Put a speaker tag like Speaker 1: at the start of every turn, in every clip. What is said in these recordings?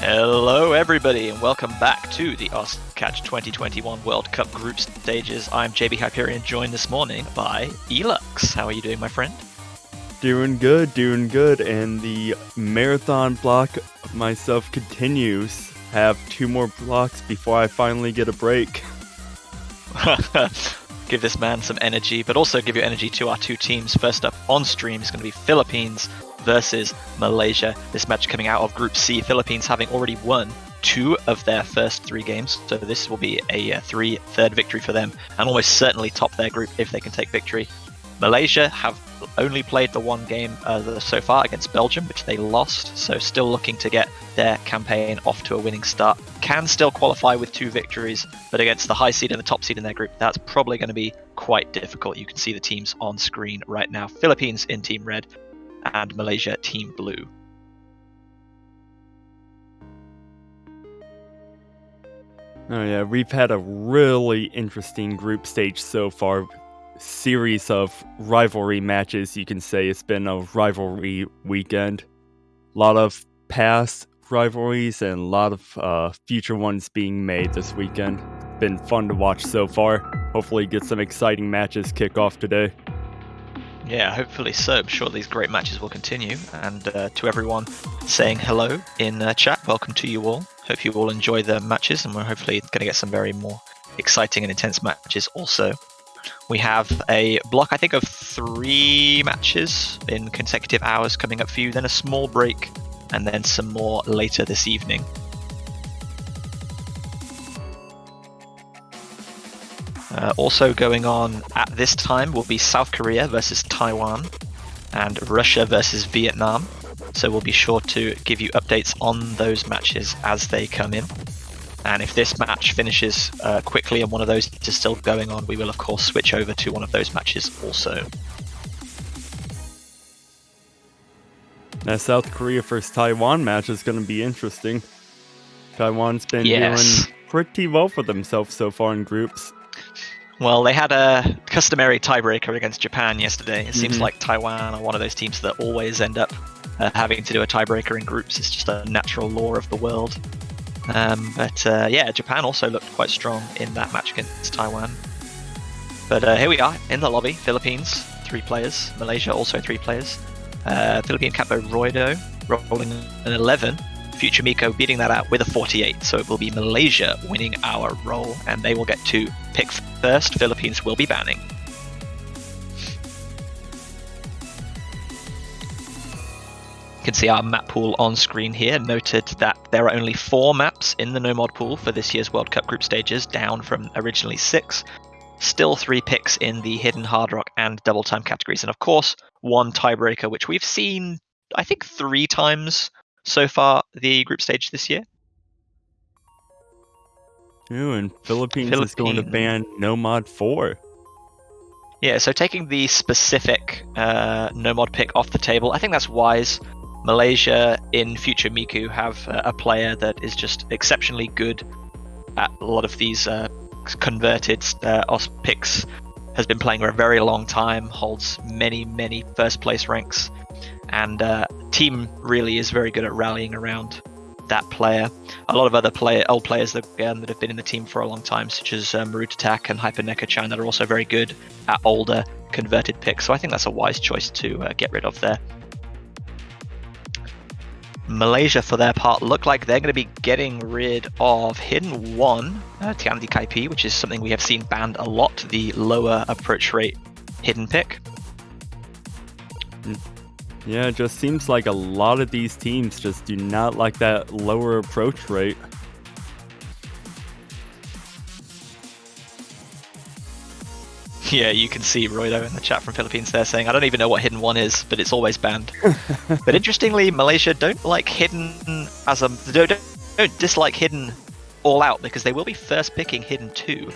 Speaker 1: Hello everybody and welcome back to the OzCatch 2021 World Cup Group Stages. I'm JB Hyperion, joined this morning by Elux. How are you doing, my friend?
Speaker 2: Doing good, and the marathon block of myself continues. Have 2 more blocks before I finally get a break.
Speaker 1: Give this man some energy, but also give your energy to our 2 teams. First up on stream is going to be Philippines versus Malaysia. This match coming out of Group C, Philippines having already won 2 of their first 3 games, so this will be a third victory for them, and almost certainly top their group if they can take victory. Malaysia have only played the 1 game so far against Belgium, which they lost, so still looking to get their campaign off to a winning start. Can still qualify with 2 victories, but against the high seed and the top seed in their group, that's probably going to be quite difficult. You can see the teams on screen right now. Philippines in Team Red and Malaysia Team Blue.
Speaker 2: Oh yeah, we've had a really interesting group stage so far. Series of rivalry matches, you can say. It's been a rivalry weekend. A lot of past rivalries and a lot of future ones being made this weekend. Been fun to watch so far. Hopefully get some exciting matches kick off today.
Speaker 1: Yeah, hopefully so. I'm sure these great matches will continue. And to everyone saying hello in chat, welcome to you all. Hope you all enjoy the matches, and we're hopefully going to get some very more exciting and intense matches also. We have a block, I think, of 3 matches in consecutive hours coming up for you, then a small break, and then some more later this evening. Also going on at this time will be South Korea versus Taiwan and Russia versus Vietnam. So we'll be sure to give you updates on those matches as they come in. And if this match finishes quickly and one of those is still going on, we will of course switch over to one of those matches also.
Speaker 2: That South Korea versus Taiwan match is going to be interesting. Taiwan's been doing pretty well for themselves so far in groups.
Speaker 1: Well, they had a customary tiebreaker against Japan yesterday. It seems like Taiwan are one of those teams that always end up having to do a tiebreaker in groups. It's just a natural law of the world. But Japan also looked quite strong in that match against Taiwan. But here we are in the lobby. Philippines, 3 players. Malaysia, also 3 players. Philippine Capo Roido rolling an 11. Future Miko beating that out with a 48. So it will be Malaysia winning our roll, and they will get to pick first. Philippines will be banning. You can see our map pool on screen here. Noted that there are only 4 maps in the no mod pool for this year's World Cup group stages, down from originally 6. Still 3 picks in the hidden hard rock and double time categories, and of course 1 tiebreaker, which we've seen I think 3 times so far the group stage this year.
Speaker 2: Ooh, and Philippines is going to ban no mod 4.
Speaker 1: Yeah, so taking the specific no mod pick off the table, I think that's wise. Malaysia in Future Miku have a player that is just exceptionally good at a lot of these converted OS picks, has been playing for a very long time, holds many first place ranks, and team really is very good at rallying around that player. A lot of other old players that have been in the team for a long time, such as Marutatak and Hyper-Neko-chan, that are also very good at older converted picks, so I think that's a wise choice to get rid of there. Malaysia, for their part, look like they're going to be getting rid of Hidden 1, Tiandi Kaipi, which is something we have seen banned a lot, the lower approach rate hidden pick.
Speaker 2: Yeah, it just seems like a lot of these teams just do not like that lower approach rate.
Speaker 1: Yeah, you can see Roido in the chat from Philippines there saying, I don't even know what Hidden 1 is, but it's always banned. But interestingly, Malaysia don't like Hidden as a... don't dislike Hidden all out, because they will be first picking Hidden 2.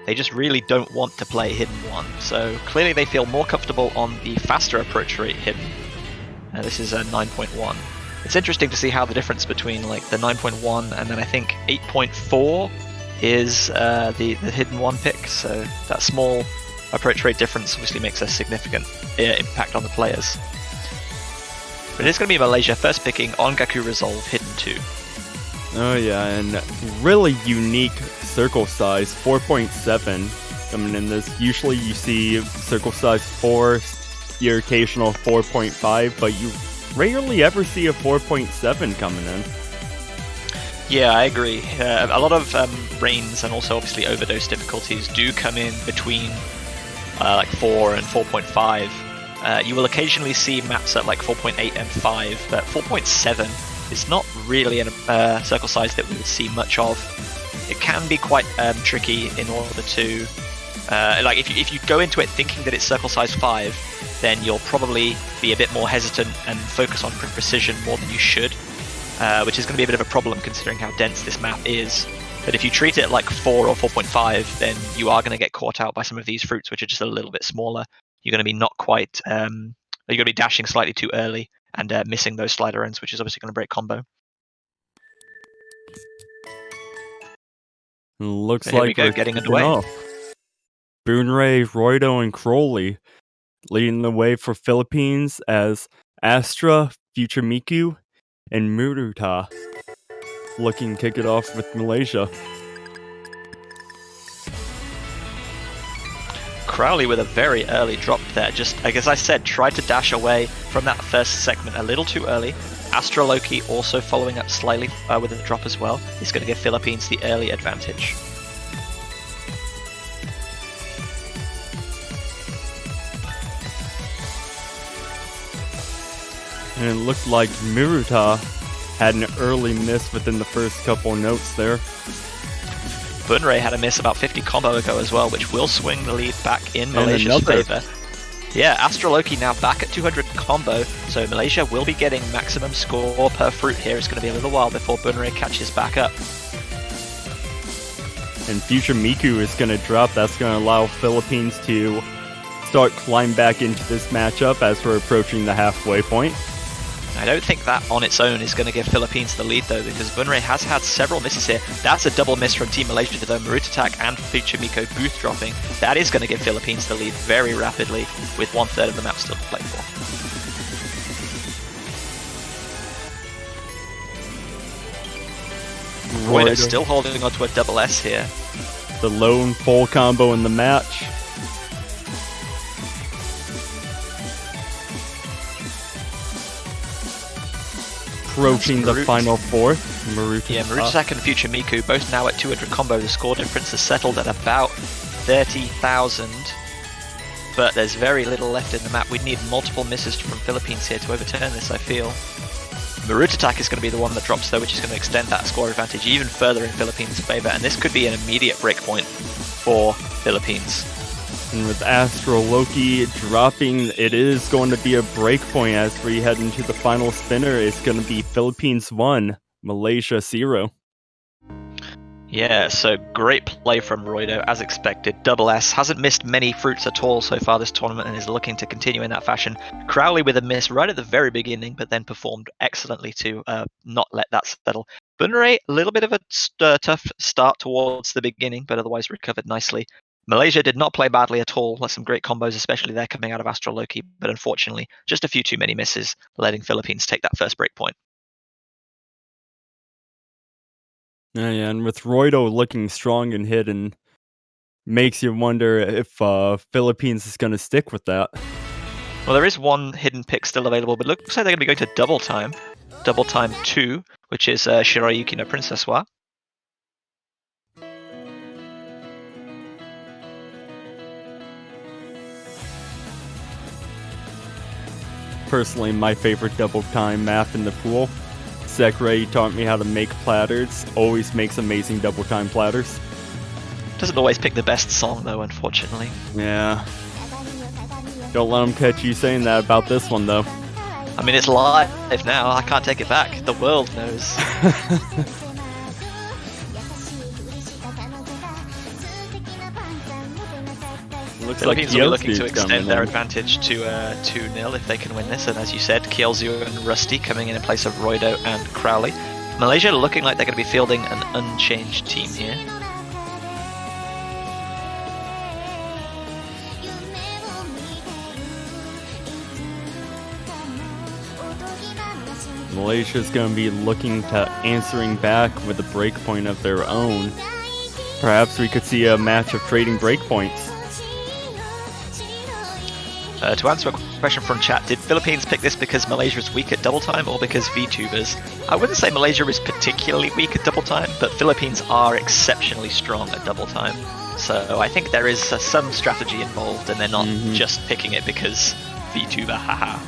Speaker 1: They just really don't want to play Hidden 1. So clearly they feel more comfortable on the faster approach rate Hidden. This is a 9.1. It's interesting to see how the difference between like the 9.1 and then I think 8.4 is the Hidden 1 pick, so that small approach rate difference obviously makes a significant impact on the players. But it's going to be Malaysia first picking Ongaku Resolve Hidden 2.
Speaker 2: Oh yeah, and really unique circle size, 4.7 coming in this. Usually you see circle size 4, your occasional 4.5, but you rarely ever see a 4.7 coming in.
Speaker 1: Yeah, I agree. A lot of rains and also obviously overdose difficulties do come in between like 4 and 4.5. You will occasionally see maps at like 4.8 and 5, but 4.7 is not really a circle size that we would see much of. It can be quite tricky in order to... like if you go into it thinking that it's circle size 5, then you'll probably be a bit more hesitant and focus on precision more than you should. Which is going to be a bit of a problem considering how dense this map is. But if you treat it like 4 or 4.5, then you are going to get caught out by some of these fruits, which are just a little bit smaller. You're going to be not quite... you're going to be dashing slightly too early and missing those slider ends, which is obviously going to break combo.
Speaker 2: Looks like
Speaker 1: we're getting underway.
Speaker 2: Boonray, Roido, and Crowley leading the way for Philippines as Astra, Future Miku, and Muruta looking to kick it off with Malaysia.
Speaker 1: Crowley with a very early drop there. Just, like as I said, tried to dash away from that first segment a little too early. Astra Loki also following up slightly with a drop as well. Is going to give Philippines the early advantage.
Speaker 2: And it looked like Muruta had an early miss within the first couple notes there.
Speaker 1: Bunray had a miss about 50 combo ago as well, which will swing the lead back in Malaysia's favor. Yeah, Astroloki now back at 200 combo, so Malaysia will be getting maximum score per fruit here. It's going to be a little while before Bunray catches back up.
Speaker 2: And Future Miku is going to drop. That's going to allow Philippines to start climb back into this matchup as we're approaching the halfway point.
Speaker 1: I don't think that on its own is going to give Philippines the lead though, because Bunray has had several misses here. That's a double miss from Team Malaysia though. Marutatak and Future Miko both dropping. That is going to give Philippines the lead very rapidly, with 1/3 of the map still to play for. Roido still holding onto a double S here.
Speaker 2: The lone full combo in the match. approaching the
Speaker 1: Marut.
Speaker 2: final four.
Speaker 1: Marutatak and Future Miku both now at 200 combo. The score difference is settled at about 30,000. But there's very little left in the map. We'd need multiple misses from Philippines here to overturn this, I feel. Marutatak is going to be the one that drops though, which is going to extend that score advantage even further in Philippines' favour, and this could be an immediate breakpoint for Philippines.
Speaker 2: And with Astro Loki dropping, it is going to be a breakpoint as we head into the final spinner. It's going to be Philippines 1, Malaysia 0.
Speaker 1: Yeah, so great play from Roido, as expected. Double S hasn't missed many fruits at all so far this tournament and is looking to continue in that fashion. Crowley with a miss right at the very beginning, but then performed excellently to not let that settle. Bunray, a little bit of a tough start towards the beginning, but otherwise recovered nicely. Malaysia did not play badly at all. Some great combos, especially there coming out of Astro Loki, but unfortunately, just a few too many misses, letting Philippines take that first break point.
Speaker 2: Yeah, and with Roido looking strong and hidden, makes you wonder if Philippines is going to stick with that.
Speaker 1: Well, there is one hidden pick still available, but it looks like they're going to be going to Double Time. Double Time 2, which is Shirayuki no Princess Wa.
Speaker 2: Personally, my favorite Double Time map in the pool. Sekirei taught me how to make platters. Always makes amazing Double Time platters.
Speaker 1: Doesn't always pick the best song, though, unfortunately.
Speaker 2: Yeah. Don't let them catch you saying that about this one, though.
Speaker 1: I mean, it's live now. I can't take it back. The world knows.
Speaker 2: Looks like
Speaker 1: Philippines will be looking to
Speaker 2: Kielzu's
Speaker 1: extend their
Speaker 2: in.
Speaker 1: advantage to 2-0 if they can win this. And as you said, Kielzu and Rusty coming in place of Roido and Crowley. Malaysia looking like they're going to be fielding an unchanged team here.
Speaker 2: Malaysia's going to be looking to answering back with a breakpoint of their own. Perhaps we could see a match of trading breakpoints.
Speaker 1: To answer a question from chat, did Philippines pick this because Malaysia is weak at double time or because VTubers? I wouldn't say Malaysia is particularly weak at double time, but Philippines are exceptionally strong at double time. So I think there is some strategy involved and they're not just picking it because VTuber, haha.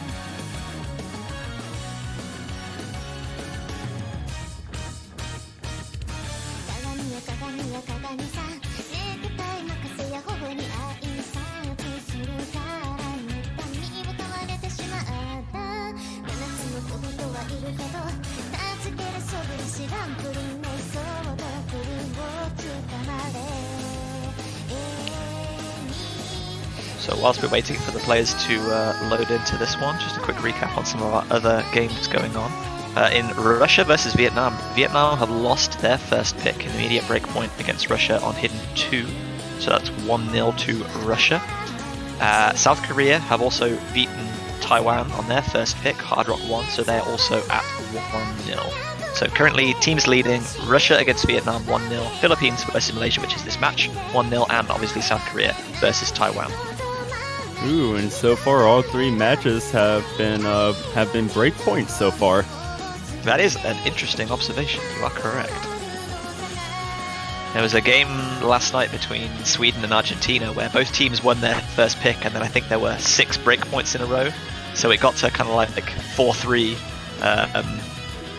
Speaker 1: So whilst we're waiting for the players to load into this one, just a quick recap on some of our other games going on. In Russia versus Vietnam, Vietnam have lost their first pick in the immediate breakpoint against Russia on Hidden 2. So that's 1-0 to Russia. South Korea have also beaten Taiwan on their first pick, Hard Rock 1, so they're also at 1-0. So currently teams leading, Russia against Vietnam 1-0, Philippines versus Malaysia, which is this match, 1-0, and obviously South Korea versus Taiwan.
Speaker 2: Ooh, and so far all three matches have been breakpoints so far.
Speaker 1: That is an interesting observation, you are correct. There was a game last night between Sweden and Argentina where both teams won their first pick, and then I think there were 6 breakpoints in a row. So it got to kind of like 4-3,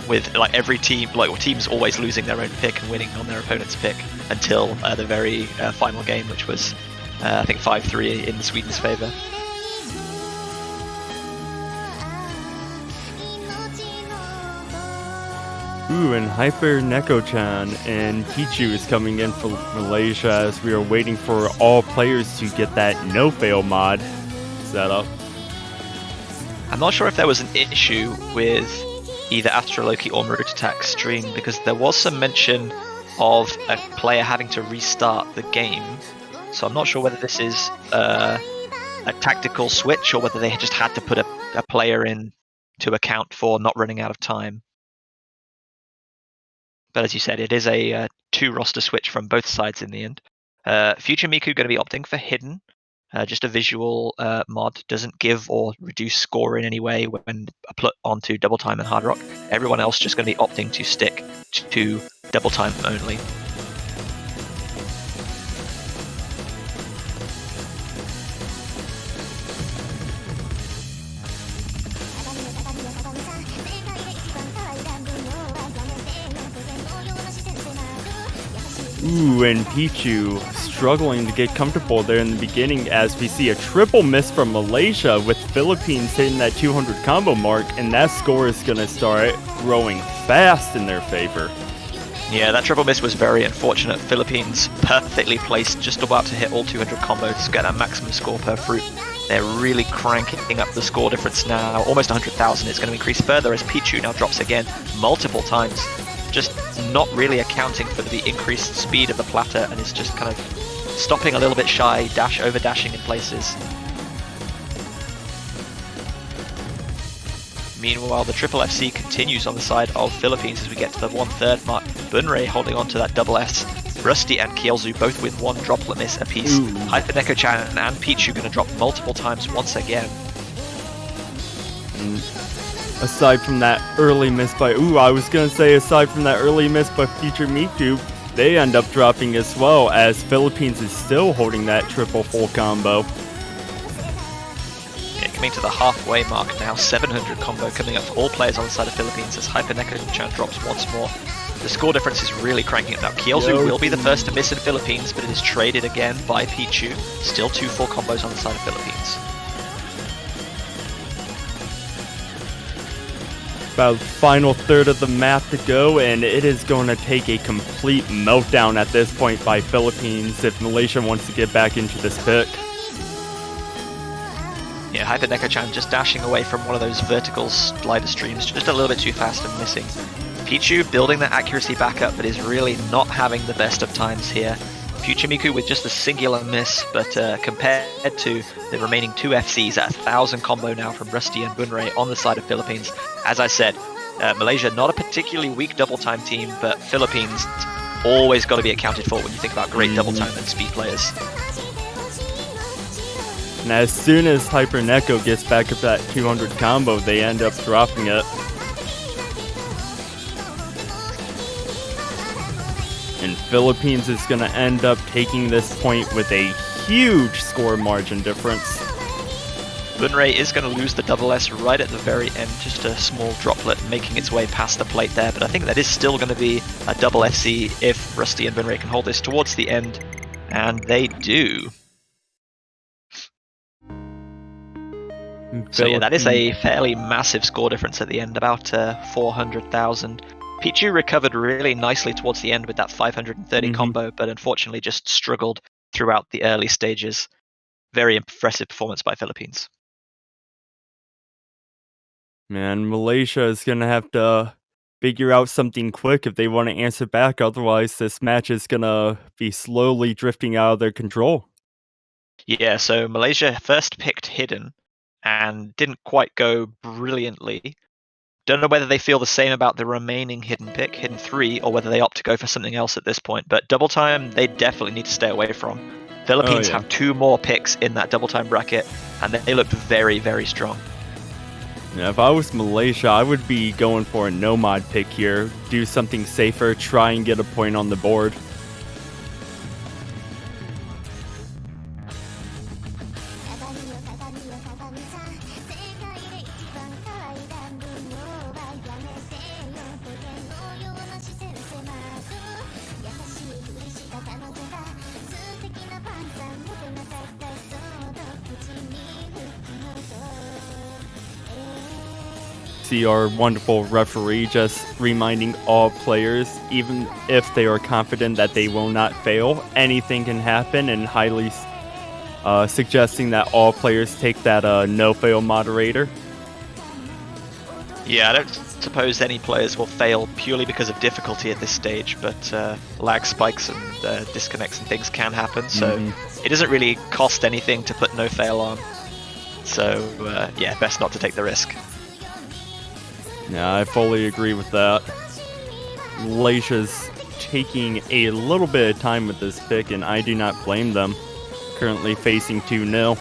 Speaker 1: with like every team, like teams always losing their own pick and winning on their opponent's pick until the very final game, which was I think 5-3 in Sweden's favour.
Speaker 2: Ooh, and Hyper Neko-chan and Pichu is coming in for Malaysia as we are waiting for all players to get that no-fail mod set up.
Speaker 1: I'm not sure if there was an issue with either Astro Loki or Marutatak stream, because there was some mention of a player having to restart the game. So I'm not sure whether this is a tactical switch or whether they just had to put a player in to account for not running out of time. But as you said, it is a 2 roster switch from both sides in the end. Future Miku going to be opting for Hidden. Just a visual mod, doesn't give or reduce score in any way when put onto Double Time and Hard Rock. Everyone else just going to be opting to stick to Double Time only.
Speaker 2: Ooh, and Pichu struggling to get comfortable there in the beginning as we see a triple miss from Malaysia with Philippines hitting that 200 combo mark, and that score is going to start growing fast in their favor.
Speaker 1: Yeah, that triple miss was very unfortunate. Philippines perfectly placed, just about to hit all 200 combos to get that maximum score per fruit. They're really cranking up the score difference now, almost 100,000. It's going to increase further as Pichu now drops again multiple times. Just not really accounting for the increased speed of the platter, and is just kind of stopping a little bit shy, over dashing in places. Meanwhile, the Triple FC continues on the side of Philippines as we get to the 1/3 mark. Bunrei holding on to that double S. Rusty and Kielzu both with one droplet miss apiece. Hyperneko-chan and Pichu going to drop multiple times once again.
Speaker 2: Aside from that early miss by aside from that early miss by Future Miku, they end up dropping as well, as Philippines is still holding that triple full combo.
Speaker 1: Yeah, coming to the halfway mark now, 700 combo coming up for all players on the side of Philippines as Hyperneko-chan drops once more. The score difference is really cranking it now. Kielzu will be the first to miss in Philippines, but it is traded again by Pichu. Still 2 full combos on the side of Philippines.
Speaker 2: About the final third of the map to go, and it is going to take a complete meltdown at this point by Philippines if Malaysia wants to get back into this pick.
Speaker 1: Yeah, Hyperneko-chan just dashing away from one of those vertical slider streams, just a little bit too fast and missing. Pichu building that accuracy back up, but is really not having the best of times here. Future Miku with just a singular miss, but compared to the remaining 2 FCs at 1,000 combo now from Rusty and Bunrei on the side of Philippines. As I said, Malaysia not a particularly weak double time team, but Philippines always got to be accounted for when you think about great double time and speed players.
Speaker 2: And as soon as Hyperneko gets back up that 200 combo, they end up dropping it. And Philippines is going to end up taking this point with a huge score margin difference.
Speaker 1: Bunrei is going to lose the double S right at the very end, just a small droplet making its way past the plate there, but I think that is still going to be a double FC if Rusty and Bunrei can hold this towards the end, and they do. So yeah, that is a fairly massive score difference at the end, about 400,000. Pichu recovered really nicely towards the end with that 530 combo, but unfortunately just struggled throughout the early stages. Very impressive performance by Philippines.
Speaker 2: Man, Malaysia is going to have to figure out something quick if they want to answer back. Otherwise, this match is going to be slowly drifting out of their control.
Speaker 1: Yeah, so Malaysia first picked Hidden and didn't quite go brilliantly. Don't know whether they feel the same about the remaining Hidden pick, Hidden 3, or whether they opt to go for something else at this point. But Double Time, they definitely need to stay away from. Philippines have 2 more picks in that Double Time bracket, and they looked very, very strong.
Speaker 2: Yeah, if I was Malaysia, I would be going for a no-mod pick here. Do something safer, try and get a point on the board. See our wonderful referee just reminding all players, even if they are confident that they will not fail, anything can happen, and highly suggesting that all players take that no-fail moderator.
Speaker 1: Yeah, I don't suppose any players will fail purely because of difficulty at this stage, but lag spikes and disconnects and things can happen, so it doesn't really cost anything to put no-fail on. So, yeah, best not to take the risk.
Speaker 2: Yeah, I fully agree with that. Malaysia's taking a little bit of time with this pick, and I do not blame them. currently facing 2-0.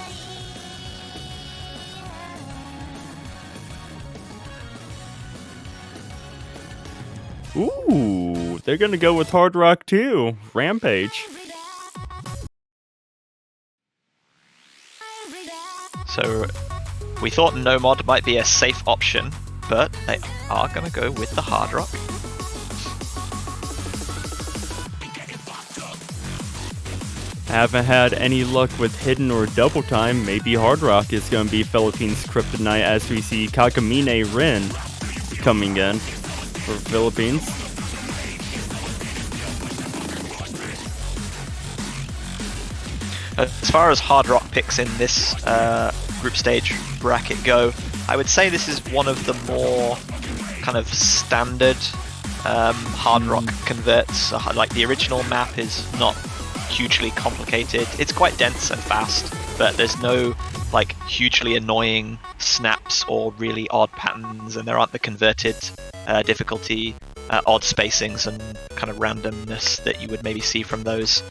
Speaker 2: Ooh, they're gonna go with Hard Rock too. Rampage.
Speaker 1: So we thought Nomod might be a safe option, but they are going to go with the Hard Rock.
Speaker 2: Haven't had any luck with Hidden or Double Time. Maybe Hard Rock is going to be Philippines Kryptonite as we see Kakamine Rin coming in for Philippines.
Speaker 1: As far as Hard Rock picks in this group stage bracket go, I would say this is one of the more kind of standard Hard Rock converts. Like the original map is not hugely complicated. It's quite dense and fast, but there's no like hugely annoying snaps or really odd patterns, and there aren't the converted difficulty, odd spacings and kind of randomness that you would maybe see from those.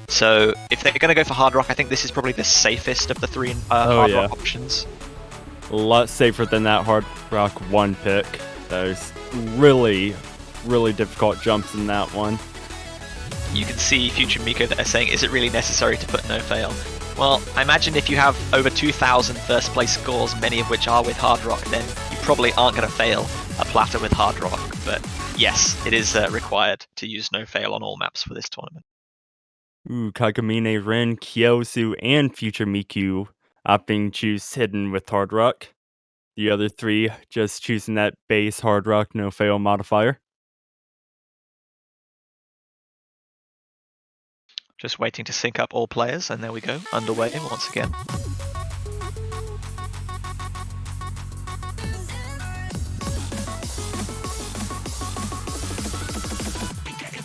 Speaker 1: So if they're going to go for Hard Rock, I think this is probably the safest of the three Hard Rock options.
Speaker 2: A lot safer than that Hard Rock 1 pick. There's really, really difficult jumps in that one.
Speaker 1: You can see Future Miko that are saying, is it really necessary to put no fail? Well, I imagine if you have over 2,000 first place scores, many of which are with Hard Rock, then you probably aren't going to fail a platter with Hard Rock. But yes, it is required to use no fail on all maps for this tournament.
Speaker 2: Ooh, Kakamine Rin, Kyosu, and Future Miku opting choose Hidden with Hard Rock. The other three just choosing that base Hard Rock no fail modifier.
Speaker 1: Just waiting to sync up all players, and there we go, underway once again.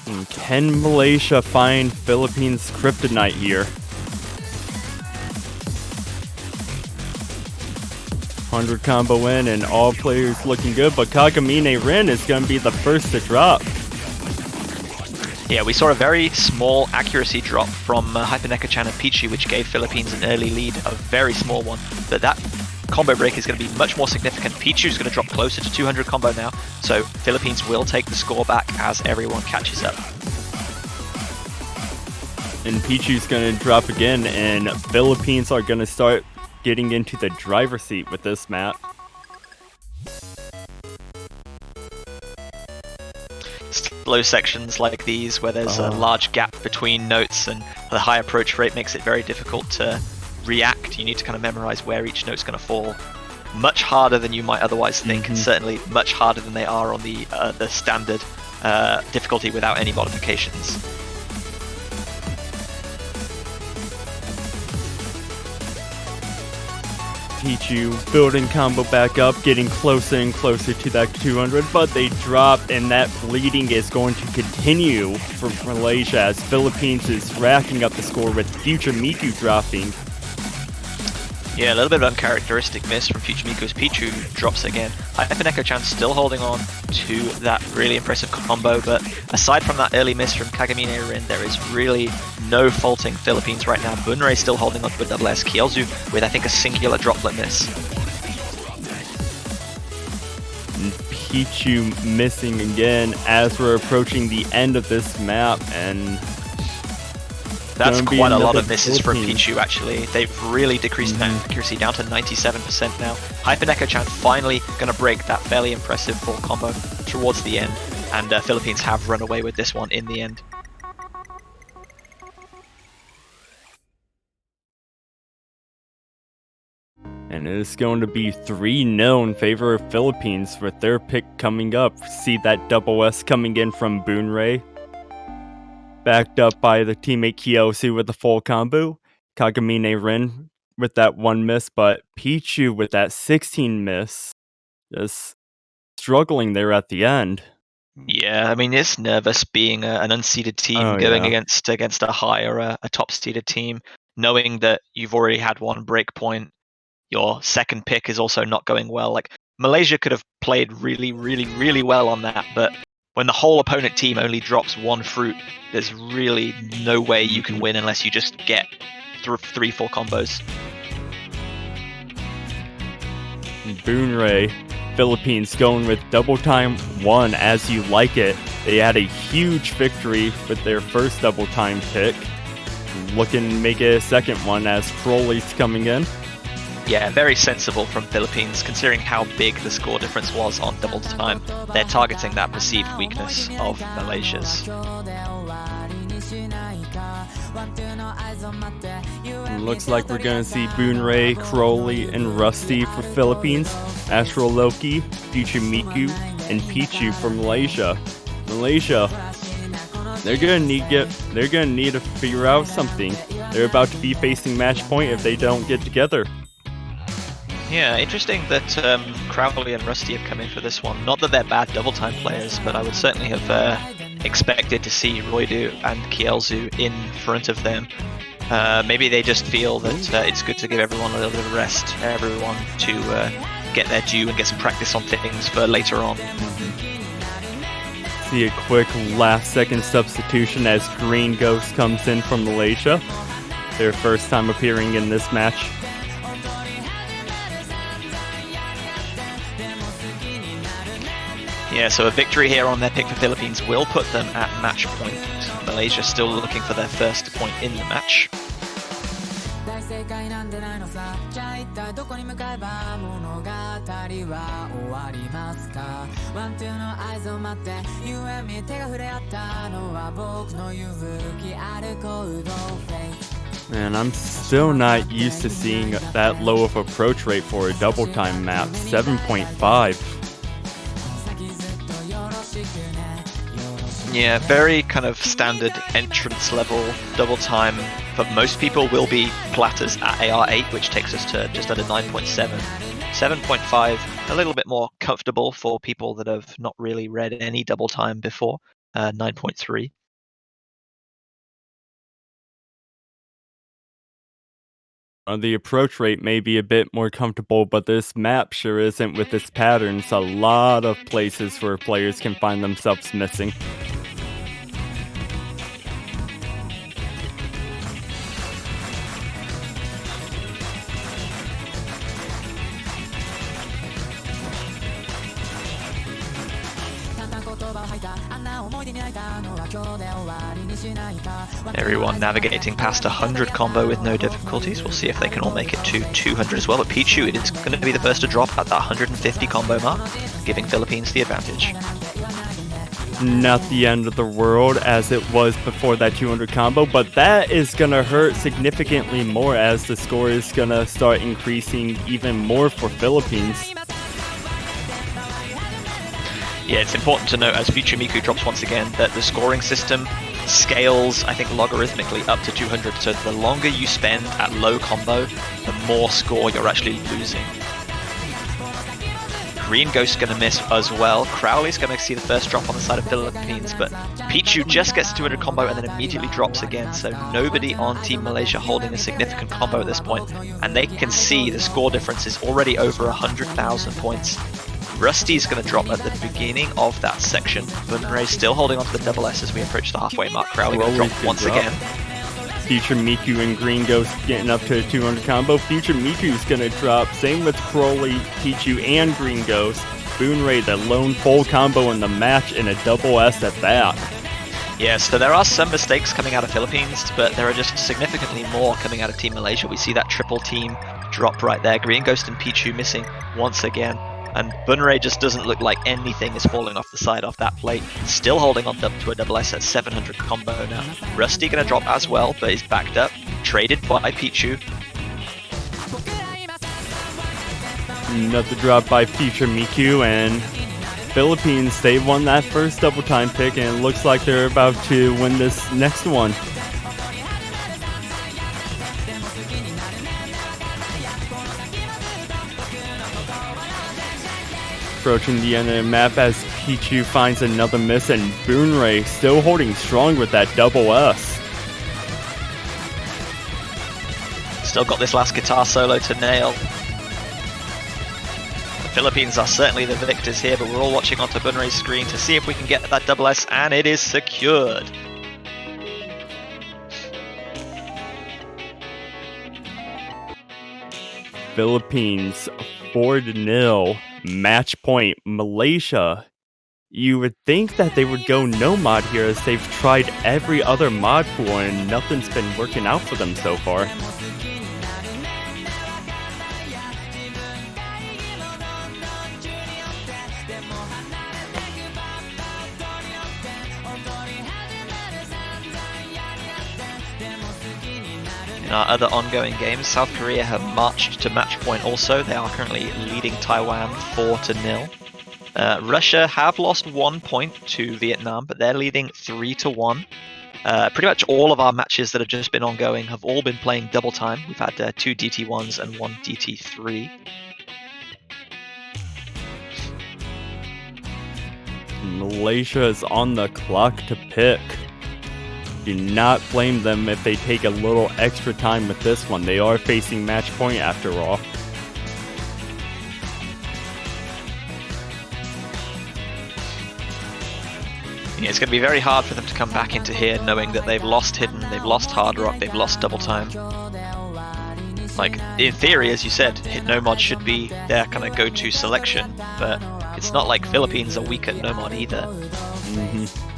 Speaker 2: And can Malaysia find Philippines Kryptonite here? 100 combo in and all players looking good, but Kakamine Rin is going to be the first to drop.
Speaker 1: Yeah, we saw a very small accuracy drop from Hyperneka-chan and Pichu, which gave Philippines an early lead, a very small one. But that combo break is going to be much more significant. Pichu's going to drop closer to 200 combo now, so Philippines will take the score back as everyone catches up.
Speaker 2: And Pichu's going to drop again, and Philippines are going to start getting into the driver's seat with this map.
Speaker 1: Slow sections like these where there's a large gap between notes and the high approach rate makes it very difficult to react. You need to kind of memorize where each note's going to fall. Much harder than you might otherwise think, and certainly much harder than they are on the standard difficulty without any modifications.
Speaker 2: Pichu building combo back up, getting closer and closer to that 200, but they drop, and that bleeding is going to continue for Malaysia as Philippines is racking up the score with Future Miku dropping.
Speaker 1: Yeah, a little bit of uncharacteristic miss from Future Miku as Pichu drops again. Hyperneka-chan still holding on to that really impressive combo, but aside from that early miss from Kagamine Rin, there is really no faulting Philippines right now. Bunrei still holding on to a double S. Kyozu with, I think, a singular droplet miss.
Speaker 2: Pichu missing again as we're approaching the end of this map, and
Speaker 1: that's quite a lot of misses from Pichu, actually. They've really decreased that accuracy down to 97% now. Hyperneka-chan finally going to break that fairly impressive full combo towards the end, and Philippines have run away with this one in the end.
Speaker 2: And it is going to be 3-0 in favor of Philippines with their pick coming up. See that double S coming in from Bunrei. Backed up by the teammate Kyosu with the full combo. Kagamine Rin with that 1 miss, but Pichu with that 16 miss. Just struggling there at the end.
Speaker 1: Yeah, I mean, it's nervous being an unseeded team going against a high or a top-seeded team, knowing that you've already had one break point. Your second pick is also not going well. Like, Malaysia could have played really, really, really well on that, but when the whole opponent team only drops one fruit, there's really no way you can win unless you just get 3-4 combos.
Speaker 2: Boonray, Philippines going with double time 1 as you like it. They had a huge victory with their first double time pick. Looking to make it a second one as Crowley's coming in.
Speaker 1: Yeah, very sensible from Philippines, considering how big the score difference was on double time. They're targeting that perceived weakness of Malaysia's.
Speaker 2: Looks like we're going to see Boonray, Crowley, and Rusty for Philippines, Astro Loki, Future Miku, and Pichu for Malaysia. Malaysia, they're gonna need to figure out something. They're about to be facing match point if they don't get together.
Speaker 1: Yeah, interesting that Crowley and Rusty have come in for this one. Not that they're bad double time players, but I would certainly have expected to see Roidu and Kielzu in front of them. Maybe they just feel that it's good to give everyone a little bit of rest, everyone to get their due and get some practice on things for later on.
Speaker 2: See a quick last-second substitution as Green Ghost comes in from Malaysia. Their first time appearing in this match.
Speaker 1: Yeah, so a victory here on their pick for Philippines will put them at match point. Malaysia still looking for their first point in the match.
Speaker 2: Man, I'm still not used to seeing that low of approach rate for a double time map, 7.5.
Speaker 1: Yeah, very kind of standard entrance level double time. For most people will be platters at AR8, which takes us to just under 9.7. 7.5, a little bit more comfortable for people that have not really read any double time before, 9.3.
Speaker 2: The approach rate may be a bit more comfortable, but this map sure isn't with its patterns. A lot of places where players can find themselves missing.
Speaker 1: Everyone navigating past 100 combo with no difficulties. We'll see if they can all make it to 200 as well. But Pichu, it is going to be the first to drop at that 150 combo mark, giving Philippines the advantage.
Speaker 2: Not the end of the world as it was before that 200 combo, but that is going to hurt significantly more as the score is going to start increasing even more for Philippines.
Speaker 1: Yeah, it's important to note as Future Miku drops once again that the scoring system scales, I think, logarithmically up to 200. So the longer you spend at low combo, the more score you're actually losing. Green Ghost going to miss as well. Crowley's going to see the first drop on the side of Philippines, but Pichu just gets 200 combo and then immediately drops again. So nobody on Team Malaysia holding a significant combo at this point, and they can see the score difference is already over 100,000 points. Rusty's going to drop at the beginning of that section. Bunray still holding on to the double S as we approach the halfway mark. Crowley going to drop once again.
Speaker 2: Future Miku and Green Ghost getting up to a 200 combo. Future Miku's going to drop. Same with Crowley, Pichu, and Green Ghost. Boonray, the lone full combo in the match, and a double S at that.
Speaker 1: Yes, so there are some mistakes coming out of Philippines, but there are just significantly more coming out of Team Malaysia. We see that triple team drop right there. Green Ghost and Pichu missing once again. And Bunray just doesn't look like anything is falling off the side of that plate. Still holding on to a double S at 700 combo now. Rusty going to drop as well, but is backed up. Traded by Pichu.
Speaker 2: Another drop by Future Miku, and Philippines, they won that first double time pick, and it looks like they're about to win this next one. Approaching the end of the map as Pichu finds another miss, and Boonray still holding strong with that double S.
Speaker 1: Still got this last guitar solo to nail. The Philippines are certainly the victors here, but we're all watching onto Bunray's screen to see if we can get that double S, and it is secured.
Speaker 2: Philippines 4-0. Match point, Malaysia. You would think that they would go Nomad here as they've tried every other mod pool and nothing's been working out for them so far.
Speaker 1: In our other ongoing games, South Korea have marched to match point also. They are currently leading Taiwan 4-0. Russia have lost 1 point to Vietnam, but they're leading 3-1. Pretty much all of our matches that have just been ongoing have all been playing double time. We've had 2 DT1s and 1 DT3.
Speaker 2: Malaysia is on the clock to pick. Do not blame them if they take a little extra time with this one. They are facing match point after all.
Speaker 1: Yeah, it's going to be very hard for them to come back into here knowing that they've lost Hidden, they've lost Hard Rock, they've lost Double Time. Like, in theory, as you said, Hit Nomad should be their kind of go-to selection, but it's not like Philippines are weak at Nomad either.
Speaker 2: Mm-hmm.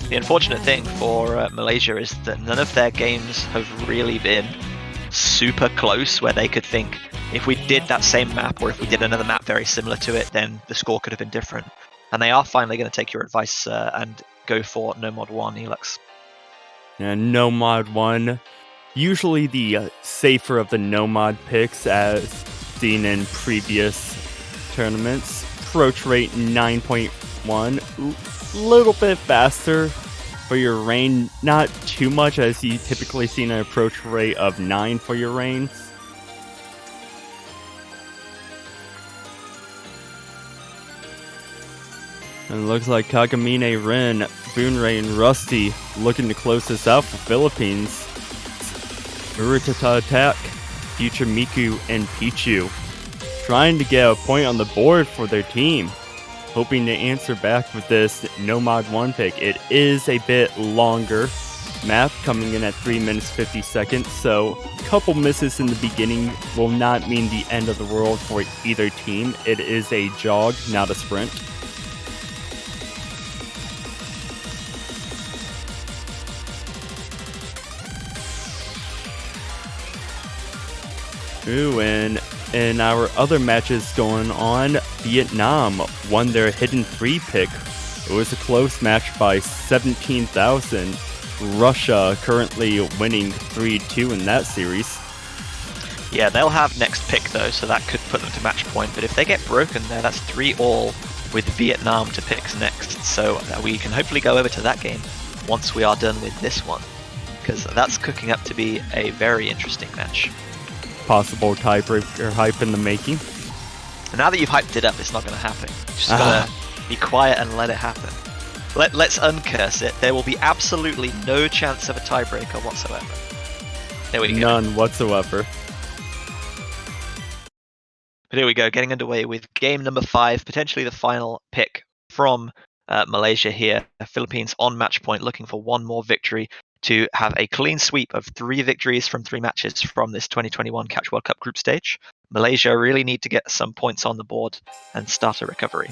Speaker 1: The unfortunate thing for Malaysia is that none of their games have really been super close where they could think, if we did that same map or if we did another map very similar to it, then the score could have been different. And they are finally going to take your advice and go for Nomad 1, Elux.
Speaker 2: Yeah, Nomad 1. Usually the safer of the Nomad picks as seen in previous tournaments. Approach rate 9.1. Little bit faster for your rain. Not too much as you typically see an approach rate of 9 for your rains. And it looks like Kagamine, Rin, Boonray, and Rusty looking to close this out for Philippines. Uritata Attack, Future Miku, and Pichu trying to get a point on the board for their team. Hoping to answer back with this Nomad 1 pick. It is a bit longer map, coming in at 3 minutes 50 seconds, so a couple misses in the beginning will not mean the end of the world for either team. It is a jog, not a sprint. Ooh, and in our other matches going on, Vietnam won their Hidden 3 pick. It was a close match by 17,000. Russia currently winning 3-2 in that series.
Speaker 1: Yeah, they'll have next pick though, so that could put them to match point. But if they get broken there, that's 3-all with Vietnam to picks next. So we can hopefully go over to that game once we are done with this one, because that's cooking up to be a very interesting match.
Speaker 2: Possible tiebreaker hype in the making.
Speaker 1: And now that you've hyped it up, it's not going to happen. Just gotta be quiet and let it happen. Let's uncurse it. There will be absolutely no chance of a tiebreaker whatsoever. There we go.
Speaker 2: None whatsoever.
Speaker 1: But here we go, getting underway with game number 5, potentially the final pick from Malaysia here. Philippines on match point, looking for one more victory to have a clean sweep of 3 victories from 3 matches from this 2021 Catch World Cup group stage. Malaysia really need to get some points on the board and start a recovery.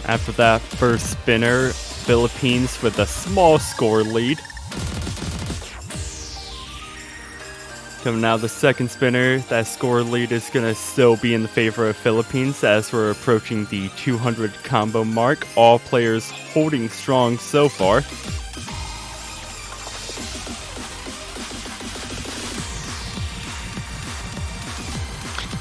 Speaker 2: After that first spinner, Philippines with a small score lead. Coming out of the second spinner, that score lead is going to still be in the favor of Philippines as we're approaching the 200 combo mark. All players holding strong so far.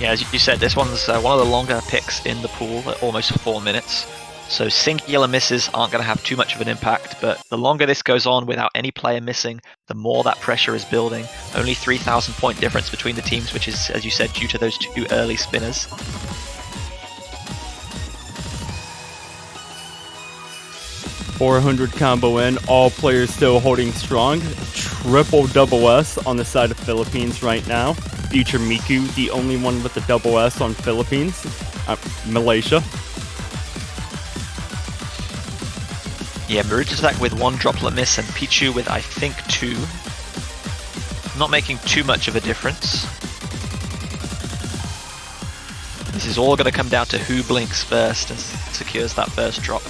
Speaker 1: Yeah, as you said, this one's one of the longer picks in the pool at almost 4 minutes. So singular misses aren't going to have too much of an impact, but the longer this goes on without any player missing, the more that pressure is building. Only 3,000 point difference between the teams, which is, as you said, due to those 2 early spinners.
Speaker 2: 400 combo in, all players still holding strong. Triple double S on the side of Philippines right now. Future Miku, the only one with the double S on Philippines. Malaysia.
Speaker 1: Yeah, Maruta attack with 1 droplet miss and Pichu with, I think, 2. Not making too much of a difference. This is all going to come down to who blinks first and secures that first drop.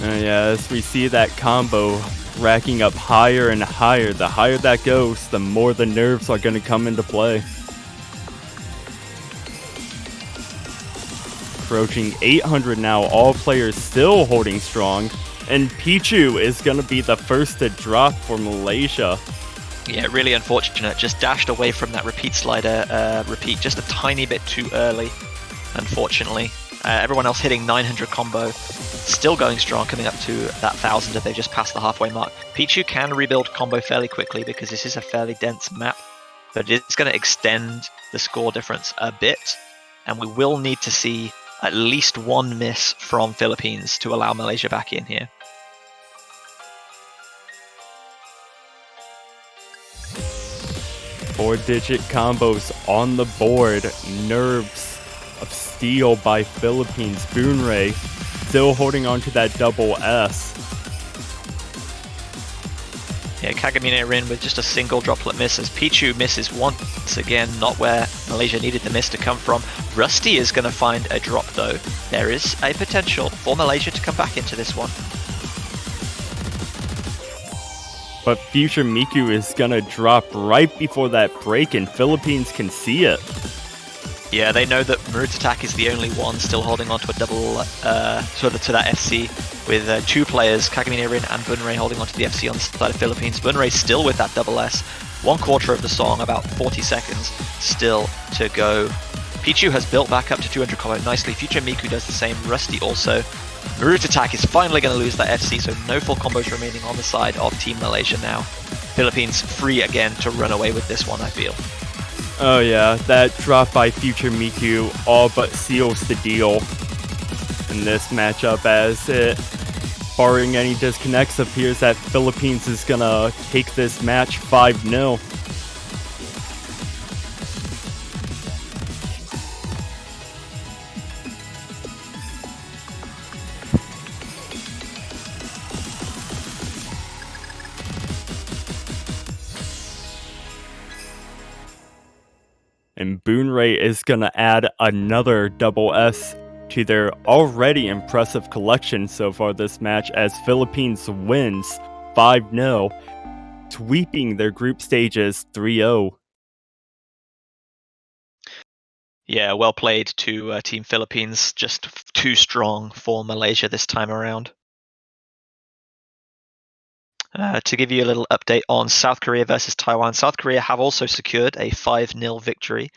Speaker 2: Yeah, as we see that combo racking up higher and higher, the higher that goes, the more the nerves are going to come into play. Approaching 800 now, all players still holding strong, and Pichu is going to be the first to drop for Malaysia.
Speaker 1: Yeah, really unfortunate. Just dashed away from that repeat slider. Repeat just a tiny bit too early, unfortunately. Everyone else hitting 900 combo. Still going strong, coming up to that 1000 if they just passed the halfway mark. Pichu can rebuild combo fairly quickly because this is a fairly dense map, but it's going to extend the score difference a bit, and we will need to see at least 1 miss from Philippines to allow Malaysia back in here.
Speaker 2: Four-digit combos on the board. Nerves of steel by Philippines. Boonray still holding on to that double S.
Speaker 1: Yeah, Kagamine Rin with just a single droplet miss as Pichu misses once again, not where Malaysia needed the miss to come from. Rusty is going to find a drop though. There is a potential for Malaysia to come back into this one.
Speaker 2: But Future Miku is going to drop right before that break, and Philippines can see it.
Speaker 1: Yeah, they know that Maruta attack is the only one still holding on to a double, to that FC, with 2 players, Kagamine Rin and Bunray, holding on to the FC on the side of Philippines. Bunray still with that double S. 1/4 of the song, about 40 seconds still to go. Pichu has built back up to 200 combo nicely. Future Miku does the same. Rusty also. Maruta attack is finally going to lose that FC, so no full combos remaining on the side of Team Malaysia now. Philippines free again to run away with this one, I feel.
Speaker 2: Oh yeah, that drop by Future Miku all but seals the deal in this matchup, as it, barring any disconnects, appears that Philippines is gonna take this match 5-0. And Boonray is going to add another double S to their already impressive collection so far this match, as Philippines wins 5-0, sweeping their group stages 3-0.
Speaker 1: Yeah, well played to Team Philippines. Just too strong for Malaysia this time around. To give you a little update on South Korea versus Taiwan, South Korea have also secured a 5-0 victory,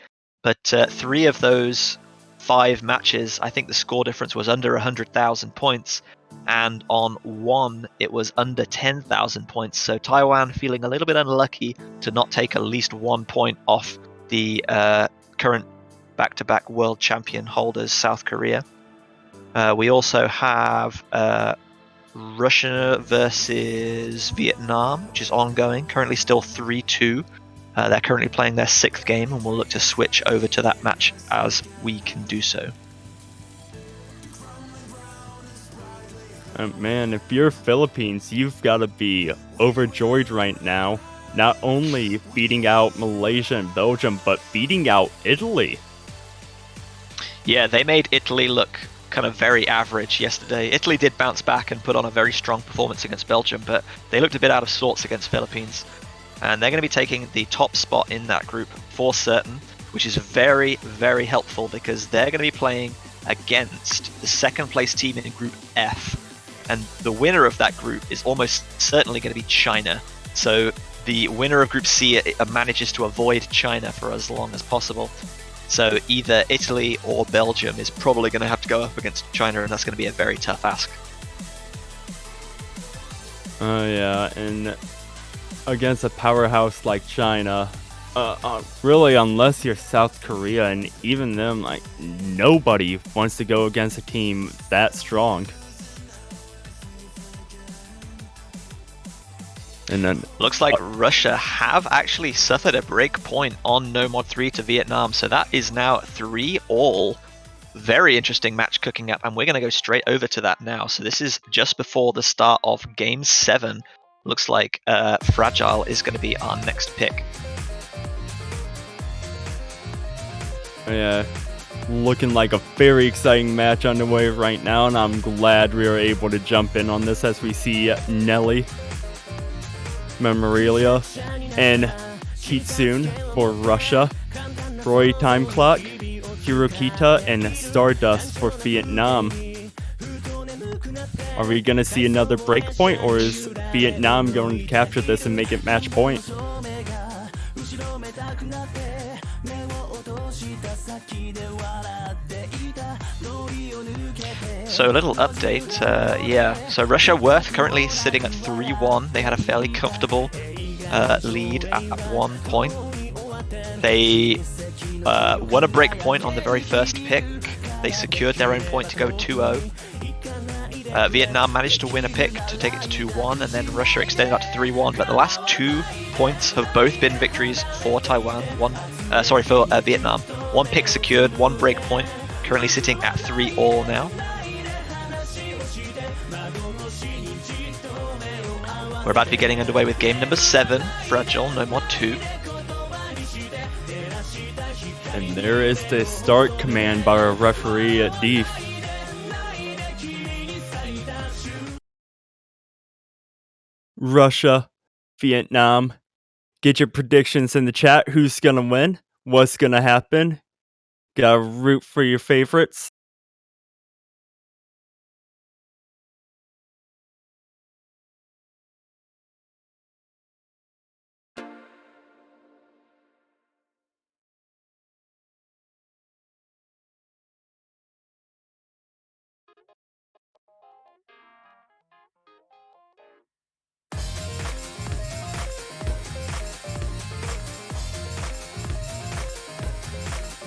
Speaker 1: but 3 of those 5 matches, I think the score difference was under 100,000 points, and on 1 it was under 10,000 points. So Taiwan feeling a little bit unlucky to not take at least 1 point off the current back-to-back world champion holders, South Korea. We also have Russia versus Vietnam, which is ongoing, currently still 3-2. They're currently playing their 6th game, and we'll look to switch over to that match as we can do so.
Speaker 2: Man, if you're Philippines, you've got to be overjoyed right now. Not only beating out Malaysia and Belgium, but beating out Italy.
Speaker 1: Yeah, they made Italy look kind of very average yesterday. Italy did bounce back and put on a very strong performance against Belgium, but they looked a bit out of sorts against Philippines. And they're going to be taking the top spot in that group for certain, which is very, very helpful because they're going to be playing against the 2nd place team in Group F. And the winner of that group is almost certainly going to be China. So the winner of Group C manages to avoid China for as long as possible. So either Italy or Belgium is probably going to have to go up against China, and that's going to be a very tough ask.
Speaker 2: Yeah, and against a powerhouse like China, really, unless you're South Korea, and even them, like, nobody wants to go against a team that strong. And then
Speaker 1: Looks like Russia have actually suffered a break point on No Mod 3 to Vietnam, so that is now 3-all. Very interesting match cooking up, and we're going to go straight over to that now. So this is just before the start of Game 7. Looks like Fragile is going to be our next pick.
Speaker 2: yeah, looking like a very exciting match underway right now, and I'm glad we were able to jump in on this as we see Nelly, Memorelia, and Kitsune for Russia, Roy Time Clock, Hirokita, and Stardust for Vietnam. Are we going to see another breakpoint, or is Vietnam going to capture this and make it match point?
Speaker 1: So a little update, so Russia were currently sitting at 3-1. They had a fairly comfortable lead at one point. They won a break point on the very first pick. They secured their own point to go 2-0. Vietnam managed to win a pick to take it to 2-1, and then Russia extended out to 3-1. But the last 2 points have both been victories for Taiwan. For Vietnam. 1 pick secured, 1 break point. Currently sitting at 3-all now. We're about to be getting underway with game number 7, Fragile, No Mod 2.
Speaker 2: And there is the start command by our referee at Deef. Russia, Vietnam. Get your predictions in the chat. Who's gonna win? What's gonna happen? Gotta root for your favorites.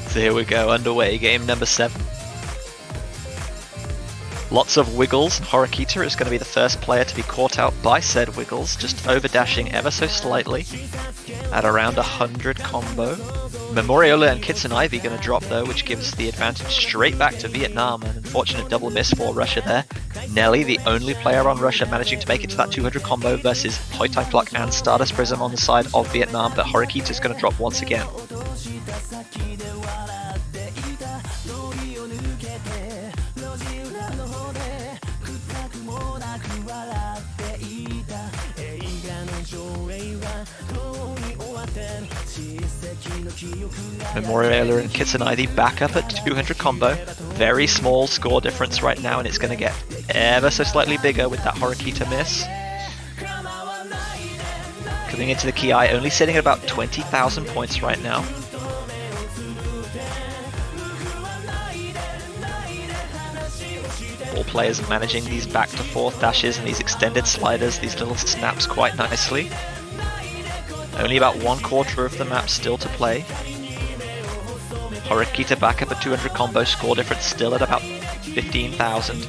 Speaker 1: So here we go, underway, game number 7. Lots of Wiggles. Horikita is going to be the first player to be caught out by said Wiggles, just over dashing ever so slightly at around 100 combo. Memoriola and Kitsune Ivy going to drop though, which gives the advantage straight back to Vietnam. An unfortunate double miss for Russia there. Nelly, the only player on Russia managing to make it to that 200 combo versus Hoi Time Clock and Stardust Prism on the side of Vietnam, but Horikita is going to drop once again. Memorial and Kitsune Ivy back up at 200 combo. Very small score difference right now, and it's going to get ever so slightly bigger with that Horikita miss. Coming into the Ki, only sitting at about 20,000 points right now. All players managing these back to forth dashes and these extended sliders, these little snaps quite nicely. Only about 1/4 of the map still to play. Horikita back up at 200 combo, score difference still at about 15,000.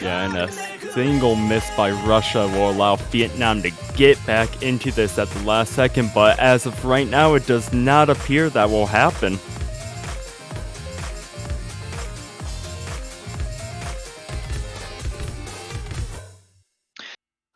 Speaker 2: Yeah, and a single miss by Russia will allow Vietnam to get back into this at the last second, but as of right now, it does not appear that will happen.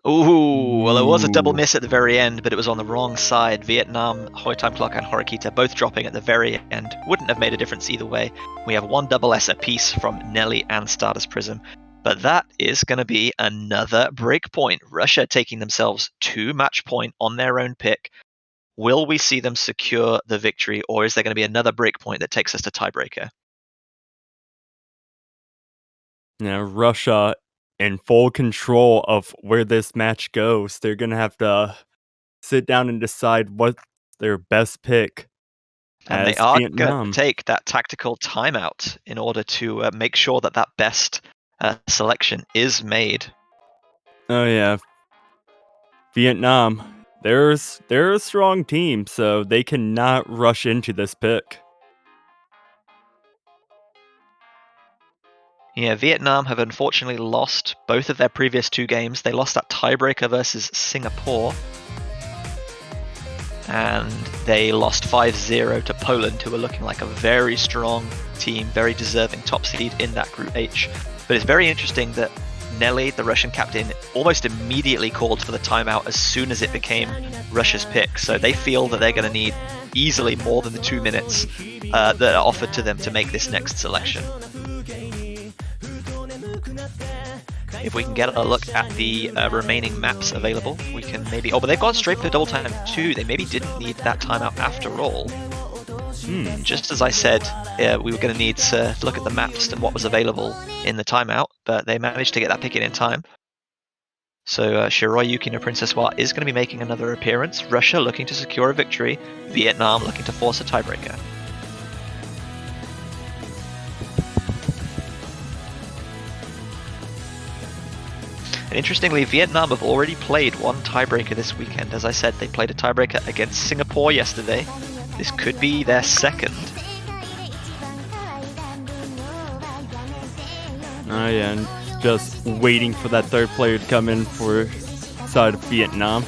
Speaker 1: Ooh, well, it was a double miss at the very end, but it was on the wrong side. Vietnam, Hoi Time Clock, and Horikita both dropping at the very end. Wouldn't have made a difference either way. We have 1 double S apiece from Nelly and Stardust Prism. But that is going to be another breakpoint. Russia taking themselves 2 match point on their own pick. Will we see them secure the victory, or is there going to be another breakpoint that takes us to tiebreaker?
Speaker 2: Now, Russia in full control of where this match goes. They're going to have to sit down and decide what's their best pick.
Speaker 1: And they are going to take that tactical timeout in order to make sure that that best selection is made.
Speaker 2: Oh yeah, Vietnam. They're a strong team, so they cannot rush into this pick.
Speaker 1: Yeah, Vietnam have unfortunately lost both of their previous 2 games. They lost that tiebreaker versus Singapore. And they lost 5-0 to Poland, who are looking like a very strong team, very deserving top seed in that Group H. But it's very interesting that Nelly, the Russian captain, almost immediately called for the timeout as soon as it became Russia's pick. So they feel that they're going to need easily more than the 2 minutes that are offered to them to make this next selection. If we can get a look at the remaining maps available, we can maybe... Oh, but they've gone straight for double time too. They maybe didn't need that timeout after all. Just as I said, we were going to need to look at the maps and what was available in the timeout, but they managed to get that pick in time. So Shiroyuki no Princess Wa is going to be making another appearance. Russia looking to secure a victory. Vietnam looking to force a tiebreaker. And interestingly, Vietnam have already played one tiebreaker this weekend. As I said, they played a tiebreaker against Singapore yesterday. This could be their second.
Speaker 2: Oh yeah, and just waiting for that third player to come in for side of Vietnam.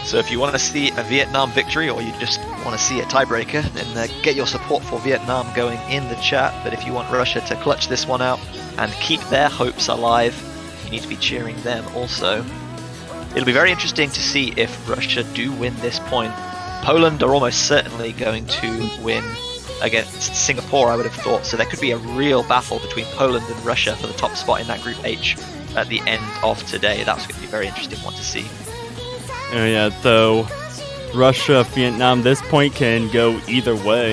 Speaker 1: So if you want to see a Vietnam victory, or you just want to see a tiebreaker, then get your support for Vietnam going in the chat. But if you want Russia to clutch this one out and keep their hopes alive, you need to be cheering them also. It'll be very interesting to see if Russia do win this point. Poland are almost certainly going to win against Singapore, I would have thought. So there could be a real battle between Poland and Russia for the top spot in that Group H at the end of today. That's going to be a very interesting one to see.
Speaker 2: Oh yeah, though Russia, Vietnam, this point can go either way.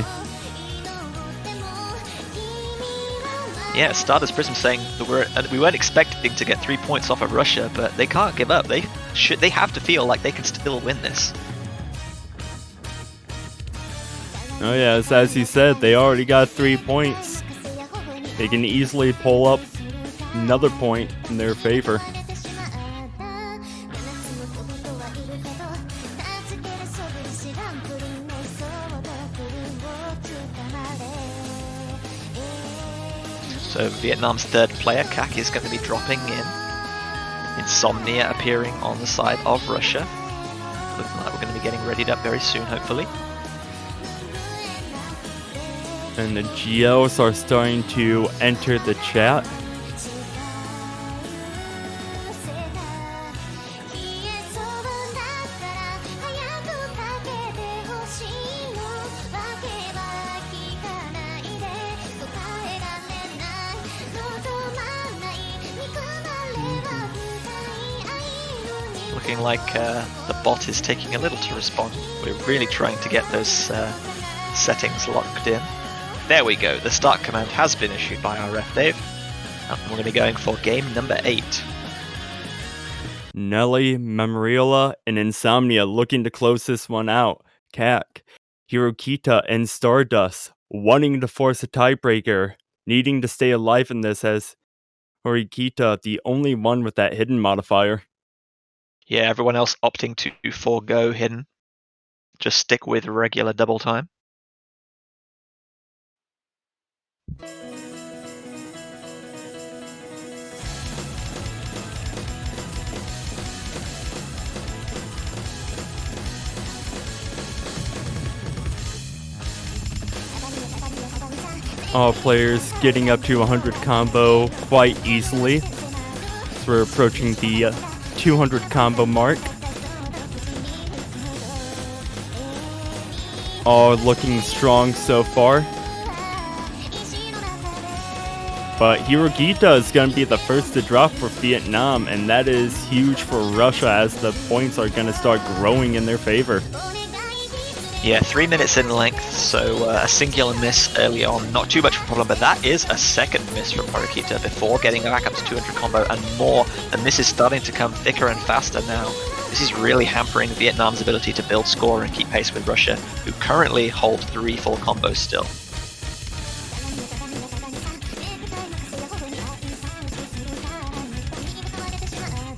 Speaker 1: Yeah, Stardust Prism saying that we weren't expecting to get 3 points off of Russia, but they can't give up. They have to feel like they can still win this.
Speaker 2: Oh yeah, as he said, they already got 3 points. They can easily pull up another point in their favor.
Speaker 1: So Vietnam's third player, Kak, is going to be dropping in. Insomnia appearing on the side of Russia. Looking like we're going to be getting readied up very soon, hopefully.
Speaker 2: And the Geos are starting to enter the chat.
Speaker 1: Looking like the bot is taking a little to respond. We're really trying to get those settings locked in. There we go, the start command has been issued by our ref Dave. And we're going to be going for game number 8.
Speaker 2: Nelly, Memoriola, and Insomnia looking to close this one out. Kak, Hirokita, and Stardust wanting to force a tiebreaker, needing to stay alive in this as Hirokita, the only one with that hidden modifier.
Speaker 1: Yeah, everyone else opting to forego hidden. Just stick with regular double time.
Speaker 2: All players getting up to 100 combo quite easily. So we're approaching the 200 combo mark. All looking strong so far. But Hirokita is going to be the first to drop for Vietnam, and that is huge for Russia as the points are going to start growing in their favor.
Speaker 1: Yeah, 3 minutes in length, so a singular miss early on, not too much of a problem, but that is a second miss from Hirokita before getting back up to 200 combo and more. The miss is starting to come thicker and faster now. This is really hampering Vietnam's ability to build score and keep pace with Russia, who currently hold 3 full combos still.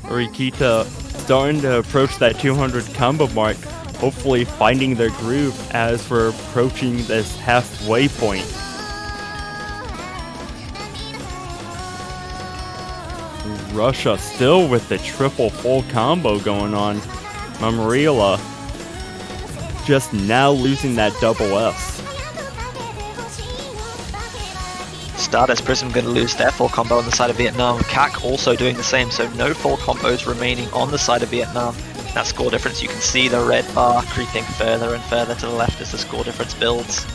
Speaker 2: Hirokita starting to approach that 200 combo mark, hopefully finding their groove as we're approaching this halfway point. Russia still with the triple full combo going on. Mamarila just now losing that double S.
Speaker 1: Stardust Prism going to lose their full combo on the side of Vietnam. CAC also doing the same, so no full combos remaining on the side of Vietnam. That score difference, you can see the red bar creeping further and further to the left as the score difference builds.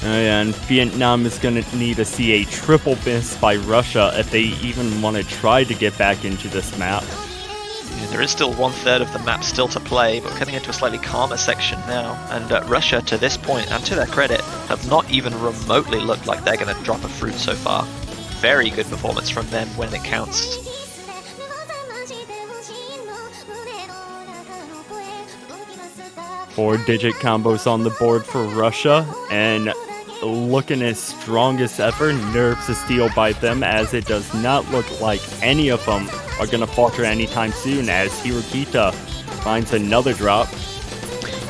Speaker 2: Oh yeah, and Vietnam is going to need to see a triple miss by Russia if they even want to try to get back into this map.
Speaker 1: Yeah, there is still 1/3 of the map still to play, but we're coming into a slightly calmer section now. And Russia, to this point, and to their credit, have not even remotely looked like they're going to drop a fruit so far. Very good performance from them when it counts.
Speaker 2: 4-digit combos on the board for Russia, and looking as strong as ever. Nerves of steel by them, as it does not look like any of them are going to falter anytime soon, as Hirokita finds another drop.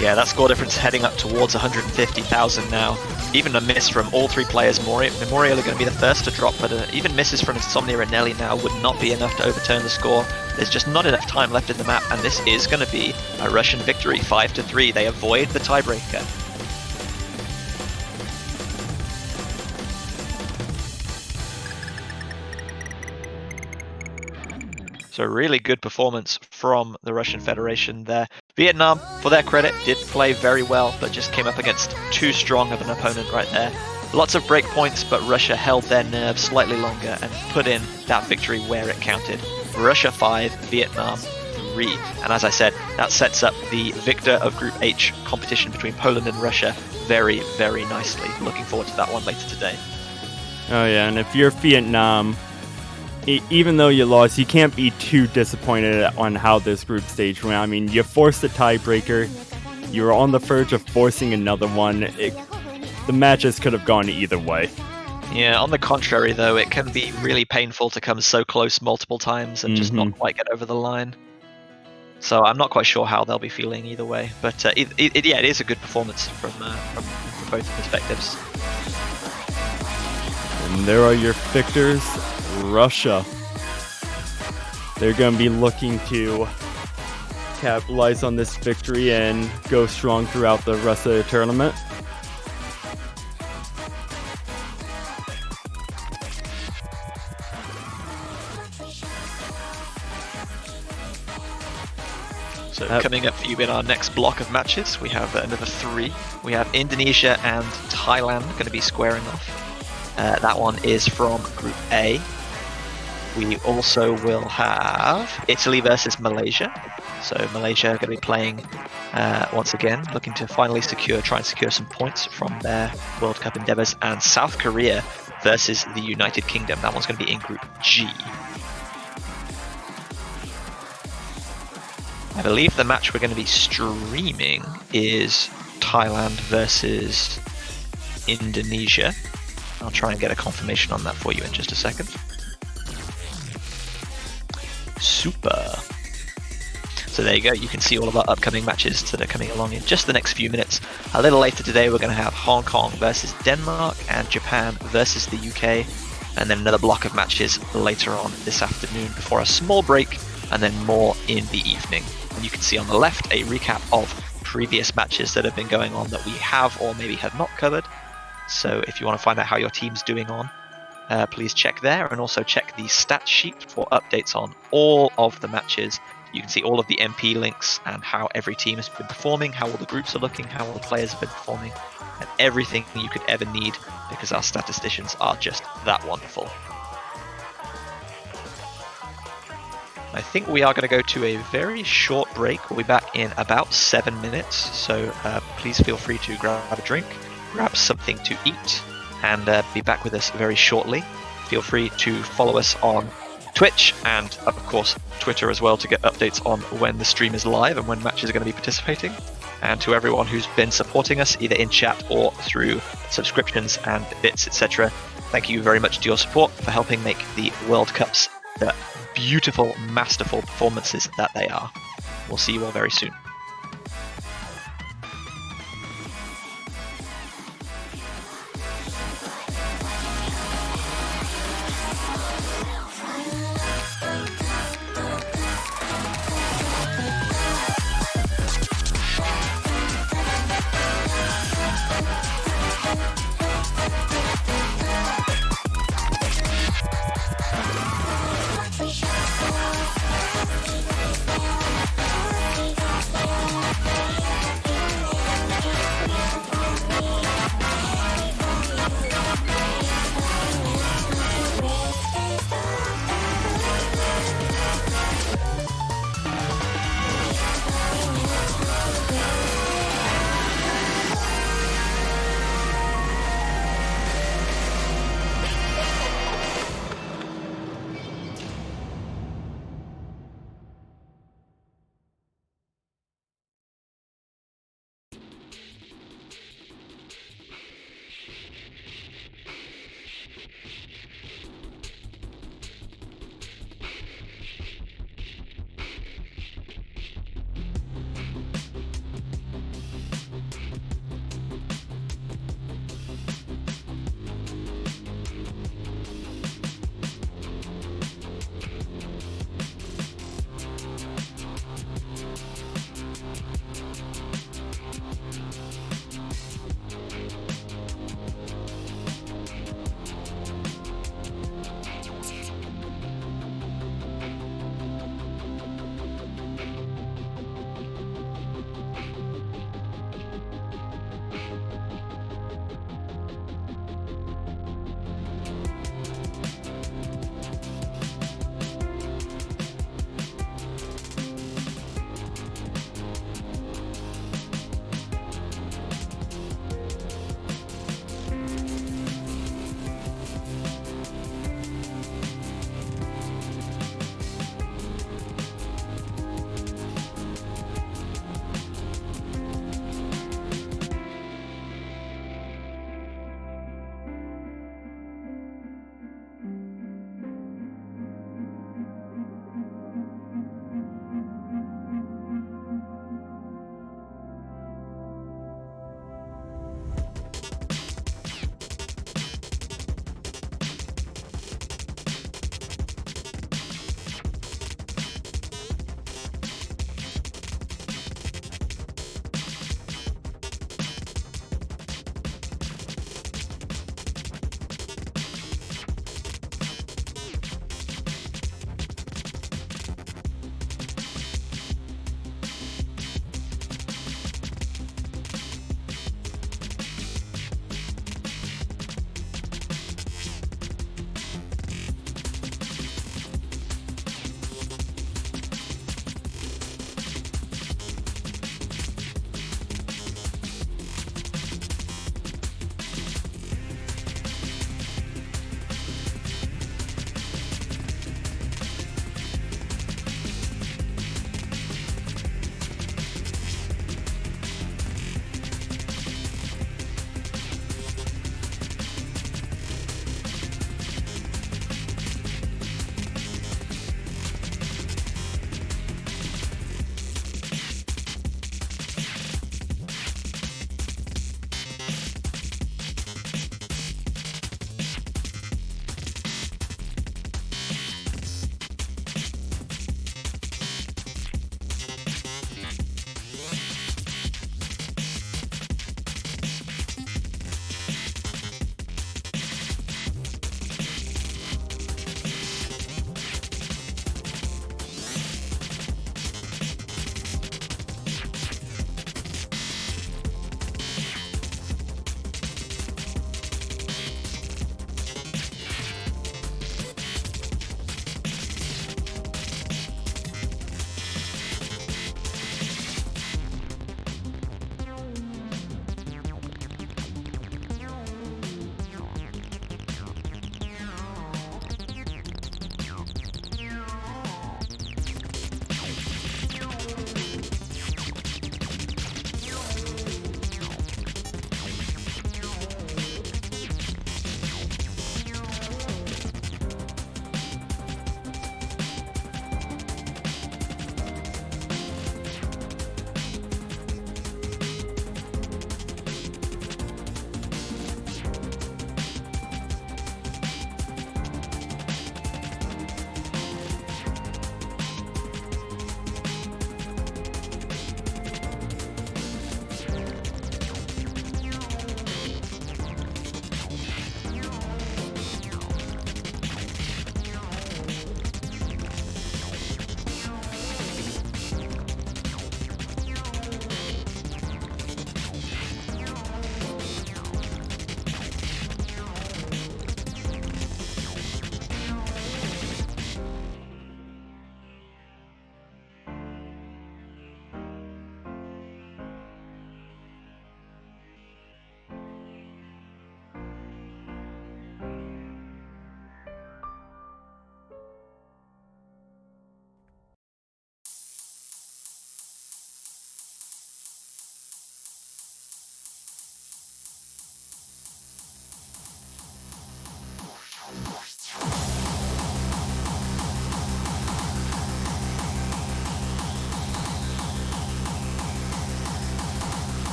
Speaker 1: Yeah, that score difference heading up towards 150,000 now. Even a miss from all three players. Memorial are going to be the first to drop, but even misses from Insomnia and Nelly now would not be enough to overturn the score. There's just not enough time left in the map, and this is going to be a Russian victory, 5-3. They avoid the tiebreaker. So really good performance from the Russian Federation there. Vietnam, for their credit, did play very well, but just came up against too strong of an opponent right there. Lots of break points, but Russia held their nerve slightly longer and put in that victory where it counted. Russia 5, Vietnam 3. And as I said, that sets up the victor of Group H competition between Poland and Russia very, very nicely. Looking forward to that one later today.
Speaker 2: Oh yeah, and if you're Vietnam, even though you lost, you can't be too disappointed on how this group stage went. I mean, you forced a tiebreaker. You were on the verge of forcing another one. The matches could have gone either way.
Speaker 1: Yeah, on the contrary, though, it can be really painful to come so close multiple times and just not quite get over the line. So I'm not quite sure how they'll be feeling either way. But it is a good performance from both perspectives.
Speaker 2: And there are your victors. Russia. They're going to be looking to capitalize on this victory and go strong throughout the rest of the tournament.
Speaker 1: So coming up for you in our next block of matches, we have another 3. We have Indonesia and Thailand going to be squaring off. That one is from Group A. We also will have Italy versus Malaysia. So Malaysia are going to be playing once again, looking to finally try and secure some points from their World Cup endeavours. And South Korea versus the United Kingdom. That one's going to be in Group G. I believe the match we're going to be streaming is Thailand versus Indonesia. I'll try and get a confirmation on that for you in just a second. Super. So there you go, you can see all of our upcoming matches that are coming along in just the next few minutes. A little later today we're going to have Hong Kong versus Denmark and Japan versus the UK, and then another block of matches later on this afternoon before a small break, and then more in the evening. And you can see on the left a recap of previous matches that have been going on that we have or maybe have not covered. So if you want to find out how your team's doing on, please check there, and also check the stat sheet for updates on all of the matches. You can see all of the MP links and how every team has been performing, how all the groups are looking, how all the players have been performing, and everything you could ever need, because our statisticians are just that wonderful. I think we are going to go to a very short break. We'll be back in about 7 minutes, so please feel free to grab a drink, grab something to eat, and be back with us very shortly. Feel free to follow us on Twitch and, of course, Twitter as well to get updates on when the stream is live and when matches are going to be participating. And to everyone who's been supporting us, either in chat or through subscriptions and bits, etc., thank you very much to your support for helping make the World Cups the beautiful, masterful performances that they are. We'll see you all very soon.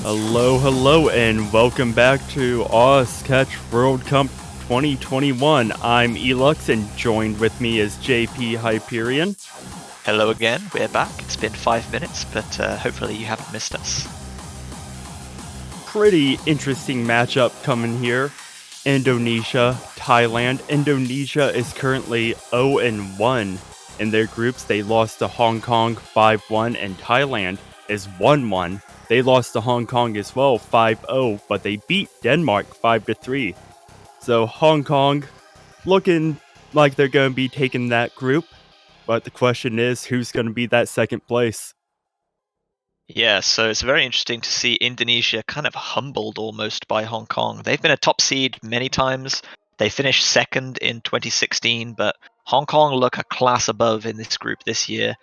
Speaker 2: Hello, and welcome back to Ozcatch World Cup 2021. I'm Elux, and joined with me is JP Hyperion.
Speaker 1: Hello again, we're back. It's been 5 minutes, but hopefully you haven't missed us.
Speaker 2: Pretty interesting matchup coming here. Indonesia, Thailand. Indonesia is currently 0-1 in their groups. They lost to Hong Kong 5-1, and Thailand is 1-1. They lost to Hong Kong as well 5-0, but they beat Denmark 5-3. So Hong Kong looking like they're going to be taking that group, but the question is, who's going to be that second place?
Speaker 1: Yeah, so it's very interesting to see Indonesia kind of humbled almost by Hong Kong. They've been a top seed many times. They finished second in 2016, but Hong Kong look a class above in this group this year.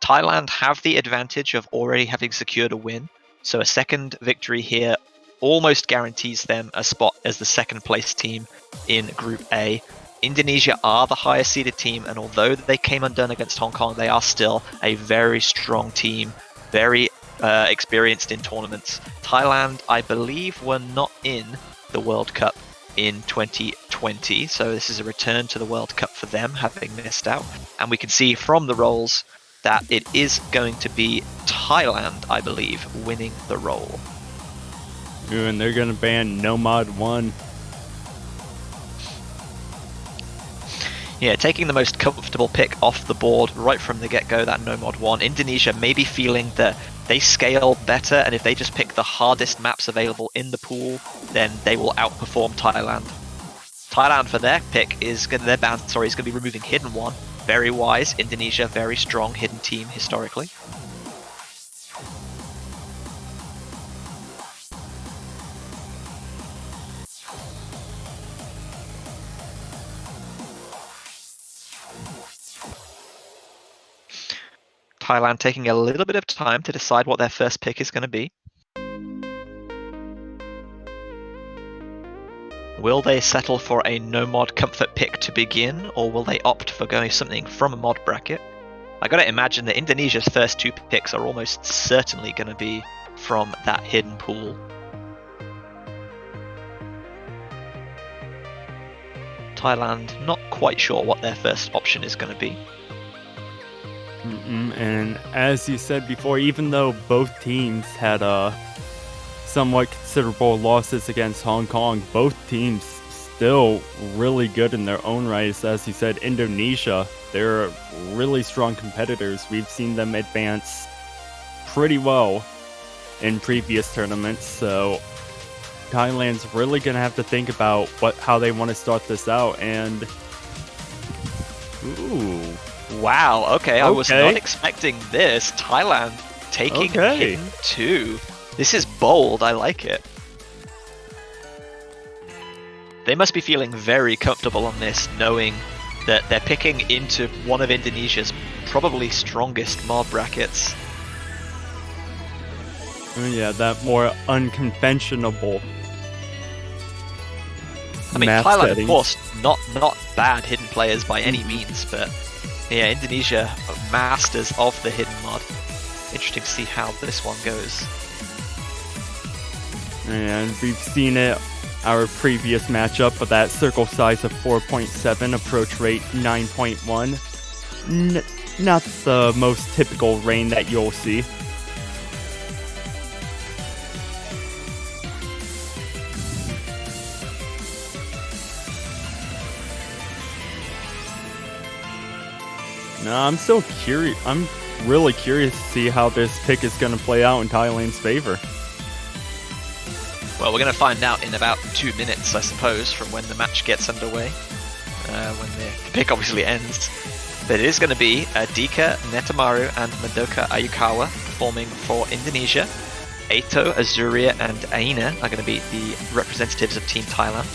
Speaker 1: Thailand have the advantage of already having secured a win, so a second victory here almost guarantees them a spot as the second place team in Group A. Indonesia are the highest seeded team, and although they came undone against Hong Kong, they are still a very strong team, very experienced in tournaments. Thailand, I believe, were not in the World Cup in 2020, so this is a return to the World Cup for them, having missed out. And we can see from the rolls that it is going to be Thailand, I believe, winning the roll.
Speaker 2: Ooh, and they're going to ban Nomad 1.
Speaker 1: Yeah, taking the most comfortable pick off the board right from the get-go, that Nomad 1. Indonesia may be feeling that they scale better, and if they just pick the hardest maps available in the pool, then they will outperform Thailand. Thailand, for their pick, their ban is going to be removing Hidden 1. Very wise. Indonesia, very strong hidden team historically. Thailand taking a little bit of time to decide what their first pick is going to be. Will they settle for a no-mod comfort pick to begin, or will they opt for going something from a mod bracket? I gotta imagine that Indonesia's first two picks are almost certainly going to be from that hidden pool. Thailand, not quite sure what their first option is going to be.
Speaker 2: And as you said before, even though both teams had somewhat considerable losses against Hong Kong, both teams still really good in their own rights. As you said, Indonesia, they're really strong competitors. We've seen them advance pretty well in previous tournaments, so Thailand's really going to have to think about how they want to start this out. And ooh.
Speaker 1: Wow, okay, I was not expecting this. Thailand taking Hidden 2. This is bold, I like it. They must be feeling very comfortable on this, knowing that they're picking into one of Indonesia's probably strongest mod brackets.
Speaker 2: Yeah, that more unconventional.
Speaker 1: I mean, Thailand, of course, not bad hidden players by any means, but yeah, Indonesia masters of the hidden mod. Interesting to see how this one goes.
Speaker 2: And we've seen it, our previous matchup with that circle size of 4.7, approach rate 9.1. Not the most typical rain that you'll see. No, I'm still curious. I'm really curious to see how this pick is going to play out in Thailand's favor.
Speaker 1: Well, we're going to find out in about 2 minutes, I suppose, from when the match gets underway. When the pick obviously ends. But it is going to be Dika, Netamaru, and Madoka Ayukawa performing for Indonesia. Eito, Azuria, and Aina are going to be the representatives of Team Thailand.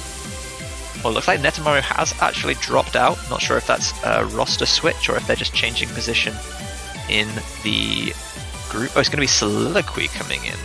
Speaker 1: Well, it looks like Netamaru has actually dropped out. Not sure if that's a roster switch or if they're just changing position in the group. Oh, it's going to be Soliloquy coming in.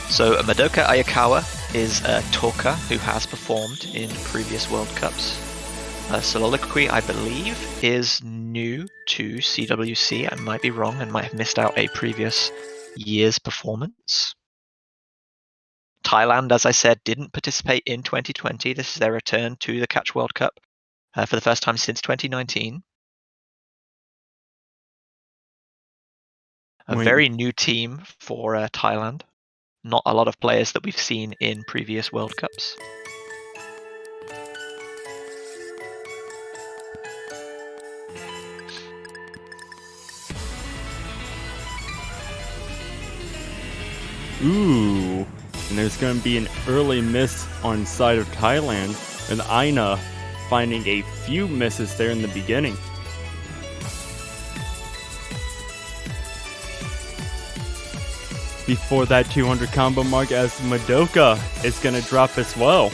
Speaker 1: So Madoka Ayakawa is a Toka who has performed in previous World Cups. Soliloquy, I believe, is new to CWC. I might be wrong and might have missed out a previous year's performance. Thailand, as I said, didn't participate in 2020. This is their return to the Catch World Cup for the first time since 2019. A very new team for Thailand. Not a lot of players that we've seen in previous World Cups.
Speaker 2: Ooh, and there's going to be an early miss on side of Thailand, and Aina finding a few misses there in the beginning. Before that 200 combo mark, as Madoka is going to drop as well.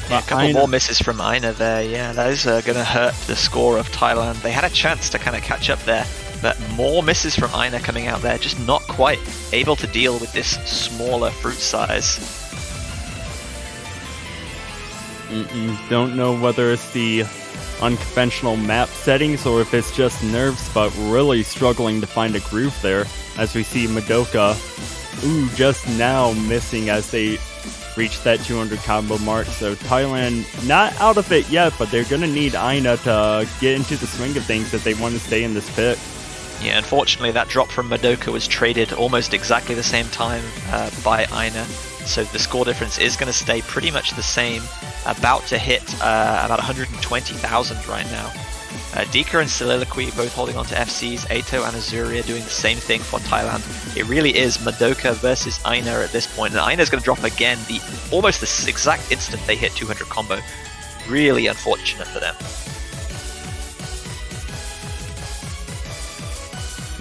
Speaker 1: Yeah, a couple more misses from Aina there. Yeah, that is going to hurt the score of Thailand. They had a chance to kind of catch up there, but more misses from Aina coming out there. Just not quite able to deal with this smaller fruit size.
Speaker 2: Don't know whether it's the unconventional map settings or if it's just nerves, but really struggling to find a groove there. As we see Madoka, just now missing as they reach that 200 combo mark. So Thailand not out of it yet, but they're going to need Aina to get into the swing of things if they want to stay in this pick.
Speaker 1: Yeah, unfortunately that drop from Madoka was traded almost exactly the same time by Aina. So the score difference is going to stay pretty much the same. About to hit about 120,000 right now. Dika and Soliloquy both holding on to FCs. Eito and Azuria doing the same thing for Thailand. It really is Madoka versus Aina at this point. And Aina's going to drop again almost the exact instant they hit 200 combo. Really unfortunate for them.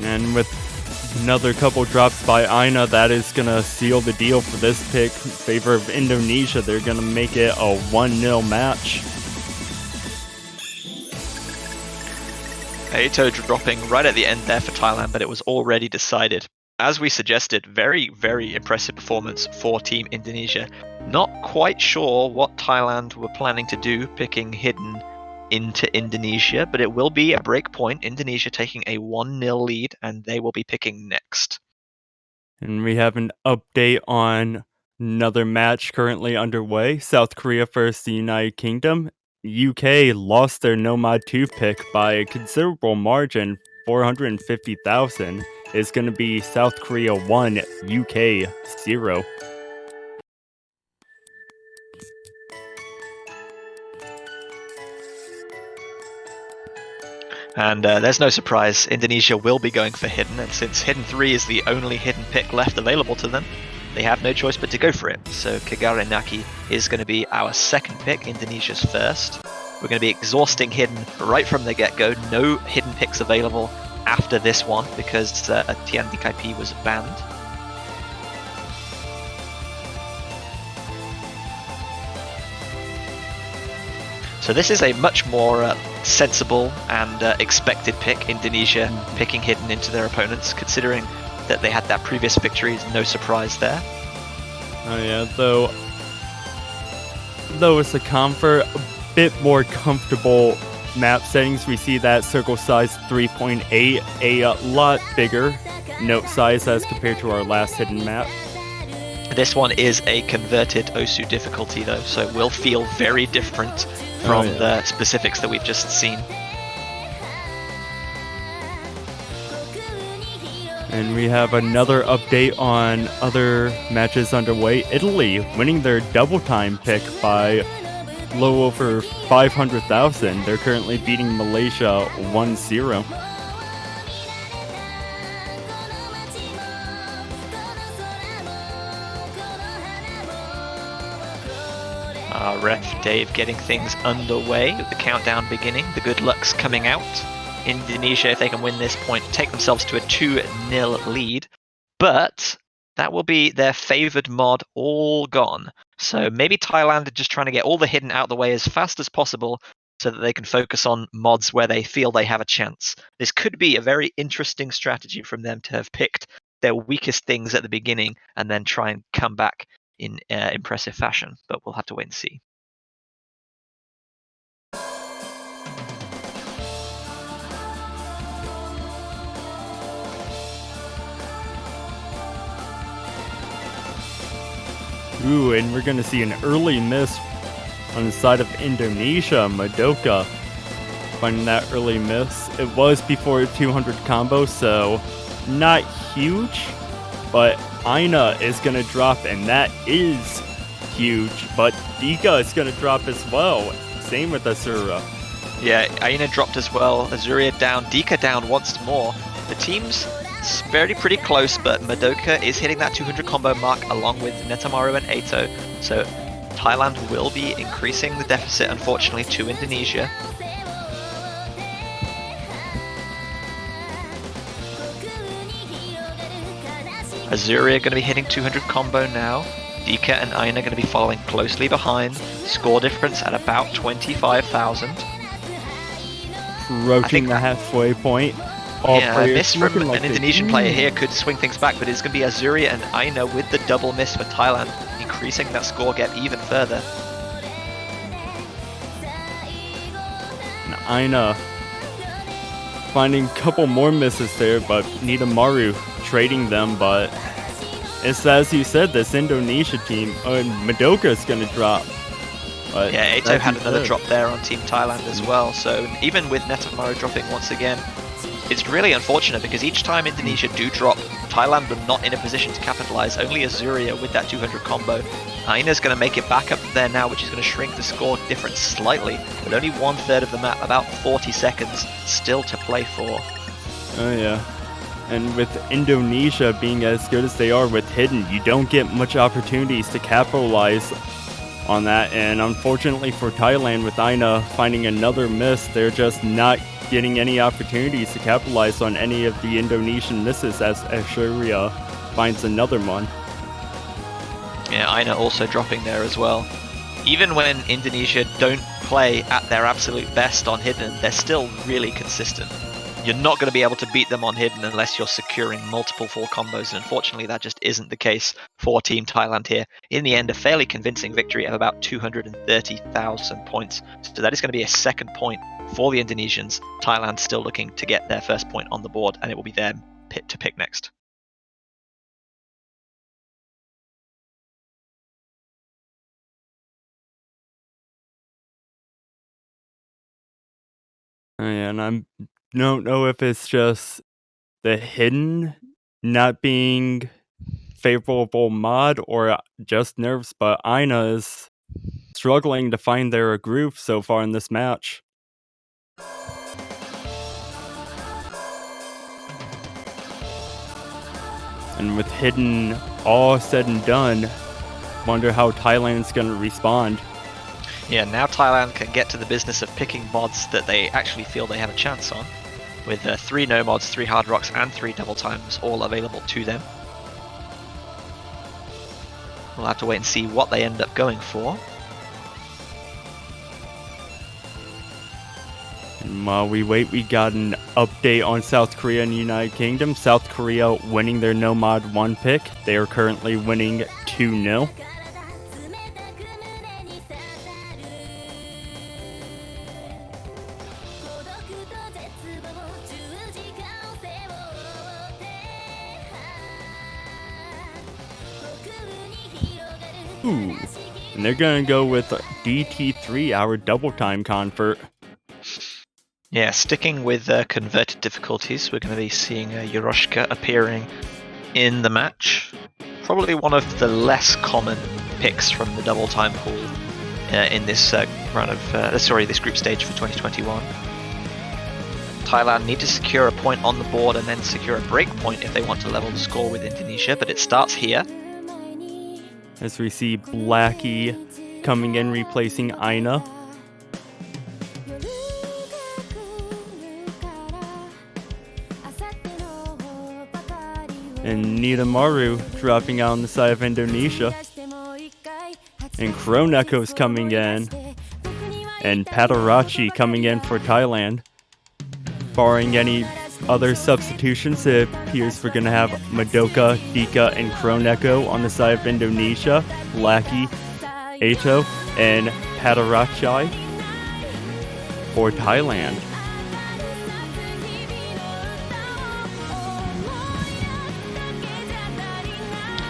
Speaker 2: And with another couple drops by Aina, that is going to seal the deal for this pick in favor of Indonesia. They're going to make it a 1-0 match.
Speaker 1: Eito dropping right at the end there for Thailand, but it was already decided. As we suggested, very, very impressive performance for Team Indonesia. Not quite sure what Thailand were planning to do, picking Hidden into Indonesia, but it will be a break point. Indonesia taking a 1-0 lead, and they will be picking next.
Speaker 2: And we have an update on another match currently underway. South Korea versus the United Kingdom. UK lost their Nomad 2 pick by a considerable margin, 450,000. It's going to be South Korea 1, UK 0.
Speaker 1: And there's no surprise, Indonesia will be going for Hidden, and since Hidden 3 is the only Hidden pick left available to them, they have no choice but to go for it. So Kagare Naki is going to be our second pick, Indonesia's first. We're going to be exhausting Hidden right from the get-go. No Hidden picks available after this one because Tian DKP was banned. So this is a much more sensible and expected pick, Indonesia picking Hidden into their opponents, considering that they had that previous victory. No surprise there.
Speaker 2: Oh yeah, though it's a bit more comfortable map settings. We see that circle size 3.8, a lot bigger note size as compared to our last Hidden map.
Speaker 1: This one is a converted Osu difficulty though, so it will feel very different from the specifics that we've just seen.
Speaker 2: And we have another update on other matches underway. Italy winning their double time pick by low over 500,000. They're currently beating Malaysia 1-0.
Speaker 1: Ref Dave getting things underway with the countdown beginning. The good luck's coming out. Indonesia, if they can win this point, take themselves to a 2-0 lead. But that will be their favoured mod all gone. So maybe Thailand are just trying to get all the Hidden out of the way as fast as possible so that they can focus on mods where they feel they have a chance. This could be a very interesting strategy from them to have picked their weakest things at the beginning and then try and come back in impressive fashion, but we'll have to wait and see.
Speaker 2: Ooh, and we're going to see an early miss on the side of Indonesia. Madoka finding that early miss. It was before a 200 combo, so not huge, but Aina is going to drop, and that is huge, but Dika is going to drop as well. Same with Asura.
Speaker 1: Yeah, Aina dropped as well. Azuria down, Dika down once more. The team's pretty close, but Madoka is hitting that 200 combo mark along with Netamaru and Eito. So Thailand will be increasing the deficit, unfortunately, to Indonesia. Azuria going to be hitting 200 combo now. Dika and Aina going to be following closely behind. Score difference at about 25,000.
Speaker 2: Approaching the halfway point.
Speaker 1: Yeah, a miss from an Indonesian player here could swing things back, but it's going to be Azuria and Aina with the double miss for Thailand, increasing that score gap even further.
Speaker 2: And Aina finding a couple more misses there, but Netamaru trading them, but it's as you said, this Indonesia team, Madoka is going to drop. But
Speaker 1: yeah, Eito had another drop there on Team Thailand as well, so even with Netamaru dropping once again, it's really unfortunate because each time Indonesia do drop, Thailand are not in a position to capitalize. Only Azuria with that 200 combo. Aina's going to make it back up there now, which is going to shrink the score difference slightly, but only 1/3 of the map, about 40 seconds still to play for.
Speaker 2: Oh yeah. And with Indonesia being as good as they are with Hidden, you don't get much opportunities to capitalize on that. And unfortunately for Thailand, with Aina finding another miss, they're just not getting any opportunities to capitalize on any of the Indonesian misses as Azuria finds another one.
Speaker 1: Yeah, Aina also dropping there as well. Even when Indonesia don't play at their absolute best on Hidden, they're still really consistent. You're not going to be able to beat them on Hidden unless you're securing multiple full combos, and unfortunately that just isn't the case for Team Thailand here. In the end, a fairly convincing victory of about 230,000 points. So that is going to be a second point for the Indonesians. Thailand still looking to get their first point on the board, and it will be them to pick next.
Speaker 2: And I don't know if it's just the Hidden not being favorable mod or just nerves, but Aina is struggling to find their groove so far in this match. And with Hidden all said and done, wonder how Thailand's going to respond.
Speaker 1: Yeah, now Thailand can get to the business of picking mods that they actually feel they have a chance on, with 3 no mods, 3 hard rocks, and 3 double times all available to them. We'll have to wait and see what they end up going for.
Speaker 2: And while we wait, we got an update on South Korea and United Kingdom. South Korea winning their no mod 1 pick. They are currently winning 2-0. Ooh, and they're gonna go with DT3, our double time convert.
Speaker 1: Yeah, sticking with converted difficulties, we're going to be seeing Yoroshka appearing in the match. Probably one of the less common picks from the double time pool in this this group stage for 2021. Thailand need to secure a point on the board and then secure a break point if they want to level the score with Indonesia, but it starts here.
Speaker 2: As we see Blackie coming in, replacing Aina. And Netamaru dropping out on the side of Indonesia. And Chronecho's coming in. and Patarachi coming in for Thailand. Barring any other substitutions, it appears we're going to have Madoka, Dika, and Kroneko on the side of Indonesia, Blackie, Ato, and Patarachi for Thailand.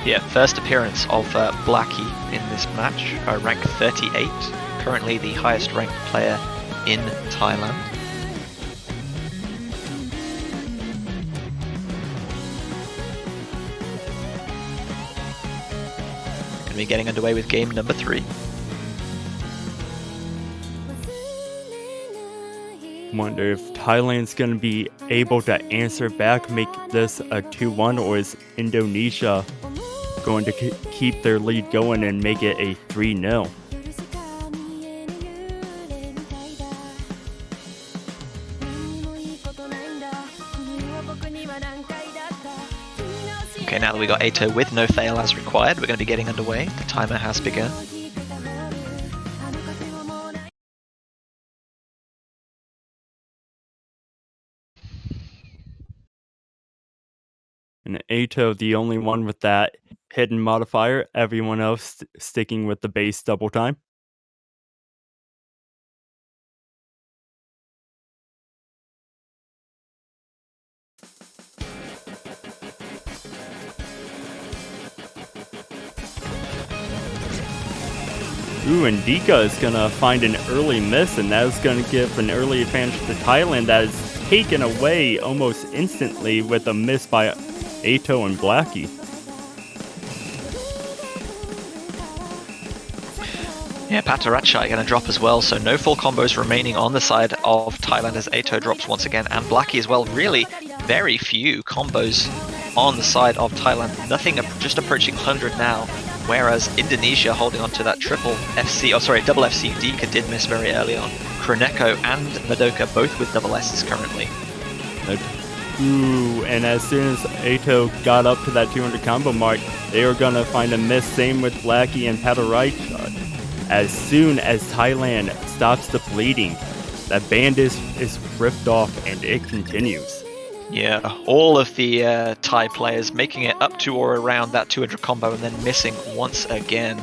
Speaker 1: Yeah, first appearance of Blackie in this match, rank 38, currently the highest ranked player in Thailand. Going to be getting underway with game number 3.
Speaker 2: Wonder if Thailand's going to be able to answer back, make this a 2-1, or is Indonesia going to keep their lead going and make it a 3-0.
Speaker 1: Okay, now that we got Ato with no fail as required, we're going to be getting underway. The timer has begun.
Speaker 2: And Ato, the only one with that hidden modifier, everyone else sticking with the base double time. Ooh, and Dika is going to find an early miss, and that is going to give an early advantage to Thailand that is taken away almost instantly with a miss by Ato and Blackie.
Speaker 1: Yeah, Patarachi going to drop as well, so no full combos remaining on the side of Thailand as Ato drops once again, and Blackie as well. Really very few combos on the side of Thailand. Nothing, just approaching 100 now, whereas Indonesia holding on to that double FC. Dika did miss very early on. Kroneko and Madoka both with double S's currently.
Speaker 2: Ooh, and as soon as Ato got up to that 200 combo mark, they were going to find a miss. Same with Blackie and Patarachi. As soon as Thailand stops the bleeding, that band is ripped off and it continues.
Speaker 1: Yeah, all of the Thai players making it up to or around that 200 combo and then missing once again.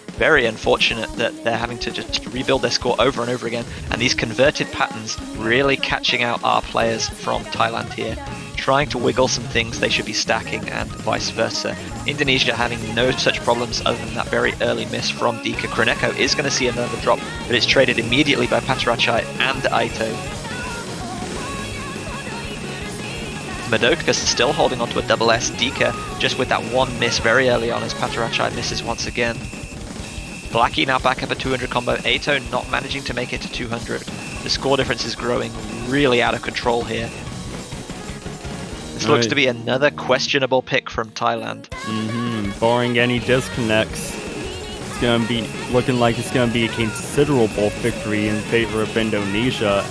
Speaker 1: Very unfortunate that they're having to just rebuild their score over and over again, and these converted patterns really catching out our players from Thailand here, trying to wiggle some things they should be stacking and vice versa. Indonesia having no such problems other than that very early miss from Dika. Kroneko is going to see another drop, but it's traded immediately by Patarachi and Aito. Madoka still holding onto a double S. Dika just with that one miss very early on as Patarachi misses once again. Blackie now back up a 200 combo. Ato not managing to make it to 200. The score difference is growing really out of control here. This looks to be another questionable pick from Thailand.
Speaker 2: Barring any disconnects, it's going to be looking like it's going to be a considerable victory in favor of Indonesia.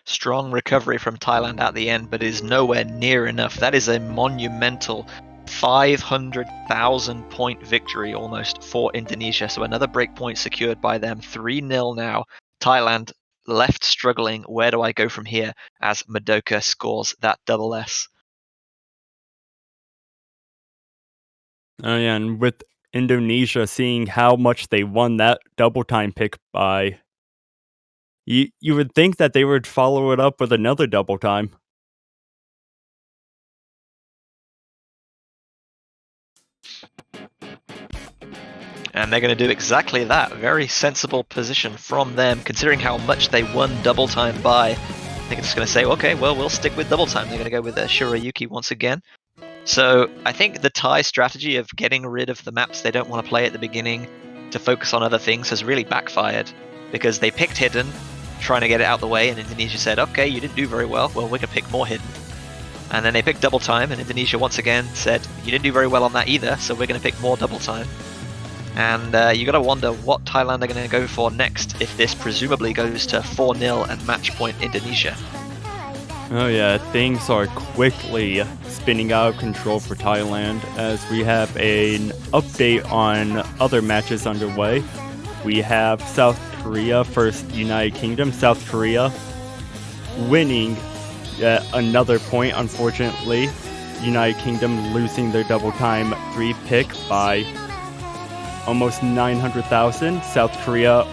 Speaker 1: Strong recovery from Thailand at the end, but is nowhere near enough. That is a monumental 500,000 point victory almost for Indonesia. So another breakpoint secured by them. 3-0 now. Thailand left struggling. Where do I go from here as Madoka scores that double S?
Speaker 2: Oh yeah, and with Indonesia seeing how much they won that double time pick by, you would think that they would follow it up with another double time.
Speaker 1: And they're going to do exactly that. Very sensible position from them, considering how much they won double time by. I think it's going to say, okay, well, we'll stick with double time. They're going to go with Shiroyuki once again. So I think the Thai strategy of getting rid of the maps they don't want to play at the beginning to focus on other things has really backfired, because they picked Hidden, trying to get it out the way, and Indonesia said, okay, you didn't do very well, well, we're going to pick more Hidden. And then they picked double time, and Indonesia once again said, you didn't do very well on that either, so we're going to pick more double time. And you got to wonder what Thailand are going to go for next if this presumably goes to 4-0 and match point Indonesia.
Speaker 2: Oh yeah, things are quickly spinning out of control for Thailand as we have an update on other matches underway. We have South Korea versus United Kingdom. South Korea winning yet another point, unfortunately. United Kingdom losing their double time 3 pick by almost 900,000. South Korea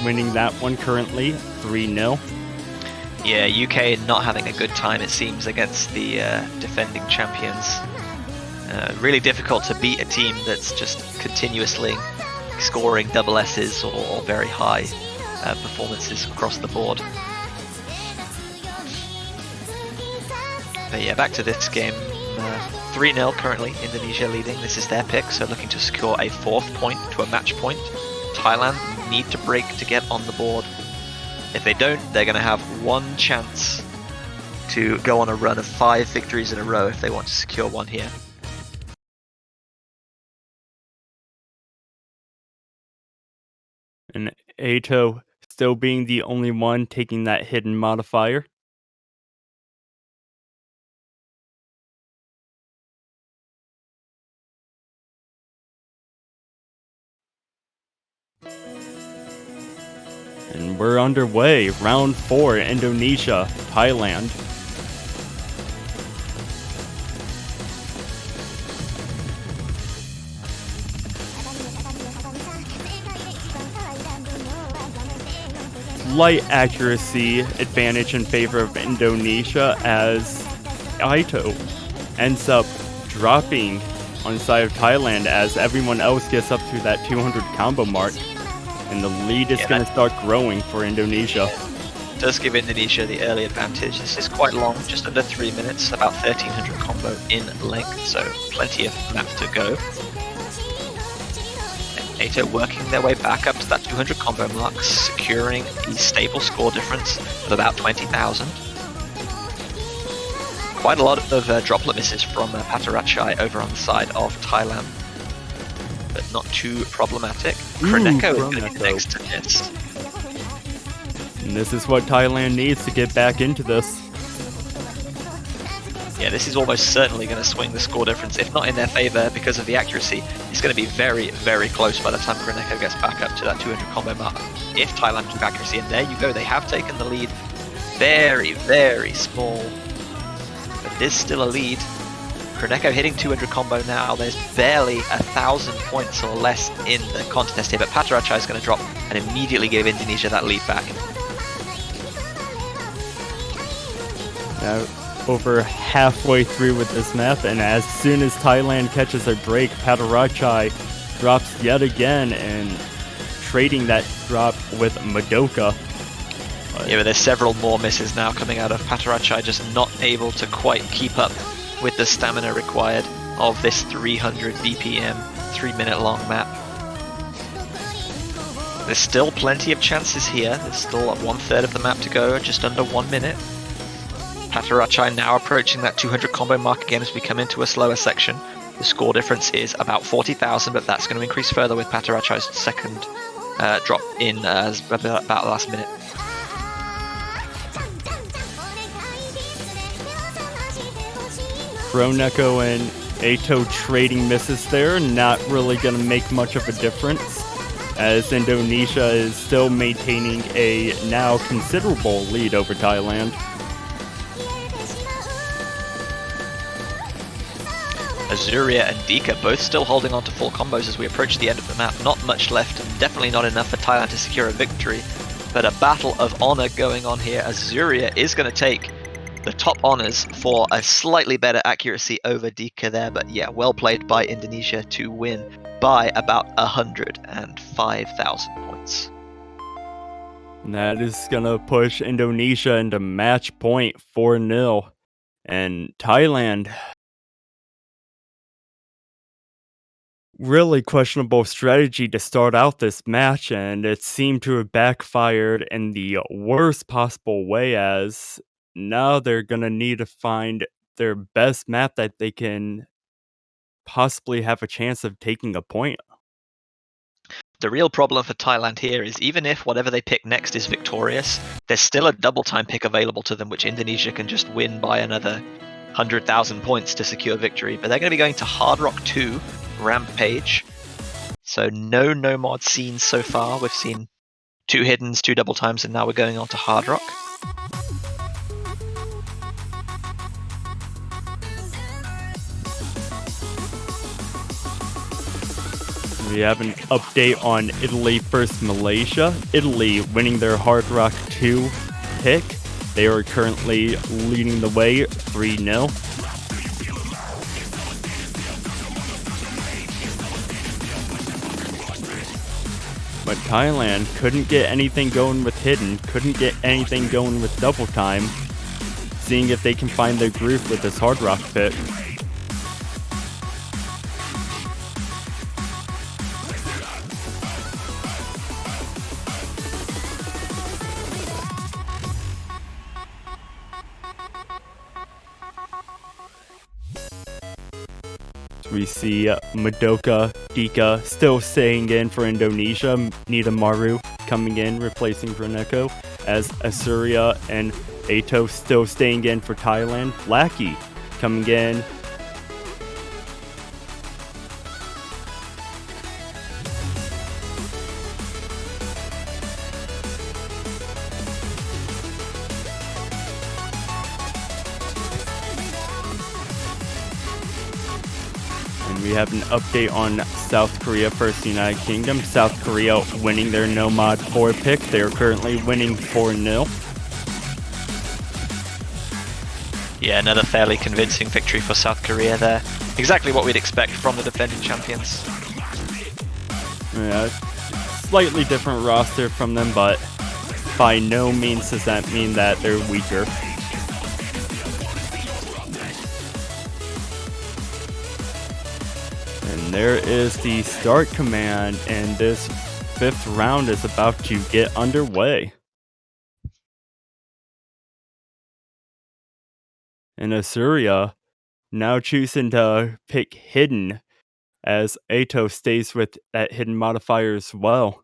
Speaker 2: winning that one currently 3-0.
Speaker 1: Yeah, UK not having a good time, it seems, against the defending champions. Really difficult to beat a team that's just continuously scoring double S's or very high performances across the board. But yeah, back to this game. 3-0 currently, Indonesia leading. This is their pick, so looking to secure a 4th point to a match point. Thailand need to break to get on the board. If they don't, they're going to have one chance to go on a run of 5 victories in a row if they want to secure one here.
Speaker 2: And Ato still being the only one taking that hidden modifier. And we're underway. Round 4, Indonesia, Thailand. Light accuracy advantage in favor of Indonesia as Aito ends up dropping on the side of Thailand as everyone else gets up to that 200 combo mark. And the lead is going to start growing for Indonesia.
Speaker 1: Does give Indonesia the early advantage. This is quite long, just under 3 minutes, about 1300 combo in length, so plenty of map to go. Ato working their way back up to that 200 combo mark, securing the stable score difference of about 20,000. Quite a lot of droplet misses from Patarachai over on the side of Thailand, but not too problematic. Kroneko is going to be the next to miss.
Speaker 2: And this is what Thailand needs to get back into this.
Speaker 1: Yeah, this is almost certainly going to swing the score difference, if not in their favor because of the accuracy. It's going to be very, very close by the time Kroneko gets back up to that 200 combo mark. If Thailand took accuracy, and there you go, they have taken the lead. Very, very small, but it is still a lead. Kroneko hitting 200 combo now. There's barely 1,000 points or less in the contest here, but Patarachai is going to drop and immediately give Indonesia that lead back.
Speaker 2: Now, over halfway through with this map, and as soon as Thailand catches a break, Patarachai drops yet again and trading that drop with Madoka.
Speaker 1: Yeah, but there's several more misses now coming out of Patarachai, just not able to quite keep up with the stamina required of this 300 BPM, 3-minute long map. There's still plenty of chances here. There's still 1/3 of the map to go, just under 1 minute. Patarachai now approaching that 200 combo mark again as we come into a slower section. The score difference is about 40,000, but that's going to increase further with Patarachai's second drop in about the last minute.
Speaker 2: Kroneko and Ato trading misses there, not really going to make much of a difference, as Indonesia is still maintaining a now considerable lead over Thailand.
Speaker 1: Azuria and Dika both still holding on to full combos as we approach the end of the map. Not much left, and definitely not enough for Thailand to secure a victory, but a battle of honor going on here. Azuria is going to take the top honors for a slightly better accuracy over Dika there, but yeah, well played by Indonesia to win by about 105,000 points.
Speaker 2: And that is going to push Indonesia into match point 4-0. And Thailand, really questionable strategy to start out this match, and it seemed to have backfired in the worst possible way, as now they're going to need to find their best map that they can possibly have a chance of taking a point.
Speaker 1: The real problem for Thailand here is even if whatever they pick next is victorious, there's still a double time pick available to them, which Indonesia can just win by another 100,000 points to secure victory. But they're going to be going to Hard Rock 2, Rampage. So no Nomad scenes so far. We've seen 2 hiddens, 2 double times, and now we're going on to Hard Rock.
Speaker 2: We have an update on Italy versus Malaysia. Italy winning their Hard Rock 2 pick. They are currently leading the way 3-0. But Thailand couldn't get anything going with hidden, couldn't get anything going with double time, seeing if they can find their groove with this Hard Rock pick. We see Madoka, Dika still staying in for Indonesia, Nidamaru coming in, replacing Reneko, as Asuria and Ato still staying in for Thailand, Blackie coming in. We have an update on South Korea versus United Kingdom. South Korea winning their Nomad 4 pick. They are currently winning 4-0.
Speaker 1: Yeah, another fairly convincing victory for South Korea there. Exactly what we'd expect from the defending champions.
Speaker 2: Yeah, slightly different roster from them, but by no means does that mean that they're weaker. And there is the start command, and this 5th round is about to get underway. And Asuria now choosing to pick hidden, as Ato stays with that hidden modifier as well.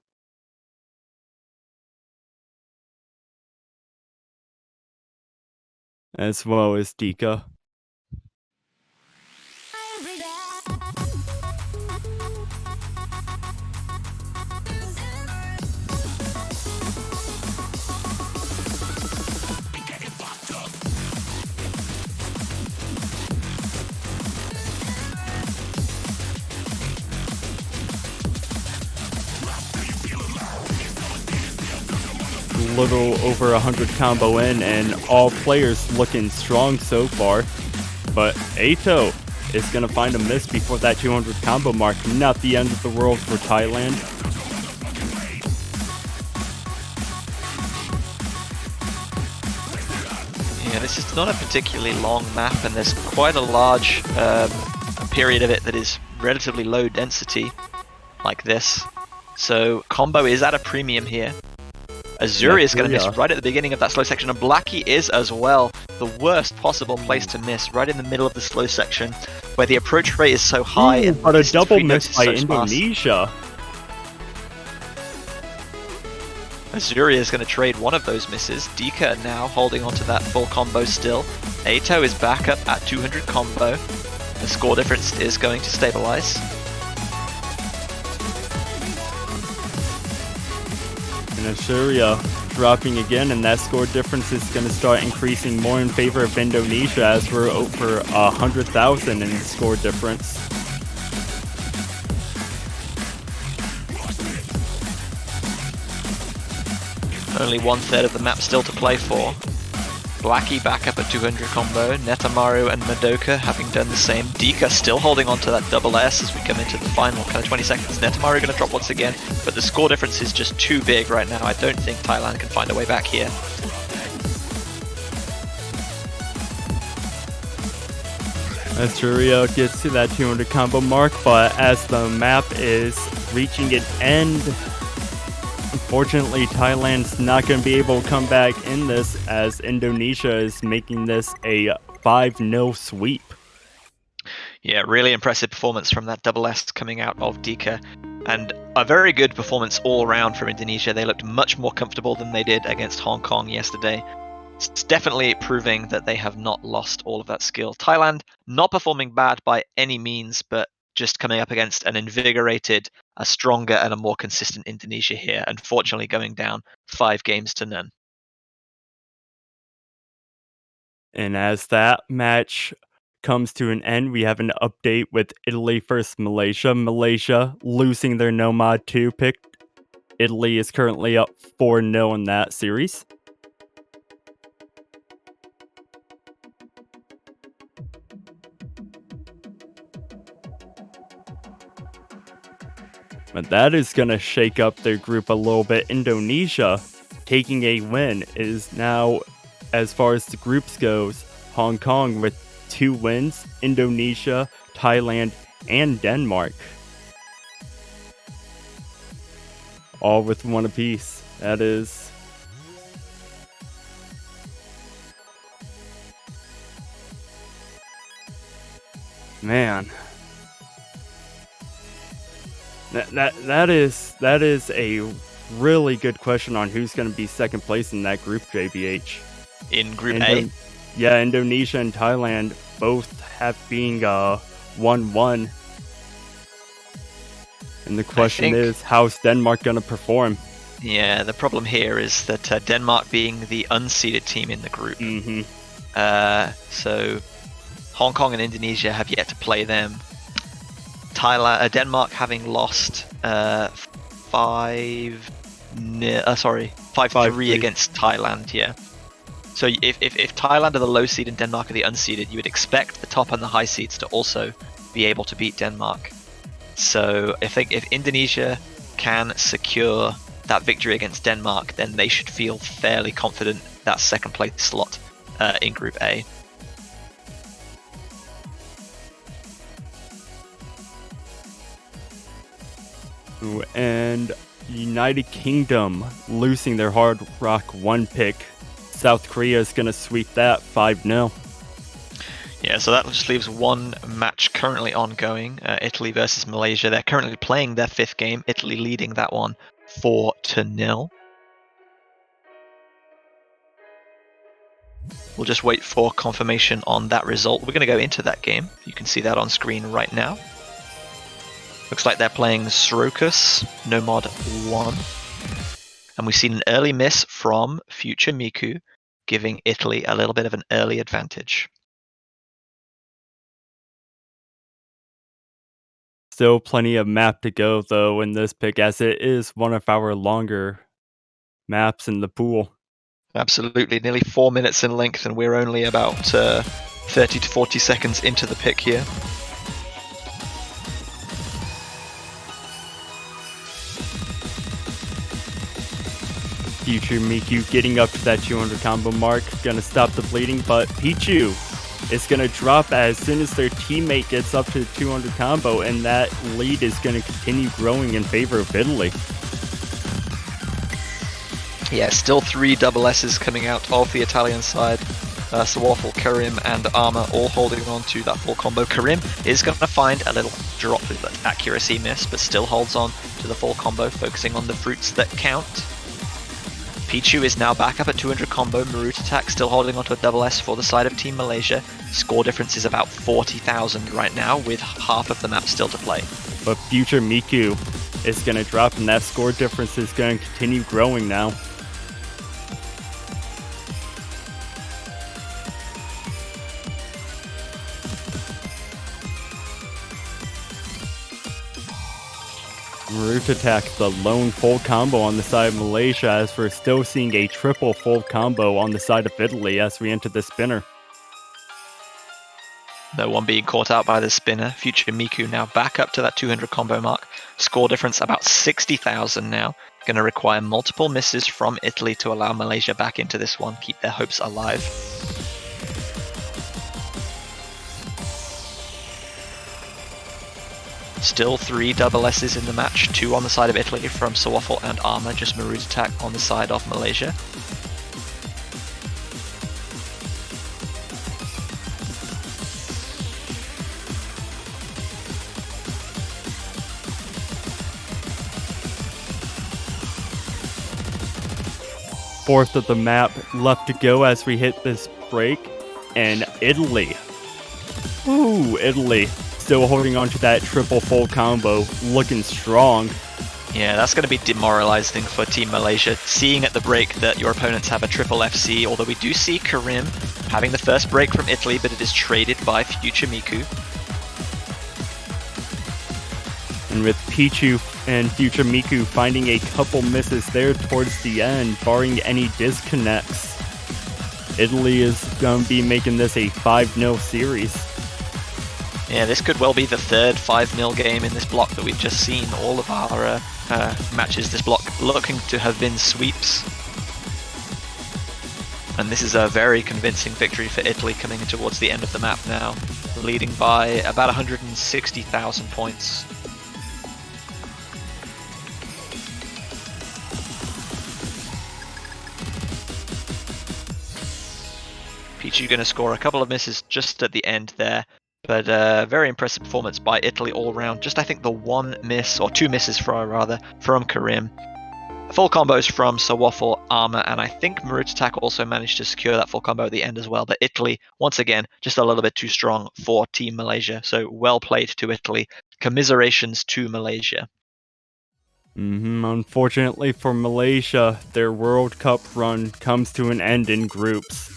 Speaker 2: As well as Dika. Little over 100 combo in, and all players looking strong so far. But Ato is going to find a miss before that 200 combo mark. Not the end of the world for Thailand.
Speaker 1: Yeah, this is not a particularly long map, and there's quite a large period of it that is relatively low density, like this. So combo is at a premium here. Azuri is going to miss right at the beginning of that slow section, and Blackie is as well. The worst possible place to miss, right in the middle of the slow section, where the approach rate is so high. And
Speaker 2: but a double miss by Indonesia.
Speaker 1: Azuri is going to trade one of those misses. Dika now holding onto that full combo still. Ato is back up at 200 combo. The score difference is going to stabilize.
Speaker 2: And Asuria dropping again, and that score difference is going to start increasing more in favor of Indonesia, as we're over 100,000 in score difference.
Speaker 1: Only 1/3 of the map still to play for. Blackie back up at 200 combo, Netamaru and Madoka having done the same. Dika still holding on to that double S as we come into the final kind of 20 seconds. Netamaru going to drop once again, but the score difference is just too big right now. I don't think Thailand can find a way back here.
Speaker 2: Asuria gets to that 200 combo mark, but as the map is reaching an end, unfortunately, Thailand's not going to be able to come back in this, as Indonesia is making this a 5-0 sweep.
Speaker 1: Yeah, really impressive performance from that double S coming out of Dika. And a very good performance all around from Indonesia. They looked much more comfortable than they did against Hong Kong yesterday. It's definitely proving that they have not lost all of that skill. Thailand not performing bad by any means, but just coming up against an invigorated, a stronger and a more consistent Indonesia here, unfortunately going down 5-0.
Speaker 2: And as that match comes to an end, we have an update with Italy versus Malaysia. Malaysia losing their Nomad 2 pick. Italy is currently up 4-0 in that series. But that is going to shake up their group a little bit. Indonesia taking a win is now, as far as the groups goes, Hong Kong with 2 wins, Indonesia, Thailand, and Denmark. All with 1 apiece. That is... Man. That is a really good question on who's going to be second place in that group, JBH.
Speaker 1: In Group A?
Speaker 2: Yeah, Indonesia and Thailand both have being 1-1. And the question is, how's Denmark going to perform?
Speaker 1: Yeah, the problem here is that Denmark being the unseeded team in the group. So Hong Kong and Indonesia have yet to play them. Denmark having lost 5-3 against Thailand. Yeah. So if Thailand are the low seed and Denmark are the unseeded, you would expect the top and the high seeds to also be able to beat Denmark. So I think if Indonesia can secure that victory against Denmark, then they should feel fairly confident that second place slot in Group A.
Speaker 2: And United Kingdom losing their Hard Rock 1 pick. South Korea is going to sweep that 5-0.
Speaker 1: Yeah, so that just leaves one match currently ongoing, Italy versus Malaysia. They're currently playing their 5th game, Italy leading that one 4-0. We'll just wait for confirmation on that result. We're going to go into that game. You can see that on screen right now. Looks like they're playing Srokus, Nomad 1. And we've seen an early miss from Future Miku, giving Italy a little bit of an early advantage.
Speaker 2: Still plenty of map to go, though, in this pick, as it is one of our longer maps in the pool.
Speaker 1: Absolutely. Nearly 4 minutes in length, and we're only about 30 to 40 seconds into the pick here.
Speaker 2: Future Miku getting up to that 200 combo mark, gonna stop the bleeding, but Pichu is gonna drop as soon as their teammate gets up to the 200 combo, and that lead is gonna continue growing in favor of Italy.
Speaker 1: Yeah, still 3 double S's coming out of the Italian side. Sawafel, Karim, and Arma all holding on to that full combo. Karim is going to find a little drop with that accuracy miss, but still holds on to the full combo, focusing on the fruits that count. Pichu is now back up at 200 combo. Marut Attack still holding onto a double S for the side of Team Malaysia. Score difference is about 40,000 right now, with half of the map still to play.
Speaker 2: But Future Miku is going to drop, and that score difference is going to continue growing now. Marut Attack, the lone full combo on the side of Malaysia, as we're still seeing a triple full combo on the side of Italy as we enter the spinner.
Speaker 1: No one being caught out by the spinner. Future Miku now back up to that 200 combo mark. Score difference about 60,000 now. Going to require multiple misses from Italy to allow Malaysia back into this one, keep their hopes alive. Still 3 double S's in the match, 2 on the side of Italy from Sawafel and Arma, just Marut Attack on the side of Malaysia.
Speaker 2: 1/4 of the map left to go as we hit this break. And Italy. Ooh, Italy. Still holding on to that triple full combo. Looking strong.
Speaker 1: Yeah, that's going to be demoralizing for Team Malaysia, seeing at the break that your opponents have a triple FC, although we do see Karim having the first break from Italy, but it is traded by Future Miku.
Speaker 2: And with Pichu and Future Miku finding a couple misses there towards the end, barring any disconnects, Italy is going to be making this a 5-0 series.
Speaker 1: Yeah, this could well be the third 5-0 game in this block that we've just seen. All of our matches this block looking to have been sweeps. And this is a very convincing victory for Italy coming towards the end of the map now, leading by about 160,000 points. Pichu going to score a couple of misses just at the end there, but very impressive performance by Italy all round. Just I think the one miss, or two misses from Karim. Full combos from Sawafel, Armor, and I think Marutatak also managed to secure that full combo at the end as well. But Italy, once again, just a little bit too strong for Team Malaysia. So well played to Italy. Commiserations to Malaysia.
Speaker 2: Unfortunately for Malaysia, their World Cup run comes to an end in groups.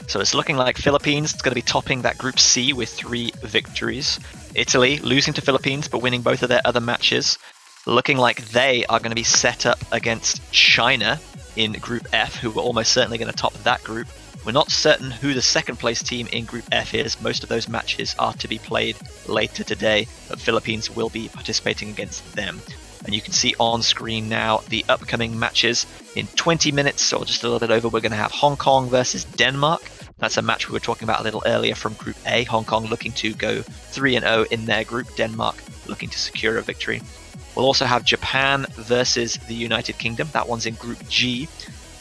Speaker 1: So it's looking like Philippines is going to be topping that Group C with 3 victories. Italy losing to Philippines but winning both of their other matches. Looking like they are going to be set up against China in Group F, who are almost certainly going to top that group. We're not certain who the second place team in Group F is. Most of those matches are to be played later today, but Philippines will be participating against them. And you can see on screen now the upcoming matches. In 20 minutes, or just a little bit over, we're going to have Hong Kong versus Denmark. That's a match we were talking about a little earlier from Group A. Hong Kong looking to go 3-0 in their group. Denmark looking to secure a victory. We'll also have Japan versus the United Kingdom. That one's in Group G.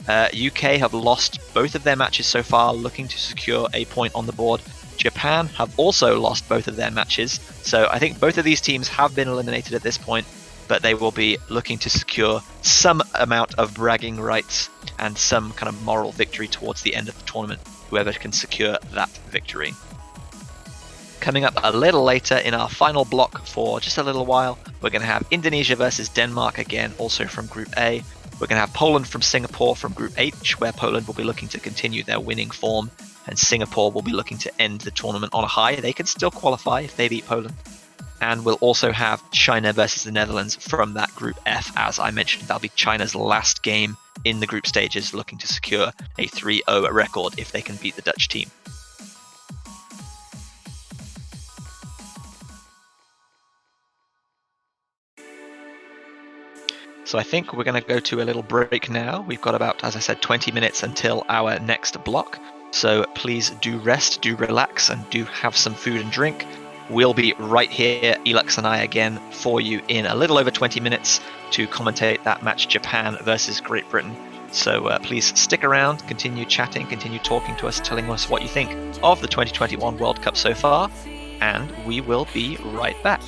Speaker 1: UK have lost both of their matches so far, looking to secure a point on the board. Japan have also lost both of their matches. So I think both of these teams have been eliminated at this point, but they will be looking to secure some amount of bragging rights and some kind of moral victory towards the end of the tournament, whoever can secure that victory. Coming up a little later in our final block for just a little while, we're going to have Indonesia versus Denmark, again also from Group A. We're going to have Poland from Singapore from Group H, where Poland will be looking to continue their winning form, and Singapore will be looking to end the tournament on a high. They can still qualify if they beat Poland. And we'll also have China versus the Netherlands from that Group F. As I mentioned, that'll be China's last game in the group stages, looking to secure a 3-0 record if they can beat the Dutch team. So I think we're going to go to a little break now. We've got about, as I said, 20 minutes until our next block. So please do rest, do relax, and do have some food and drink. We'll be right here, Elux and I, again for you in a little over 20 minutes to commentate that match, Japan versus Great Britain. So please stick around, continue chatting, continue talking to us, telling us what you think of the 2021 World Cup so far, and we will be right back.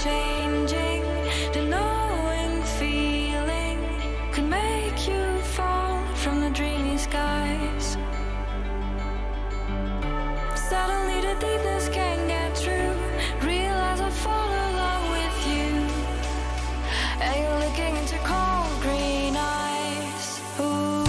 Speaker 3: changing. The knowing feeling could make you fall from the dreamy skies. Suddenly the deepness can get through. Realize I fall along with you, and you're looking into cold green eyes. Ooh.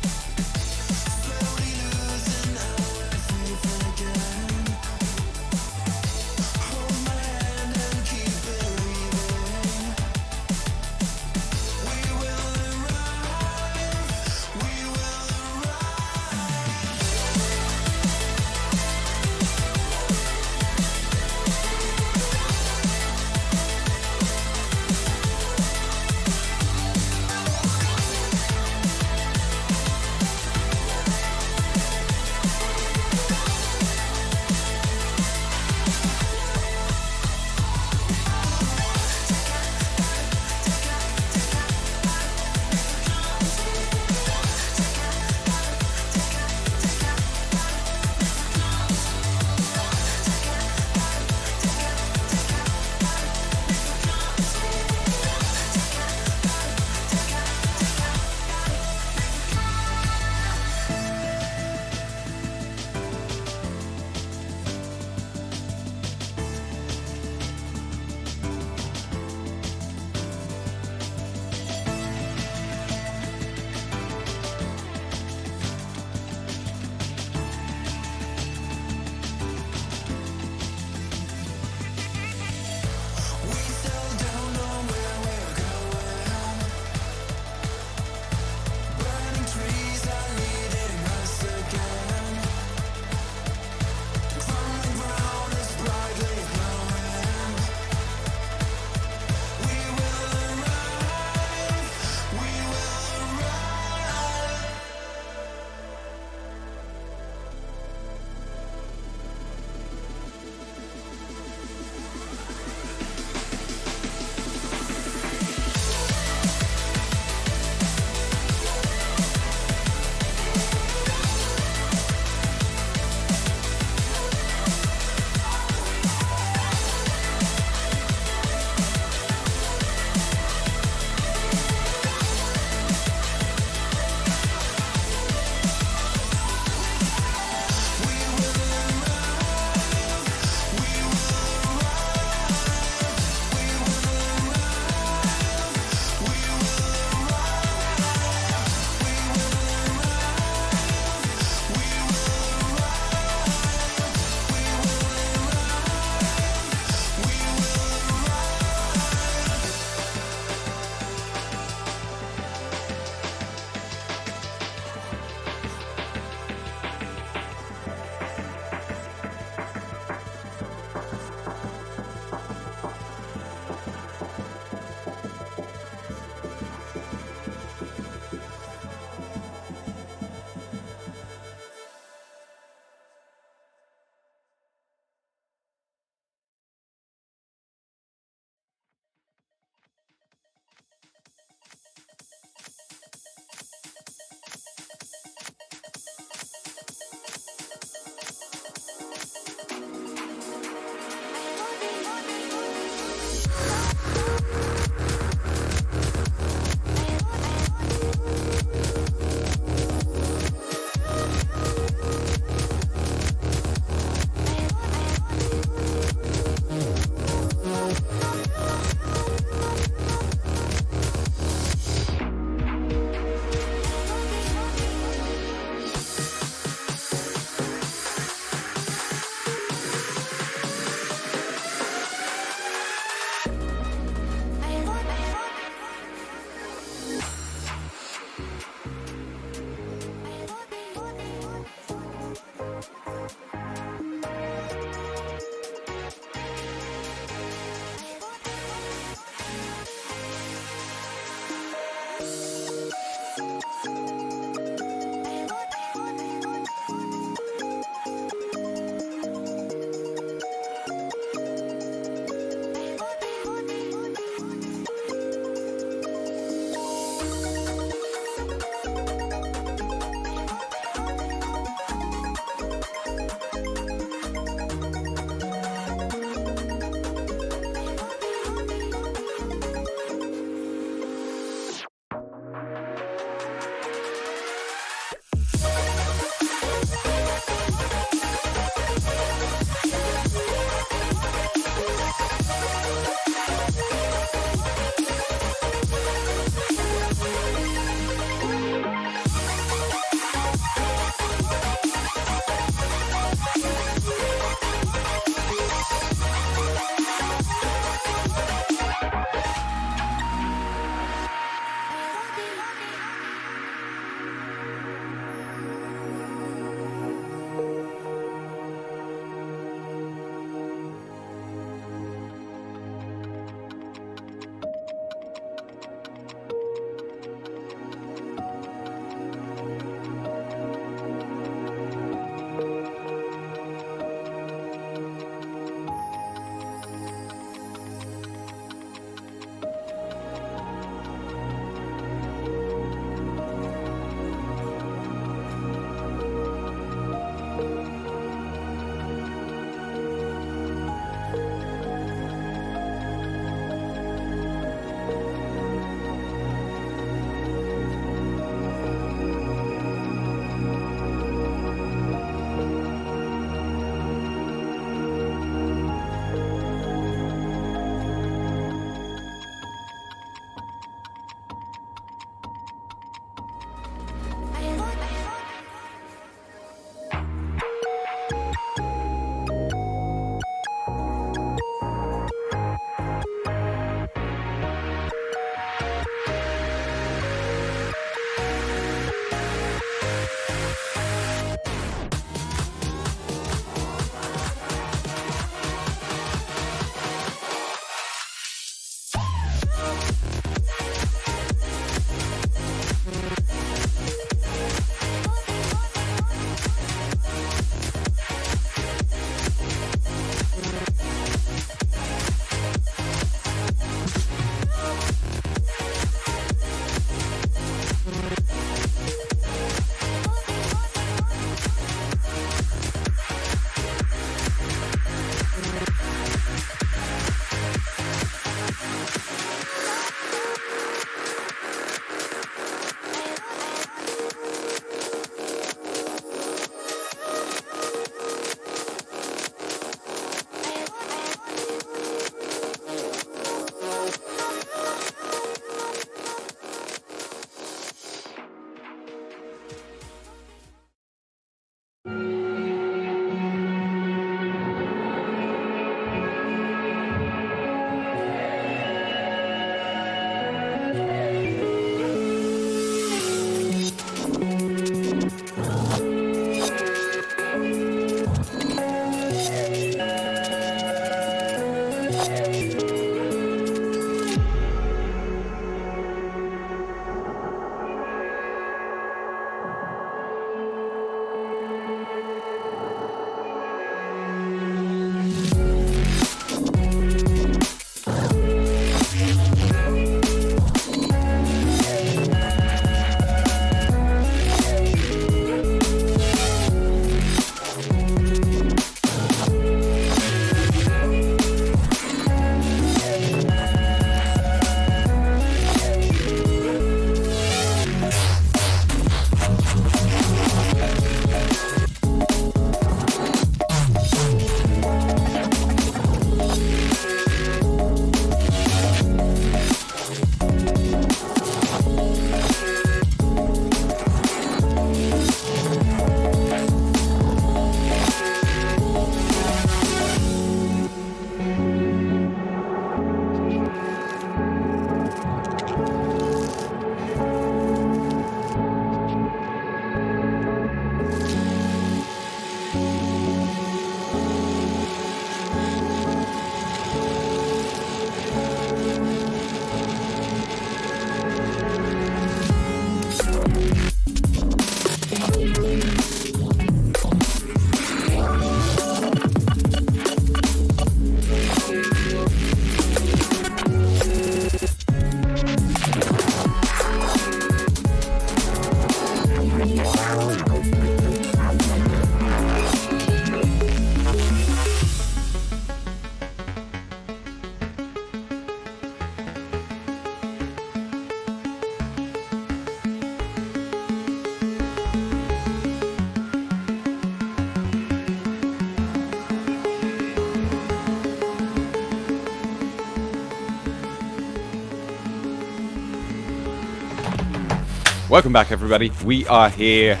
Speaker 4: Welcome back, everybody. We are here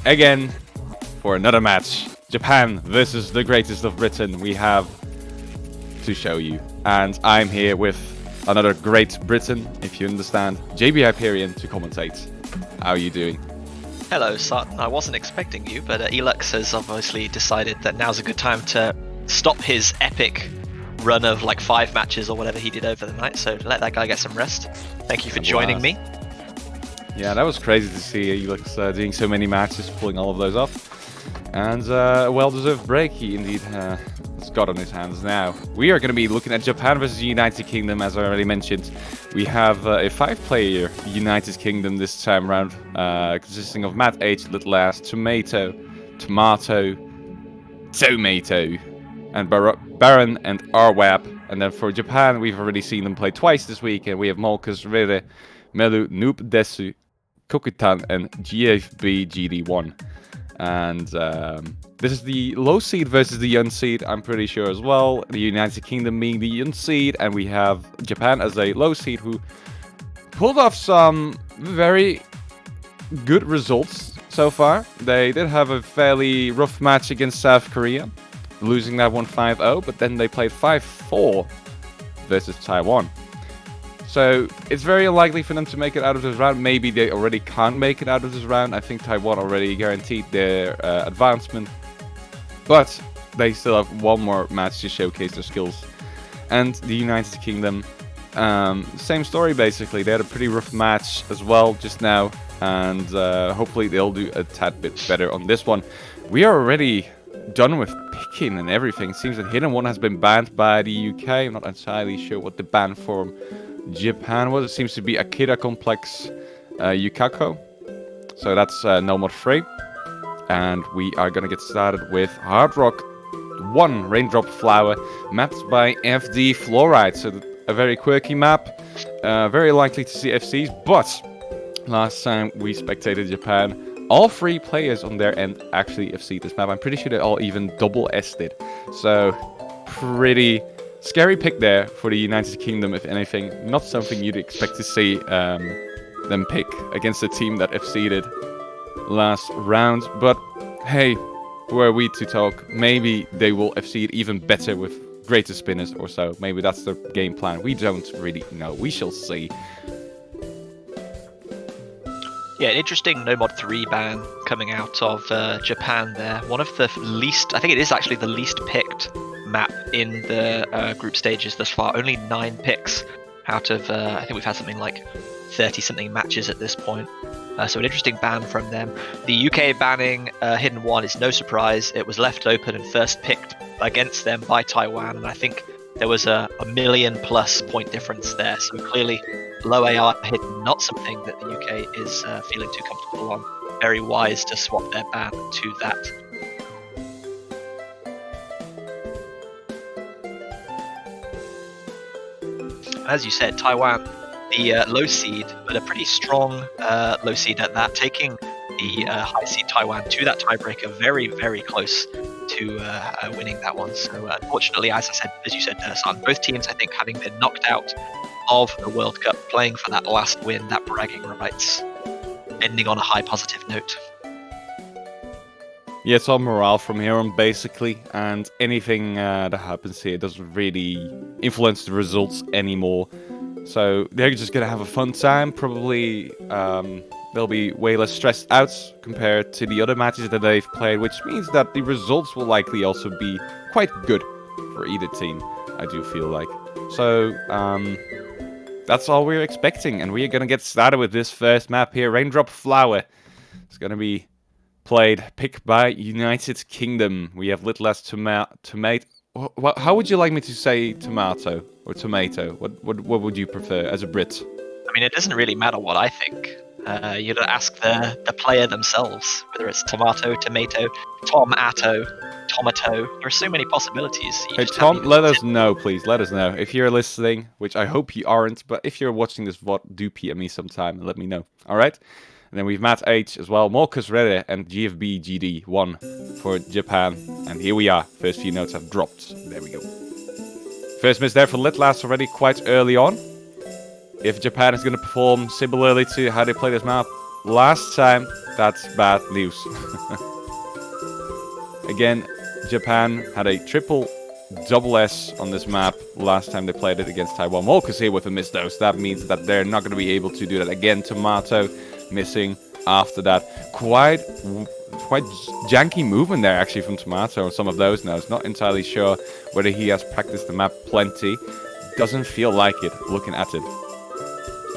Speaker 4: again for another match. Japan versus the greatest of Britain. We have to show you. And I'm here with another great Briton, if you understand, JB Hyperion, to commentate. How are you doing?
Speaker 1: Hello, Sutton. I wasn't expecting you, but Elux has obviously decided that now's a good time to stop his epic run of like 5 matches or whatever he did over the night, so let that guy get some rest. Thank you for joining me.
Speaker 4: Yeah, that was crazy to see Elux doing so many matches, pulling all of those off. And a well-deserved break he indeed has got on his hands now. We are going to be looking at Japan versus the United Kingdom, as I already mentioned. We have a 5-player United Kingdom this time round, consisting of Matt H, Litlas, Tomato, and Baron and Arwab. And then for Japan, we've already seen them play twice this week, and we have Molkus, Rere, Melu, Noob, Desu, Kokutan, and GFB GD1. And this is the low seed versus the unseed, I'm pretty sure as well. The United Kingdom being the unseed, and we have Japan as a low seed who pulled off some very good results so far. They did have a fairly rough match against South Korea, losing that one 5-0, but then they played 5-4 versus Taiwan. So it's very unlikely for them to make it out of this round. Maybe they already can't make it out of this round. I think Taiwan already guaranteed their advancement. But they still have one more match to showcase their skills. And the United Kingdom, same story basically. They had a pretty rough match as well just now. And hopefully they'll do a tad bit better on this one. We are already done with picking and everything. Seems that Hidden One has been banned by the UK. I'm not entirely sure what the ban for Japan was. It seems to be Akira Complex Yukako. So that's no mod free. And we are going to get started with Hard Rock 1 Raindrop Flower, mapped by FD Fluoride. So a very quirky map. Very likely to see FCs, but last time we spectated Japan, all 3 players on their end actually FC'd this map. I'm pretty sure they all even double S'd it. So pretty scary pick there for the United Kingdom, if anything. Not something you'd expect to see them pick against a team that FC'd last round. But hey, who are we to talk? Maybe they will FC even better with greater spinners or so. Maybe that's their game plan. We don't really know. We shall see.
Speaker 1: Yeah, an interesting No Mod 3 ban coming out of Japan there. One of the least, I think it is actually the least picked map in the group stages thus far. Only 9 picks out of, I think we've had something like 30-something matches at this point. So an interesting ban from them. The UK banning Hidden One is no surprise. It was left open and first picked against them by Taiwan, and I think there was a million-plus point difference there. So clearly, low AR Hidden, not something that the UK is feeling too comfortable on. Very wise to swap their ban to that. As you said, Taiwan, the low seed, but a pretty strong low seed at that, taking the high seed Taiwan to that tiebreaker, very, very close to winning that one. So unfortunately, as you said, Son, both teams, I think, having been knocked out of the World Cup, playing for that last win, that bragging rights, ending on a high positive note.
Speaker 4: Yeah, it's all morale from here on, basically, and anything that happens here doesn't really influence the results anymore. So they're just going to have a fun time. Probably they'll be way less stressed out compared to the other matches that they've played, which means that the results will likely also be quite good for either team, I do feel like. So that's all we're expecting, and we are going to get started with this first map here, Raindrop Flower. It's going to be played, picked by United Kingdom. We have Litlas Tomato. How would you like me to say tomato or tomato? What would you prefer as a Brit?
Speaker 1: I mean, it doesn't really matter what I think. You'd ask the player themselves, whether it's tomato, tomato, tomato. There are so many possibilities.
Speaker 4: Hey Tom, let us know, please. Let us know. If you're listening, which I hope you aren't, but if you're watching this VOD, do PM me sometime and let me know. Alright? And then we've Matt H as well, Molkus Rede and GFB GD1 for Japan. And here we are. First few notes have dropped. There we go. First miss there for Litlas already quite early on. If Japan is going to perform similarly to how they play this map last time, that's bad news. Again, Japan had a triple double S on this map last time they played it against Taiwan. Molkus here with a miss dose. That means that they're not going to be able to do that again. Tomato missing after that. Quite janky movement there actually from Tomato on some of those nodes. Not entirely sure whether he has practiced the map plenty. Doesn't feel like it looking at it.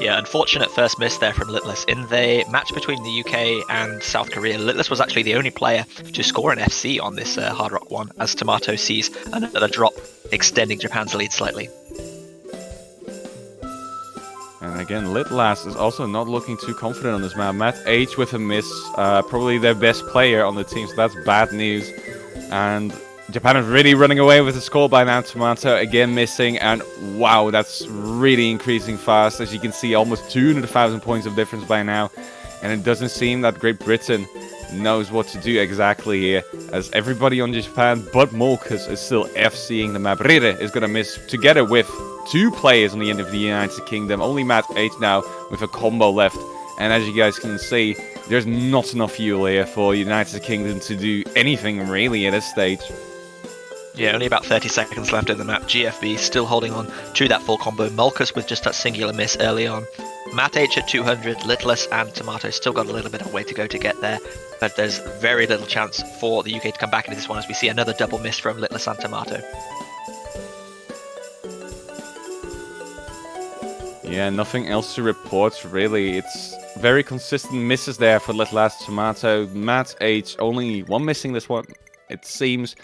Speaker 1: Yeah, unfortunate first miss there from Litless. In the match between the UK and South Korea, Litless was actually the only player to score an FC on this Hard Rock 1, as Tomato sees another drop, extending Japan's lead slightly.
Speaker 4: And again, Litlas is also not looking too confident on this map. Matt H with a miss, probably their best player on the team, so that's bad news. And Japan is really running away with the score by now. Tomato again missing, and wow, that's really increasing fast. As you can see, almost 200,000 points of difference by now. And it doesn't seem that Great Britain knows what to do exactly here, as everybody on Japan but Molkus is still FCing the map. Rire is going to miss together with 2 players on the end of the United Kingdom. Only Matt H now with a combo left. And as you guys can see, there's not enough fuel here for United Kingdom to do anything really at this stage.
Speaker 1: Yeah, only about 30 seconds left in the map. GFB still holding on to that full combo. Molkus with just that singular miss early on. Matt H at 200, Litless and Tomato still got a little bit of way to go to get there, but there's very little chance for the UK to come back into this one as we see another double miss from Litless and Tomato.
Speaker 4: Yeah, nothing else to report really. It's very consistent misses there for Litless, Tomato. Matt H only one missing this one, it seems.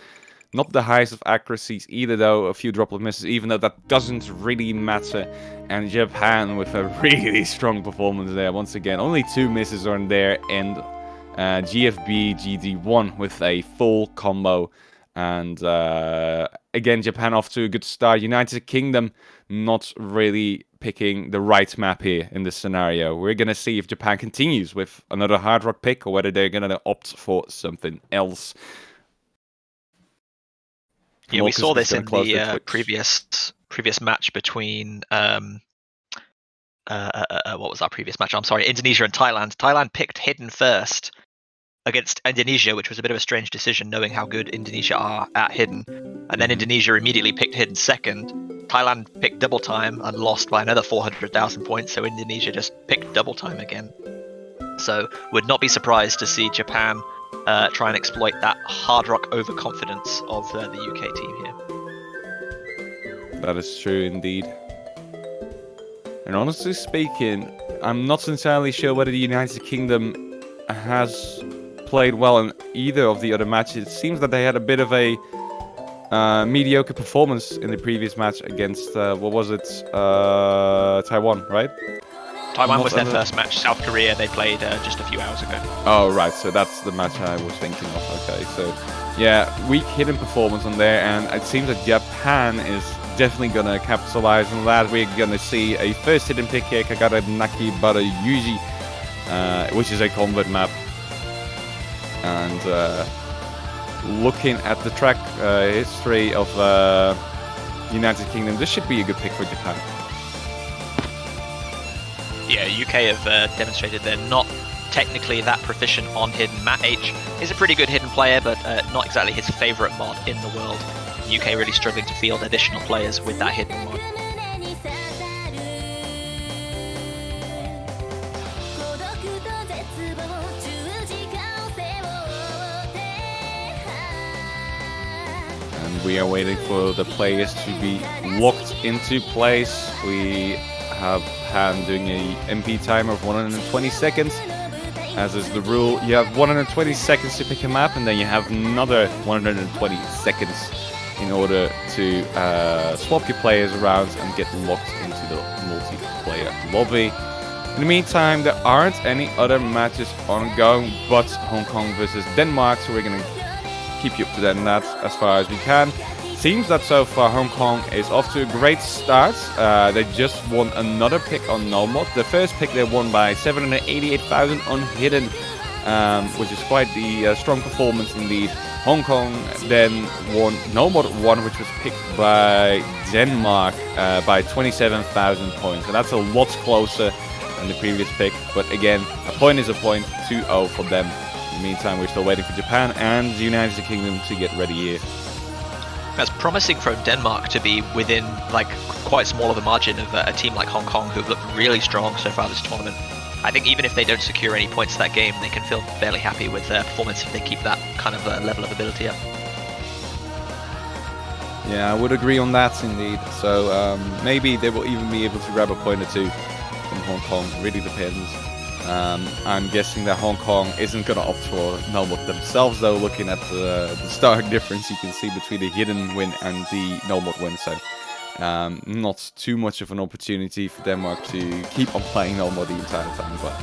Speaker 4: Not the highest of accuracies either though, a few droplet misses, even though that doesn't really matter. And Japan with a really strong performance there once again. Only 2 misses on their end. GFB GD1 with a full combo. And again, Japan off to a good start. United Kingdom not really picking the right map here in this scenario. We're going to see if Japan continues with another Hard Rock pick or whether they're going to opt for something else.
Speaker 1: Yeah, we saw this in the previous match between what was our previous match? I'm sorry, Indonesia and Thailand. Thailand picked Hidden first against Indonesia, which was a bit of a strange decision, knowing how good Indonesia are at Hidden. And then Indonesia immediately picked Hidden second. Thailand picked Double Time and lost by another 400,000 points, so Indonesia just picked Double Time again. So would not be surprised to see Japan try and exploit that Hard Rock overconfidence of the UK team here.
Speaker 4: That is true indeed. And honestly speaking, I'm not entirely sure whether the United Kingdom has played well in either of the other matches. It seems that they had a bit of a mediocre performance in the previous match against, Taiwan, right?
Speaker 1: Taiwan was their first match. South Korea, they played just a few hours ago.
Speaker 4: Oh, right. So that's the match I was thinking of. Okay, so yeah, weak Hidden performance on there. And it seems that Japan is definitely going to capitalize on that. We're going to see a first Hidden pick here, Kagara Naki Bara Yuji, which is a convert map. And looking at the track history of United Kingdom, this should be a good pick for Japan.
Speaker 1: Yeah, UK have demonstrated they're not technically that proficient on Hidden. Matt H is a pretty good Hidden player, but not exactly his favourite mod in the world. UK really struggling to field additional players with that Hidden mod.
Speaker 4: And we are waiting for the players to be locked into place. We have Han doing a MP timer of 120 seconds. As is the rule, you have 120 seconds to pick a map, and then you have another 120 seconds in order to swap your players around and get locked into the multiplayer lobby. In the meantime, there aren't any other matches ongoing but Hong Kong versus Denmark, so we're going to keep you up to date on that as far as we can. Seems that so far Hong Kong is off to a great start. They just won another pick on NoMod. The first pick they won by 788,000 on Hidden, which is quite the strong performance indeed. Hong Kong then won NoMod 1, which was picked by Denmark by 27,000 points. And that's a lot closer in the previous pick. But again, a point is a point, 2-0 for them. In the meantime, we're still waiting for Japan and the United Kingdom to get ready here.
Speaker 1: That's promising for Denmark to be within like quite small of a margin of a team like Hong Kong, who've looked really strong so far this tournament. I think even if they don't secure any points that game, they can feel fairly happy with their performance if they keep that kind of level of ability up.
Speaker 4: Yeah, I would agree on that indeed. So maybe they will even be able to grab a point or two from Hong Kong. Really depends. I'm guessing that Hong Kong isn't going to opt for no mod themselves, though. Looking at the stark difference you can see between the hidden win and the no mod win, so not too much of an opportunity for Denmark to keep on playing no mod the entire time. But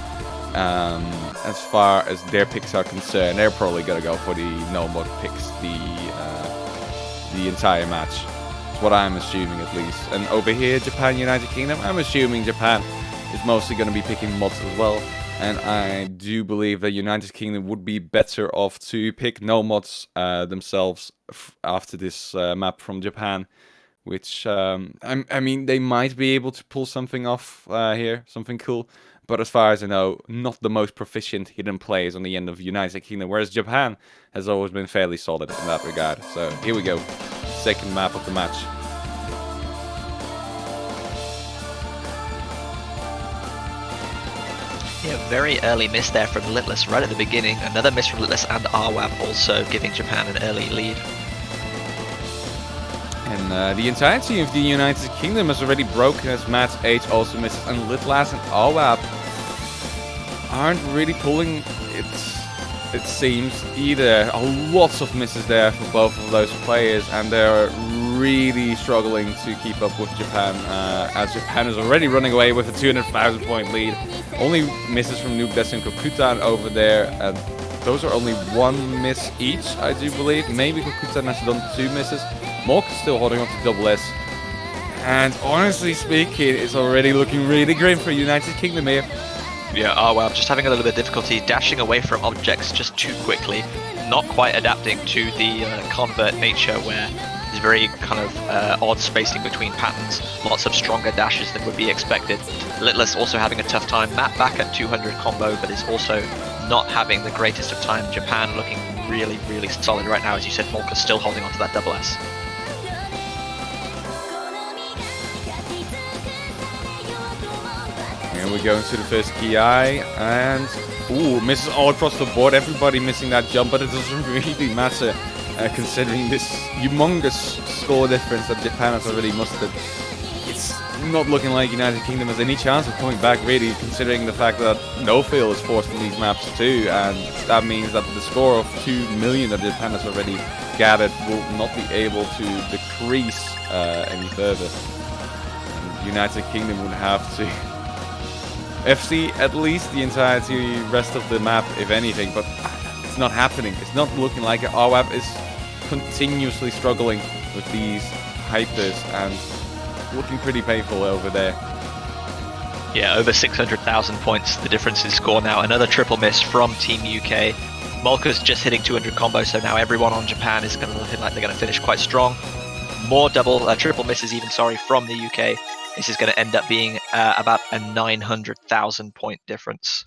Speaker 4: as far as their picks are concerned, they're probably going to go for the no mod picks the entire match. That's what I'm assuming, at least. And over here, Japan, United Kingdom, I'm assuming Japan is mostly going to be picking mods as well. And I do believe that United Kingdom would be better off to pick no mods themselves after this map from Japan. Which, I mean, they might be able to pull something off here, something cool. But as far as I know, not the most proficient hidden players on the end of United Kingdom. Whereas Japan has always been fairly solid in that regard. So here we go. Second map of the match.
Speaker 1: Yeah, very early miss there from Litless right at the beginning. Another miss from Litless and RWAP also giving Japan an early lead.
Speaker 4: And the entirety of the United Kingdom has already broken as Matt H also misses. And Litlas and RWAP aren't really pulling it seems either. Lots of misses there for both of those players, and they're really struggling to keep up with Japan, as Japan is already running away with a 200,000 point lead. Only misses from Noobdesu and Kokutan over there, and those are only one miss each, I do believe. Maybe Kokutan has done 2 misses. Mork is still holding on to double S. And honestly speaking, it's already looking really grim for United Kingdom here.
Speaker 1: Yeah, RWAP just having a little bit of difficulty dashing away from objects just too quickly, not quite adapting to the convert nature where there's very kind of odd spacing between patterns, lots of stronger dashes than would be expected. Litless also having a tough time, Matt back at 200 combo, but is also not having the greatest of time. Japan looking really, really solid right now. As you said, Molka's still holding on to that double S.
Speaker 4: And we go into the first KI, and ooh, misses all across the board. Everybody missing that jump, but it doesn't really matter considering this humongous score difference that Japan has already mustered. It's not looking like United Kingdom has any chance of coming back, really, considering the fact that no fail is forced in these maps too, and that means that the score of 2 million that Japan has already gathered will not be able to decrease any further. And United Kingdom would have to FC at least the entirety rest of the map, if anything, but it's not happening. It's not looking like it. RWAP is continuously struggling with these hypers and looking pretty painful over there.
Speaker 1: Yeah, over 600,000 points, the difference in score now. Another triple miss from Team UK. Molka's just hitting 200 combo, so now everyone on Japan is going to look like they're going to finish quite strong. More triple misses even, from the UK. This is going to end up being about a 900,000 point difference.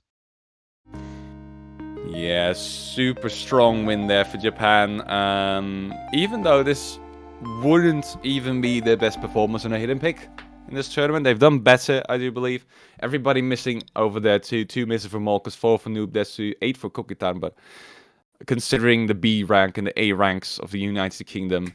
Speaker 4: Yeah, super strong win there for Japan. Even though this wouldn't even be their best performance on a hidden pick in this tournament, they've done better, I do believe. Everybody missing over there too. 2 misses for Molkas, 4 for Noobdesu, 8 for Kokutan. But considering the B rank and the A ranks of the United Kingdom,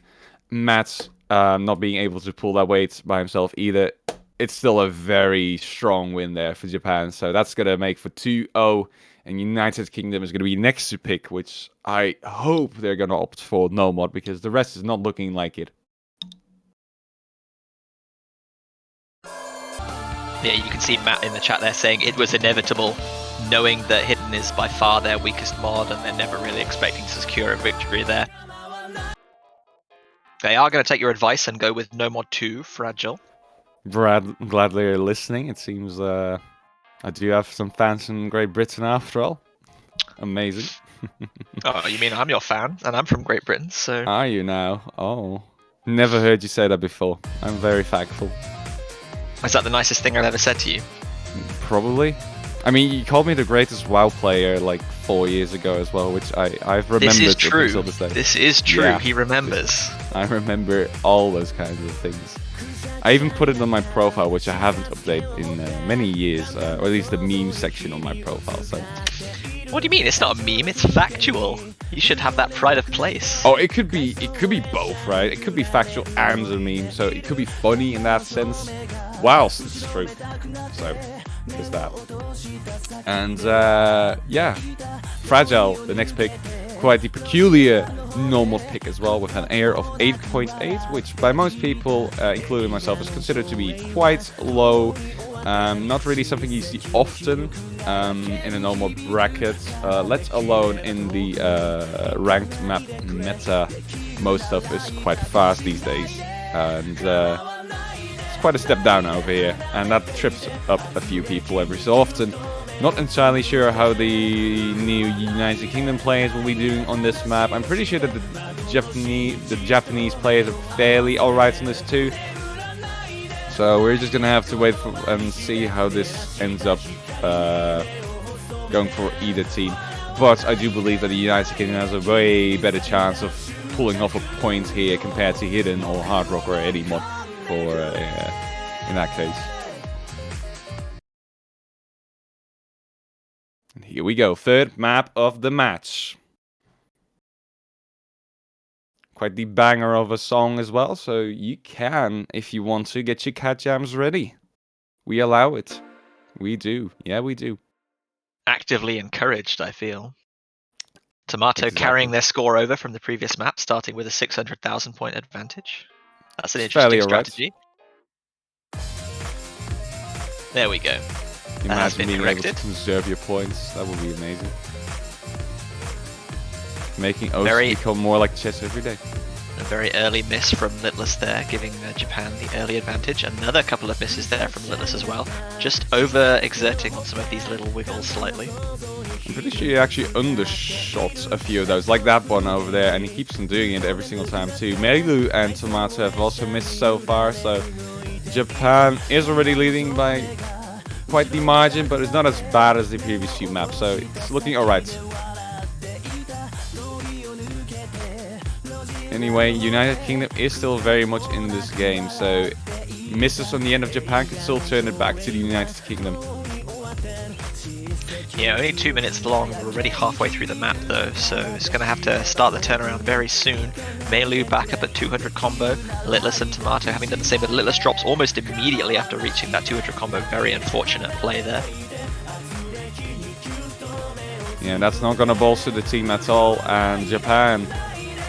Speaker 4: Matt not being able to pull that weight by himself either, it's still a very strong win there for Japan. So that's going to make for 2-0. And United Kingdom is going to be next to pick, which I hope they're going to opt for no mod, because the rest is not looking like it.
Speaker 1: Yeah, you can see Matt in the chat there saying it was inevitable, knowing that Hidden is by far their weakest mod and they're never really expecting to secure a victory there. They are going to take your advice and go with no mod 2, Fragile.
Speaker 4: Brad, gladly you're listening. It seems I do have some fans in Great Britain after all. Amazing.
Speaker 1: Oh, you mean I'm your fan and I'm from Great Britain, so...
Speaker 4: Are you now? Oh. Never heard you say that before. I'm very thankful.
Speaker 1: Is that the nicest thing I've ever said to you?
Speaker 4: Probably. I mean, you called me the greatest WoW player like 4 years ago as well, which I've remembered.
Speaker 1: This is
Speaker 4: up
Speaker 1: true.
Speaker 4: until this day.
Speaker 1: This is true.
Speaker 4: Yeah.
Speaker 1: He remembers.
Speaker 4: I remember all those kinds of things. I even put it on my profile, which I haven't updated in many years, or at least the meme section on my profile. So.
Speaker 1: What do you mean? It's not a meme. It's factual. You should have that pride of place.
Speaker 4: Oh, it could be both, right? It could be factual and a meme, so it could be funny in that sense, whilst it's true. So there's that. And yeah, Fragile, the next pick, quite the peculiar normal pick as well, with an AR of 8.8, which by most people, including myself, is considered to be quite low. Not really something you see often in a normal bracket, let alone in the ranked map meta. Most stuff is quite fast these days, and it's quite a step down over here, and that trips up a few people every so often. Not entirely sure how the new United Kingdom players will be doing on this map. I'm pretty sure that the Japanese players are fairly alright on this too. So we're just gonna have to wait and see how this ends up going for either team. But I do believe that the United Kingdom has a way better chance of pulling off a point here compared to Hidden or Hard Rock or any mod for in that case. And here we go, third map of the match. Quite the banger of a song as well, so you can, if you want to, get your cat jams ready. We allow it. We do. Yeah, we do.
Speaker 1: Actively encouraged, I feel. Tomato
Speaker 4: Exactly.
Speaker 1: carrying their score over from the previous map, starting with a 600,000 point advantage. That's an
Speaker 4: It's fairly
Speaker 1: interesting
Speaker 4: alright.
Speaker 1: strategy. There we go. That has
Speaker 4: Imagine
Speaker 1: been
Speaker 4: being able to
Speaker 1: corrected.
Speaker 4: conserve your points. That would be amazing. Making Ocean
Speaker 1: Very-
Speaker 4: become more like chess every day.
Speaker 1: A very early miss from Litless there, giving Japan the early advantage. Another couple of misses there from Litless as well. Just over-exerting on some of these little wiggles slightly.
Speaker 4: I'm pretty sure he actually undershot a few of those, like that one over there, and he keeps on doing it every single time too. Melu and Tomato have also missed so far, so Japan is already leading by quite the margin, but it's not as bad as the previous few maps, so it's looking alright. Anyway, United Kingdom is still very much in this game, so misses on the end of Japan could still turn it back to the United Kingdom.
Speaker 1: Yeah, only 2 minutes long. We're already halfway through the map though, so it's going to have to start the turnaround very soon. Melu back up at 200 combo. Litless and Tomato having done the same, but Litless drops almost immediately after reaching that 200 combo. Very unfortunate play there.
Speaker 4: Yeah, that's not going to bolster the team at all, and Japan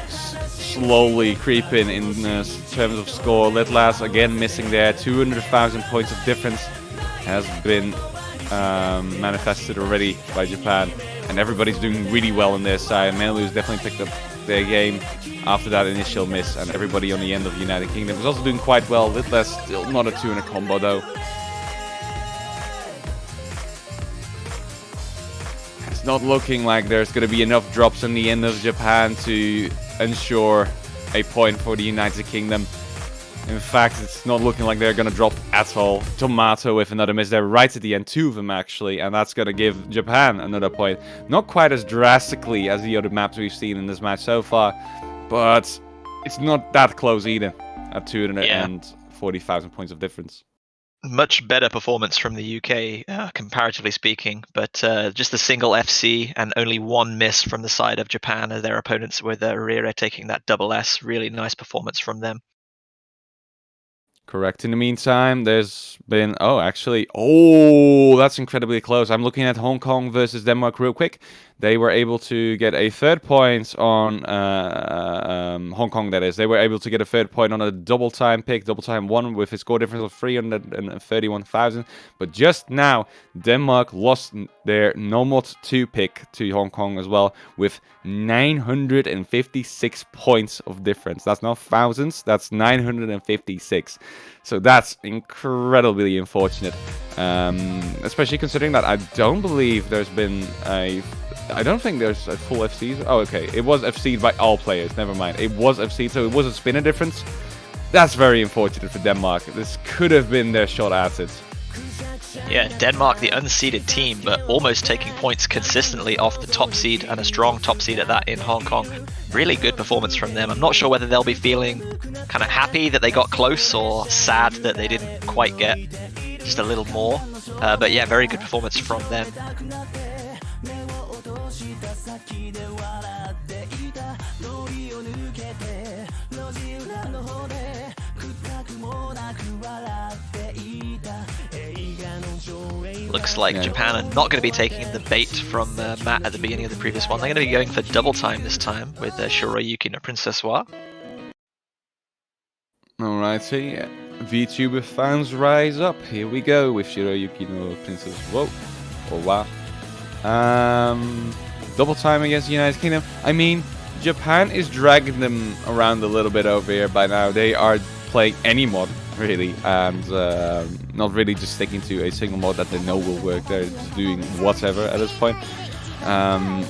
Speaker 4: slowly creeping in terms of score. Litless again missing there. 200,000 points of difference has been manifested already by Japan, and everybody's doing really well on their side. Melu's definitely picked up their game after that initial miss, and everybody on the end of United Kingdom is also doing quite well. Litless still not a 200 combo though. It's not looking like there's going to be enough drops in the end of Japan to ensure a point for the United Kingdom. In fact, it's not looking like they're going to drop at all. Tomato with another miss there right at the end, 2 of them actually, and that's going to give Japan another point. Not quite as drastically as the other maps we've seen in this match so far, but it's not that close either at 240,000 points of difference.
Speaker 1: Much better performance from the UK, comparatively speaking, but just a single FC and only 1 miss from the side of Japan as their opponents, with Arira taking that double S. Really nice performance from them.
Speaker 4: Correct. In the meantime, there's been... that's incredibly close. I'm looking at Hong Kong versus Denmark real quick. They were able to get a third point on Hong Kong, that is. They were able to get a third point on a double time pick, double time 1 with a score difference of 331,000. But just now, Denmark lost their no mod 2 pick to Hong Kong as well with 956 points of difference. That's not thousands, that's 956. So that's incredibly unfortunate, especially considering that I don't believe there's been I don't think there's a full FC. Oh, okay. It was FC'd by all players. Never mind. It was FC'd, so it was a spinner difference. That's very unfortunate for Denmark. This could have been their shot at it.
Speaker 1: Yeah, Denmark, the unseeded team, but almost taking points consistently off the top seed, and a strong top seed at that in Hong Kong. Really good performance from them. I'm not sure whether they'll be feeling kind of happy that they got close or sad that they didn't quite get just a little more. But yeah, very good performance from them. Looks like Japan are not going to be taking the bait from Matt at the beginning of the previous one. They're going to be going for double time this time with Shiroyuki no Princess Wa.
Speaker 4: Alrighty, VTuber fans rise up. Here we go with Shiroyuki no Princess Wa. Or Wa. Double time against the United Kingdom. I mean, Japan is dragging them around a little bit over here by now. They are playing any mod, really, and not really just sticking to a single mod that they know will work. They're just doing whatever at this point.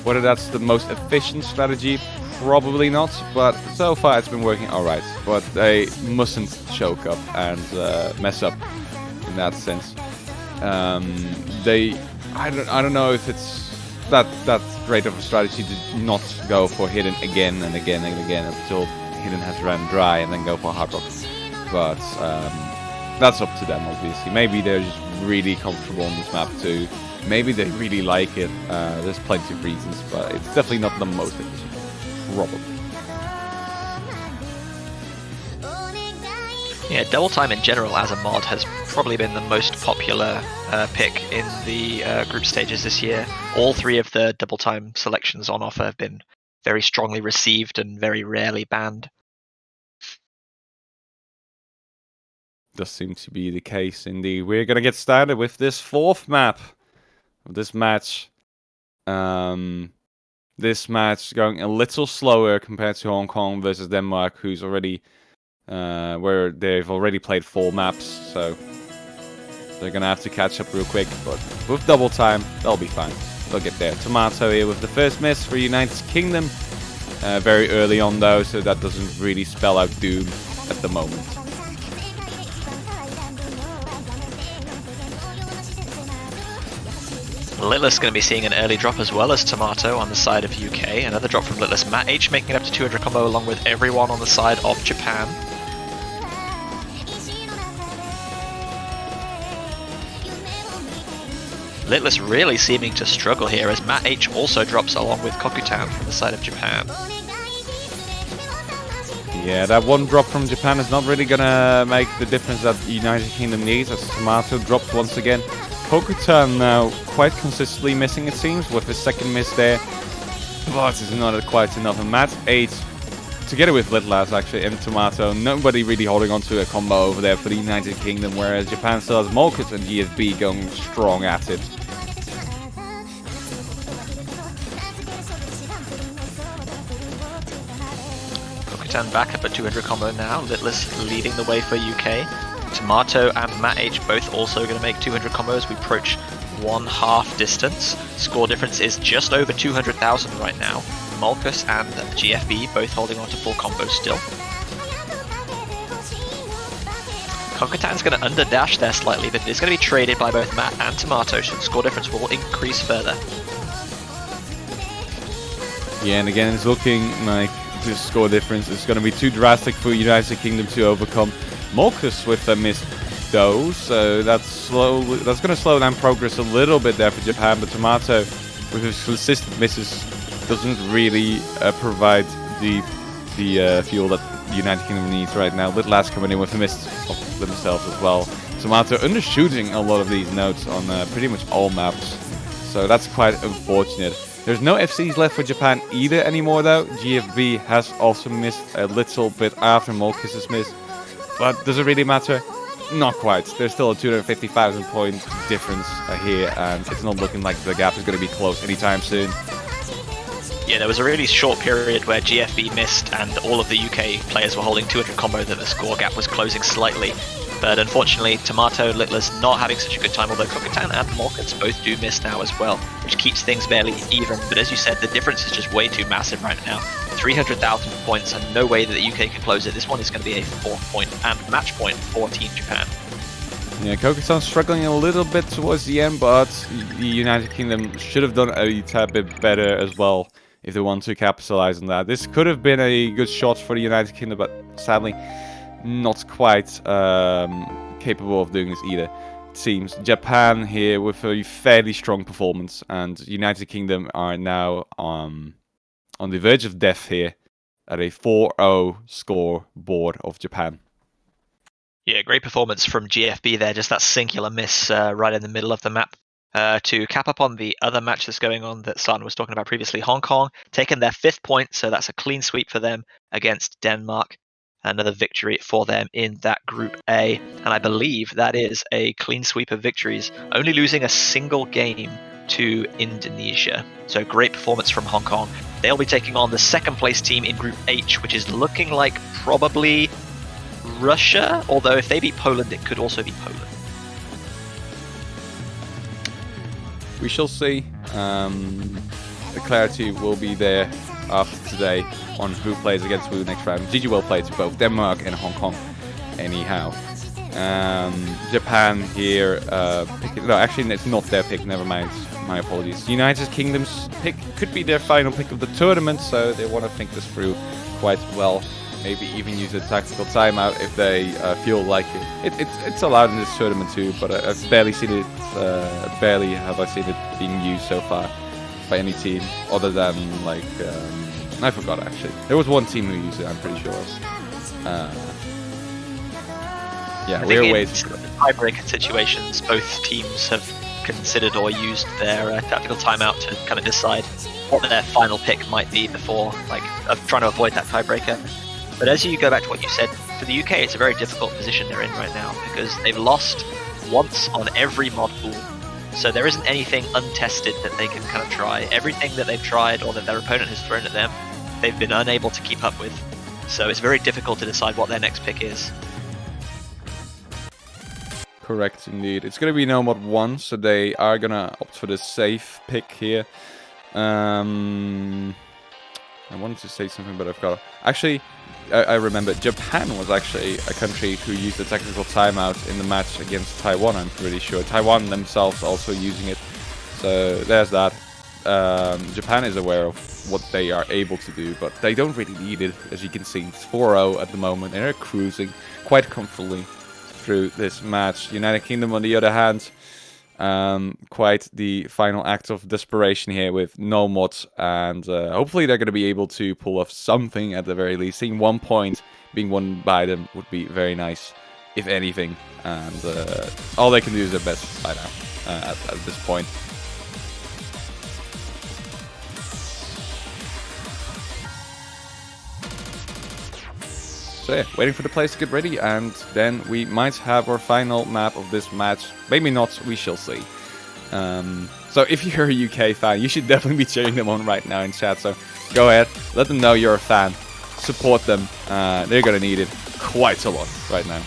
Speaker 4: Whether that's the most efficient strategy, probably not, but so far it's been working alright. But they mustn't choke up and mess up in that sense. I don't know if it's that great of a strategy to not go for Hidden again and again and again until Hidden has run dry and then go for Hard Rock. But that's up to them, obviously. Maybe they're just really comfortable on this map too. Maybe they really like it. There's plenty of reasons, but it's definitely not the most efficient. Probably.
Speaker 1: Yeah, double time in general as a mod has probably been the most popular pick in the group stages this year. All three of the double time selections on offer have been very strongly received and very rarely banned.
Speaker 4: Does seem to be the case indeed. We're gonna get started with this fourth map of this match. This match going a little slower compared to Hong Kong versus Denmark, who's already where they've already played 4 maps, so they're gonna have to catch up real quick. But with double time, they'll be fine. They'll get there. Tomato here with the first miss for United Kingdom. Very early on though, so that doesn't really spell out doom at the moment.
Speaker 1: Litless going to be seeing an early drop as well as Tomato on the side of UK. Another drop from Litless. Matt H making it up to 200 combo along with everyone on the side of Japan. Litless really seeming to struggle here as Matt H also drops along with Kokutan from the side of Japan.
Speaker 4: Yeah, that one drop from Japan is not really gonna make the difference that the United Kingdom needs, as Tomato drops once again. Kokutan now quite consistently missing, it seems, with his second miss there. But it's not quite enough. And Matt 8, together with Litless actually, and Tomato, nobody really holding on to a combo over there for the United Kingdom, whereas Japan still has Molkut and GFB going strong at it.
Speaker 1: Kokutan back up at 200 combo now. Litless leading the way for UK. Tomato and Matt H both also going to make 200 combos. We approach 1/2 distance. Score difference is just over 200,000 right now. Molkus and GFB both holding on to full combos still. Kokutan's going to underdash there slightly, but it's going to be traded by both Matt and Tomato, so the score difference will increase further.
Speaker 4: Yeah, and again, it's looking like this score difference is going to be too drastic for United Kingdom to overcome. Molkus with a missed though, so that's going to slow down progress a little bit there for Japan, but Tomato with his consistent misses doesn't really provide the fuel that the United Kingdom needs right now. Litless coming in with a miss of themselves as well. Tomato undershooting a lot of these notes on pretty much all maps, so that's quite unfortunate. There's no FCs left for Japan either anymore though. GFB has also missed a little bit after Molkus's miss. But does it really matter? Not quite. There's still a 250,000 point difference here, and it's not looking like the gap is going to be close anytime soon.
Speaker 1: Yeah, there was a really short period where GFB missed and all of the UK players were holding 200 combo that the score gap was closing slightly. But unfortunately, Tomato, Litless not having such a good time, although Kokutan and Molkuts both do miss now as well, which keeps things barely even. But as you said, the difference is just way too massive right now. 300,000 points and no way that the UK can close it. This one is going to be a 4-point and match point for Team Japan.
Speaker 4: Yeah, Kokutan struggling a little bit towards the end, but the United Kingdom should have done a tad bit better as well if they want to capitalize on that. This could have been a good shot for the United Kingdom, but sadly not quite capable of doing this either. It seems Japan here with a fairly strong performance, and United Kingdom are now on the verge of death here at a 4-0 score board of Japan.
Speaker 1: Yeah, great performance from GFB there. Just that singular miss right in the middle of the map. To cap up on the other match that's going on that Sartan was talking about previously, Hong Kong taking their 5th point, so that's a clean sweep for them against Denmark. Another victory for them in that Group A, and I believe that is a clean sweep of victories, only losing a single game to Indonesia. So great performance from Hong Kong. They'll be taking on the 2nd place team in Group H, which is looking like probably Russia, although if they beat Poland, it could also be Poland.
Speaker 4: We shall see. The clarity will be there after today on who plays against who next round. GG will play to both Denmark and Hong Kong anyhow. Japan here no, actually it's not their pick, never mind, my apologies. United Kingdom's pick could be their final pick of the tournament, so they want to think this through quite well. Maybe even use a tactical timeout if they feel like it. It's allowed in this tournament too, but I've barely seen it. Barely have I seen it being used so far by any team other than like I forgot actually. There was one team who used it. I'm pretty sure. Yeah, we're waiting.
Speaker 1: Tiebreaker situations, both teams have considered or used their tactical timeout to kind of decide what their final pick might be before, like, trying to avoid that tiebreaker. But as you go back to what you said, for the UK, it's a very difficult position they're in right now because they've lost once on every mod pool. So there isn't anything untested that they can kind of try. Everything that they've tried or that their opponent has thrown at them, they've been unable to keep up with. So it's very difficult to decide what their next pick is.
Speaker 4: Correct, indeed. It's going to be no mod 1, so they are going to opt for the safe pick here. I wanted to say something, but I forgot. Actually, I remember Japan was actually a country who used a technical timeout in the match against Taiwan, I'm pretty sure. Taiwan themselves also using it. So there's that. Japan is aware of what they are able to do, but they don't really need it. As you can see, it's 4-0 at the moment, and they're cruising quite comfortably through this match. United Kingdom, on the other hand, quite the final act of desperation here with no mods, and hopefully they're going to be able to pull off something at the very least. Seeing 1 point being won by them would be very nice, if anything, and all they can do is their best by now at this point. So yeah, waiting for the players to get ready, and then we might have our final map of this match. Maybe not, we shall see. So if you're a UK fan, you should definitely be cheering them on right now in chat. So go ahead, let them know you're a fan. Support them. They're going to need it quite a lot right now.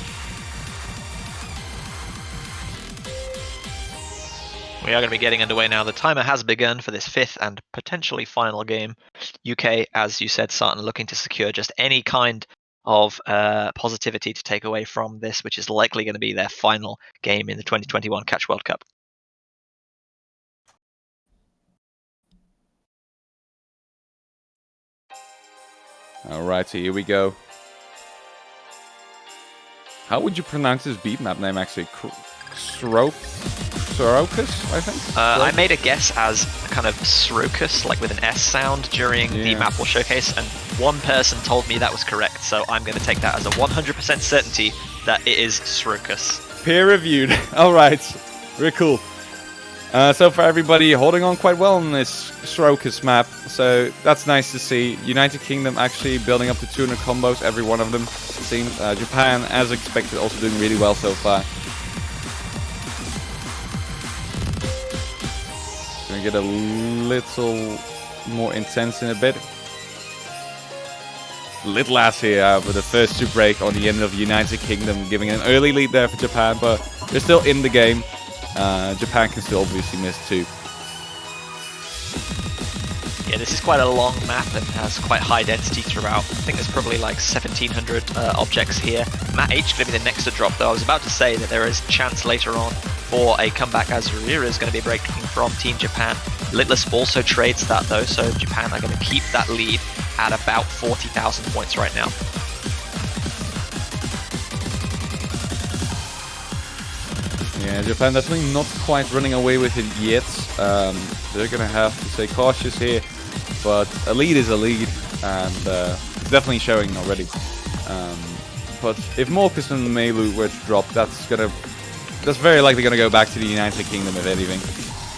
Speaker 1: We are going to be getting underway now. The timer has begun for this 5th and potentially final game. UK, as you said, Sartan, looking to secure just any kind of positivity to take away from this, which is likely going to be their final game in the 2021 Catch World Cup.
Speaker 4: Alright, so here we go. How would you pronounce this beat map name actually? Sorokus, I think?
Speaker 1: I made a guess as kind of Sorokus, like with an S sound during the map or showcase, and one person told me that was correct, so I'm going to take that as a 100% certainty that it is Sorokus.
Speaker 4: Peer reviewed. Alright, very cool. So far everybody holding on quite well on this Sorokus map, so that's nice to see. United Kingdom actually building up to 200 combos, every one of them, it seems. Japan, as expected, also doing really well so far. Gonna get a little more intense in a bit. Little ass here with the first to break on the end of United Kingdom, giving an early lead there for Japan, but they're still in the game. Japan can still obviously miss too.
Speaker 1: Yeah, this is quite a long map and has quite high density throughout. I think there's probably like 1,700 objects here. Mat H going to be the next to drop, though. I was about to say that there is chance later on for a comeback as Rira is going to be breaking from Team Japan. Litless also trades that, though, so Japan are going to keep that lead at about 40,000 points right now.
Speaker 4: Yeah, Japan definitely not quite running away with it yet. They're gonna have to stay cautious here, but a lead is a lead, and it's definitely showing already. But if Molkus and Melu were to drop, that's very likely gonna go back to the United Kingdom if anything.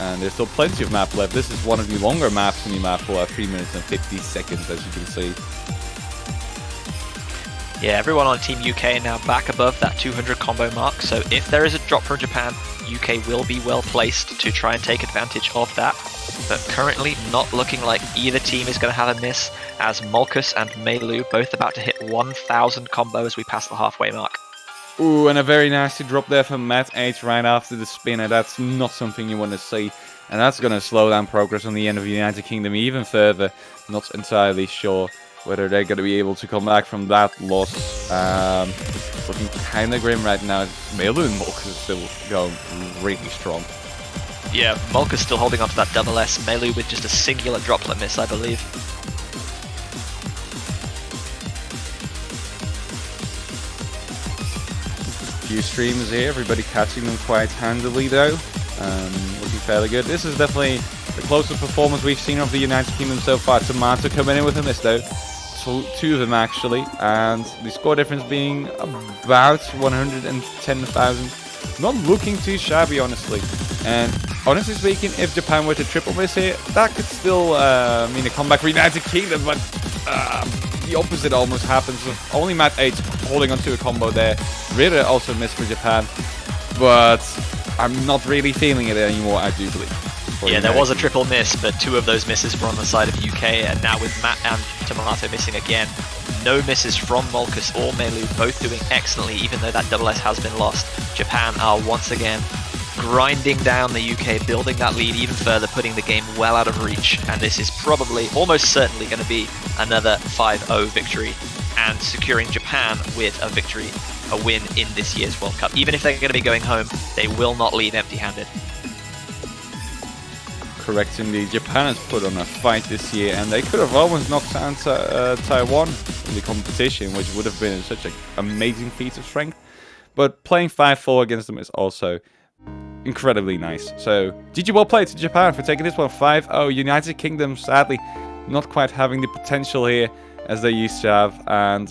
Speaker 4: And there's still plenty of map left. This is one of the longer maps in the map for 3 minutes and 50 seconds, as you can see.
Speaker 1: Yeah, everyone on Team UK now back above that 200 combo mark, so if there is a drop from Japan, UK will be well placed to try and take advantage of that. But currently not looking like either team is going to have a miss, as Molkus and Melu both about to hit 1,000 combo as we pass the halfway mark.
Speaker 4: Ooh, and a very nasty drop there from Mat H right after the spinner. That's not something you want to see. And that's going to slow down progress on the end of the United Kingdom even further. Not entirely sure whether they're going to be able to come back from that loss. Looking kind of grim right now. Melu and Molkus is still going really strong.
Speaker 1: Yeah, Molkus still holding on to that double S. Melu with just a singular droplet miss, I believe.
Speaker 4: Few streams here, everybody catching them quite handily though. Looking fairly good. This is definitely the closest performance we've seen of the United Kingdom so far. Tomato coming in with a miss though. Two of them actually, and the score difference being about 110,000. Not looking too shabby, honestly. And honestly speaking, if Japan were to triple miss here, that could still mean a comeback for United Kingdom, but the opposite almost happens. Only Mat H holding onto a combo there. Rira also missed for Japan, but I'm not really feeling it anymore, I do believe.
Speaker 1: Yeah, there was a triple miss, but two of those misses were on the side of UK, and now with Mat and Tomato missing again, no misses from Molkus or Melu, both doing excellently, even though that double S has been lost. Japan are once again grinding down the UK, building that lead even further, putting the game well out of reach, and this is probably, almost certainly going to be another 5-0 victory, and securing Japan with a victory, a win in this year's World Cup. Even if they're going to be going home, they will not leave empty-handed.
Speaker 4: Correct indeed. Japan has put on a fight this year, and they could have almost knocked down Taiwan in the competition, which would have been such an amazing feat of strength. But playing 5-4 against them is also incredibly nice. So, GG well played to Japan for taking this one 5-0. United Kingdom, sadly, not quite having the potential here as they used to have, and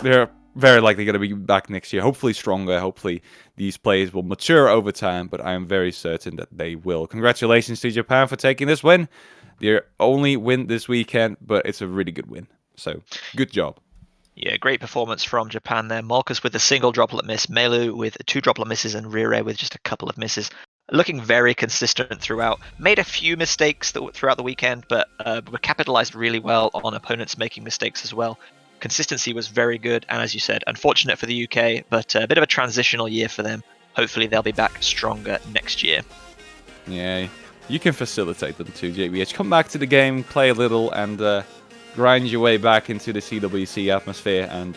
Speaker 4: they're very likely going to be back next year, hopefully stronger. Hopefully these players will mature over time, but I am very certain that they will. Congratulations to Japan for taking this win. Their only win this weekend, but it's a really good win. So, good job.
Speaker 1: Yeah, great performance from Japan there. Molkus with a single droplet miss, Melu with 2 droplet misses, and Rire with just a couple of misses. Looking very consistent throughout. Made a few mistakes throughout the weekend, but were capitalized really well on opponents making mistakes as well. Consistency was very good, and as you said, unfortunate for the UK, but a bit of a transitional year for them. Hopefully they'll be back stronger next year.
Speaker 4: Yeah, you can facilitate them too, JBH. Come back to the game, play a little, and grind your way back into the CWC atmosphere, and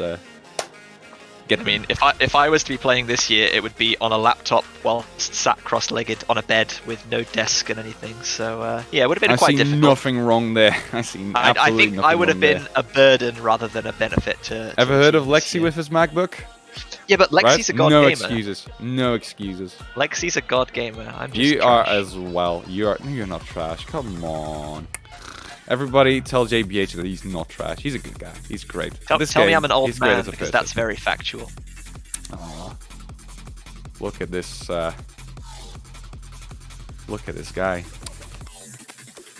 Speaker 4: get...
Speaker 1: I mean, if I was to be playing this year, it would be on a laptop while sat cross-legged on a bed with no desk and anything. So yeah, it would have been quite difficult.
Speaker 4: I see nothing wrong there. I think
Speaker 1: I would have been a burden rather than a benefit to...
Speaker 4: Ever heard of Lexi with his MacBook?
Speaker 1: Yeah, but Lexi's a god
Speaker 4: gamer. No excuses.
Speaker 1: Lexi's a god gamer. I'm just
Speaker 4: You
Speaker 1: trash.
Speaker 4: are as well. You're not trash. Come on. Everybody tell JBH that he's not trash. He's a good guy. He's great.
Speaker 1: Tell me I'm an old man, because
Speaker 4: person.
Speaker 1: that's very factual.
Speaker 4: Aww. Look at this. Look at this guy.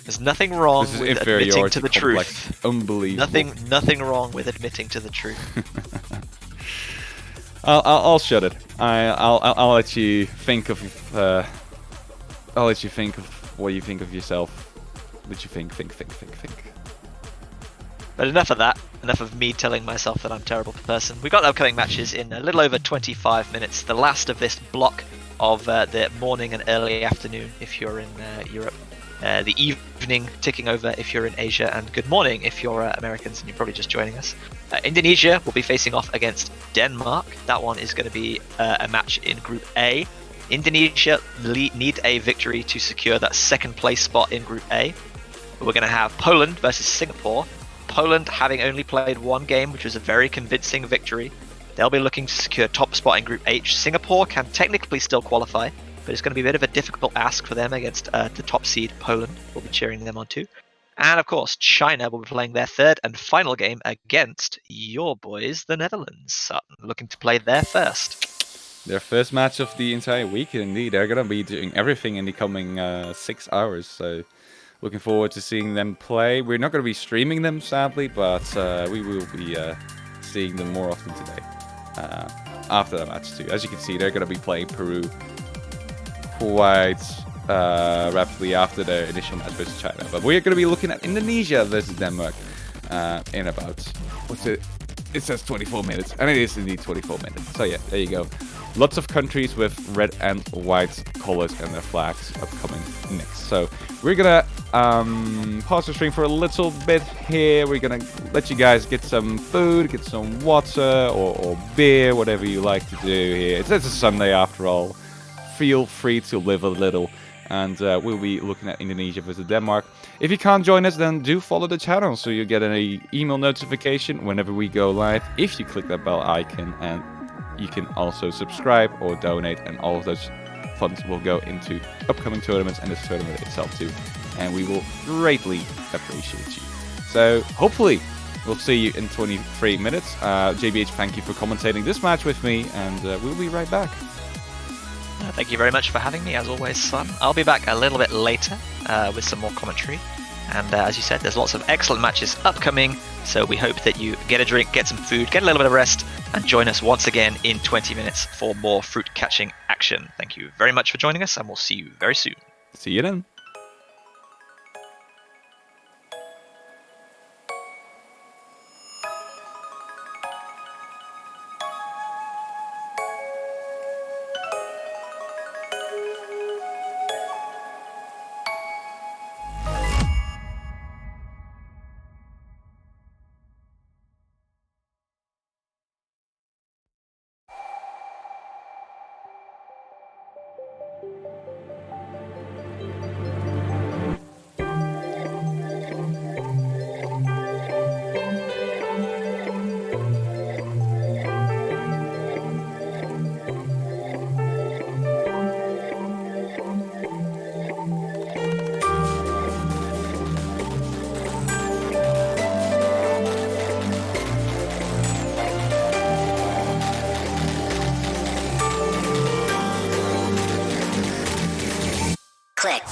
Speaker 1: There's nothing wrong
Speaker 4: This is
Speaker 1: with admitting to the
Speaker 4: complex.
Speaker 1: truth.
Speaker 4: Unbelievable.
Speaker 1: Nothing wrong with admitting to the truth.
Speaker 4: I'll shut it. I'll let you think of. I'll let you think of what you think of yourself. Let you think.
Speaker 1: But enough of that. Enough of me telling myself that I'm a terrible person. We've got upcoming matches in a little over 25 minutes. The last of this block of the morning and early afternoon if you're in Europe. the evening ticking over if you're in Asia, and good morning if you're Americans and you're probably just joining us. Indonesia will be facing off against Denmark. That one is going to be a match in Group A. Indonesia need a victory to secure that second place spot in Group A. We're going to have Poland versus Singapore. Poland having only played one game, which was a very convincing victory. They'll be looking to secure top spot in Group H. Singapore can technically still qualify, but it's going to be a bit of a difficult ask for them against the top seed Poland. We'll be cheering them on too. And of course, China will be playing their third and final game against your boys, the Netherlands. Looking to play their first.
Speaker 4: Their first match of the entire week, indeed. They're going to be doing everything in the coming 6 hours, so looking forward to seeing them play. We're not going to be streaming them, sadly, but we will be seeing them more often today after the match too. As you can see, they're going to be playing Peru quite rapidly after their initial match versus China. But we're going to be looking at Indonesia versus Denmark in about, what's it? It says 24 minutes, and it is indeed 24 minutes. So yeah, there you go. Lots of countries with red and white colors and their flags upcoming next. So we're gonna pause the stream for a little bit here. We're gonna let you guys get some food, get some water or beer, whatever you like to do here. It's a Sunday after all. Feel free to live a little. And we'll be looking at Indonesia versus Denmark. If you can't join us, then do follow the channel so you get an email notification whenever we go live. If you click that bell icon, and you can also subscribe or donate, and all of those funds will go into upcoming tournaments and this tournament itself too. And we will greatly appreciate you. So hopefully we'll see you in 23 minutes. JBH, thank you for commentating this match with me, and we'll be right back.
Speaker 1: Thank you very much for having me, as always, Son. I'll be back a little bit later with some more commentary. And as you said, there's lots of excellent matches upcoming. So we hope that you get a drink, get some food, get a little bit of rest, and join us once again in 20 minutes for more fruit catching action. Thank you very much for joining us, and we'll see you very soon.
Speaker 4: See you then.
Speaker 5: Click.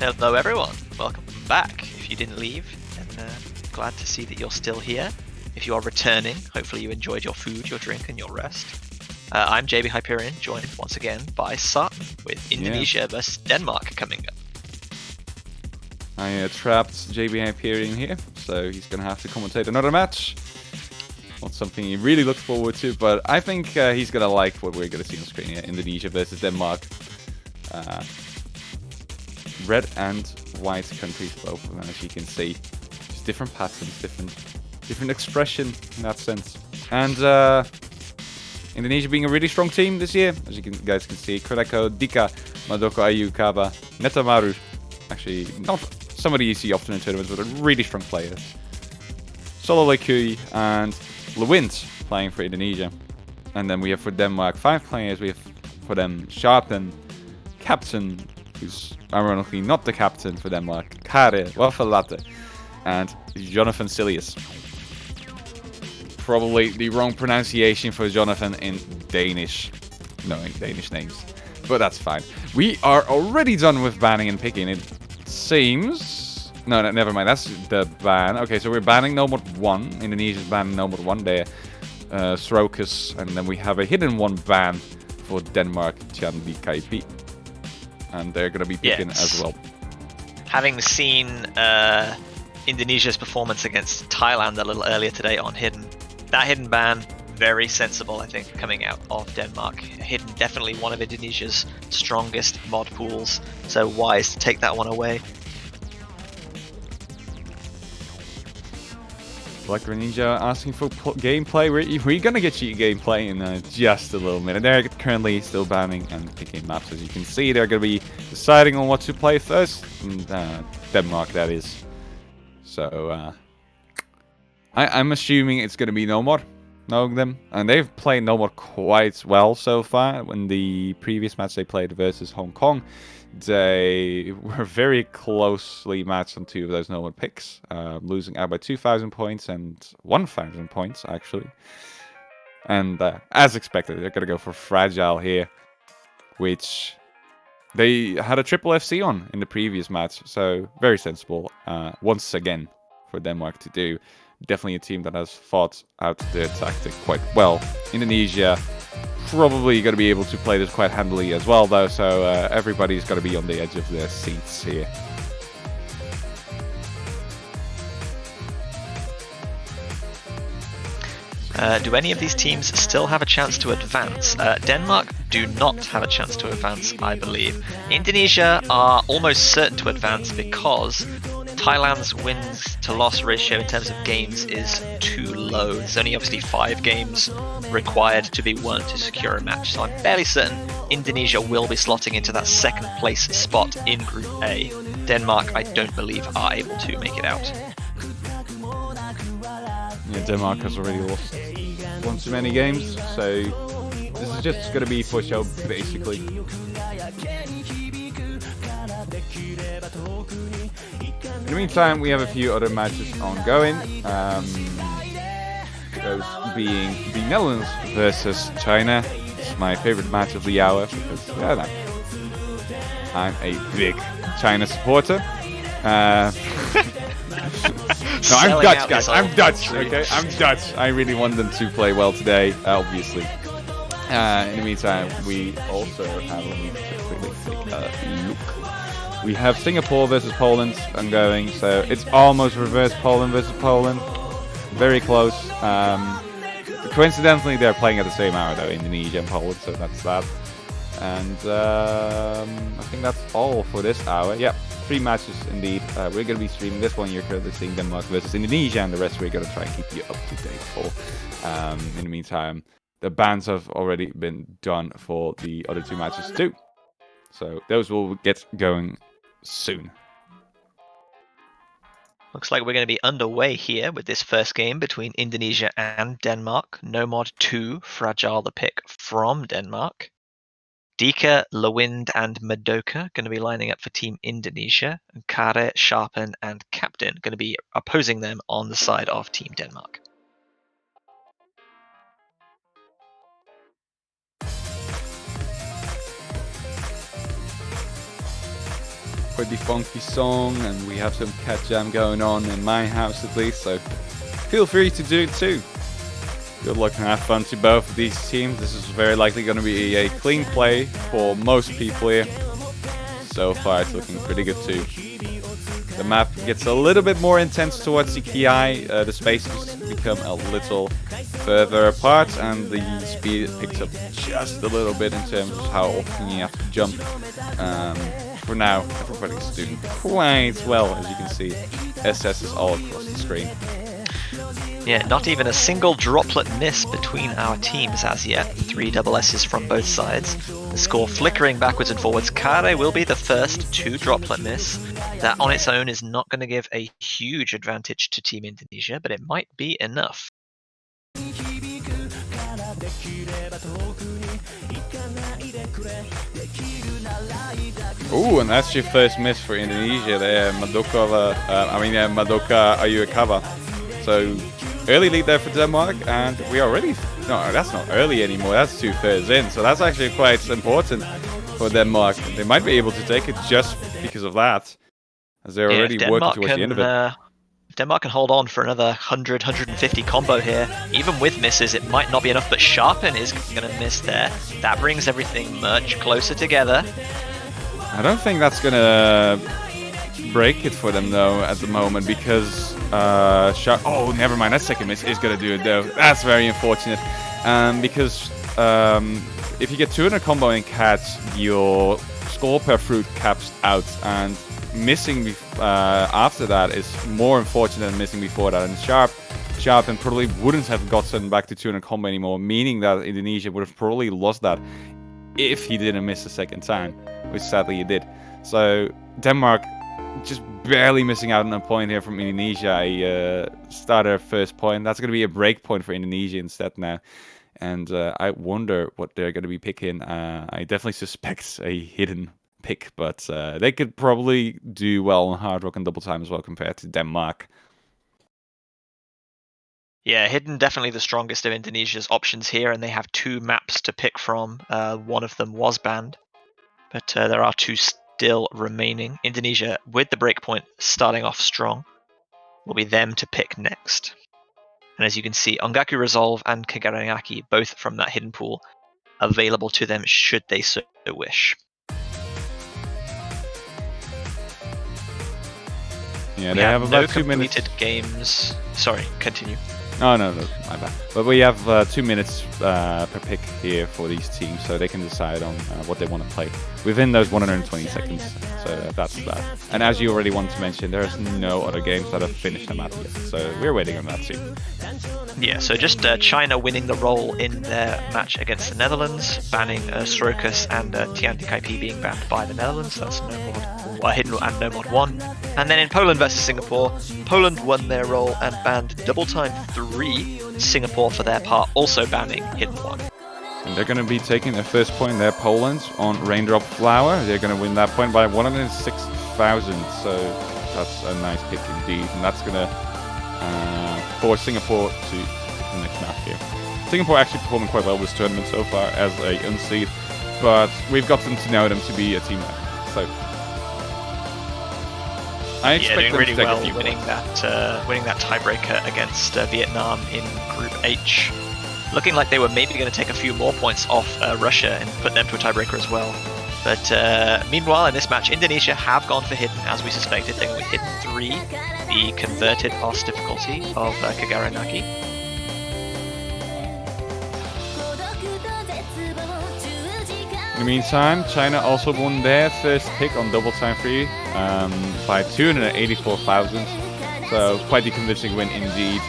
Speaker 1: Hello everyone, welcome back. If you didn't leave, then glad to see that you're still here. If you are returning, hopefully you enjoyed your food, your drink, and your rest. I'm JB Hyperion, joined once again by Sartan with Indonesia versus Denmark coming up.
Speaker 4: I trapped JB Hyperion here, so he's going to have to commentate another match. Not something he really looks forward to, but I think he's going to like what we're going to see on screen here. Indonesia versus Denmark. Red and white countries, both of them, as you can see. Just different patterns, different expression in that sense. And Indonesia being a really strong team this year, as you guys can see. Kureko, Dika, Madoko Ayu, Kaba, Netamaru. Actually, not somebody you see often in tournaments, but a really strong player. Solo Lekui and Lewind playing for Indonesia. And then we have for Denmark 5 players. We have for them Sharpen, Captain, who's ironically not the captain for Denmark, Kare, Waffelate, and Jonathan Silius. Probably the wrong pronunciation for Jonathan in Danish, knowing Danish names. But that's fine. We are already done with banning and picking, it seems. No, never mind. That's the ban. Okay, so we're banning No Mod 1. Indonesia's banning No Mod 1 there. Srokus. And then we have a hidden one ban for Denmark, Chandi Kaipi. And they're going to be picking as well.
Speaker 1: Having seen Indonesia's performance against Thailand a little earlier today on Hidden, that Hidden ban, very sensible, I think, coming out of Denmark. Hidden, definitely one of Indonesia's strongest mod pools, so wise to take that one away.
Speaker 4: Black Ninja asking for gameplay. We're gonna get you gameplay in just a little minute. They're currently still banning and picking maps. As you can see, they're gonna be deciding on what to play first. Denmark, that is. So, I'm assuming it's gonna be No Mod, knowing them. And they've played No Mod quite well so far. In the previous match they played versus Hong Kong, they were very closely matched on 2 of those No Mod picks, losing out by 2,000 points and 1,000 points, actually. And as expected, they're going to go for Fragile here, which they had a triple FC on in the previous match, so very sensible once again for Denmark to do. Definitely a team that has thought out their tactic quite well. Indonesia probably going to be able to play this quite handily as well, though, so everybody's got to be on the edge of their seats here.
Speaker 1: Do any of these teams still have a chance to advance? Denmark do not have a chance to advance, I believe. Indonesia are almost certain to advance because Thailand's wins to loss ratio in terms of games is too low. There's only obviously 5 games required to be won to secure a match. So I'm fairly certain Indonesia will be slotting into that second place spot in Group A. Denmark, I don't believe, are able to make it out.
Speaker 4: Yeah, Denmark has already lost one too many games, so this is just going to be for show, basically. In the meantime, we have a few other matches ongoing. Those being the Netherlands versus China. It's my favorite match of the hour because I'm a big China supporter. No, I'm Dutch, guys. I'm Dutch, okay? I'm Dutch. I really want them to play well today, obviously. In the meantime, we also have, let me just quickly take a look. We have Singapore versus Poland ongoing, so it's almost reverse Poland versus Poland. Very close. Coincidentally, they're playing at the same hour, though, Indonesia and Poland, so that's that. And I think that's all for this hour. Yeah. 3 matches indeed. We're going to be streaming this one. You're currently seeing Denmark versus Indonesia, and the rest we're going to try and keep you up to date for. In the meantime, the bans have already been done for the other 2 matches too. So those will get going soon.
Speaker 1: Looks like we're going to be underway here with this first game between Indonesia and Denmark. No Mod 2, Fragile the pick from Denmark. Dika, Lewind, and Madoka going to be lining up for Team Indonesia. And Kare, Sharpen, and Captain going to be opposing them on the side of Team Denmark.
Speaker 4: For pretty funky song, and we have some cat jam going on in my house at least, so feel free to do it too. Good luck and have fun to both of these teams. This is very likely going to be a clean play for most people here. So far it's looking pretty good too. The map gets a little bit more intense towards the KI. The spaces become a little further apart, and the speed picks up just a little bit in terms of how often you have to jump. For now, everybody's doing quite well, as you can see. SS is all across the screen.
Speaker 1: Yeah, not even a single droplet miss between our teams as yet. 3 double S's from both sides. The score flickering backwards and forwards. Kare will be the first to droplet miss. That on its own is not going to give a huge advantage to Team Indonesia, but it might be enough.
Speaker 4: Ooh, and that's your first miss for Indonesia there, Madoka Ayukawa. So, early lead there for Denmark, and we already... No, that's not early anymore, that's 2/3 in, so that's actually quite important for Denmark. They might be able to take it just because of that, as they're already working towards the end of it.
Speaker 1: If Denmark can hold on for another 100, 150 combo here, even with misses, it might not be enough, but Sharpen is going to miss there. That brings everything much closer together.
Speaker 4: I don't think that's going to break it for them, though, at the moment, because... oh, never mind, that second miss is going to do it, though. That's very unfortunate, because if you get 200 combo in cats, your score per fruit caps out, and missing after that is more unfortunate than missing before that. And Sharpen probably wouldn't have gotten back to 200 combo anymore, meaning that Indonesia would have probably lost that if he didn't miss the second time, which sadly he did. So Denmark just barely missing out on a point here from Indonesia. A starter first point. That's going to be a break point for Indonesia instead now. And I wonder what they're going to be picking. I definitely suspect a hidden pick, but they could probably do well on Hard Rock and Double Time as well compared to Denmark.
Speaker 1: Yeah, Hidden definitely the strongest of Indonesia's options here, and they have 2 maps to pick from. One of them was banned, but there are 2 still remaining. Indonesia, with the breakpoint starting off strong, will be them to pick next. And as you can see, Ongaku Resolve and Kagaranaki, both from that hidden pool, available to them should they so wish.
Speaker 4: Yeah,
Speaker 1: We
Speaker 4: they have about
Speaker 1: no
Speaker 4: 2 minutes.
Speaker 1: completed games. Sorry, continue.
Speaker 4: No, my bad. But we have 2 minutes per pick here for these teams, so they can decide on what they want to play within those 120 seconds. So that's that. And as you already wanted to mention, there's no other games that have finished the map yet, so we're waiting on that too.
Speaker 1: Yeah, so just China winning the role in their match against the Netherlands, banning Strokus and Tianti Kaipi being banned by the Netherlands. That's no mod, Hidden and no mod 1. And then in Poland versus Singapore, Poland won their role and banned Double Time 3. Singapore, for their part, also banning Hidden 1.
Speaker 4: And they're going to be taking their first point there, Poland, on Raindrop Flower. They're going to win that point by 106,000, so that's a nice pick indeed. And that's going to force Singapore to the next map here. Singapore actually performing quite well this tournament so far as a unseed, but we've gotten to know them to be a team like that. So I expect
Speaker 1: doing
Speaker 4: them
Speaker 1: really
Speaker 4: to take
Speaker 1: well,
Speaker 4: a few
Speaker 1: winning that tiebreaker against Vietnam in Group H. Looking like they were maybe going to take a few more points off Russia and put them to a tiebreaker as well. But meanwhile, in this match, Indonesia have gone for Hidden, as we suspected. They're going with Hidden 3, the converted OS difficulty of Kagaranaki.
Speaker 4: In the meantime, China also won their first pick on Double Time 3 by 284,000. So quite a convincing win indeed.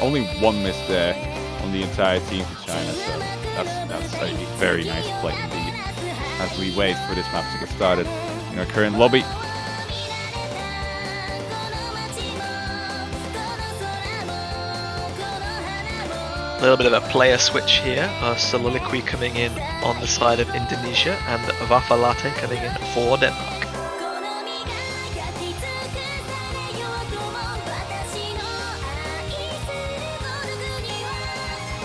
Speaker 4: Only 1 miss there on the entire team for China. So that's a very nice play indeed. As we wait for this map to get started in our current lobby.
Speaker 1: A little bit of a player switch here. Soliloquy coming in on the side of Indonesia and Wafa Latte coming in for Denmark.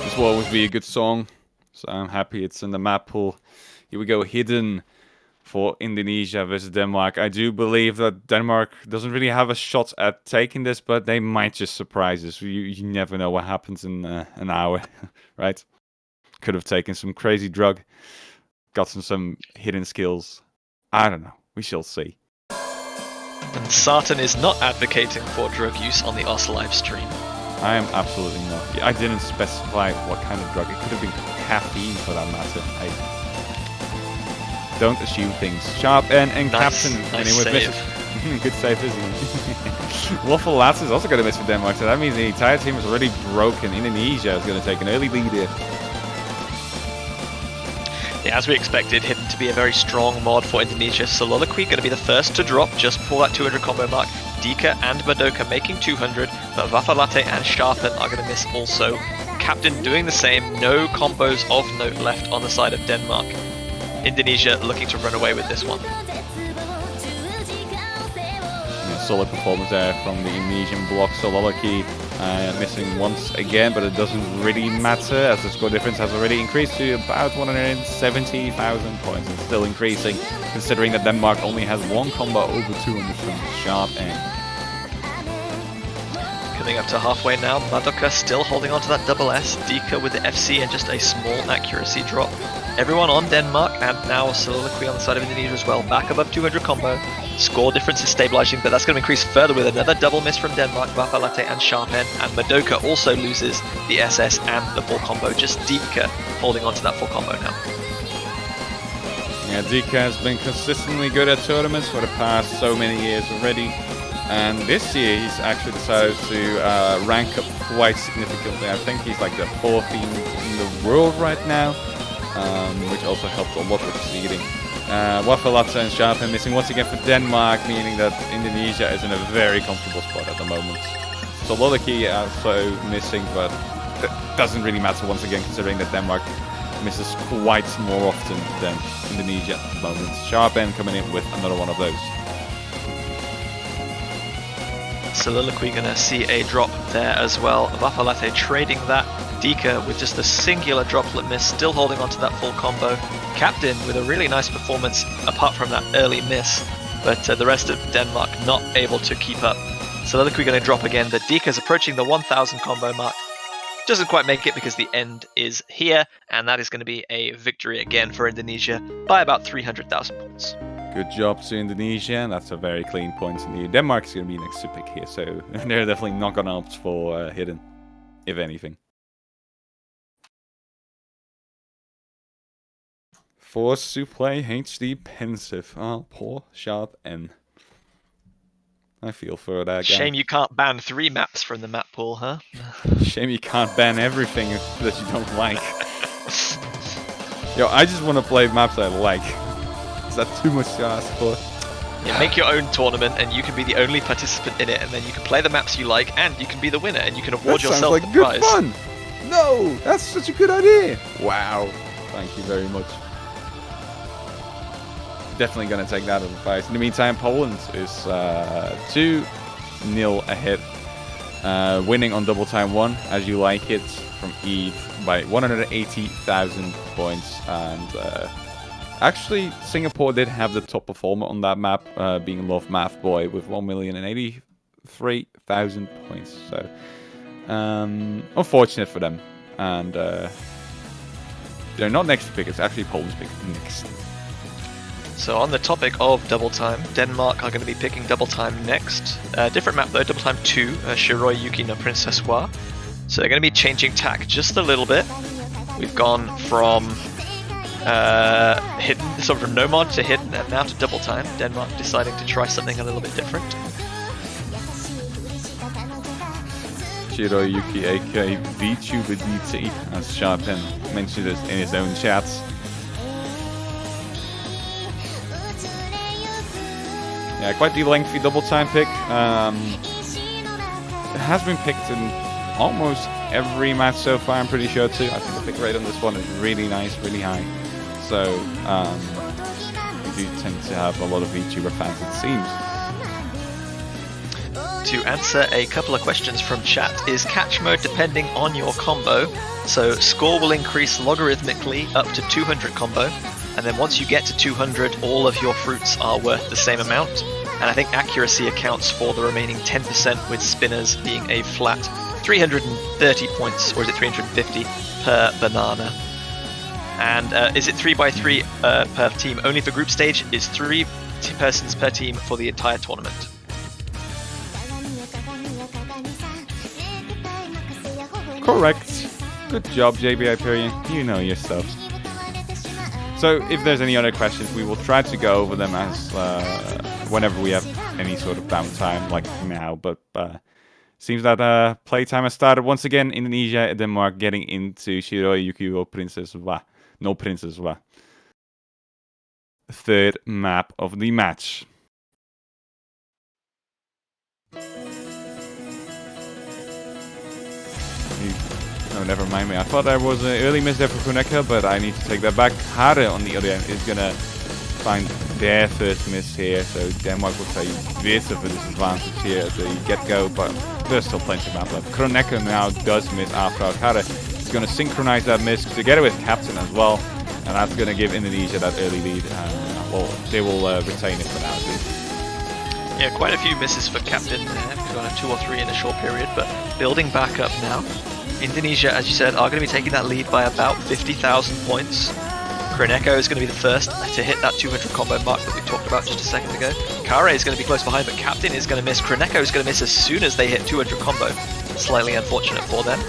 Speaker 4: This will always be a good song, so I'm happy it's in the map pool. Here we go, Hidden for Indonesia versus Denmark. I do believe that Denmark doesn't really have a shot at taking this, but they might just surprise us. You never know what happens in an hour, right? Could have taken some crazy drug, gotten some hidden skills. I don't know. We shall see.
Speaker 1: And Sartan is not advocating for drug use on the OS live stream.
Speaker 4: I am absolutely not. I didn't specify what kind of drug. It could have been caffeine for that matter. Don't assume things. Sharp and
Speaker 1: Nice
Speaker 4: Captain.
Speaker 1: save.
Speaker 4: Misses. Good save, isn't it? Waffle Lads is also going to miss for Denmark, so that means the entire team is already broken. Indonesia is going to take an early lead here.
Speaker 1: Yeah, as we expected, Hidden to be a very strong mod for Indonesia. Soliloquy going to be the first to drop just before that 200 combo mark. Dika and Madoka making 200, but Vafalate and Sharpen are going to miss also. Captain doing the same, no combos of note left on the side of Denmark. Indonesia looking to run away with this one.
Speaker 4: Yeah, solid performance there from the Indonesian block. Soliloquy missing once again, but it doesn't really matter as the score difference has already increased to about 170,000 points and still increasing, considering that Denmark only has one combo over 200 from Sharp and
Speaker 1: Coming up to halfway now, Madoka still holding on to that double S, Dika with the FC and just a small accuracy drop. Everyone on Denmark, and now Soliloquy on the side of Indonesia as well, back above 200 combo. Score difference is stabilizing, but that's going to increase further with another double miss from Denmark, Vafalate and Sharpen, and Madoka also loses the SS and the full combo, just Dika holding on to that full combo now.
Speaker 4: yeah, Dika has been consistently good at tournaments for the past so many years already. And this year he's actually decided to rank up quite significantly. I think he's like the 4th in the world right now, which also helped a lot with seeding. Wafalata and Sharpen missing once again for Denmark, meaning that Indonesia is in a very comfortable spot at the moment. So Soliloquy also missing, but that doesn't really matter once again, considering that Denmark misses quite more often than Indonesia at the moment. Sharpen coming in with another one of those.
Speaker 1: Soliloquy gonna see a drop there as well. Vafalate trading that. Dika with just a singular droplet miss, still holding on to that full combo. Captain with a really nice performance apart from that early miss, but the rest of Denmark not able to keep up. Soliloquy gonna drop again, but Dika's approaching the 1000 combo mark. Doesn't quite make it because the end is here, and that is going to be a victory again for Indonesia by about 300,000 points.
Speaker 4: Good job to Indonesia, and that's a very clean point indeed. Denmark's going to be next to pick here, so they're definitely not going to opt for Hidden, if anything. Forced to play HD Pensive. Oh, poor Sharp N. I feel for that guy.
Speaker 1: Shame you can't ban 3 maps from the map pool, huh?
Speaker 4: Shame you can't ban everything that you don't like. Yo, I just want to play maps I like. Is that too much to ask for?
Speaker 1: Yeah, make your own tournament and you can be the only participant in it, and then you can play the maps you like and you can be the winner and you can award
Speaker 4: That
Speaker 1: yourself
Speaker 4: sounds like
Speaker 1: the
Speaker 4: good
Speaker 1: prize.
Speaker 4: fun! No! That's such a good idea! Wow. Thank you very much. Definitely going to take that advice. In the meantime, Poland is 2-0 ahead. Winning on double time 1, as you like it, from Eve by 180,000 points. And actually, Singapore did have the top performer on that map, being Love Math Boy with 1,083,000 points. So, unfortunate for them. And they're not next to pick, it's actually Poland's pick next.
Speaker 1: So on the topic of double time, Denmark are going to be picking double time next. Different map though, double time 2, Shiroi Yuki no Princess Wa. So they're going to be changing tack just a little bit. We've gone from hidden, sort of from no mod to hidden, and now to double time. Denmark deciding to try something a little bit different.
Speaker 4: Shiroi Yuki, aka VTuber DT, as Sharpen mentioned it in his own chats. Yeah, quite the lengthy double time pick. It has been picked in almost every match so far, I'm pretty sure too. I think the pick rate on this one is really nice, really high. So, we do tend to have a lot of VTuber fans, it seems.
Speaker 1: To answer a couple of questions from chat, is catch mode depending on your combo? So score will increase logarithmically up to 200 combo. And then once you get to 200, all of your fruits are worth the same amount. And I think accuracy accounts for the remaining 10%, with spinners being a flat 330 points, or is it 350 per banana? And is it 3x3 per team only for group stage? Is 3 persons per team for the entire tournament?
Speaker 4: Correct. Good job, JB Hyperion. You know your stuff. So, if there's any other questions, we will try to go over them as whenever we have any sort of downtime, like now. But seems that playtime has started once again. Indonesia, Denmark getting into Shiroi Yukiwo Princess Wa. No Princess Wa. Third map of the match. No, never mind me. I thought there was an early miss there for Kronecker, but I need to take that back. Hare, on the other end, is going to find their first miss here. So Denmark will take a bit of a disadvantage here at the get-go, but there's still plenty of map left. Kronecker now does miss after Hare. He's going to synchronize that miss together with Captain as well, and that's going to give Indonesia that early lead. Well, they will retain it for now at least.
Speaker 1: Yeah, quite a few misses for Captain there. We've got a 2 or 3 in a short period, but building back up now. Indonesia, as you said, are going to be taking that lead by about 50,000 points. Kronecker is going to be the first to hit that 200 combo mark that we talked about just a second ago. Kare is going to be close behind, but Captain is going to miss. Kronecker is going to miss as soon as they hit 200 combo. Slightly unfortunate for them.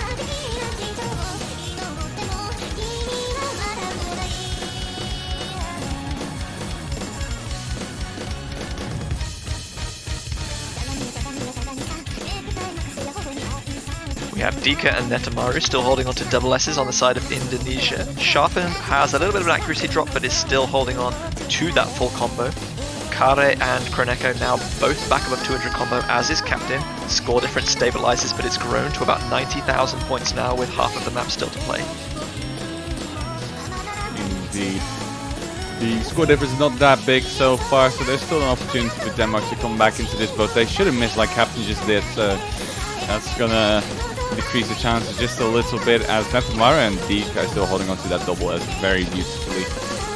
Speaker 1: We have Dika and Netamaru still holding on to double S's on the side of Indonesia. Sharpen has a little bit of an accuracy drop, but is still holding on to that full combo. Kare and Kronecker now both back above 200 combo, as is Captain. Score difference stabilizes, but it's grown to about 90,000 points now, with half of the map still to play.
Speaker 4: Indeed. The score difference is not that big so far, so there's still an opportunity for Denmark to come back into this, but they shouldn't miss like Captain just did, so that's gonna decrease the chances just a little bit, as Netamaru and Dika are still holding on to that double S very beautifully.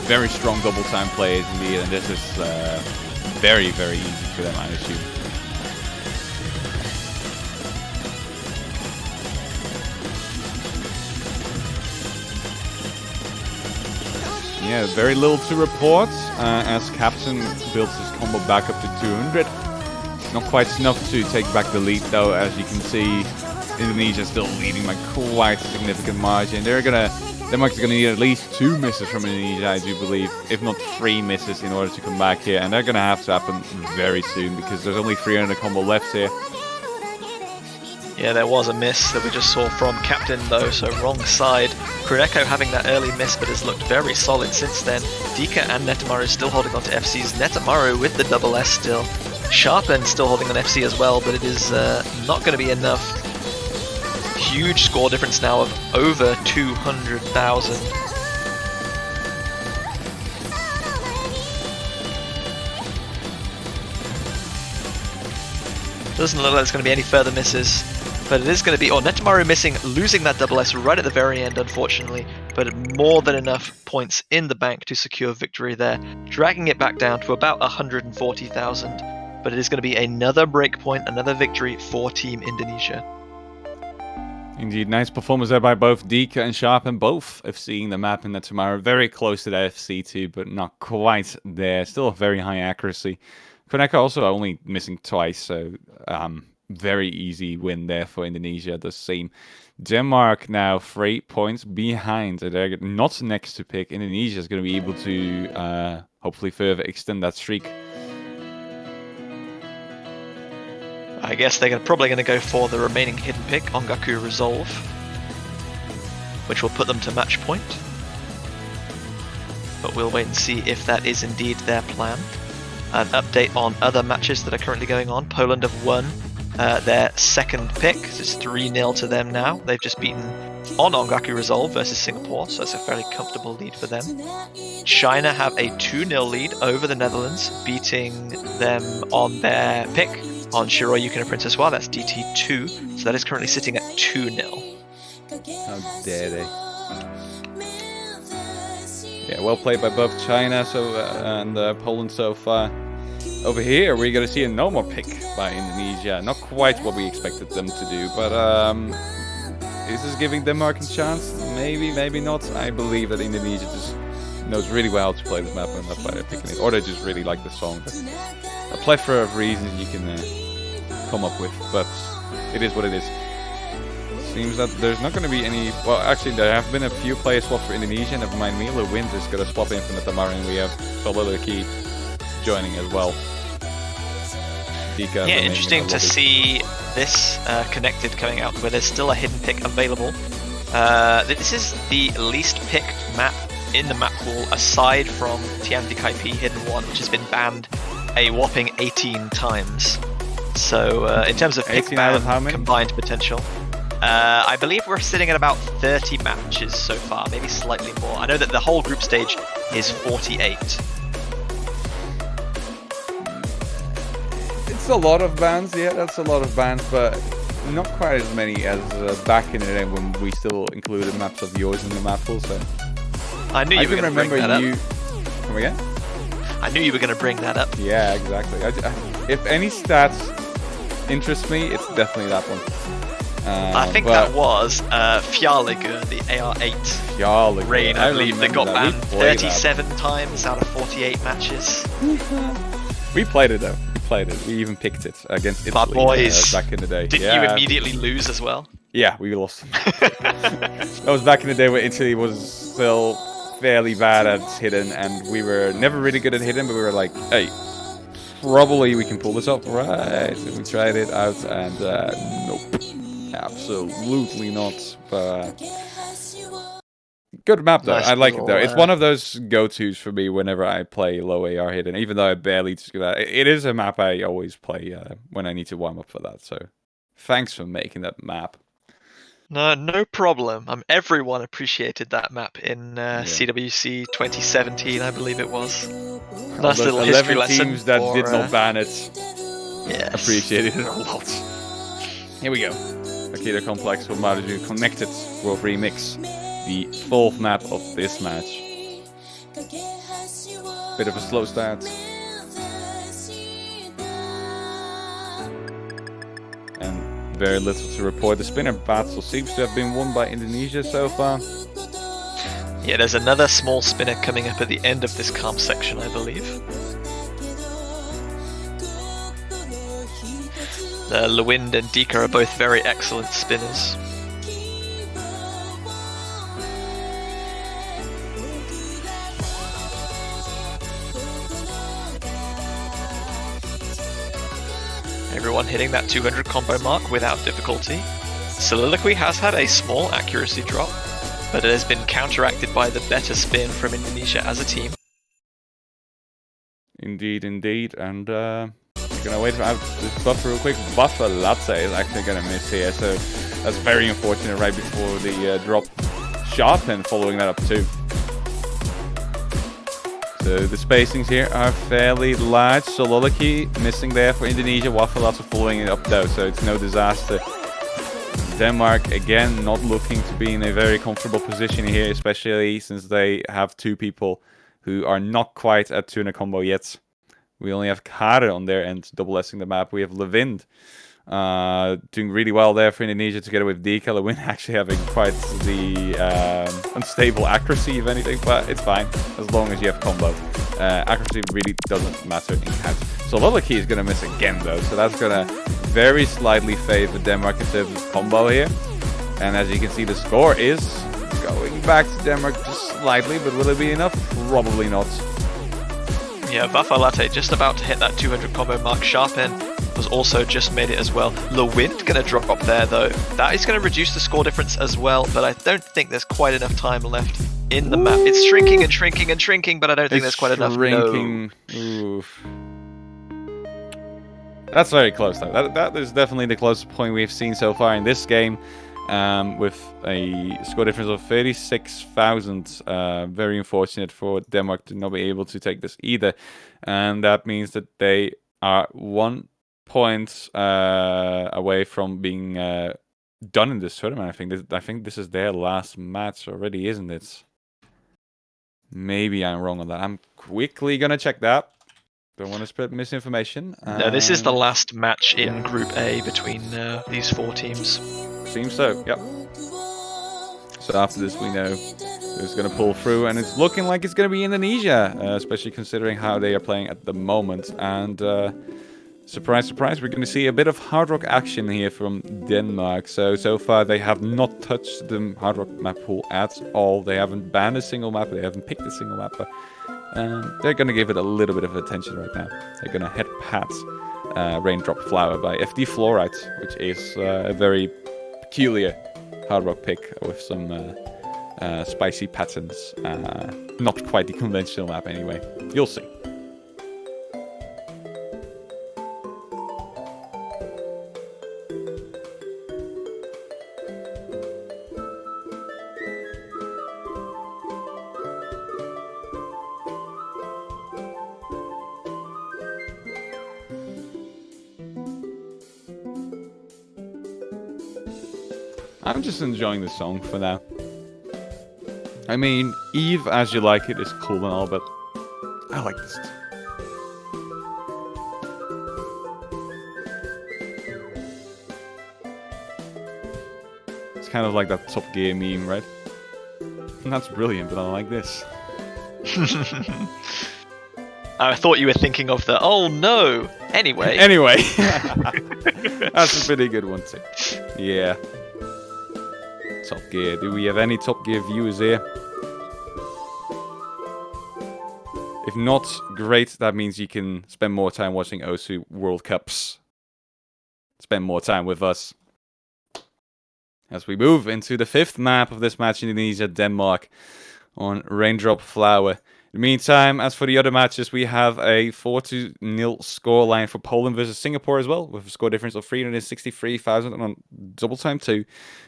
Speaker 4: Very strong double time plays indeed, and this is very, very easy for them, I assume. Yeah, very little to report, as Captain builds his combo back up to 200. Not quite enough to take back the lead though, as you can see. Indonesia still leading by quite a significant margin. Denmark is gonna need at least 2 misses from Indonesia, I do believe, if not 3 misses in order to come back here, and they're gonna have to happen very soon because there's only 300 combo left here.
Speaker 1: Yeah, there was a miss that we just saw from Captain though, so wrong side. Kronecker having that early miss, but has looked very solid since then. Dika and Netamaru still holding on to FCs. Netamaru with the double S still. Sharpen still holding on FC as well, but it is not going to be enough. Huge score difference now of over 200,000. Doesn't look like there's going to be any further misses, but it is going to be, Netamaru missing, losing that double S right at the very end, unfortunately, but more than enough points in the bank to secure victory there, dragging it back down to about 140,000. But it is going to be another breakpoint, another victory for Team Indonesia.
Speaker 4: Indeed, nice performance there by both Dika and Sharpen, both FCing the map in Netamaru. Very close to the FC too, but not quite there. Still a very high accuracy. Kronecker also only missing twice, so very easy win there for Indonesia. The same. Denmark now 3 points behind. They're not next to pick. Indonesia is going to be able to hopefully further extend that streak.
Speaker 1: I guess they're probably going to go for the remaining hidden pick, Ongaku Resolve, which will put them to match point. But we'll wait and see if that is indeed their plan. An update on other matches that are currently going on. Poland have won their second pick. It's 3-0 to them now. They've just beaten on Ongaku Resolve versus Singapore, so it's a fairly comfortable lead for them. China have a 2-0 lead over the Netherlands, beating them on their pick on Shiroi Yuki no Princess Wa. That's DT2, so that is currently sitting at 2-0.
Speaker 4: How dare they? Yeah, well played by both China and Poland so far. Over here, we're going to see a normal pick by Indonesia. Not quite what we expected them to do, but is this giving Denmark a chance? Maybe, maybe not. I believe that Indonesia just knows really well how to play this map, and that's why they're picking it. Or they just really like the song. But a plethora of reasons you can come up with, but it is what it is. Seems that there's not going to be any... Well, actually, there have been a few players swap for Indonesia, and never mind me, LeWind is going to swap in for Netamar, and we have Sololaki joining as well. Dika
Speaker 1: Yeah, interesting to see this connected coming out where there's still a hidden pick available. This is the least picked map in the map pool aside from Tian Kaipi Hidden 1, which has been banned a whopping 18 times. So in terms of pick ban combined potential, I believe we're sitting at about 30 matches so far, maybe slightly more. I know that the whole group stage is 48.
Speaker 4: It's a lot of bans, yeah, that's a lot of bans, but not quite as many as back in the day when we still included maps of yours in the map pool. So
Speaker 1: I knew you were going to bring that up.
Speaker 4: Come again?
Speaker 1: I knew you were going to bring that up.
Speaker 4: Yeah, exactly. If any stats interest me, it's definitely that one.
Speaker 1: I think that was Fjarligur, the AR8 rain, I believe, that got banned 37 times out of 48 matches.
Speaker 4: We played it though. We even picked it against Italy
Speaker 1: boys.
Speaker 4: Back in the day.
Speaker 1: Didn't you immediately lose as well?
Speaker 4: Yeah, we lost. That was back in the day where Italy was still fairly bad at hidden, and we were never really good at hidden, but we were like, hey, probably we can pull this off, right? So we tried it out, and nope. Absolutely not. But good map though.
Speaker 1: Nice
Speaker 4: I like it though. It's
Speaker 1: little,
Speaker 4: one of those go-tos for me whenever I play low AR hidden, even though I barely just do that. It is a map I always play when I need to warm up for that. So thanks for making that map.
Speaker 1: No problem. Everyone appreciated that map in CWC 2017, I believe it was. Nice
Speaker 4: Those
Speaker 1: little
Speaker 4: 11
Speaker 1: history lesson
Speaker 4: teams that
Speaker 1: for,
Speaker 4: did not ban it
Speaker 1: yes.
Speaker 4: appreciated it a lot. Here we go. Akira Complex for Maruju Connected World Remix. The 4th map of this match. Bit of a slow start. And very little to report. The spinner battle seems to have been won by Indonesia so far.
Speaker 1: Yeah, there's another small spinner coming up at the end of this comp section, I believe. LeWind and Dika are both very excellent spinners. Everyone hitting that 200 combo mark without difficulty. Soliloquy has had a small accuracy drop, but it has been counteracted by the better spin from Indonesia as a team.
Speaker 4: Indeed, and we're gonna wait for this buffer real quick. Buffer Latte is actually gonna miss here, so that's very unfortunate right before the drop. Sharpen following that up too. So the spacings here are fairly large. Sololoki missing there for Indonesia. Waffle Latte following it up though, so it's no disaster. Denmark again not looking to be in a very comfortable position here, especially since they have 2 people who are not quite at tuna combo yet. We only have Kare on their end, double S-ing the map. We have LeWind doing really well there for Indonesia together with Dika. LeWind actually having quite the unstable accuracy, if anything, but it's fine as long as you have combo. Accuracy really doesn't matter in CAD. So Lolaki is going to miss again though, so that's going to very slightly favor Denmark in terms of combo here. And as you can see, the score is going back to Denmark just slightly, but will it be enough? Probably not.
Speaker 1: Yeah, Waffle Latte just about to hit that 200 combo mark. Sharpen was also just made it as well. LeWind going to drop up there though. That is going to reduce the score difference as well, but I don't think there's quite enough time left in the map. It's shrinking and shrinking and shrinking, but I don't think there's quite enough.
Speaker 4: No. Oof. That's very close though. That is definitely the closest point we've seen so far in this game. With a score difference of 36,000. Very unfortunate for Denmark to not be able to take this either. And that means that they are 1 point away from being done in this tournament. I think this is their last match already, isn't it? Maybe I'm wrong on that. I'm quickly gonna check that. Don't want to spread misinformation.
Speaker 1: No, this is the last match in Group A between these 4 teams.
Speaker 4: Seems so, yep. So after this, we know who's going to pull through, and it's looking like it's going to be Indonesia, especially considering how they are playing at the moment. And surprise, surprise, we're going to see a bit of Hard Rock action here from Denmark. So far, they have not touched the Hard Rock map pool at all. They haven't banned a single map, they haven't picked a single map, but they're going to give it a little bit of attention right now. They're going to head past Raindrop Flower by FD Fluorite, which is a very peculiar Hard Rock pick with some spicy patterns. Not quite the conventional map anyway. You'll see. I'm just enjoying the song for now. I mean, Eve As You Like It is cool and all, but I like this. It's kind of like that Top Gear meme, right? And that's brilliant, but I like this.
Speaker 1: I thought you were thinking of the, oh no! Anyway.
Speaker 4: Anyway. That's a pretty good one too. Yeah. Top Gear. Do we have any Top Gear viewers here? If not, great. That means you can spend more time watching OSU World Cups. Spend more time with us. As we move into the 5th map of this match, Indonesia, Denmark on Raindrop Flower. In the meantime, as for the other matches, we have a 4-0 scoreline for Poland versus Singapore as well, with a score difference of 363,000 on double time too.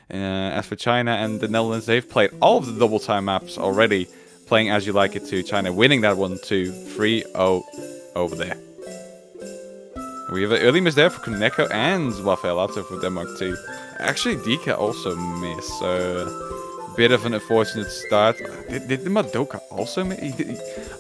Speaker 4: As for China and the Netherlands, they've played all of the double time maps already, playing As You Like It too. China winning that one too, 3-0 over there. We have an early miss there for Koneko and Waffelato for Denmark too. Actually, Dika also missed, so bit of an unfortunate start. Did the Madoka also miss?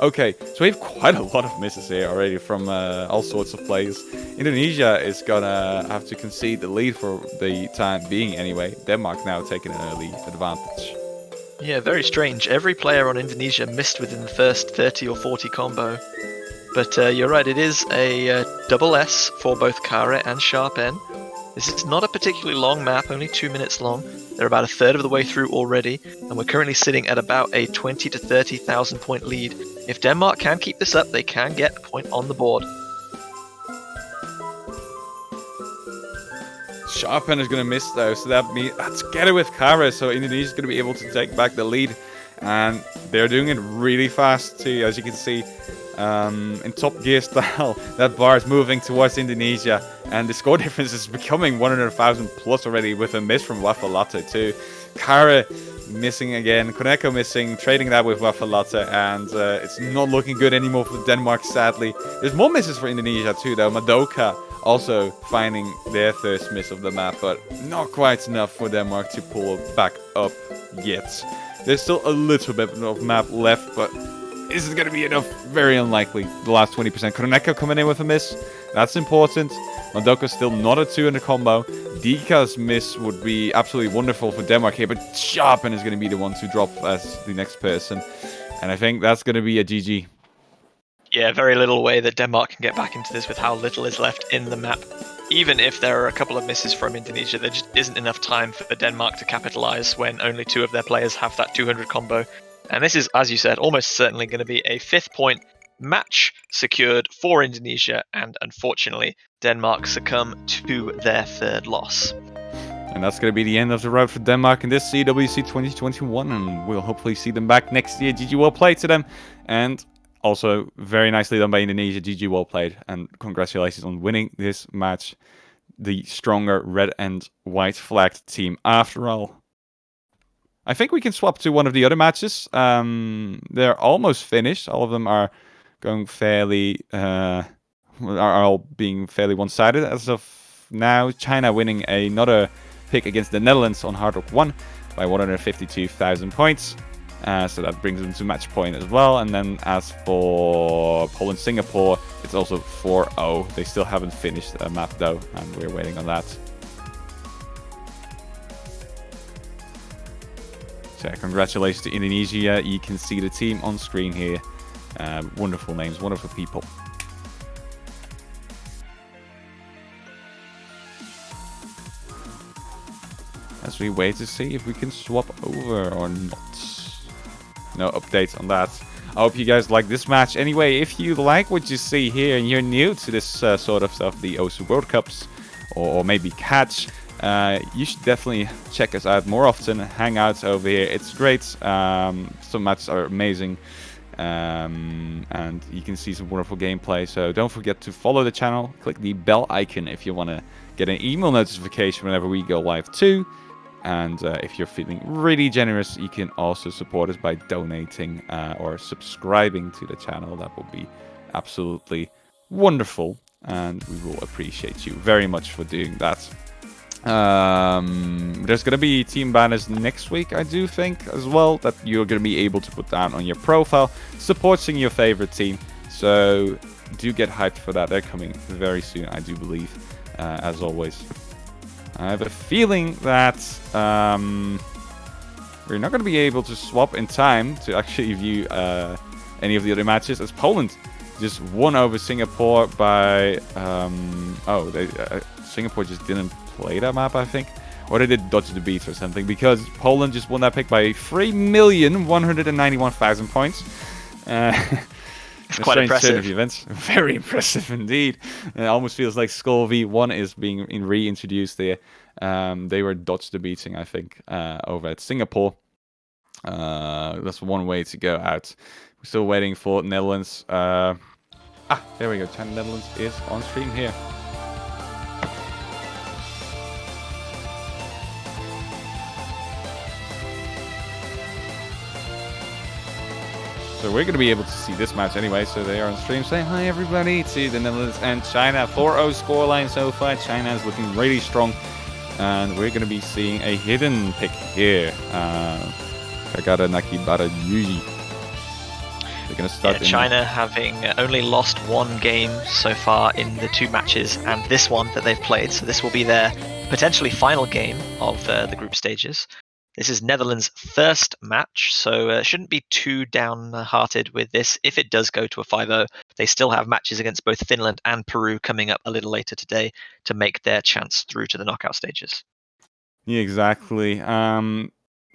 Speaker 4: Okay, so we have quite a lot of misses here already from all sorts of players. Indonesia is gonna have to concede the lead for the time being anyway. Denmark now taking an early advantage.
Speaker 1: Yeah, very strange. Every player on Indonesia missed within the first 30 or 40 combo. But you're right, it is a double S for both Kare and Sharp N. This is not a particularly long map, only 2 minutes long. They're about a third of the way through already, and we're currently sitting at about a 20 to 30,000 point lead. If Denmark can keep this up, they can get a point on the board.
Speaker 4: Sharpen is going to miss though, so that means let's get it with Kara. So Indonesia is going to be able to take back the lead, and they're doing it really fast too, as you can see. In Top Gear style, that bar is moving towards Indonesia, and the score difference is becoming 100,000 plus already with a miss from Waffelato too. Kara missing again, Koneko missing, trading that with Waffelato, and it's not looking good anymore for Denmark, sadly. There's more misses for Indonesia too though. Madoka also finding their first miss of the map, but not quite enough for Denmark to pull back up yet. There's still a little bit of map left, but is it going to be enough? Very unlikely. The last 20%. Koneko coming in with a miss. That's important. Madoka still not a 2 in the combo. Dika's miss would be absolutely wonderful for Denmark here, but Sharpen is going to be the one to drop as the next person. And I think that's going to be a GG.
Speaker 1: Yeah, very little way that Denmark can get back into this with how little is left in the map. Even if there are a couple of misses from Indonesia, there just isn't enough time for Denmark to capitalize when only 2 of their players have that 200 combo. And this is, as you said, almost certainly going to be a 5th point match secured for Indonesia, and unfortunately, Denmark succumb to their 3rd loss.
Speaker 4: And that's going to be the end of the road for Denmark in this CWC 2021, and we'll hopefully see them back next year. GG, well played to them, and also very nicely done by Indonesia. GG, well played, and congratulations on winning this match. The stronger red and white flagged team after all. I think we can swap to one of the other matches. They're almost finished. All of them are going fairly, are all being fairly one-sided as of now. China winning another pick against the Netherlands on Hard Rock 1 by 152,000 points. So that brings them to match point as well. And then as for Poland-Singapore, it's also 4-0. They still haven't finished a map though, and we're waiting on that. So congratulations to Indonesia. You can see the team on screen here. Wonderful names, wonderful people. As we wait to see if we can swap over or not. No updates on that. I hope you guys like this match. Anyway, if you like what you see here and you're new to this sort of stuff, the OSU World Cups, or maybe Catch, you should definitely check us out more often. Hang out over here. It's great. Some matches are amazing. And you can see some wonderful gameplay. So don't forget to follow the channel. Click the bell icon if you want to get an email notification whenever we go live too. And if you're feeling really generous, you can also support us by donating or subscribing to the channel. That will be absolutely wonderful. And we will appreciate you very much for doing that. There's going to be team banners next week, I do think, as well, that you're going to be able to put down on your profile, supporting your favorite team. So do get hyped for that. They're coming very soon, I do believe, as always. I have a feeling that we're not going to be able to swap in time to actually view any of the other matches, as Poland just won over Singapore by... Singapore just didn't play that map, I think. Or they did dodge the beat or something, because Poland just won that pick by 3,191,000 points.
Speaker 1: It's quite impressive.
Speaker 4: Events. Very impressive indeed. It almost feels like Skull V1 is being reintroduced there. They were dodge the beating, I think, over at Singapore. That's one way to go out. We're still waiting for Netherlands. There we go. China Netherlands is on stream here. So we're going to be able to see this match anyway. So they are on stream saying hi everybody to the Netherlands and China. 4-0 scoreline so far. China is looking really strong. And we're going to be seeing a hidden pick here. Kagada Nakibara Yuji. They're going to start
Speaker 1: China having only lost one game so far in the 2 matches. And this one that they've played. So this will be their potentially final game of the group stages. This is Netherlands' first match, so shouldn't be too downhearted with this. If it does go to a 5-0, they still have matches against both Finland and Peru coming up a little later today to make their chance through to the knockout stages.
Speaker 4: Yeah, exactly.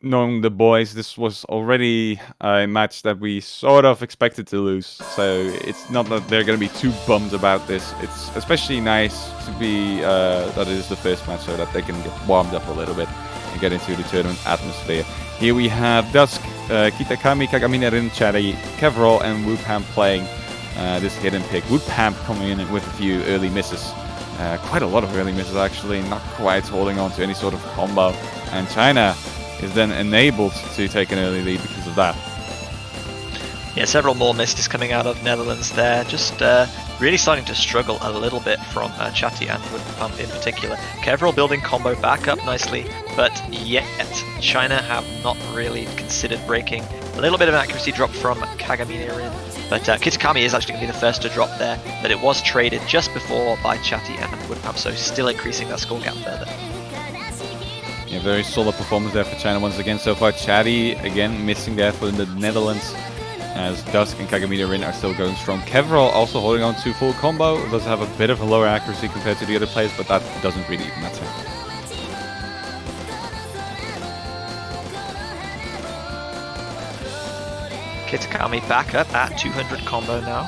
Speaker 4: Knowing the boys, this was already a match that we sort of expected to lose. So it's not that they're going to be too bummed about this. It's especially nice to be that it is the first match so that they can get warmed up a little bit and get into the tournament atmosphere. Here we have Dusk, Kitakami, Kagamine, Rinchari, Kevrol, and Woopamp playing this hidden pick. Woopamp coming in with a few early misses. Quite a lot of early misses actually, not quite holding on to any sort of combo. And China is then enabled to take an early lead because of that.
Speaker 1: Yeah, several more misses coming out of Netherlands there. Just really starting to struggle a little bit from Chatty and Woopamp in particular. Kevrol building combo back up nicely, but yet China have not really considered breaking. A little bit of an accuracy drop from Kagamine Rin, but Kitakami is actually going to be the first to drop there, but it was traded just before by Chatty and Woopamp, so still increasing that score gap further.
Speaker 4: Yeah, very solid performance there for China once again so far. Chatty again missing there for the Netherlands, as Dusk and Kagamine Rin are still going strong. Kevrol also holding on to full combo. Does have a bit of a lower accuracy compared to the other players, but that doesn't really matter.
Speaker 1: Kitakami back up at 200 combo now.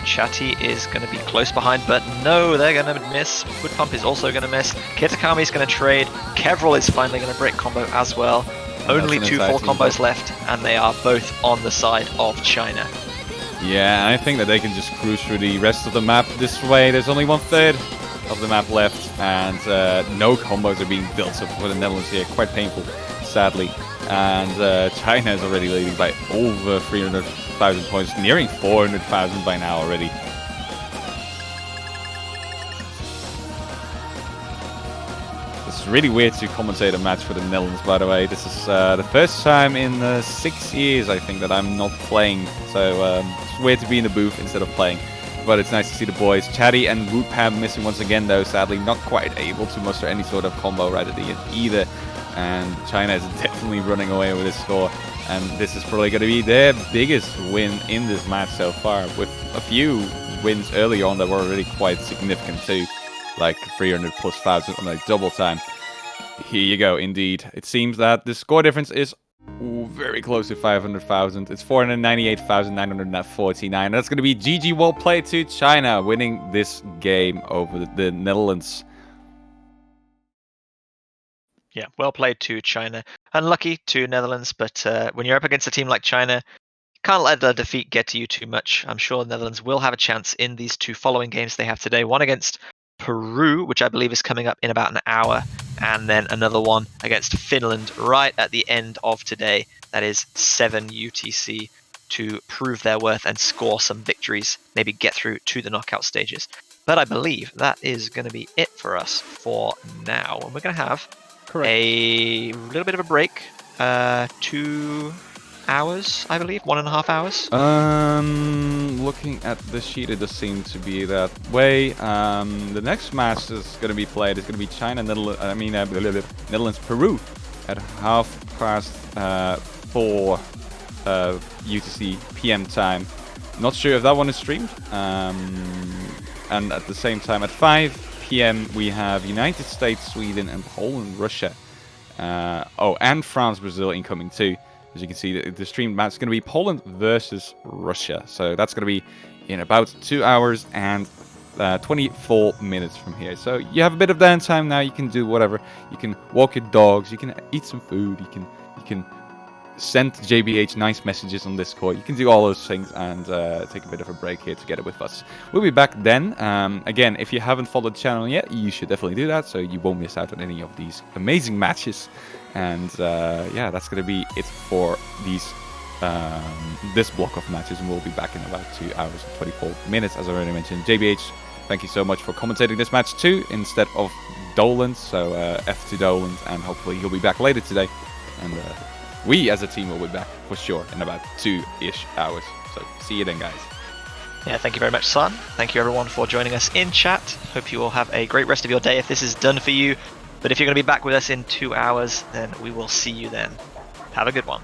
Speaker 1: Chatty is going to be close behind, but no, they're going to miss. Woopamp is also going to miss. Kitakami is going to trade. Kevrol is finally going to break combo as well. Only 2 full combos left, and they are both on the side of China.
Speaker 4: Yeah, I think that they can just cruise through the rest of the map this way. There's only 1/3 of the map left, and no combos are being built up for the Netherlands here. Quite painful, sadly. And China is already leading by over 300,000 points, nearing 400,000 by now already. It's really weird to commentate a match for the Netherlands, by the way. This is the first time in 6 years, I think, that I'm not playing. So it's weird to be in the booth instead of playing. But it's nice to see the boys. Chatty and Woopam missing once again, though, sadly. Not quite able to muster any sort of combo right at the end either. And China is definitely running away with this score. And this is probably going to be their biggest win in this match so far, with a few wins early on that were already quite significant too, like 300 plus 1,000 on a double time. Here you go, indeed. It seems that the score difference is very close to 500,000. It's 498,949. That's going to be GG, well played to China, winning this game over the Netherlands.
Speaker 1: Yeah, well played to China. Unlucky to Netherlands, but when you're up against a team like China, you can't let the defeat get to you too much. I'm sure Netherlands will have a chance in these two following games they have today. One against Peru, which I believe is coming up in about an hour, and then another one against Finland right at the end of today. That is 7 UTC to prove their worth and score some victories, maybe get through to the knockout stages. But I believe that is going to be it for us for now. And we're going to have a little bit of a break, 2 hours, I believe, 1.5 hours.
Speaker 4: Looking at the sheet, it does seem to be that way. The next match that's going to be played is going to be Netherlands Peru at 4:30 UTC PM time. Not sure if that one is streamed. And at the same time at 5 PM we have United States, Sweden, and Poland, Russia. And France, Brazil incoming too. As you can see, the streamed match is going to be Poland versus Russia. So that's going to be in about 2 hours and 24 minutes from here. So you have a bit of downtime now. You can do whatever. You can walk your dogs. You can eat some food. You can send JBH nice messages on Discord. You can do all those things and take a bit of a break here together with us. We'll be back then. Again, if you haven't followed the channel yet, you should definitely do that so you won't miss out on any of these amazing matches. And yeah, that's going to be it for these this block of matches, and we'll be back in about 2 hours and 24 minutes, as I already mentioned. JBH, thank you so much for commentating this match too, instead of Dolan. So F to Dolan, and hopefully he'll be back later today. And we as a team will be back for sure in about 2-ish hours. So see you then, guys.
Speaker 1: Yeah, thank you very much, Son. Thank you everyone for joining us in chat. Hope you all have a great rest of your day if this is done for you. But if you're going to be back with us in 2 hours, then we will see you then. Have a good one.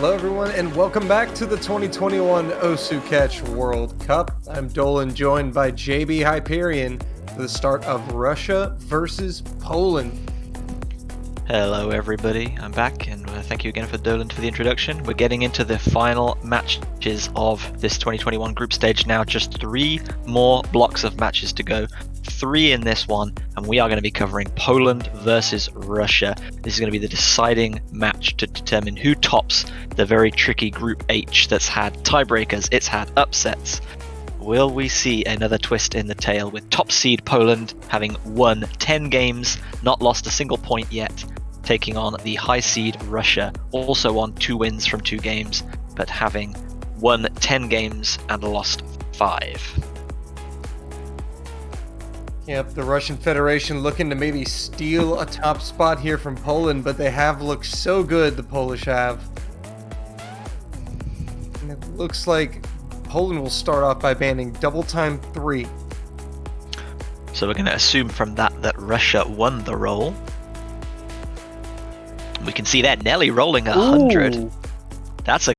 Speaker 6: Hello, everyone, and welcome back to the 2021 Osu Catch World Cup. I'm Dolan, joined by JB Hyperion for the start of Russia versus Poland.
Speaker 1: Hello, everybody. I'm back, and thank you again for Dolan for the introduction. We're getting into the final matches of this 2021 group stage now. Just 3 more blocks of matches to go. 3 in this one, and we are going to be covering Poland versus Russia. This is going to be the deciding match to determine who tops the very tricky Group H that's had tiebreakers, it's had upsets. Will we see another twist in the tale with top seed Poland having won 10 games, not lost a single point yet, taking on the high seed Russia, also on 2 wins from 2 games, but having won 10 games and lost 5.
Speaker 6: Yep, the Russian Federation looking to maybe steal a top spot here from Poland, but they have looked so good, the Polish have. And it looks like Poland will start off by banning double time 3.
Speaker 1: So we're going to assume from that Russia won the roll. We can see that Nelly rolling 100.
Speaker 2: Ooh.
Speaker 1: That's a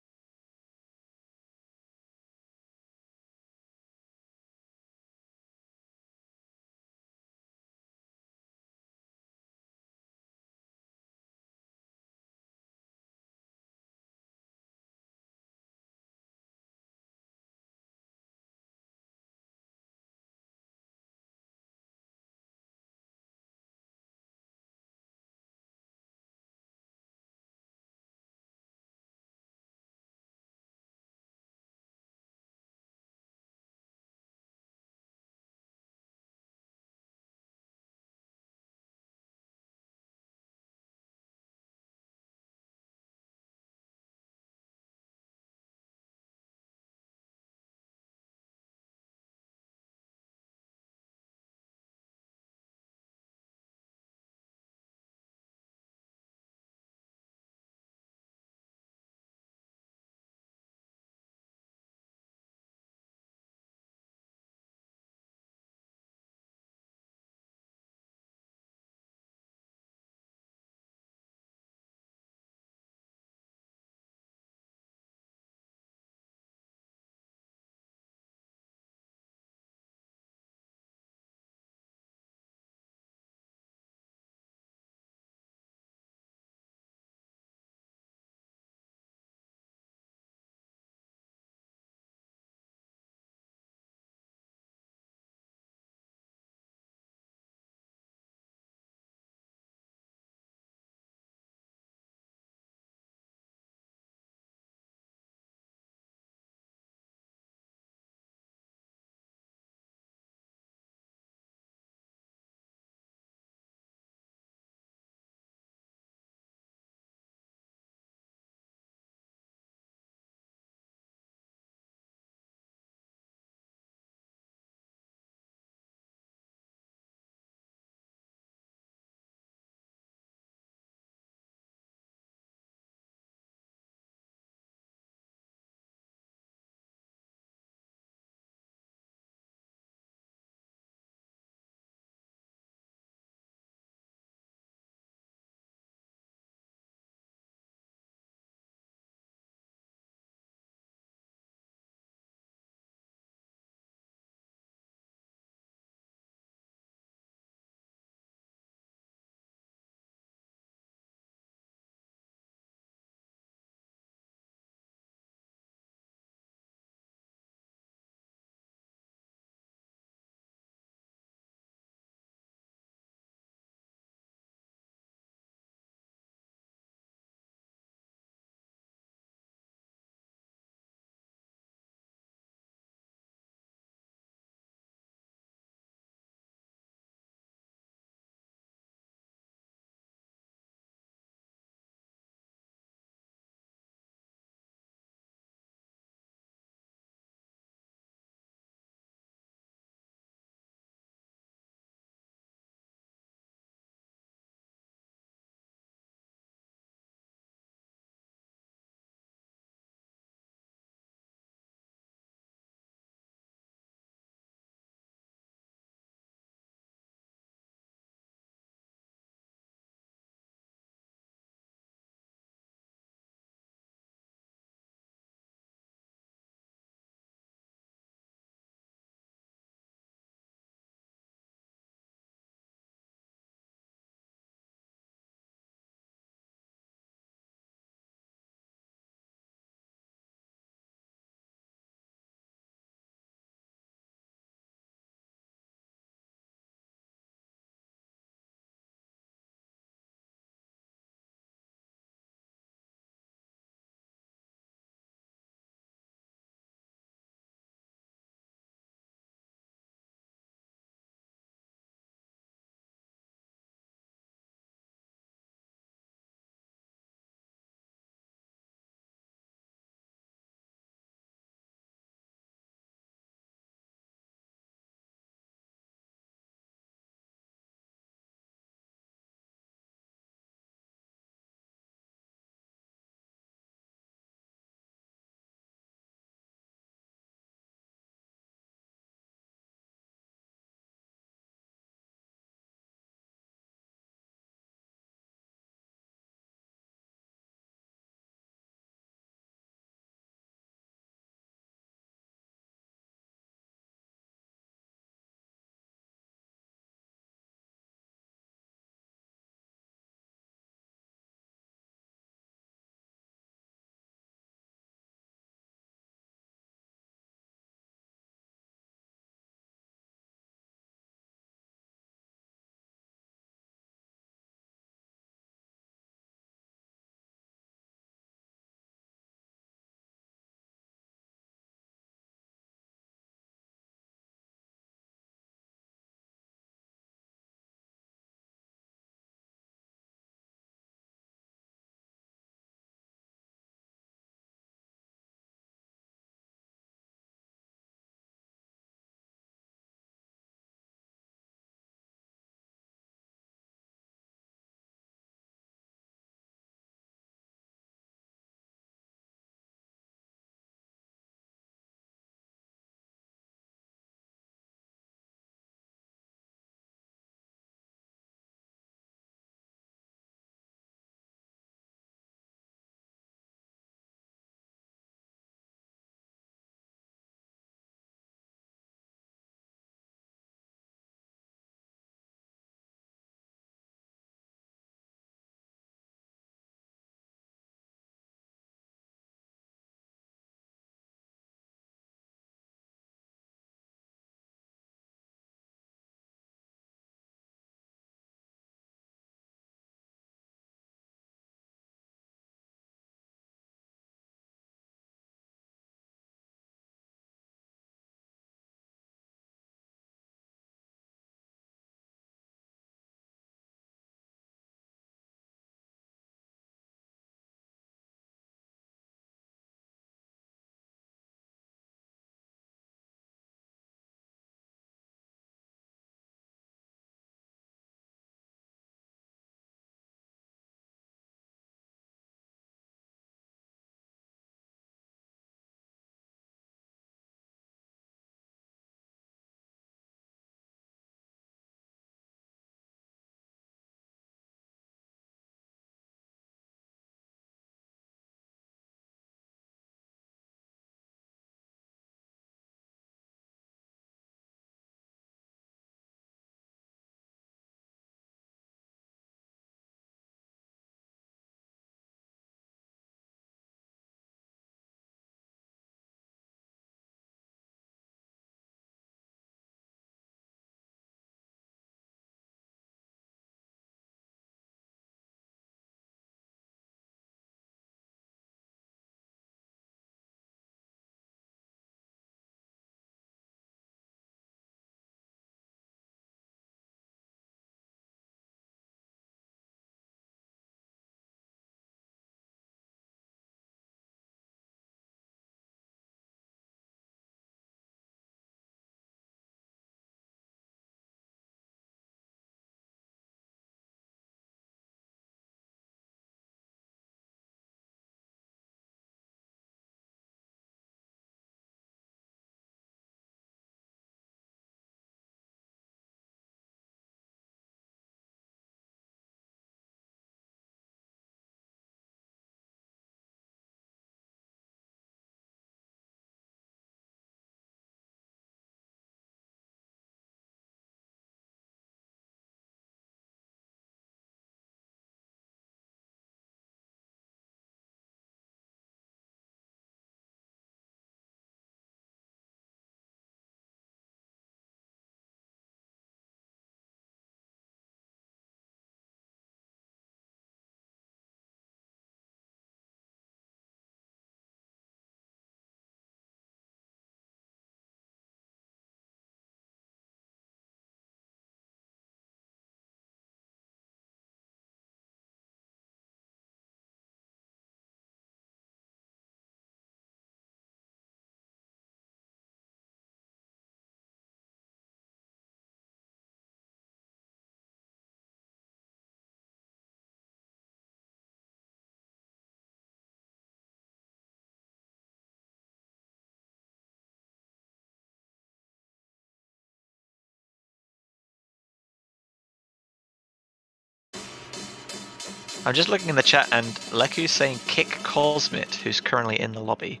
Speaker 1: I'm just looking in the chat, and Leku's saying kick Cosmit, who's currently in the lobby.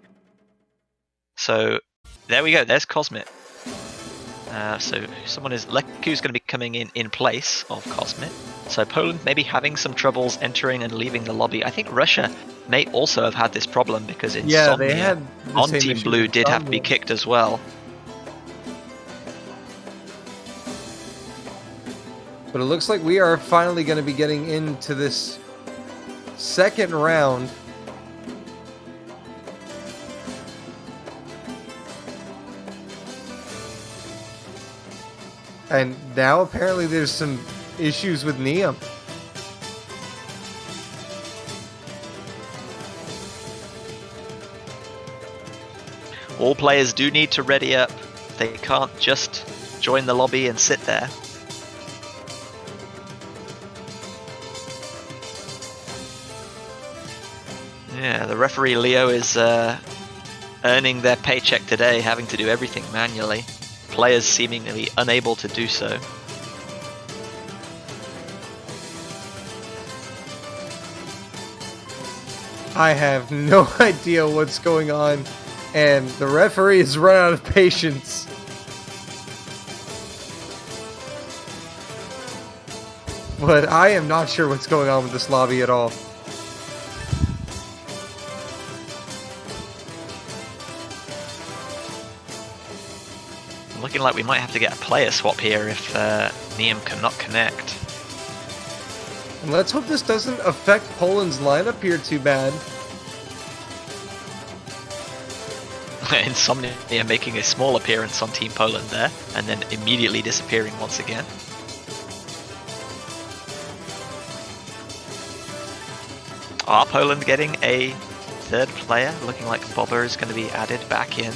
Speaker 1: So there we go. There's Cosmit. So someone is Leku's going to be coming in place of Cosmit. So Poland may be having some troubles entering and leaving the lobby. I think Russia may also have had this problem because Insomnia
Speaker 6: they had the
Speaker 1: on
Speaker 6: same
Speaker 1: Team
Speaker 6: issue
Speaker 1: Blue
Speaker 6: with
Speaker 1: did have to be
Speaker 6: Insomnia.
Speaker 1: kicked as well.
Speaker 6: But it looks like we are finally going to be getting into this second round. And now apparently there's some issues with Neum.
Speaker 1: All players do need to ready up. They can't just join the lobby and sit there. Yeah, the referee Leo is earning their paycheck today, having to do everything manually. Players seemingly unable to do so.
Speaker 6: I have no idea what's going on, and the referee has run out of patience. But I am not sure what's going on with this lobby at all.
Speaker 1: Looking like we might have to get a player swap here if Neum cannot connect.
Speaker 6: And let's hope this doesn't affect Poland's lineup here too bad.
Speaker 1: Insomnia making a small appearance on Team Poland there, and then immediately disappearing once again. Are Poland getting a third player? Looking like Bobber is going to be added back in.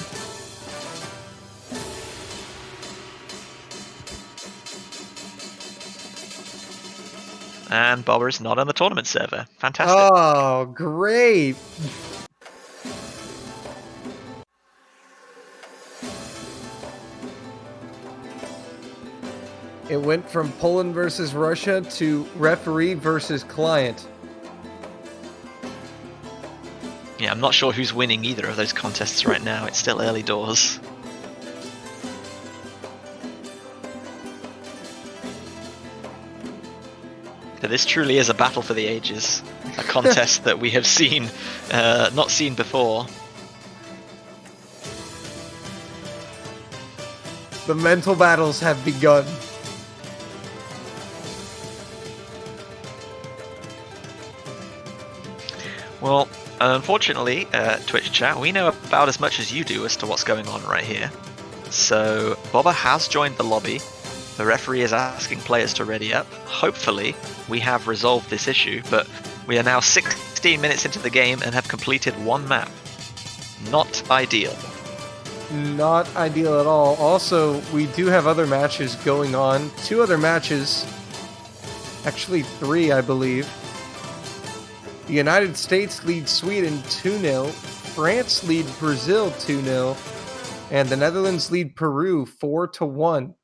Speaker 1: And Bobber is not on the tournament server. Fantastic.
Speaker 6: Oh, great. It went from Poland versus Russia to referee versus client.
Speaker 1: Yeah, I'm not sure who's winning either of those contests right now. It's still early doors. But this truly is a battle for the ages. A contest that we have seen, not seen before.
Speaker 6: The mental battles have begun.
Speaker 1: Well, unfortunately, Twitch chat, we know about as much as you do as to what's going on right here. So, Bobber has joined the lobby. The referee is asking players to ready up. Hopefully, we have resolved this issue, but we are now 16 minutes into the game and have completed one map. Not ideal.
Speaker 6: Not ideal at all. Also, we do have other matches going on. 2 other matches. Actually, 3, I believe. The United States lead Sweden 2-0. France lead Brazil 2-0. And the Netherlands lead Peru 4-1.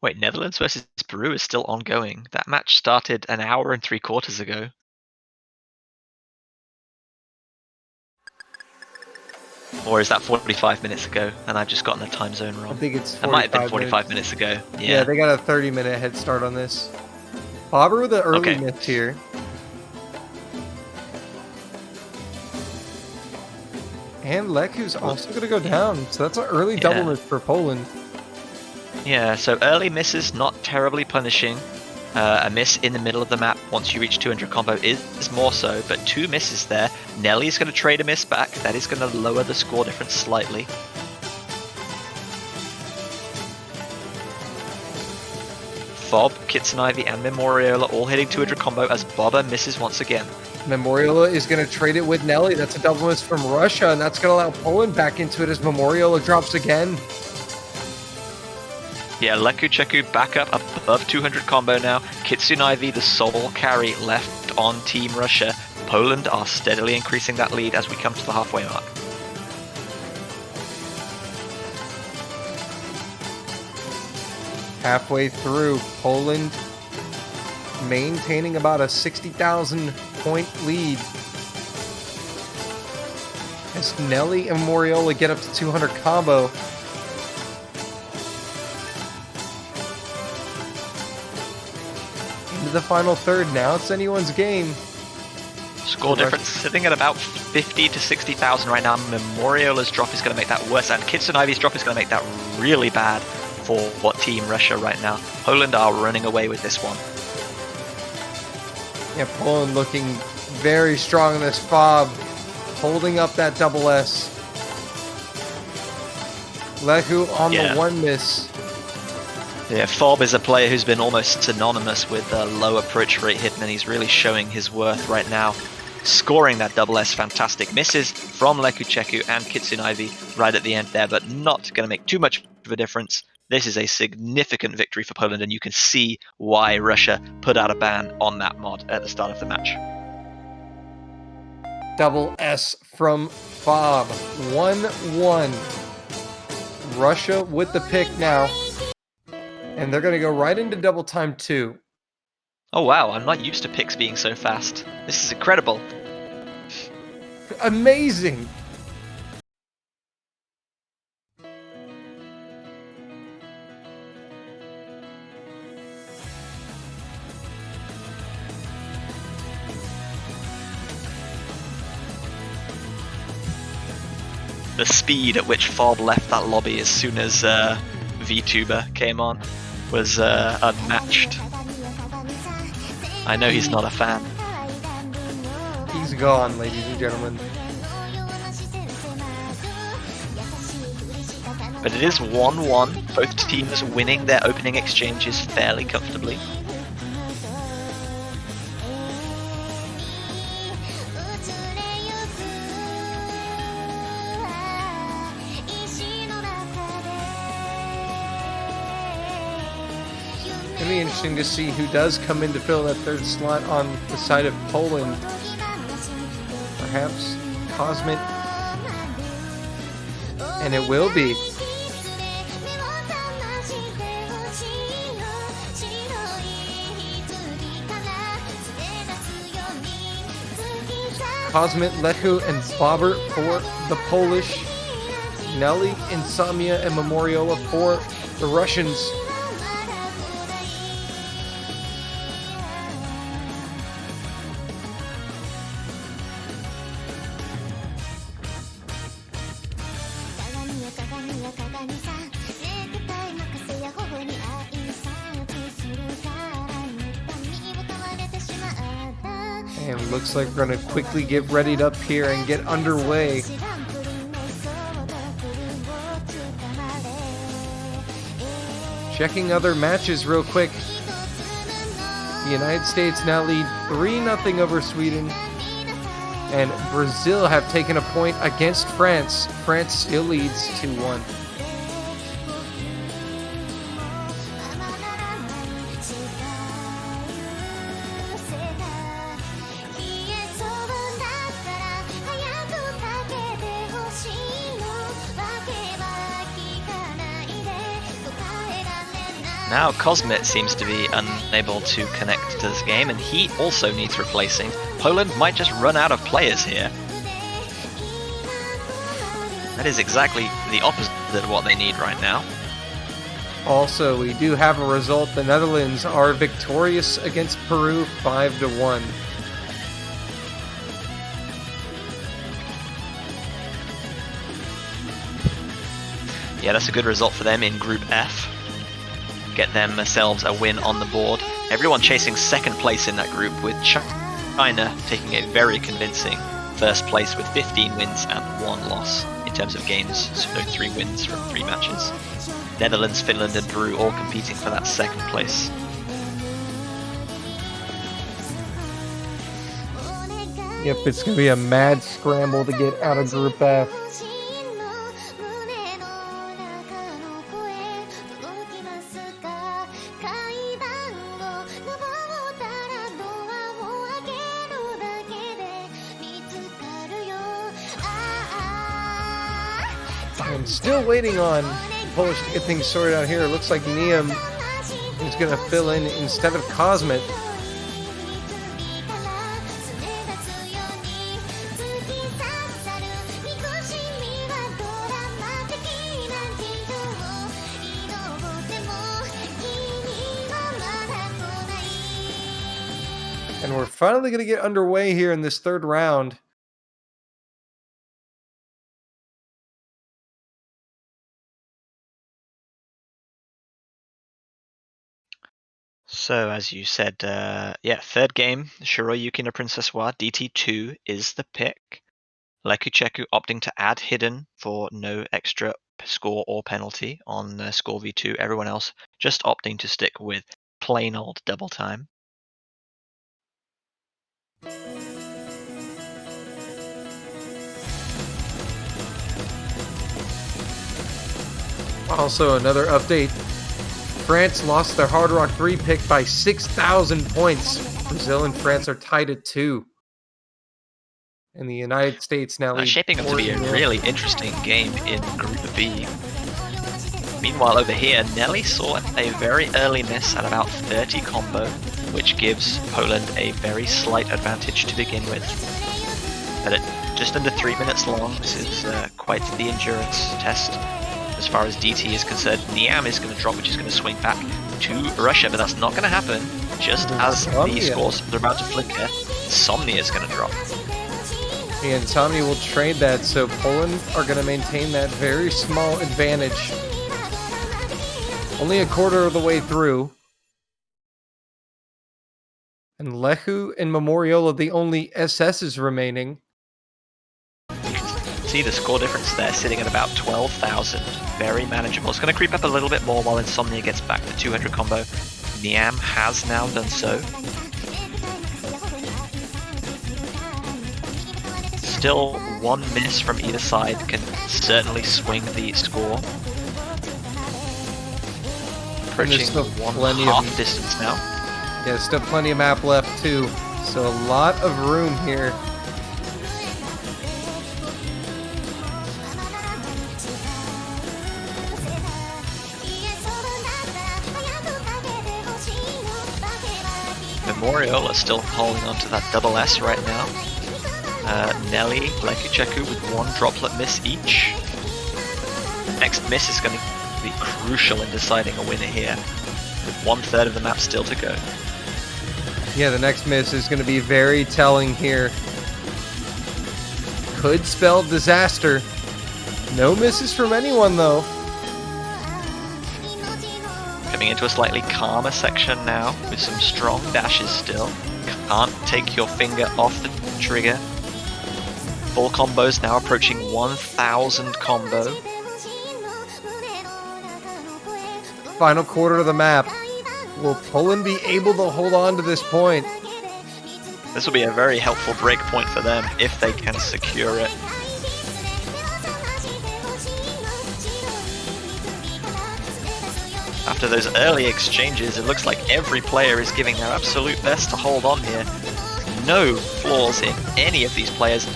Speaker 1: Wait, Netherlands versus Peru is still ongoing. That match started an hour and 3/4 ago. Or is that 45 minutes ago and I've just gotten the time zone
Speaker 6: I
Speaker 1: wrong?
Speaker 6: think it's
Speaker 1: It
Speaker 6: 45
Speaker 1: might have been 45 minutes ago.
Speaker 6: Yeah, they got a 30-minute head start on this. Bobber with an early
Speaker 1: Okay.
Speaker 6: miss here. And Leku's also going to go down. So that's an early double
Speaker 1: Yeah.
Speaker 6: miss for Poland.
Speaker 1: Yeah, so early misses not terribly punishing. A miss in the middle of the map once you reach 200 combo is more so, but 2 misses there. Nelly's going to trade a miss back. That is going to lower the score difference slightly. Fob, Kitson Ivy, and Memoriola all hitting 200 combo as Bobber misses once again.
Speaker 6: Memoriola is going to trade it with Nelly. That's a double miss from Russia, and that's going to allow Poland back into it as Memoriola drops again.
Speaker 1: Yeah, Leku Cheku back up above 200 combo now. Kitsune Ivy, the sole carry left on Team Russia. Poland are steadily increasing that lead as we come to the halfway mark.
Speaker 6: Halfway through, Poland maintaining about a 60,000 point lead. As Nelly and Moriola get up to 200 combo. Into the final third. Now it's anyone's game.
Speaker 1: Score difference sitting at about 50 to 60,000 right now. Memoriola's drop is going to make that worse, and Kitsune Ivy's drop is going to make that really bad for Team Russia right now. Poland are running away with this one.
Speaker 6: Yeah, Poland looking very strong in this fob, holding up that double S. Lehu on the one miss.
Speaker 1: Yeah, Fob is a player who's been almost synonymous with low approach rate hitman. He's really showing his worth right now. Scoring that double S, fantastic misses from Leku Cheku and Kitsune Ivy right at the end there, but not going to make too much of a difference. This is a significant victory for Poland, and you can see why Russia put out a ban on that mod at the start of the match.
Speaker 6: Double S from Fob. 1-1. Russia with the pick now. And they're going to go right into double time 2.
Speaker 1: Oh wow, I'm not used to picks being so fast. This is incredible.
Speaker 6: Amazing!
Speaker 1: The speed at which Fob left that lobby as soon as VTuber came on was unmatched. I know he's not a fan.
Speaker 6: He's gone, ladies and gentlemen.
Speaker 1: But it is 1-1, both teams winning their opening exchanges fairly comfortably.
Speaker 6: It'll be interesting to see who does come in to fill that third slot on the side of Poland. Perhaps Cosmic. And it will be. Cosmic, Lehu, and Bobber for the Polish. Nelly, Insomnia, and Memoriola for the Russians. And looks like we're going to quickly get readied up here and get underway. Checking other matches real quick. The United States now lead 3-0 over Sweden. And Brazil have taken a point against France. France still leads 2-1.
Speaker 1: Now Cosmit seems to be unable to connect to this game, and he also needs replacing. Poland might just run out of players here. That is exactly the opposite of what they need right now.
Speaker 6: Also, we do have a result. The Netherlands are victorious against Peru 5-1.
Speaker 1: Yeah, that's a good result for them in Group F. Get themselves a win on the board. Everyone chasing second place in that group, with China taking a very convincing first place with 15 wins and 1 loss in terms of games, so 3 wins from 3 matches. Netherlands, Finland and Peru all competing for that second place.
Speaker 6: Yep, it's going to be a mad scramble to get out of Group F. I'm still waiting on Polish to get things sorted out here. It looks like Neum who's going to fill in instead of Cosmet. And we're finally going to get underway here in this third round.
Speaker 1: So, as you said, third game, Shiroyuki no Princess Wa, DT2 is the pick. Leku Cheku opting to add Hidden for no extra score or penalty on Score V2. Everyone else just opting to stick with plain old double time.
Speaker 6: Also, another update. France lost their Hard Rock 3 pick by 6,000 points. Brazil and France are tied at 2. And the United States now lead
Speaker 1: Shaping up to be a
Speaker 6: 4-0.
Speaker 1: really interesting game in Group B. Meanwhile, over here, Nelly saw a very early miss at about 30 combo, which gives Poland a very slight advantage to begin with. But at just under 3 minutes long, this is quite the endurance test. As far as DT is concerned, Niam is going to drop, which is going to swing back to Russia, but that's not going to happen. Just as the scores are about to flicker, Somnia is going to drop.
Speaker 6: And Somnia will trade that, so Poland are going to maintain that very small advantage. Only a quarter of the way through. And Lehu and Memorial are the only SSs remaining.
Speaker 1: See the score difference there, sitting at about 12,000. Very manageable. It's going to creep up a little bit more while Insomnia gets back to 200 combo. Niam has now done so. Still one miss from either side can certainly swing the score. Approaching
Speaker 6: still
Speaker 1: one
Speaker 6: plenty
Speaker 1: half
Speaker 6: of-
Speaker 1: distance now.
Speaker 6: Yeah, still plenty of map left too. So a lot of room here.
Speaker 1: Memorial are still holding on to that double S right now. Nelly, Leku Cheku with one droplet miss each. The next miss is going to be crucial in deciding a winner here, with 1/3 of the map still to go.
Speaker 6: Yeah, the next miss is going to be very telling here. Could spell disaster. No misses from anyone though.
Speaker 1: Coming into a slightly calmer section now, with some strong dashes still. Can't take your finger off the trigger. Full combos now approaching 1,000 combo.
Speaker 6: Final quarter of the map. Will Poland be able to hold on to this point?
Speaker 1: This will be a very helpful break point for them if they can secure it. After those early exchanges, it looks like every player is giving their absolute best to hold on here. No flaws in any of these players.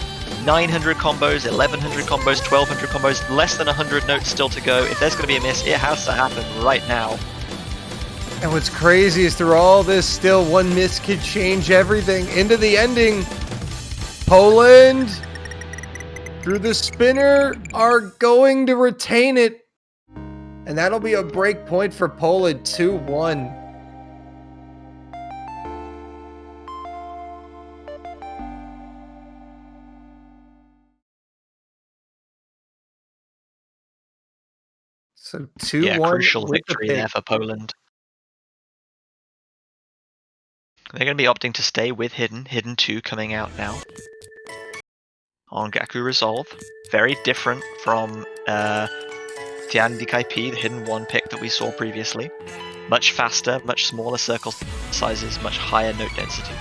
Speaker 1: 900 combos, 1100 combos, 1200 combos, less than 100 notes still to go. If there's going to be a miss, it has to happen right now.
Speaker 6: And what's crazy is through all this, still one miss could change everything. Into the ending. Poland, through the spinner, are going to retain it. And that'll be a break point for Poland, 2-1. So 2-1.
Speaker 1: Yeah, crucial
Speaker 6: with the
Speaker 1: victory
Speaker 6: pick.
Speaker 1: there for Poland. They're going to be opting to stay with Hidden. Hidden 2 coming out now. On Gaku Resolve. Very different from Tian Dikai P, the Hidden 1 pick that we saw previously. Much faster, much smaller circle sizes, much higher note density.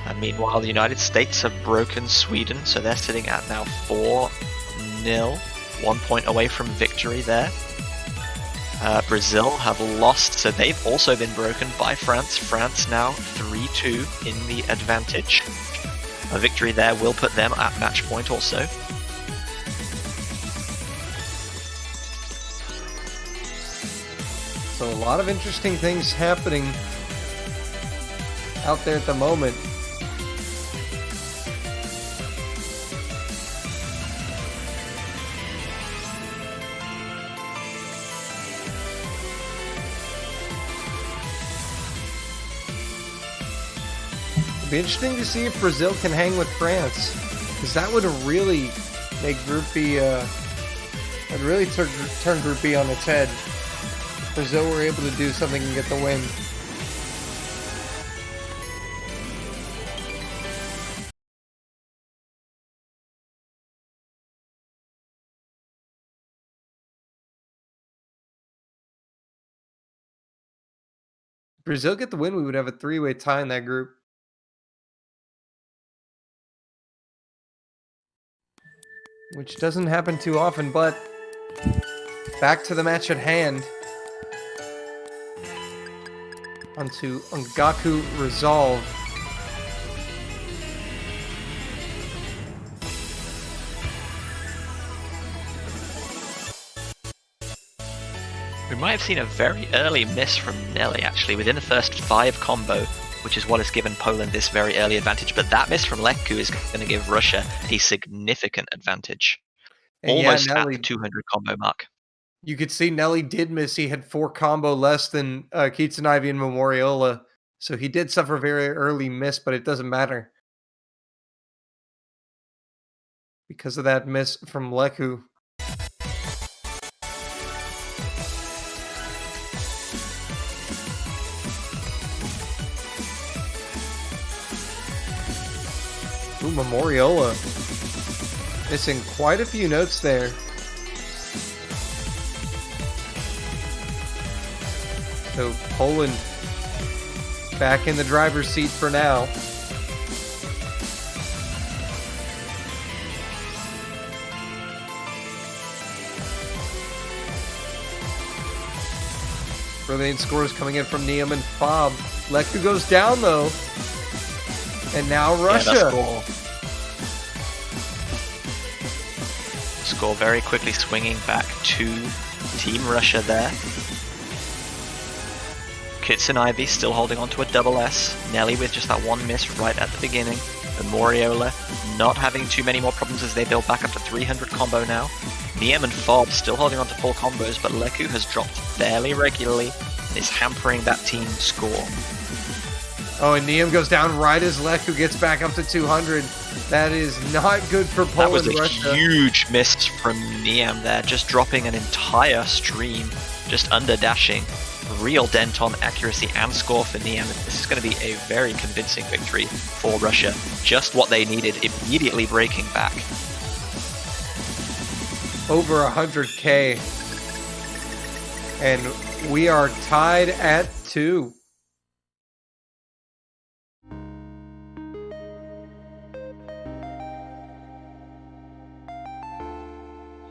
Speaker 1: And meanwhile, the United States have broken Sweden, so they're sitting at now 4-0. 1 point away from victory there. Brazil have lost, so they've also been broken by France. France now 3-2 in the advantage. A victory there will put them at match point also.
Speaker 6: So a lot of interesting things happening out there at the moment. It'd be interesting to see if Brazil can hang with France, because that would really make Group B, would really turn Group B on its head. Brazil were able to do something and get the win. Brazil get the win, we would have a three-way tie in that group. Which doesn't happen too often, but back to the match at hand. Onto Ongaku Resolve.
Speaker 1: We might have seen a very early miss from Nelly, actually, within the first 5 combo, which is what has given Poland this very early advantage. But that miss from Leku is going to give Russia a significant advantage.
Speaker 6: And
Speaker 1: Almost
Speaker 6: yeah, Nelly,
Speaker 1: at the 200 combo mark.
Speaker 6: you could see Nelly did miss. He had 4 combo less than Kitsunaivi and Memoriola. So he did suffer a very early miss, but it doesn't matter. Because of that miss from Leku. Ooh, Memoriola. Missing quite a few notes there. So Poland back in the driver's seat for now. Brilliant scores coming in from Niam and Fob. Leku goes down though. And now Russia.
Speaker 1: Yeah, score very quickly swinging back to Team Russia there. Kitsunaivi still holding on to a double S. Nelly with just that one miss right at the beginning. And Memoriola not having too many more problems as they build back up to 300 combo now. Niam and Fob still holding on to full combos, but Leku has dropped fairly regularly and is hampering that team score.
Speaker 6: Oh, and Niam goes down right as Leku gets back up to 200. That is not good for Poland.
Speaker 1: That was a
Speaker 6: Russia.
Speaker 1: huge miss from Niam there, just dropping an entire stream, just under dashing. Real dent on accuracy and score for Niam. This is going to be a very convincing victory for Russia. Just what they needed, immediately breaking back.
Speaker 6: Over 100k. And we are tied at 2.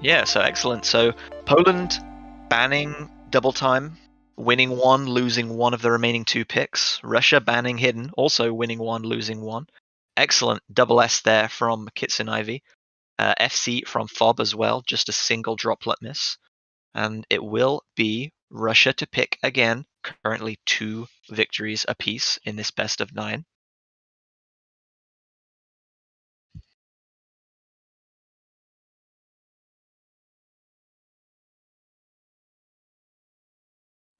Speaker 1: Yeah, so excellent. So Poland banning double time, winning 1, losing 1 of the remaining 2 picks. Russia banning hidden, also winning 1, losing 1. Excellent double S there from Kitsunaivi. FC from Fob as well, just a single droplet miss. And it will be Russia to pick again, currently 2 victories apiece in this best of 9.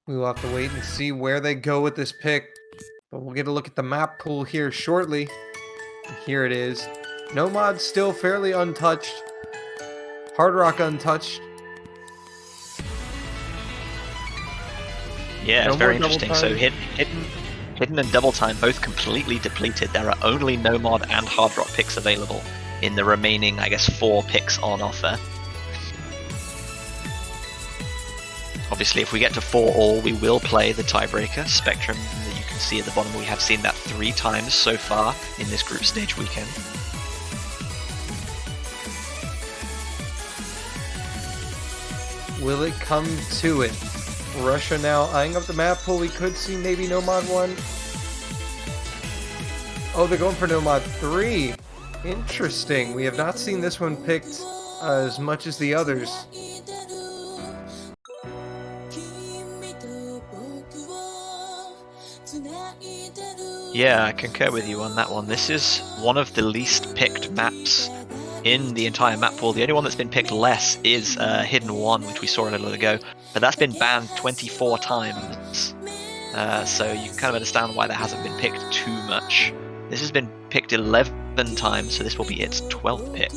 Speaker 6: We will have to wait and see where they go with this pick. But we'll get a look at the map pool here shortly. And here it is. Nomad still fairly untouched. Hard Rock untouched.
Speaker 1: Yeah,
Speaker 6: No
Speaker 1: it's very
Speaker 6: more double
Speaker 1: interesting. So
Speaker 6: time.
Speaker 1: hidden and double time both completely depleted. There are only Nomad and Hard Rock picks available in the remaining, I guess, 4 picks on offer. Obviously, if we get to 4-all, we will play the tiebreaker, Spectrum, that you can see at the bottom. We have seen that 3 times so far in this group stage weekend.
Speaker 6: Will it come to it? Russia now eyeing up the map pool. We could see maybe Nomad 1. Oh, they're going for Nomad 3. Interesting. We have not seen this one picked as much as the others.
Speaker 1: Yeah, I concur with you on that one. This is one of the least picked maps in the entire map pool. The only one that's been picked less is Hidden One, which we saw a little ago, but that's been banned 24 times. So you can kind of understand why that hasn't been picked too much. This has been picked 11 times, so this will be its 12th pick.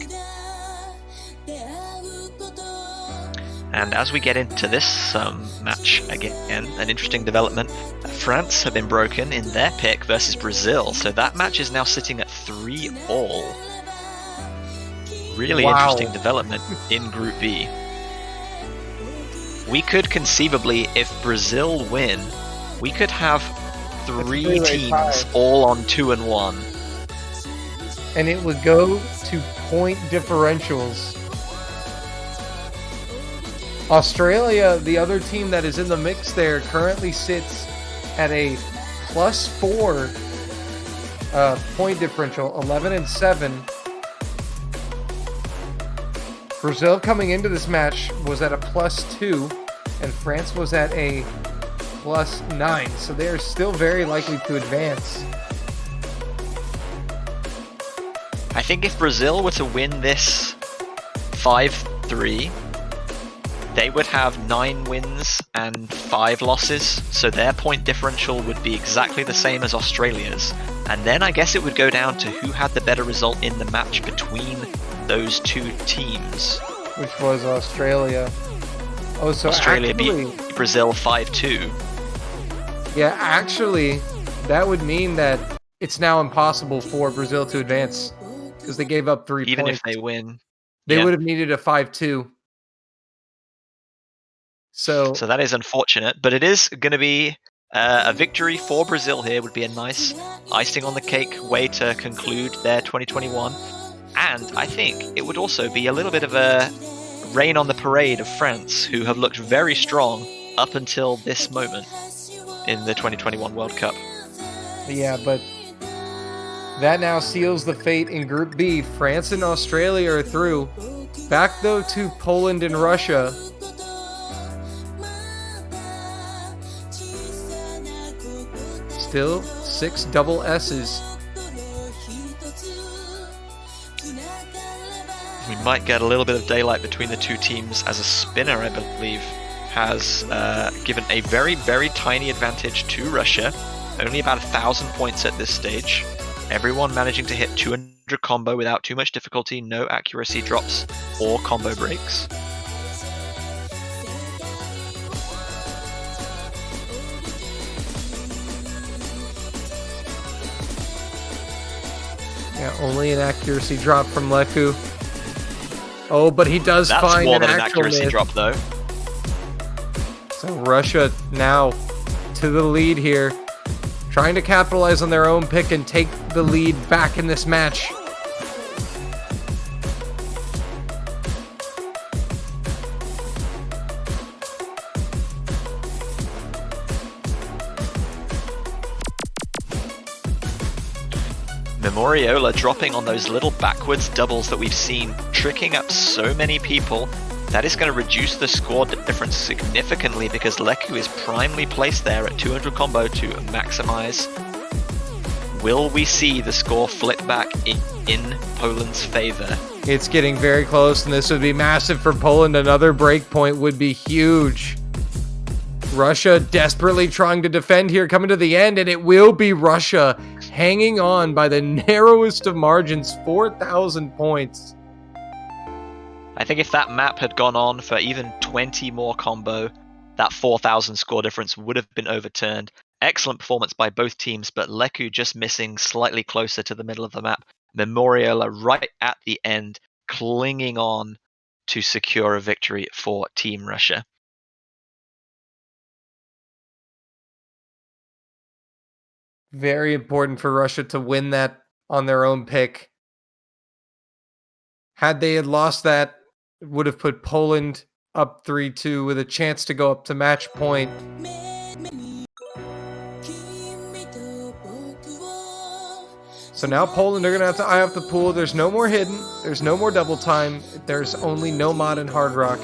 Speaker 1: And as we get into this match again, an interesting development. France have been broken in their pick versus Brazil, so that match is now sitting at 3-all. Really interesting development in Group B. We could conceivably, if Brazil win, we could have 3 teams all on 2-1.
Speaker 6: And it would go to point differentials. Australia, the other team that is in the mix there, currently sits at a +4 point differential, 11-7. Brazil coming into this match was at a +2, and France was at a +9, so they are still very likely to advance.
Speaker 1: I think if Brazil were to win this 5-3, they would have 9 wins and 5 losses, so their point differential would be exactly the same as Australia's. And then I guess it would go down to who had the better result in the match between those two teams.
Speaker 6: Which was Australia. Oh, so
Speaker 1: Australia
Speaker 6: actually,
Speaker 1: beat Brazil 5-2.
Speaker 6: Yeah, actually, that would mean that it's now impossible for Brazil to advance because they gave up 3
Speaker 1: Even
Speaker 6: points.
Speaker 1: if they win.
Speaker 6: They
Speaker 1: Yeah.
Speaker 6: would have needed a 5-2. So
Speaker 1: that is unfortunate, but it is going to be a victory for Brazil here. Would be a nice icing on the cake way to conclude their 2021. And I think it would also be a little bit of a rain on the parade of France, who have looked very strong up until this moment in the 2021 World Cup.
Speaker 6: yeah, but that now seals the fate in Group B. France and Australia are through. Back though to Poland and Russia. Still 6 double S's.
Speaker 1: We might get a little bit of daylight between the two teams, as a spinner, I believe, has given a very, very tiny advantage to Russia. Only about 1,000 points at this stage. Everyone managing to hit 200 combo without too much difficulty, no accuracy drops or combo breaks.
Speaker 6: Yeah, only an accuracy drop from Leku. Oh, but he does
Speaker 1: That's
Speaker 6: find
Speaker 1: more
Speaker 6: an
Speaker 1: than an
Speaker 6: actual
Speaker 1: accuracy
Speaker 6: miss.
Speaker 1: drop, though.
Speaker 6: So Russia now to the lead here, trying to capitalize on their own pick and take the lead back in this match.
Speaker 1: Memoriola dropping on those little backwards doubles that we've seen, tricking up so many people. That is going to reduce the score difference significantly because Leku is primely placed there at 200 combo to maximize. Will we see the score flip back in Poland's favor?
Speaker 6: It's getting very close, and this would be massive for Poland. Another breakpoint would be huge. Russia desperately trying to defend here, coming to the end, and it will be Russia hanging on by the narrowest of margins, 4,000 points.
Speaker 1: I think if that map had gone on for even 20 more combo, that 4,000 score difference would have been overturned. Excellent performance by both teams, but Leku just missing slightly closer to the middle of the map. Memoriola right at the end, clinging on to secure a victory for Team Russia.
Speaker 6: Very important for Russia to win that on their own pick. Had they had lost that, it would have put Poland up 3-2 with a chance to go up to match point. So now Poland are going to have to eye up the pool. There's no more hidden. There's no more double time. There's only no mod and hard rock.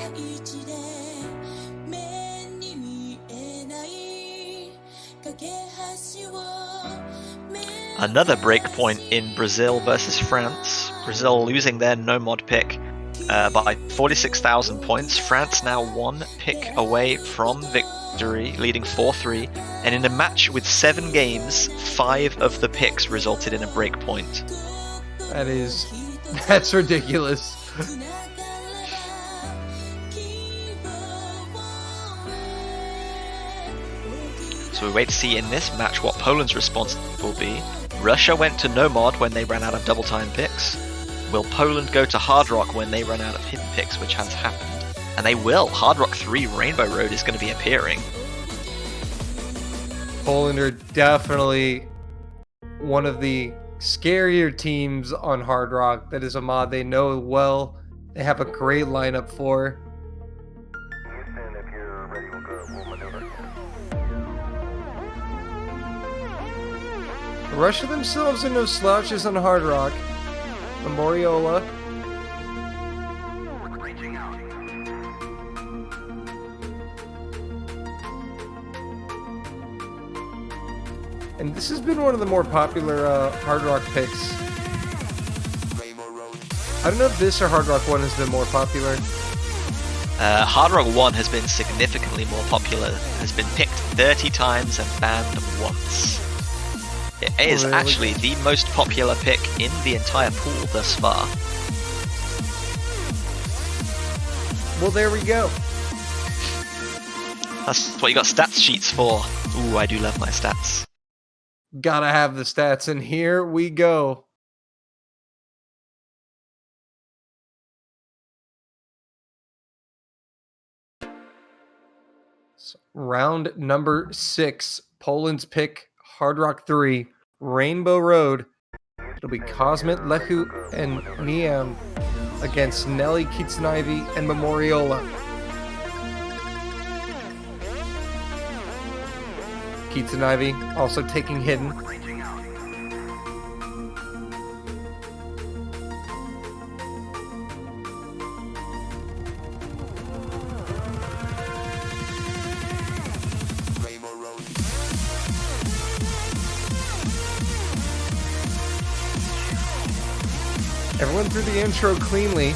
Speaker 1: Another breakpoint in Brazil versus France. Brazil losing their no mod pick by 46,000 points. France now 1 pick away from victory, leading 4-3. And in a match with 7 games, 5 of the picks resulted in a breakpoint.
Speaker 6: That's ridiculous.
Speaker 1: So we wait to see in this match what Poland's response will be. Russia went to no mod when they ran out of double time picks. Will Poland go to hard rock when they run out of hidden picks, which has happened? And they will. Hard Rock 3 Rainbow Road is going to be appearing.
Speaker 6: Poland are definitely one of the scarier teams on hard rock. That is a mod they know well. They have a great lineup for.
Speaker 7: Houston, if you're ready, we'll maneuver.
Speaker 6: Russia themselves are no slouches on hard rock. Memoriola. And this has been one of the more popular hard rock picks. I don't know if this or hard rock 1 has been more popular.
Speaker 1: Hard Rock 1 has been significantly more popular, has been picked 30 times and banned once. It is
Speaker 6: Really?
Speaker 1: actually the most popular pick in the entire pool thus far.
Speaker 6: Well, there we go.
Speaker 1: That's what you got stats sheets for. Ooh, I do love my stats.
Speaker 6: Gotta have the stats, and here we go. So, round number 6, Poland's pick, Hard Rock 3, Rainbow Road. It'll be Cosmet, Lechu, and Niam against Nelly, Kitsunaivi, and Memoriola. Kitsunaivi also taking hidden. Everyone through the intro cleanly.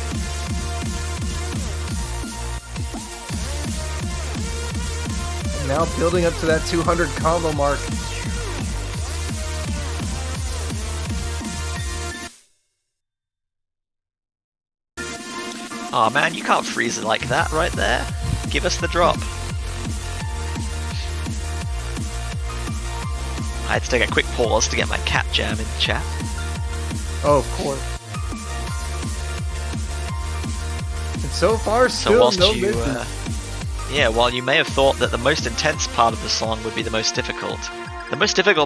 Speaker 6: And now building up to that 200 combo mark.
Speaker 1: Aw man, you can't freeze it like that right there. Give us the drop. I had to take a quick pause to get my cat jam in chat.
Speaker 6: Oh, of course. And so far,
Speaker 1: So
Speaker 6: still
Speaker 1: whilst
Speaker 6: no
Speaker 1: you,
Speaker 6: misses.
Speaker 1: while you may have thought that the most intense part of the song would be the most difficult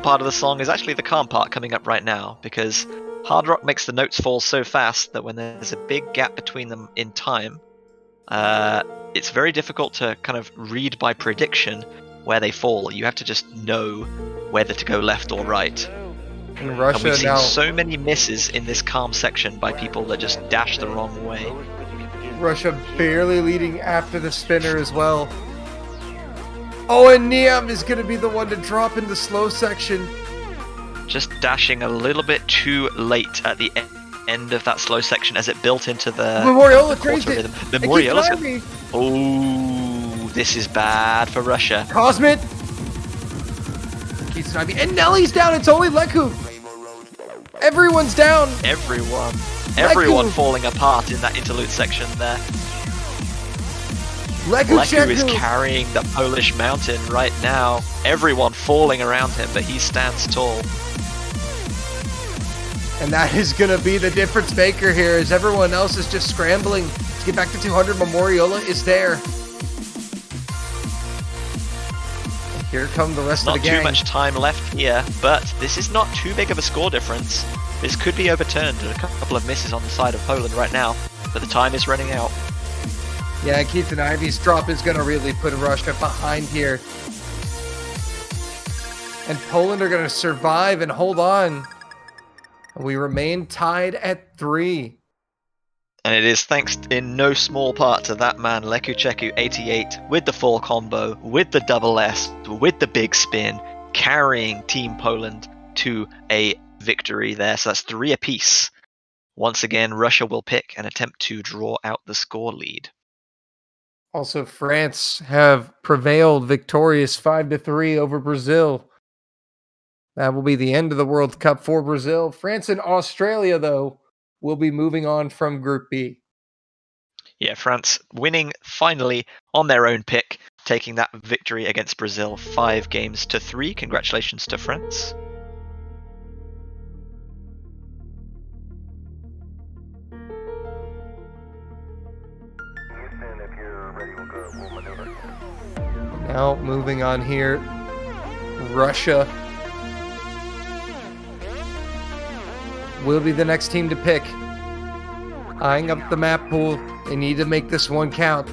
Speaker 1: part of the song is actually the calm part coming up right now, because hard rock makes the notes fall so fast that when there's a big gap between them in time, it's very difficult to kind of read by prediction where they fall. You have to just know whether to go left or right.
Speaker 6: And
Speaker 1: And
Speaker 6: Russia
Speaker 1: we've seen
Speaker 6: now,
Speaker 1: so many misses in this calm section by people that just dash the wrong way.
Speaker 6: Russia barely leading after the spinner as well. Oh, and Niam is going to be the one to drop in the slow section.
Speaker 1: Just dashing a little bit too late at the end of that slow section as it built into the
Speaker 6: Memoriola
Speaker 1: the
Speaker 6: crazy.
Speaker 1: quarter rhythm. Memoriola's got-
Speaker 6: Kitsunaivi,
Speaker 1: Oh, this is bad for Russia.
Speaker 6: Cosmet. Kitsunaivi, and Nelly's down. It's only Lechu. Everyone's down.
Speaker 1: Everyone falling apart in that interlude section there.
Speaker 6: Lechu
Speaker 1: Lechu is
Speaker 6: Cheku.
Speaker 1: carrying the Polish mountain right now. Everyone falling around him, but he stands tall.
Speaker 6: And that is going to be the difference maker here, as everyone else is just scrambling to get back to 200. Memoriola is there. And here come the rest
Speaker 1: Not
Speaker 6: of the gang.
Speaker 1: too much time left here, but this is not too big of a score difference. This could be overturned. A couple of misses on the side of Poland right now, but the time is running out.
Speaker 6: Yeah, Kitsunaivi's drop is going to really put Russia behind here. And Poland are going to survive and hold on. We remain tied at 3.
Speaker 1: And it is thanks in no small part to that man, Lekucheku88, with the full combo, with the double S, with the big spin, carrying Team Poland to a victory there. So that's 3 apiece. Once again, Russia will pick and attempt to draw out the score lead.
Speaker 6: Also, France have prevailed victorious 5-3 over Brazil. That will be the end of the World Cup for Brazil. France and Australia, though, will be moving on from Group B.
Speaker 1: Yeah, France winning finally on their own pick, taking that victory against Brazil 5-3. Congratulations to France.
Speaker 7: Houston, if you're ready, we'll maneuver.
Speaker 6: Now, moving on here, Russia will be the next team to pick. Eyeing up the map pool, they need to make this one count.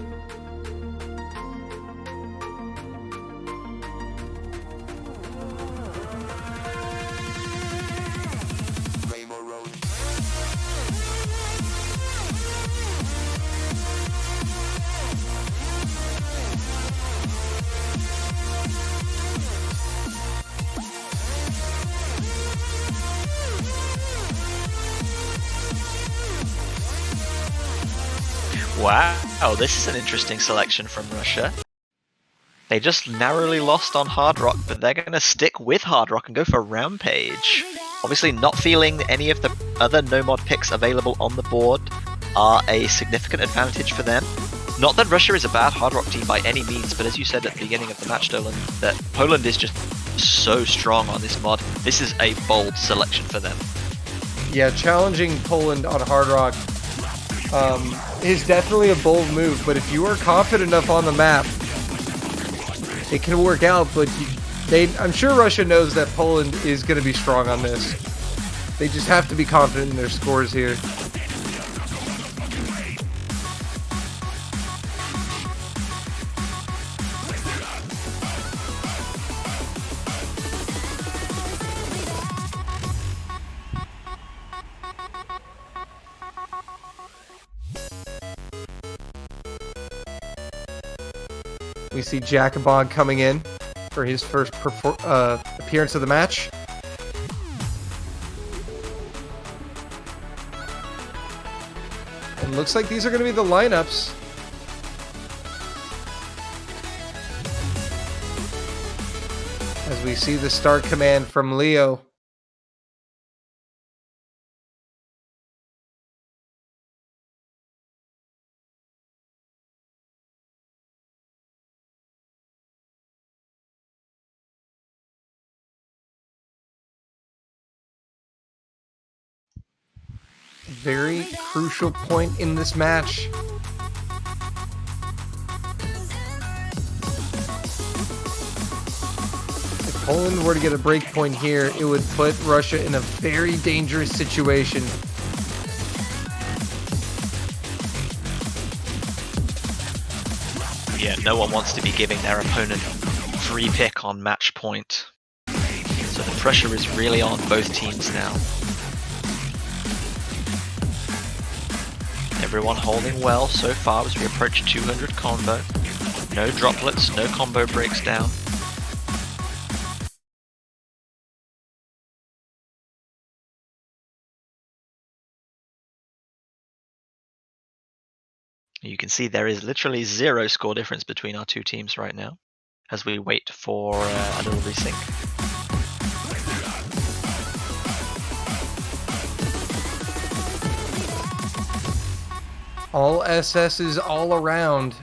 Speaker 1: Wow, this is an interesting selection from Russia. They just narrowly lost on Hard Rock, but they're going to stick with Hard Rock and go for Rampage. Obviously not feeling any of the other no-mod picks available on the board are a significant advantage for them. Not that Russia is a bad Hard Rock team by any means, but as you said at the beginning of the match, Dolan, that Poland is just so strong on this mod. This is a bold selection for them.
Speaker 6: Yeah, challenging Poland on Hard Rock is definitely a bold move, but if you are confident enough on the map, it can work out. But I'm sure Russia knows that Poland is going to be strong on this. They just have to be confident in their scores here. We see Jacobon coming in for his first appearance of the match. And looks like these are going to be the lineups. As we see the start command from Leo. Very crucial point in this match. If Poland were to get a break point here, it would put Russia in a very dangerous situation.
Speaker 1: Yeah, no one wants to be giving their opponent free pick on match point. So the pressure is really on both teams now. Everyone holding well so far as we approach 200 combo. No droplets, no combo breaks down. You can see there is literally 0 score difference between our two teams right now as we wait for a little resync.
Speaker 6: All SS's all around.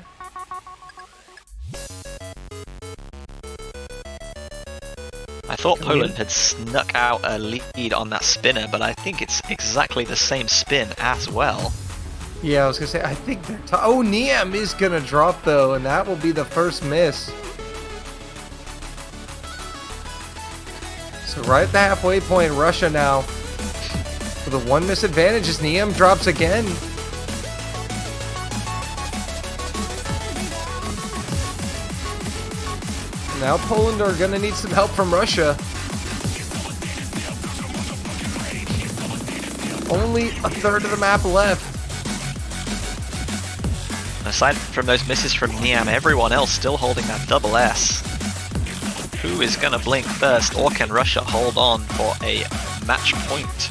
Speaker 1: I thought Poland had snuck out a lead on that spinner, but I think it's exactly the same spin as well.
Speaker 6: Yeah, I was going to say, I think they're... Oh, Niam is going to drop, though, and that will be the first miss. So right at the halfway point, Russia now with a 1 miss advantage as Niam drops again. Now Poland are going to need some help from Russia. only a third of the map left.
Speaker 1: Aside from those misses from Niam, everyone else still holding that double S. Who is gonna blink first, or can Russia hold on for a match point?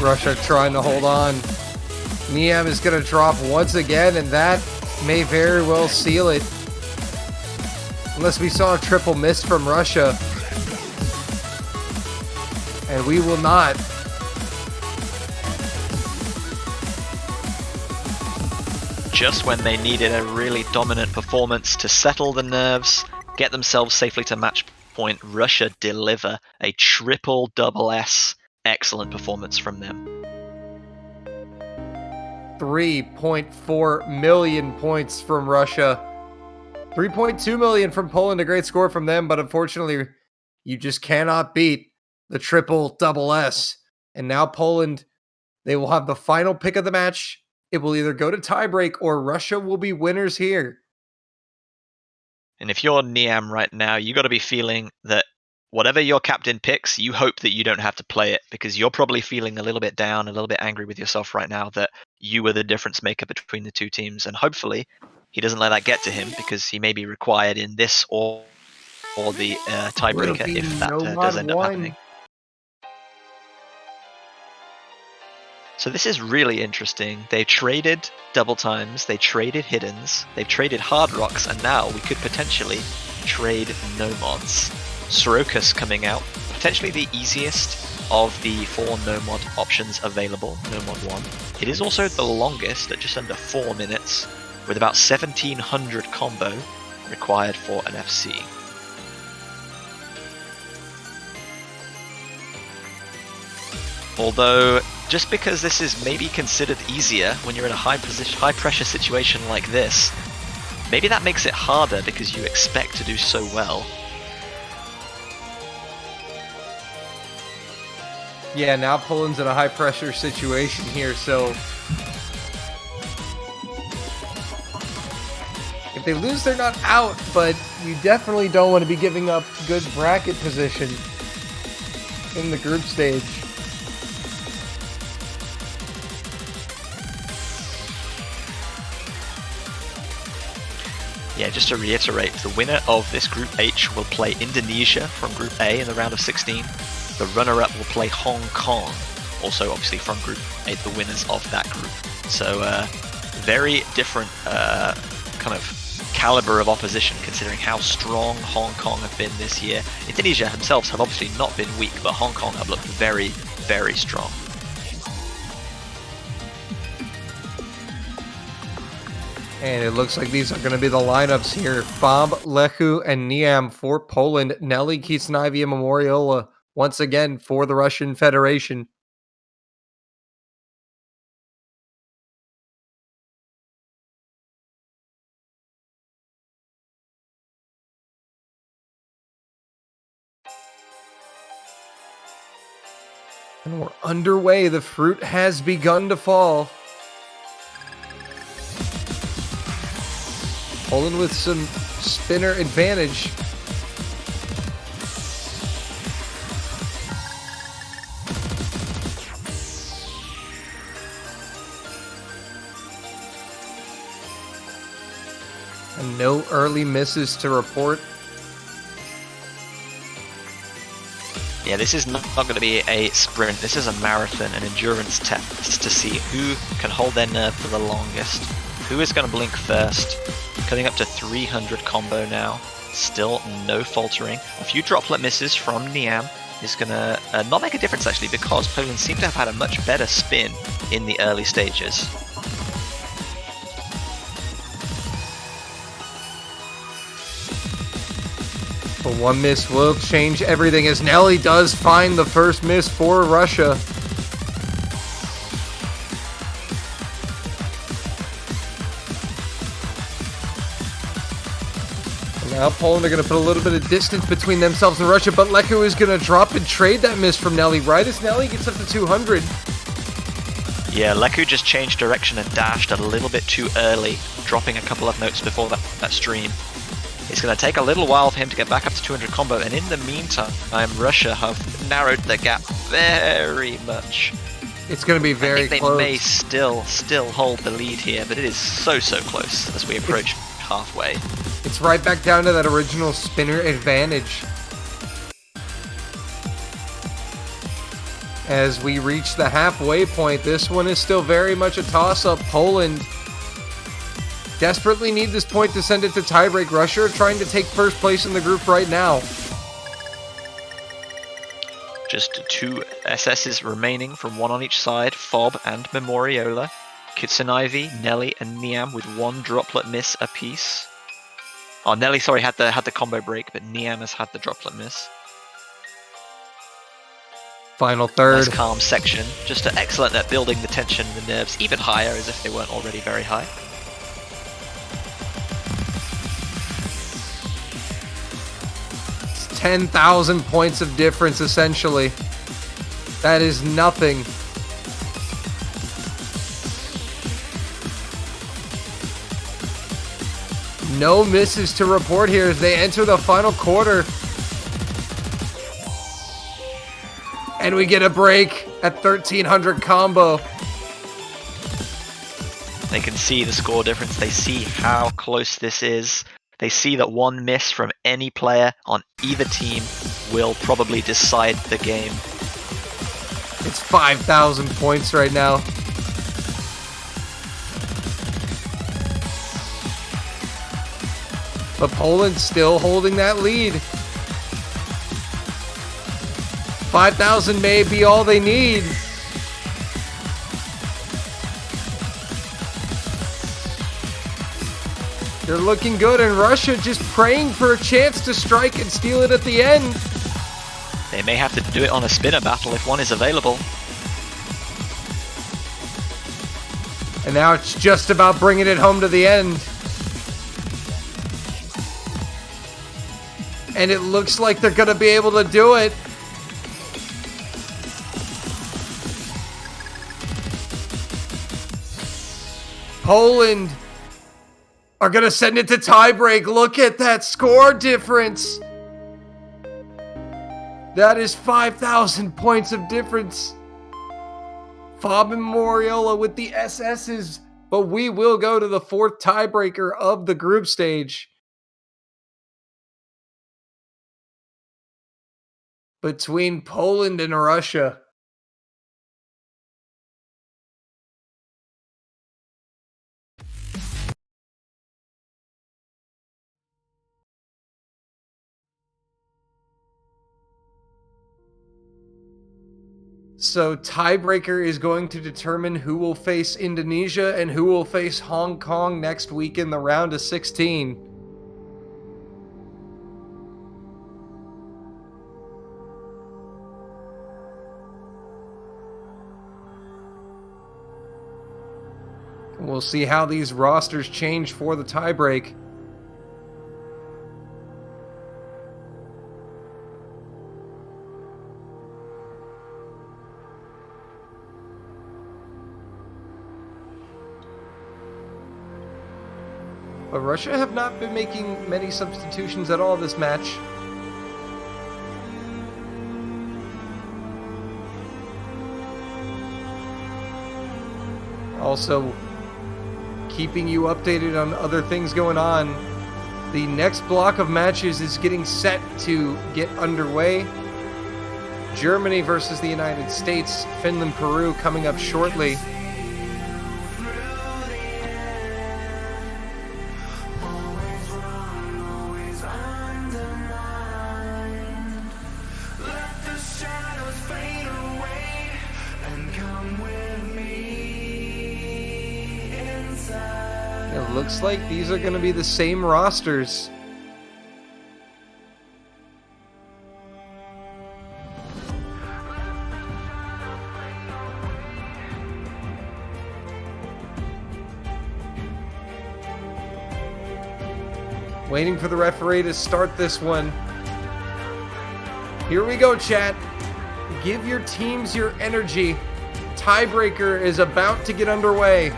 Speaker 6: Russia trying to hold on. Niam is going to drop once again, and that may very well seal it. Unless we saw a triple miss from Russia. And we will not.
Speaker 1: Just when they needed a really dominant performance to settle the nerves, get themselves safely to match point, Russia deliver a triple double S. Excellent performance from them.
Speaker 6: 3.4 million points from Russia. 3.2 million from Poland, a great score from them, but unfortunately, you just cannot beat the triple double S. And now Poland, they will have the final pick of the match. It will either go to tiebreak or Russia will be winners here.
Speaker 1: And if you're Niam right now, you got to be feeling that whatever your captain picks, you hope that you don't have to play it, because you're probably feeling a little bit down, a little bit angry with yourself right now that you were the difference maker between the two teams. And hopefully he doesn't let that get to him, because he may be required in this or the tiebreaker if that does end up happening. So this is really interesting. They traded double times, they traded hiddens, they've traded hard rocks, and now we could potentially trade no mods. Sorokas coming out, potentially the easiest of the 4 no mod options available, no mod 1. It is also the longest at just under 4 minutes, with about 1700 combo required for an FC. Although, just because this is maybe considered easier when you're in a high pressure situation like this, maybe that makes it harder because you expect to do so well.
Speaker 6: Yeah, now Poland's in a high pressure situation here, so if they lose, they're not out, but you definitely don't want to be giving up good bracket position in the group stage.
Speaker 1: Yeah, just to reiterate, the winner of this Group H will play Indonesia from Group A in the round of 16. The runner-up will play Hong Kong, also obviously from Group A, the winners of that group. So very different kind of caliber of opposition considering how strong Hong Kong have been this year. Indonesia themselves have obviously not been weak, but Hong Kong have looked very, very strong.
Speaker 6: And it looks like these are going to be the lineups here. Bob, Lechu, and Niam for Poland. Nelly, Kisnivy, and Memoriola once again for the Russian Federation. And we're underway. The fruit has begun to fall. Poland with some spinner advantage. And no early misses to report.
Speaker 1: Yeah, this is not going to be a sprint. This is a marathon, an endurance test to see who can hold their nerve for the longest. Who is going to blink first? Cutting up to 300 combo now. Still no faltering. A few droplet misses from Niam is going to not make a difference actually, because Poland seem to have had a much better spin in the early stages.
Speaker 6: But one miss will change everything as Nelly does find the first miss for Russia. Now Poland are going to put a little bit of distance between themselves and Russia, but Lechu is going to drop and trade that miss from Nelly right as Nelly gets up to 200.
Speaker 1: Yeah, Lechu just changed direction and dashed a little bit too early, dropping a couple of notes before that stream. It's going to take a little while for him to get back up to 200 combo, and in the meantime, Russia have narrowed the gap very much.
Speaker 6: It's going to be
Speaker 1: I
Speaker 6: very
Speaker 1: think
Speaker 6: close.
Speaker 1: they may still hold the lead here, but it is so close as we approach halfway.
Speaker 6: It's right back down to that original spinner advantage. As we reach the halfway point, this one is still very much a toss-up. Poland desperately need this point to send it to tiebreak. Russia are trying to take first place in the group right now.
Speaker 1: Just 2 SSs remaining from 1 on each side, Fob and Memoriola. Kitsune Ivy, Nelly, and Niam with 1 droplet miss apiece. Oh, Nelly, sorry, had the combo break, but Niam has had the droplet miss.
Speaker 6: Final third.
Speaker 1: Nice calm section, just excellent at building the tension and the nerves even higher as if they weren't already very high.
Speaker 6: It's 10,000 points of difference, essentially. That is nothing. No misses to report here as they enter the final quarter. And we get a break at 1300 combo.
Speaker 1: They can see the score difference, they see how close this is. They see that 1 miss from any player on either team will probably decide the game.
Speaker 6: It's 5,000 points right now. But Poland's still holding that lead. 5,000 may be all they need. They're looking good, and Russia just praying for a chance to strike and steal it at the end.
Speaker 1: They may have to do it on a spinner battle if one is available.
Speaker 6: And now it's just about bringing it home to the end. And it looks like they're going to be able to do it. Poland are going to send it to tiebreak. Look at that score difference. That is 5,000 points of difference. Fob and Moriola with the SSs, but we will go to the 4th tiebreaker of the group stage. Between Poland and Russia. So tiebreaker is going to determine who will face Indonesia and who will face Hong Kong next week in the round of 16. We'll see how these rosters change for the tiebreak. But Russia have not been making many substitutions at all this match. Also, keeping you updated on other things going on. The next block of matches is getting set to get underway. Germany versus the United States, Finland, Peru coming up shortly. It looks like these are going to be the same rosters. Waiting for the referee to start this one. Here we go, chat. Give your teams your energy. Tiebreaker is about to get underway.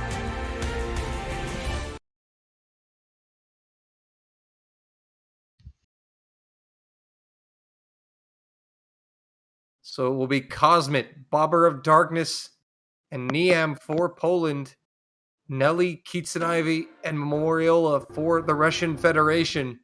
Speaker 6: So it will be Cosmit, Bobber of Darkness, and Niam for Poland, Nelly, Kitsunaivi, and Memoriola for the Russian Federation.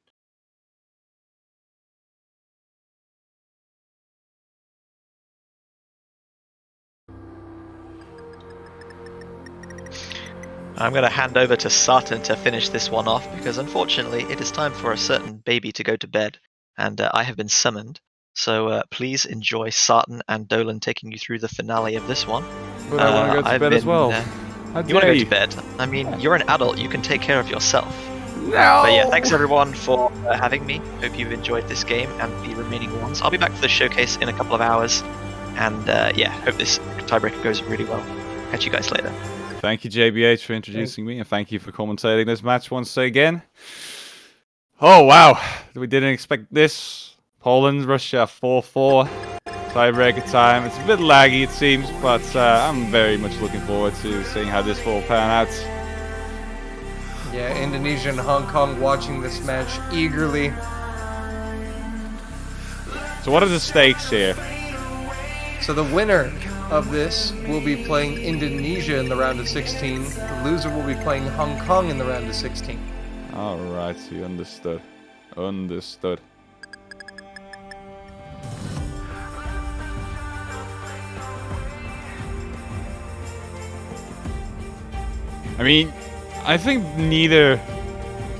Speaker 1: I'm going to hand over to Sartan to finish this one off because unfortunately it is time for a certain baby to go to bed and I have been summoned. So please enjoy Sartan and Dolan taking you through the finale of this one.
Speaker 4: But I want to go to
Speaker 1: I've
Speaker 4: bed as
Speaker 1: been,
Speaker 4: well.
Speaker 1: You want to go to bed? I mean, you're an adult. You can take care of yourself.
Speaker 4: No!
Speaker 1: But yeah, thanks everyone for having me. Hope you've enjoyed this game and the remaining ones. I'll be back for the showcase in a couple of hours. And yeah, hope this tiebreaker goes really well. Catch you guys later.
Speaker 4: Thank you, JBH, for introducing me, and thank you for commentating this match once again. Oh, wow. We didn't expect this. Poland, Russia, 4-4. Tiebreaker time. It's a bit laggy, it seems, but I'm very much looking forward to seeing how this will pan out.
Speaker 6: Yeah, Indonesia and Hong Kong watching this match eagerly.
Speaker 4: So what are the stakes here?
Speaker 6: So the winner of this will be playing Indonesia in the round of 16. The loser will be playing Hong Kong in the round of 16.
Speaker 4: Alright, you understood. Understood. I mean, I think neither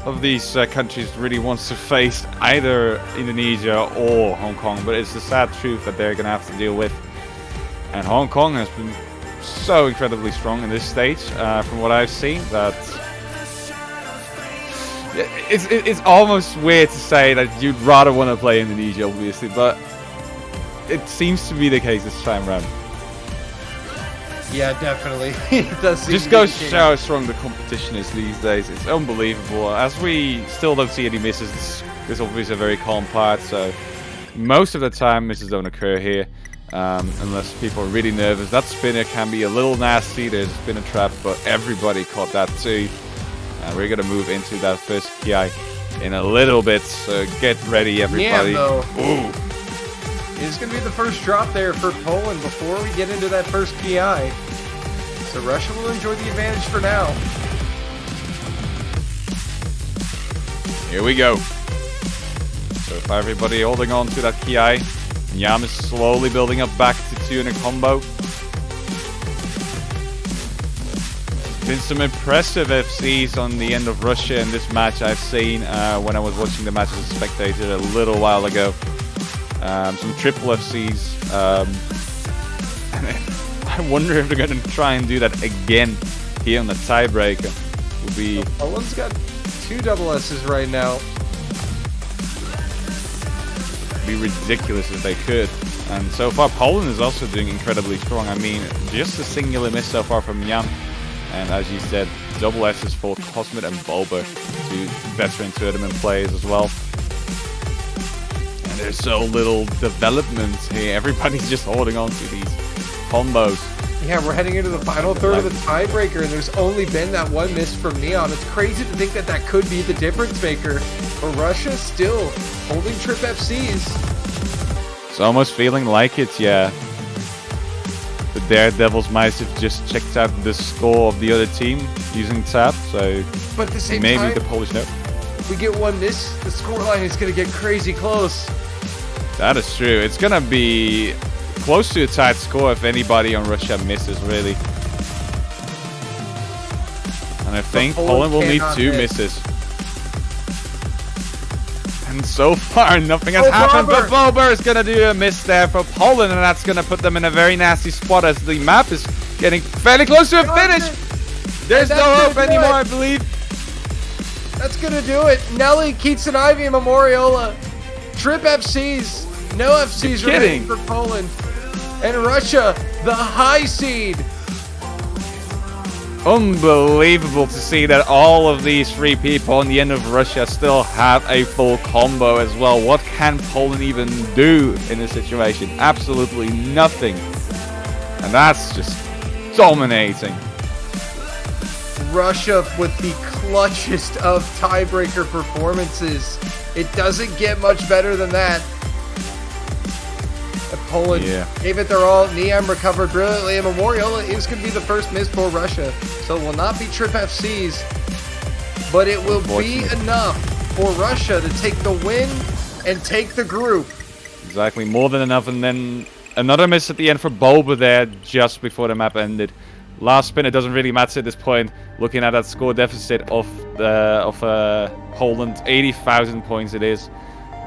Speaker 4: of these countries really wants to face either Indonesia or Hong Kong, but it's the sad truth that they're going to have to deal with. And Hong Kong has been so incredibly strong in this stage, from what I've seen, that it's almost weird to say that you'd rather want to play Indonesia, obviously, but it seems to be the case this time around.
Speaker 6: Yeah, definitely. It does seem
Speaker 4: Just
Speaker 6: to be
Speaker 4: goes
Speaker 6: the
Speaker 4: to
Speaker 6: case.
Speaker 4: show how strong the competition is these days. It's unbelievable. As we still don't see any misses, this is obviously a very calm part, so most of the time misses don't occur here. Unless people are really nervous. That spinner can be a little nasty. There's a spinner trap, but everybody caught that too. We're going to move into that first Ki in a little bit, so get ready, everybody.
Speaker 6: Yeah, though.
Speaker 4: Ooh.
Speaker 6: It's going to be the first drop there for Poland before we get into that first PI. So Russia will enjoy the advantage for now.
Speaker 4: Here we go. So if everybody holding on to that Ki, Yam is slowly building up back to 2 in a combo. Been some impressive FCs on the end of Russia in this match I've seen when I was watching the match as a spectator a little while ago. Some triple FCs. I wonder if they're going to try and do that again here on the tiebreaker. Would be
Speaker 6: Poland's got 2 double S's right now.
Speaker 4: be ridiculous if they could. And so far, Poland is also doing incredibly strong. I mean, just a singular miss so far from Yam. And as you said, double S's for Cosmit and Bulber, 2 veteran tournament players as well. And there's so little development here. Everybody's just holding on to these combos.
Speaker 6: Yeah, we're heading into the final third of the tiebreaker, and there's only been that 1 miss from Neon. It's crazy to think that that could be the difference maker. But Russia still holding trip FCs.
Speaker 4: It's almost feeling like it, yeah. The Daredevils might have just checked out the score of the other team using Tab, so
Speaker 6: But at the same
Speaker 4: maybe
Speaker 6: time,
Speaker 4: the Polish know.
Speaker 6: if we get 1 miss, the scoreline is going to get crazy close.
Speaker 4: That is true. It's gonna be close to a tight score if anybody on Russia misses, really. And I think
Speaker 6: Poland
Speaker 4: Poland will need
Speaker 6: cannot
Speaker 4: 2
Speaker 6: miss.
Speaker 4: misses. And so far, nothing has
Speaker 6: Oh,
Speaker 4: happened,
Speaker 6: Bulber!
Speaker 4: but Bulber is gonna do a miss there for Poland, and that's gonna put them in a very nasty spot as the map is getting fairly close to a finish. There's
Speaker 6: And
Speaker 4: no
Speaker 6: that's
Speaker 4: hope
Speaker 6: gonna do
Speaker 4: anymore,
Speaker 6: it.
Speaker 4: I believe.
Speaker 6: That's going to do it. Nelly, Kitsunaivi, and Memoriola. Trip FCs. No FCs
Speaker 4: You're
Speaker 6: remaining
Speaker 4: kidding.
Speaker 6: for Poland. And Russia, the high seed.
Speaker 4: Unbelievable to see that all of these 3 people on the end of Russia still have a full combo as well. What can Poland even do in this situation? Absolutely nothing. And that's just dominating.
Speaker 6: Russia with the clutchest of tiebreaker performances. It doesn't get much better than that. Poland
Speaker 4: Yeah.
Speaker 6: gave it their all. Neam recovered brilliantly, and Memorial is going to be the first miss for Russia. So it will not be Trip FC's, but it will be
Speaker 4: Unfortunate.
Speaker 6: enough for Russia to take the win and take the group.
Speaker 4: Exactly, more than enough, and then another miss at the end for Boba there, just before the map ended. Last spin, it doesn't really matter at this point. Looking at that score deficit of Poland, 80,000 points it is.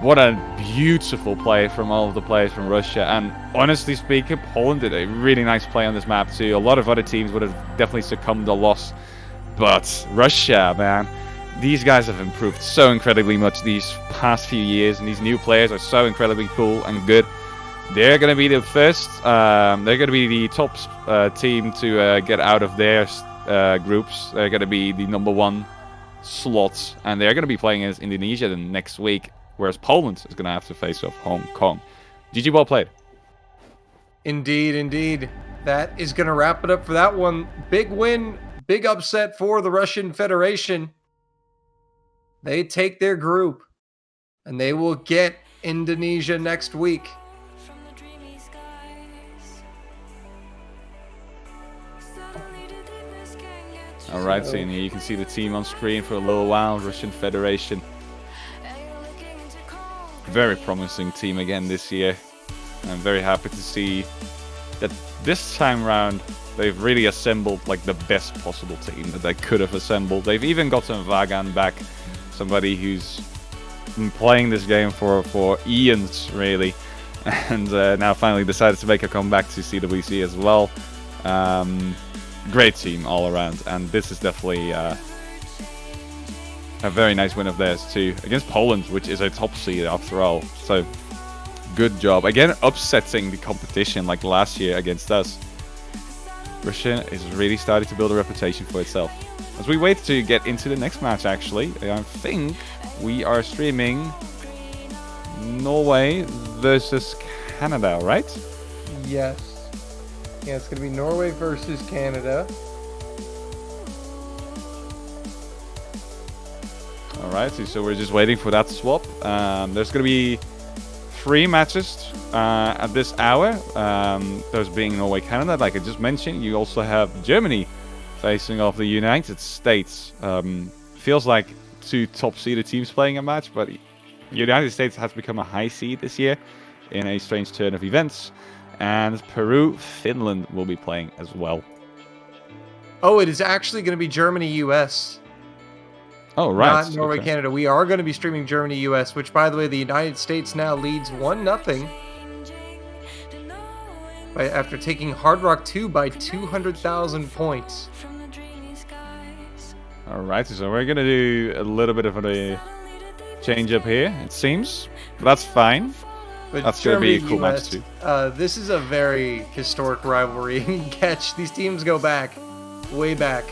Speaker 4: What a beautiful play from all of the players from Russia. And honestly speaking, Poland did a really nice play on this map too. A lot of other teams would have definitely succumbed to loss. But Russia, man, these guys have improved so incredibly much these past few years. And these new players are so incredibly cool and good. They're going to be the first, they're going to be the top team to get out of their groups. They're going to be the #1 slot. And they're going to be playing against Indonesia the next week. Whereas Poland is going to have to face off Hong Kong. GG, well played.
Speaker 6: Indeed, indeed. That is going to wrap it up for that one. Big win, big upset for the Russian Federation. They take their group, and they will get Indonesia next week.
Speaker 3: From the dreamy skies. Suddenly the deepness can get you.
Speaker 4: Alright, so in here you can see the team on screen for a little while. Russian Federation.
Speaker 3: And you're looking into cold
Speaker 4: Very promising team again this year. I'm very happy to see that this time round they've really assembled like the best possible team that they could have assembled. They've even gotten Vagan back, somebody who's been playing this game for eons really, and now finally decided to make a comeback to CWC as well. Great team all around, and this is definitely a very nice win of theirs too against Poland, which is a top seed after all. So good job again, upsetting the competition like last year against us. Russia is really starting to build a reputation for itself. As we wait to get into the next match, actually, I think we are streaming Norway versus Canada, right?
Speaker 6: Yes. Yeah, it's going to be Norway versus Canada.
Speaker 4: Alright, so we're just waiting for that swap. There's going to be 3 matches at this hour. Those being Norway, Canada, like I just mentioned. You also have Germany facing off the United States. Feels like 2 top-seeded teams playing a match, but the United States has become a high seed this year in a strange turn of events. And Peru, Finland will be playing as well.
Speaker 6: Oh, it is actually going to be Germany-US.
Speaker 4: Oh, right.
Speaker 6: Not Norway,
Speaker 4: okay.
Speaker 6: Canada. We are going to be streaming Germany-US, which, by the way, the United States now leads 1-0 after taking Hard Rock 2 by 200,000 points.
Speaker 3: from the dreamy skies.
Speaker 4: Alright, so we're going to do a little bit of a change up here, it seems. But that's fine.
Speaker 6: But
Speaker 4: That's gonna be a cool match
Speaker 6: US,
Speaker 4: too.
Speaker 6: This is a very historic rivalry. Catch, these teams go back, way back.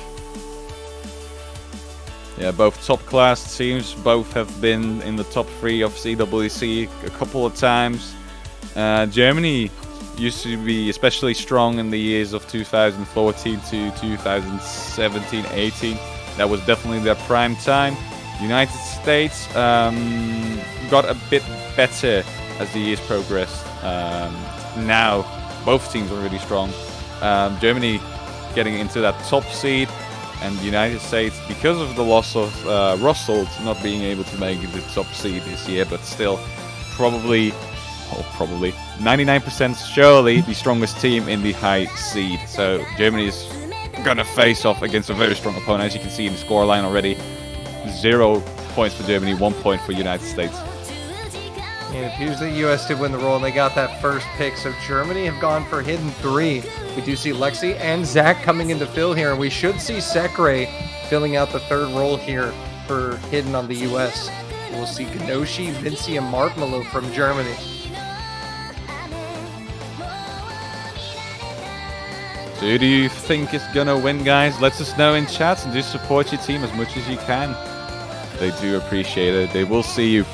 Speaker 4: Yeah, both top class teams, both have been in the top 3 of CWC a couple of times. Germany used to be especially strong in the years of 2014 to 2017-18. That was definitely their prime time. United States got a bit better as the years progressed. Now, both teams are really strong. Germany getting into that top seed, and the United States, because of the loss of Russell, not being able to make it the top seed this year, but still probably 99% surely the strongest team in the high seed. So Germany is gonna face off against a very strong opponent, as you can see in the scoreline already. 0 points for Germany, 1 point for United States.
Speaker 6: And it appears that US did win the roll, and they got that first pick. So Germany have gone for Hidden 3. We do see Lexi and Zach coming in to fill here, and we should see Sekre filling out the 3rd role here for Hidden on the US. We'll see Ganoshi, Vinci, and Markmelo from Germany.
Speaker 4: So who do you think is gonna win, guys? Let us know in chat, and just support your team as much as you can. They do appreciate it. They will see you.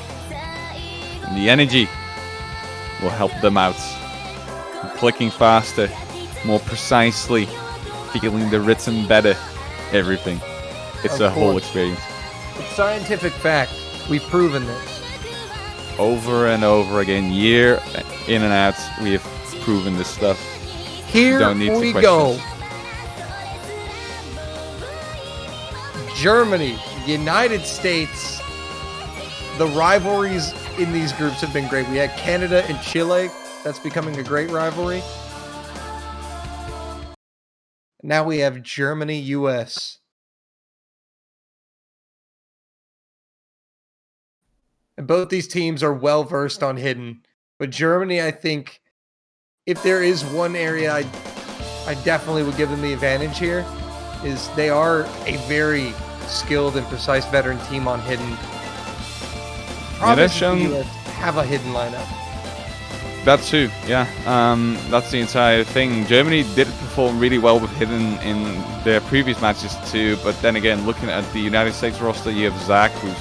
Speaker 4: And the energy will help them out. Clicking faster, more precisely, feeling the rhythm better, everything. It's
Speaker 6: Of
Speaker 4: a whole
Speaker 6: course.
Speaker 4: experience.
Speaker 6: It's scientific fact. We've proven this.
Speaker 4: over and over again, year in and out, we have proven this stuff.
Speaker 6: Here
Speaker 4: Don't need
Speaker 6: we
Speaker 4: to
Speaker 6: go.
Speaker 4: question.
Speaker 6: Germany, United States. The rivalries in these groups have been great. We had Canada and Chile. That's becoming a great rivalry. Now we have Germany, US. And both these teams are well versed on hidden. But Germany, I think, if there is one area I definitely would give them the advantage here, is they are a very skilled and precise veteran team on hidden.
Speaker 4: Yeah, they've
Speaker 6: Provinces
Speaker 4: shown
Speaker 6: in the US have a hidden lineup.
Speaker 4: that too. Yeah, that's the entire thing. Germany did perform really well with hidden in their previous matches too. But then again, looking at the United States roster, you have Zac, who's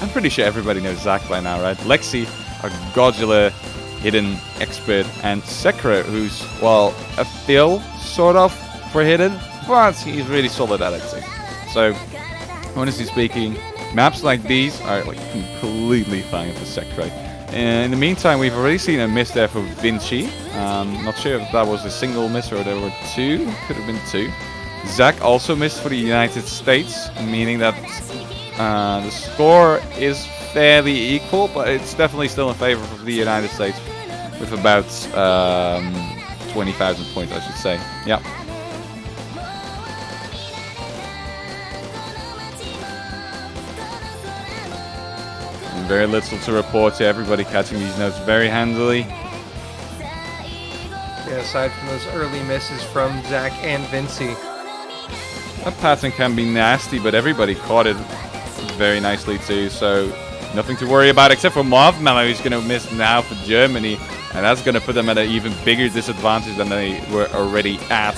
Speaker 4: I'm pretty sure everybody knows Zac by now, right? Lexi, a Godzilla hidden expert, and Sekiro, who's, well, a fill, sort of, for hidden, but he's really solid at it too. So, honestly speaking, maps like these are like completely fine for Sekiro. In the meantime, we've already seen a miss there for Vinci. Not sure if that was a single miss or there were two. Could have been two. Zac also missed for the United States, meaning that the score is fairly equal, but it's definitely still in favor of the United States with about 20,000 points, I should say. Yeah. And very little to report here. Everybody catching these notes very handily.
Speaker 6: Yeah, aside from those early misses from Zac and Vinci.
Speaker 4: That pattern can be nasty, but everybody caught it very nicely too, so nothing to worry about except for Marvmello, who's going to miss now for Germany, and that's going to put them at an even bigger disadvantage than they were already at.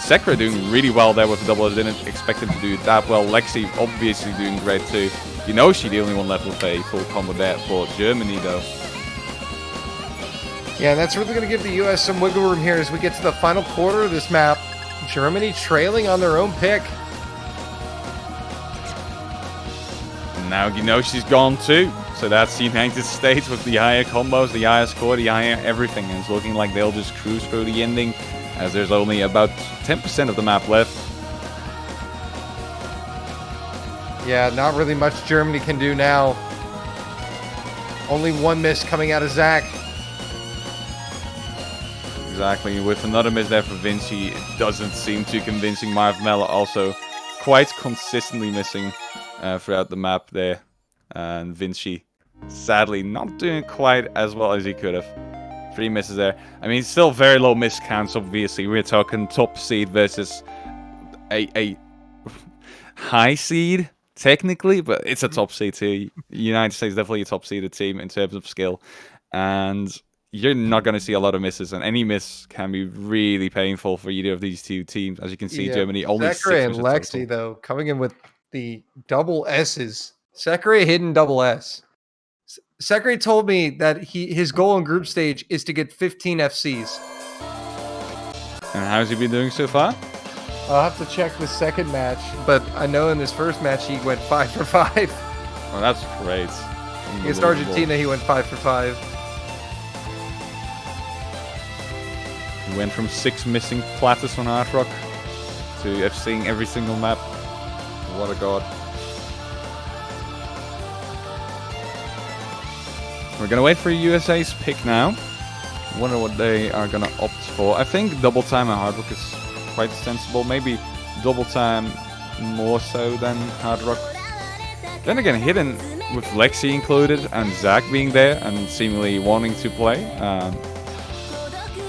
Speaker 4: Sekiro doing really well there with the double. I didn't expect him to do that well. Lexi obviously doing great too. You know, she the only one left with a full combo there for Germany though.
Speaker 6: Yeah, and that's really going to give the US some wiggle room here as we get to the final quarter of this map. Germany trailing on their own pick.
Speaker 4: Now you know she's gone too. So that's the United States with the higher combos, the higher score, the higher everything. And it's looking like they'll just cruise through the ending as there's only about 10% of the map left.
Speaker 6: Yeah, not really much Germany can do now. Only one miss coming out of Zac.
Speaker 4: Exactly. With another miss there for Vinci, it doesn't seem too convincing. Marvmello also quite consistently missing throughout the map there. And Vinci, sadly, not doing quite as well as he could have. 3 misses there. I mean, still very low miss counts, obviously. We're talking top seed versus a high seed, technically, but it's a top seed too. United States definitely a top seeded team in terms of skill. And you're not going to see a lot of misses, and any miss can be really painful for either of these two teams. As you can see, Germany only 6%
Speaker 6: Sekiro and Lexi, though, coming in with the double S's. Sekiro hidden double S. Sekiro told me that his goal in group stage is to get 15 FCs.
Speaker 4: And how's he been doing so far?
Speaker 6: I'll have to check the second match, but I know in his first match he went 5 for 5.
Speaker 4: Oh, that's great.
Speaker 6: Against Argentina, he went 5 for 5.
Speaker 4: He went from 6 missing platters on Hard Rock to FCing every single map. What a god. We're gonna wait for USA's pick now. Wonder what they are gonna opt for. I think double time and Hard Rock is quite sensible. Maybe double time more so than Hard Rock. Then again, hidden with Lexi included and Zac being there and seemingly wanting to play.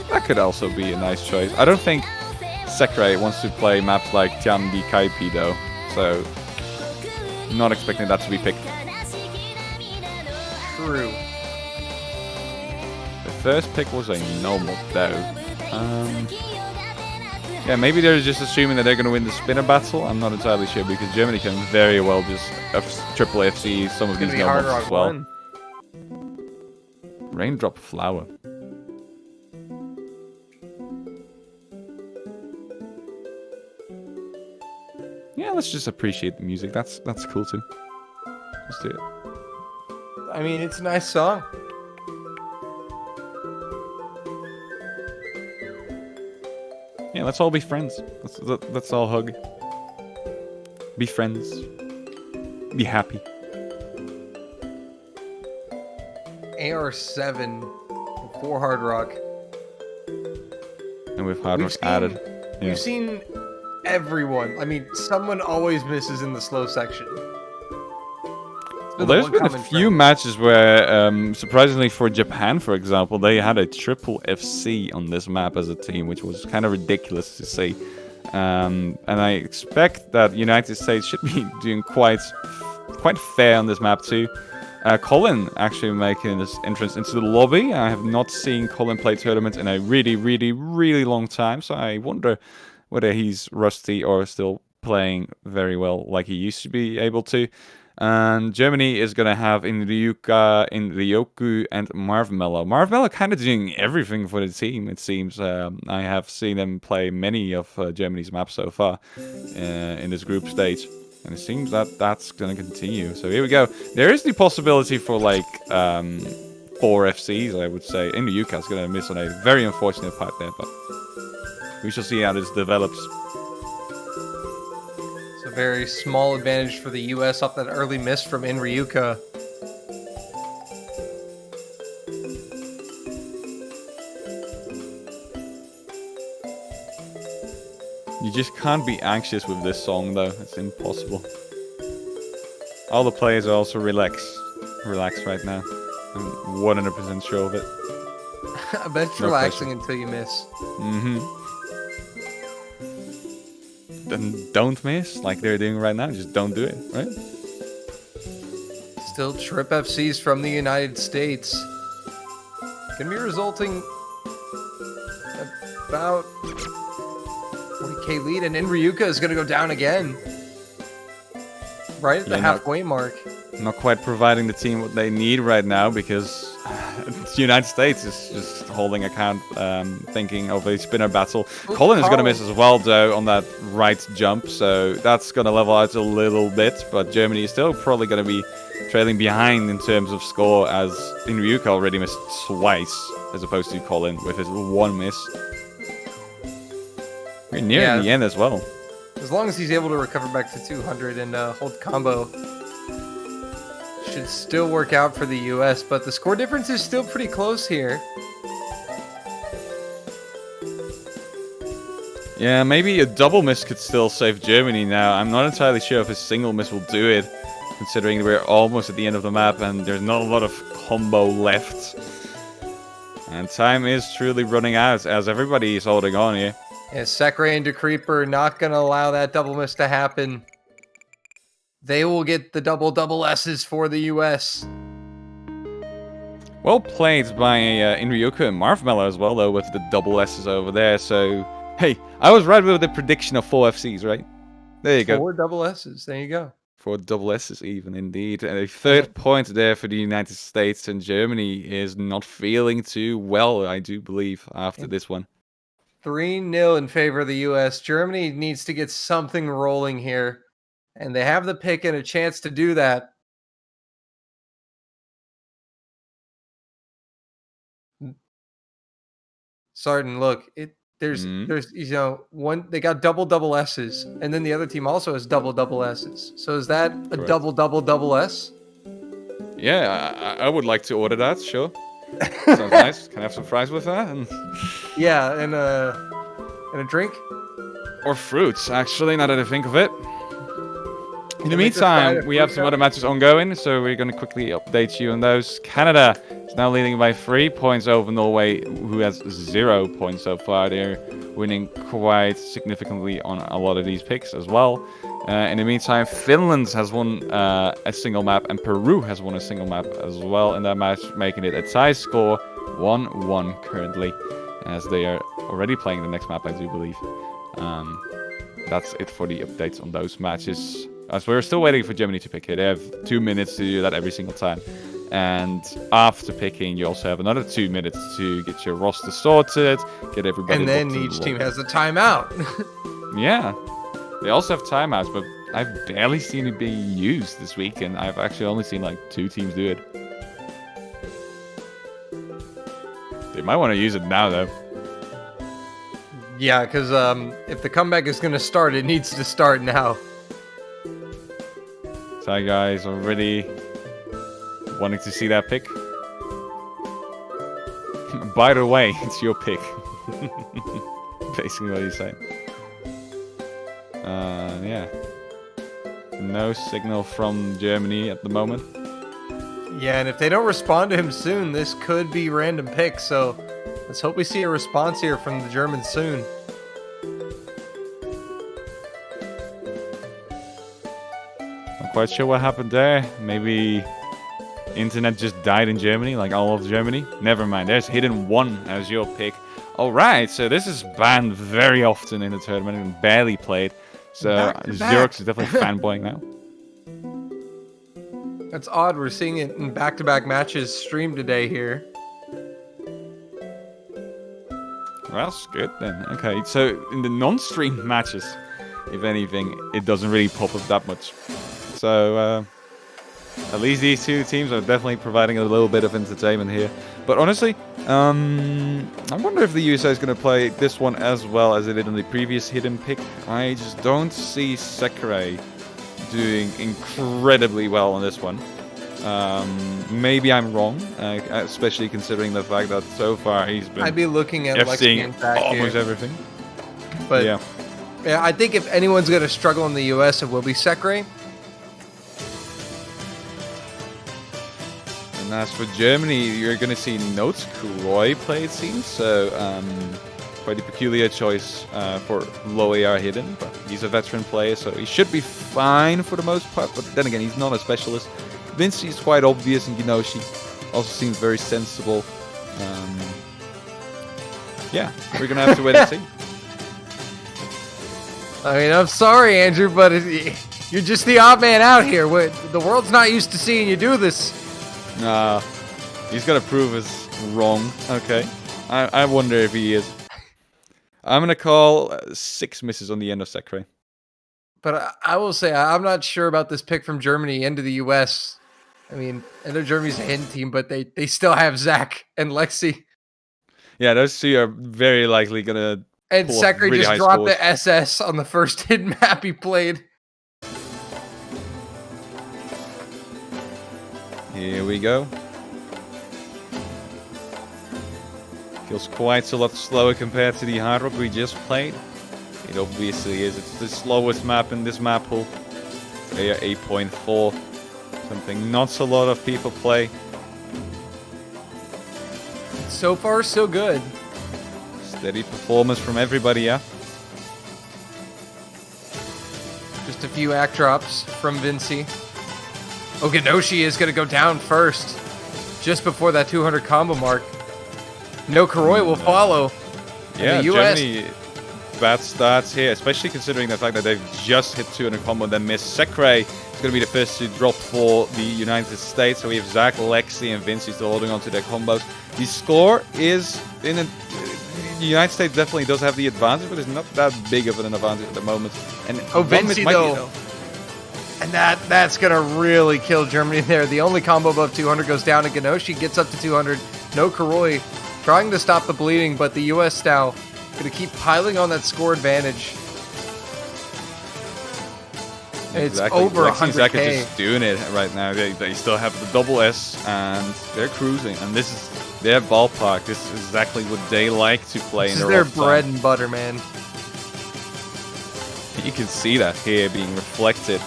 Speaker 4: That could also be a nice choice. I don't think Sekiro wants to play maps like Tiandi Kaipi though, so not expecting that to be picked.
Speaker 6: True.
Speaker 4: The first pick was a normal though. Yeah, maybe they're just assuming that they're going to win the spinner battle. I'm not entirely sure because Germany can very well just triple FC some of these
Speaker 6: Hard
Speaker 4: normals
Speaker 6: Rock
Speaker 4: as well.
Speaker 6: 1.
Speaker 4: Raindrop Flower. Yeah, let's just appreciate the music. That's cool too. Let's do it.
Speaker 6: I mean, it's a nice song.
Speaker 4: Yeah, let's all be friends. Let's all hug. Be friends. Be happy.
Speaker 6: AR7 for Hard Rock.
Speaker 4: And with Hard
Speaker 6: We've
Speaker 4: Rock
Speaker 6: seen-
Speaker 4: added. Yeah.
Speaker 6: We've seen everyone. I mean, someone always misses in the slow section.
Speaker 4: Well, there's been a few matches where, surprisingly for Japan, for example, they had a triple FC on this map as a team, which was kind of ridiculous to see. And I expect that United States should be doing quite fair on this map too. Colin actually making his entrance into the lobby. I have not seen Colin play tournament in a really, really, really long time, so I wonder whether he's rusty or still playing very well like he used to be able to. And Germany is going to have Ryoku and Marvmello. Marvmello kind of doing everything for the team, it seems. I have seen him play many of Germany's maps so far in this group stage. And it seems that that's going to continue. So here we go. There is the possibility for like 4 FCs, I would say. In the UK, is going to miss on a very unfortunate part there. But we shall see how this develops.
Speaker 6: It's a very small advantage for the US off that early miss from Inryuka.
Speaker 4: You just can't be anxious with this song, though. It's impossible. All the players are also relaxed right now. I'm 100% sure of it.
Speaker 6: I bet it's
Speaker 4: No
Speaker 6: relaxing until you miss.
Speaker 4: Then don't miss, like they're doing right now. Just don't do it, right?
Speaker 6: Still trip FCs from the United States. Gonna be resulting about 40k lead, and Inryuka is gonna go down again. Right at the
Speaker 4: Yeah,
Speaker 6: halfway mark.
Speaker 4: Not quite providing the team what they need right now because the United States is just holding account, thinking of a spinner battle.
Speaker 6: Ooh,
Speaker 4: Colin is going to
Speaker 6: Colin.
Speaker 4: miss as well, though, on that right jump, so that's going to level out a little bit, but Germany is still probably going to be trailing behind in terms of score, as Inryuka already missed twice, as opposed to Colin with his one miss. We're nearing
Speaker 6: Yeah.
Speaker 4: the end as well.
Speaker 6: As long as he's able to recover back to 200 and hold combo, should still work out for the US, but the score difference is still pretty close here.
Speaker 4: Yeah, maybe a double miss could still save Germany now. I'm not entirely sure if a single miss will do it, considering we're almost at the end of the map and there's not a lot of combo left. And time is truly running out as everybody is holding on here.
Speaker 6: Yeah, Sakurai and DeCreeper not going to allow that double miss to happen. They will get the double S's for the US.
Speaker 4: Well played by Inryuka and Marvmello as well, though, with the double S's over there. So, hey, I was right with the prediction of 4 FCs, right? There you go.
Speaker 6: 4 double S's. There you go.
Speaker 4: 4 double S's even, indeed. And a third point there for the United States, and Germany is not feeling too well, I do believe, after this one.
Speaker 6: 3-0 in favor of the US. Germany needs to get something rolling here, and they have the pick and a chance to do that. Sarden, look, there's one, they got double S's, and then the other team also has double S's. So is that a
Speaker 4: Correct.
Speaker 6: double S?
Speaker 4: Yeah, I would like to order that, sure. Sounds nice. Can I have some fries with that?
Speaker 6: Yeah, and a drink.
Speaker 4: Or fruits, actually, now that I think of it. In the
Speaker 6: Can we just
Speaker 4: meantime,
Speaker 6: find a
Speaker 4: we have
Speaker 6: fruit
Speaker 4: some
Speaker 6: cup?
Speaker 4: other matches ongoing, so we're going to quickly update you on those. Canada is now leading by 3 points over Norway, who has 0 points so far. They're winning quite significantly on a lot of these picks as well. In the meantime, Finland has won a single map, and Peru has won a single map as well in that match, making it a tie score 1-1 currently, as they are already playing the next map, I do believe. That's it for the updates on those matches. As we're still waiting for Germany to pick it. They have 2 minutes to do that every single time. And after picking, you also have another 2 minutes to get your roster sorted, get everybody.
Speaker 6: And then
Speaker 4: booked in
Speaker 6: each
Speaker 4: the
Speaker 6: team
Speaker 4: lobby.
Speaker 6: has a timeout.
Speaker 4: Yeah. They also have timeouts, but I've barely seen it being used this week, and I've actually only seen like 2 teams do it. They might want to use it now, though.
Speaker 6: Yeah, because if the comeback is going to start, it needs to start now.
Speaker 4: Sorry, guys, already wanting to see that pick. By the way, it's your pick. Basically what he's saying. Yeah. No signal from Germany at the moment.
Speaker 6: Yeah, and if they don't respond to him soon, this could be random picks, so let's hope we see a response here from the Germans soon.
Speaker 4: Not quite sure what happened there. Maybe internet just died in Germany, like all of Germany. Never mind, there's Hidden 1 as your pick. Alright, so this is banned very often in the tournament and barely played. So Xerox is definitely fanboying now.
Speaker 6: That's odd, we're seeing it in back-to-back matches streamed today here.
Speaker 4: Well, that's good then. Okay, so in the non-stream matches, if anything, it doesn't really pop up that much. So, at least these two teams are definitely providing a little bit of entertainment here. But honestly, I wonder if the USA is going to play this one as well as it did in the previous hidden pick. I just don't see Sakurai doing incredibly well on this one. Maybe I'm wrong, especially considering the fact that so far he's been
Speaker 6: I'd be looking at Lexi
Speaker 4: seeing
Speaker 6: and Zach
Speaker 4: almost
Speaker 6: here.
Speaker 4: everything.
Speaker 6: But
Speaker 4: Yeah.
Speaker 6: yeah, I think if anyone's going to struggle in the US, it will be Sakurai.
Speaker 4: And as for Germany, you're going to see Notes Kuroi play, it seems. So, quite a peculiar choice for low AR hidden. But he's a veteran player, so he should be fine for the most part. But then again, he's not a specialist. Vinci is quite obvious, and Ginoshi also seems very sensible. Yeah, we're going to have to wait and see.
Speaker 6: I mean, I'm sorry, Andrew, but you're just the odd man out here. The world's not used to seeing you do this.
Speaker 4: He's got to prove us wrong. Okay. I wonder if he is. I'm going to call 6 misses on the end of Sakurai.
Speaker 6: But I will say, I'm not sure about this pick from Germany into the US. I mean, I know Germany's a hidden team, but they still have Zach and Lexi.
Speaker 4: Yeah, those two are very likely going to...
Speaker 6: And
Speaker 4: pull off
Speaker 6: Sakurai
Speaker 4: really
Speaker 6: just
Speaker 4: high
Speaker 6: dropped
Speaker 4: scores.
Speaker 6: the SS on the first hidden map he played.
Speaker 4: Here we go. Feels quite a lot slower compared to the Hard Rock we just played. It obviously is. It's the slowest map in this map pool. They are 8.4. Something not a lot of people play.
Speaker 6: So far, so good.
Speaker 4: Steady performance from everybody, yeah?
Speaker 6: Just a few act drops from Vinci. Oginoshi is going to go down first. Just before that 200 combo mark. No Kuroi will follow.
Speaker 4: Yeah,
Speaker 6: the US
Speaker 4: Germany, bad starts here, especially considering the fact that they've just hit 200 combo and then missed. Sakurai is going to be the first to drop for the United States. So we have Zach, Lexi, and Vinci still holding on to their combos. The score is in a... The United States definitely does have the advantage, but it's not that big of an advantage at the moment. And
Speaker 6: Vinci, though. And that's going to really kill Germany there. The only combo above 200 goes down, and Ginoshi gets up to 200. No Kuroi trying to stop the bleeding, but the US now going to keep piling on that score advantage. And it's over
Speaker 4: Lexi and Zach are
Speaker 6: 100k.
Speaker 4: just doing it right now. They still have the double S, and they're cruising. And this is their ballpark. This is exactly what they like to play
Speaker 6: This
Speaker 4: in
Speaker 6: is
Speaker 4: their
Speaker 6: their
Speaker 4: off time.
Speaker 6: bread and butter, man.
Speaker 4: You can see that here being reflected.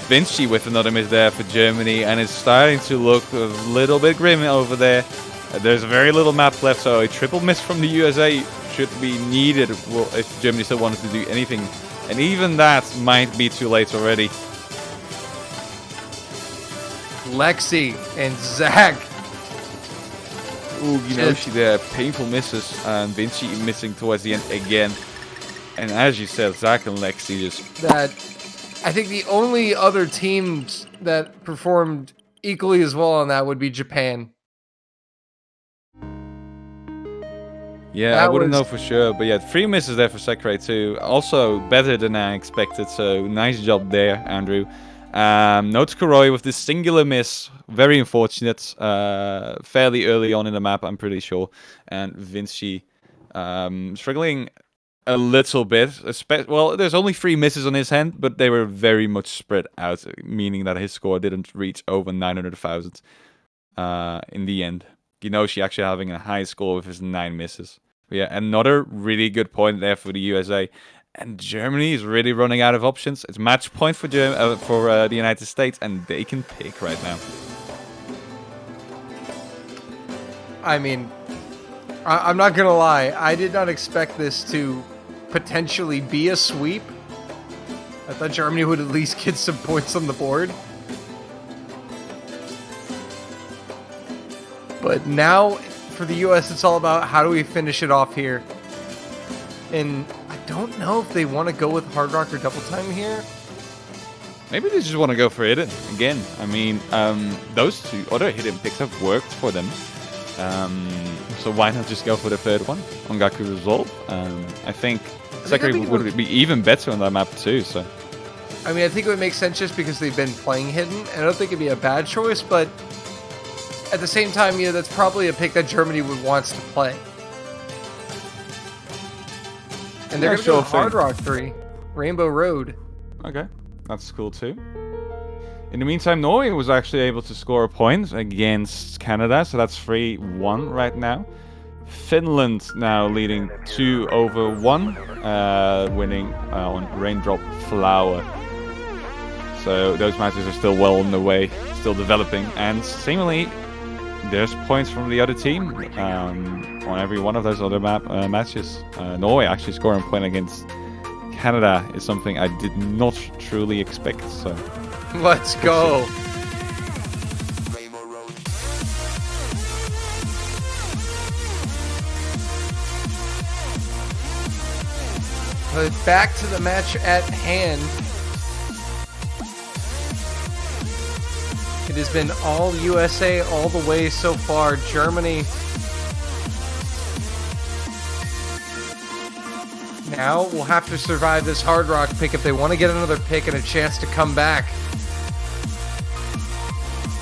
Speaker 4: Vinci with another miss there for Germany, and it's starting to look a little bit grim over there. There's very little map left, so a triple miss from the USA should be needed if Germany still wanted to do anything. And even that might be too late already.
Speaker 6: Lexi and Zach.
Speaker 4: Ooh, Ginoshi there, painful misses, and Vinci missing towards the end again. And as you said, Zach and Lexi just...
Speaker 6: That I think the only other teams that performed equally as well on that would be Japan.
Speaker 4: Yeah,
Speaker 6: That
Speaker 4: I wouldn't
Speaker 6: was-
Speaker 4: know for sure, but yeah, 3 misses there for Sakurai too. Also better than I expected, so nice job there, Andrew. Note Kuroi with this singular miss, very unfortunate. Fairly early on in the map, I'm pretty sure. And Vinci struggling a little bit. Well, there's only 3 misses on his hand, but they were very much spread out, meaning that his score didn't reach over 900,000 in the end. Ginoshi actually having a high score with his 9 misses. But yeah, another really good point there for the USA. And Germany is really running out of options. It's match point for the United States, and they can pick right now.
Speaker 6: I mean, I'm not gonna lie. I did not expect this to potentially be a sweep. I thought Germany would at least get some points on the board. But now, for the US, it's all about how do we finish it off here. And I don't know if they want to go with Hard Rock or Double Time here.
Speaker 4: Maybe they just want to go for Hidden again. I mean, those 2 other Hidden picks have worked for them. So why not just go for the third one? Ongaku Resolve. I think Sekiri would be even better on that map too. So
Speaker 6: I mean, I think it would make sense just because they've been playing Hidden. And I don't think it'd be a bad choice, but at the same time, that's probably a pick that Germany wants to play. And they're going to go Hard Rock 3, Rainbow Road.
Speaker 4: Okay, that's cool too. In the meantime, Norway was actually able to score a point against Canada, so that's 3-1 right now. Finland now leading 2-1, winning on Raindrop Flower. So those matches are still well on the way, still developing, and seemingly there's points from the other team on every one of those other matches. Norway actually scoring a point against Canada is something I did not truly expect. So
Speaker 6: let's go. But back to the match at hand. It has been all USA all the way so far. Germany now will have to survive this Hard Rock pick if they want to get another pick and a chance to come back.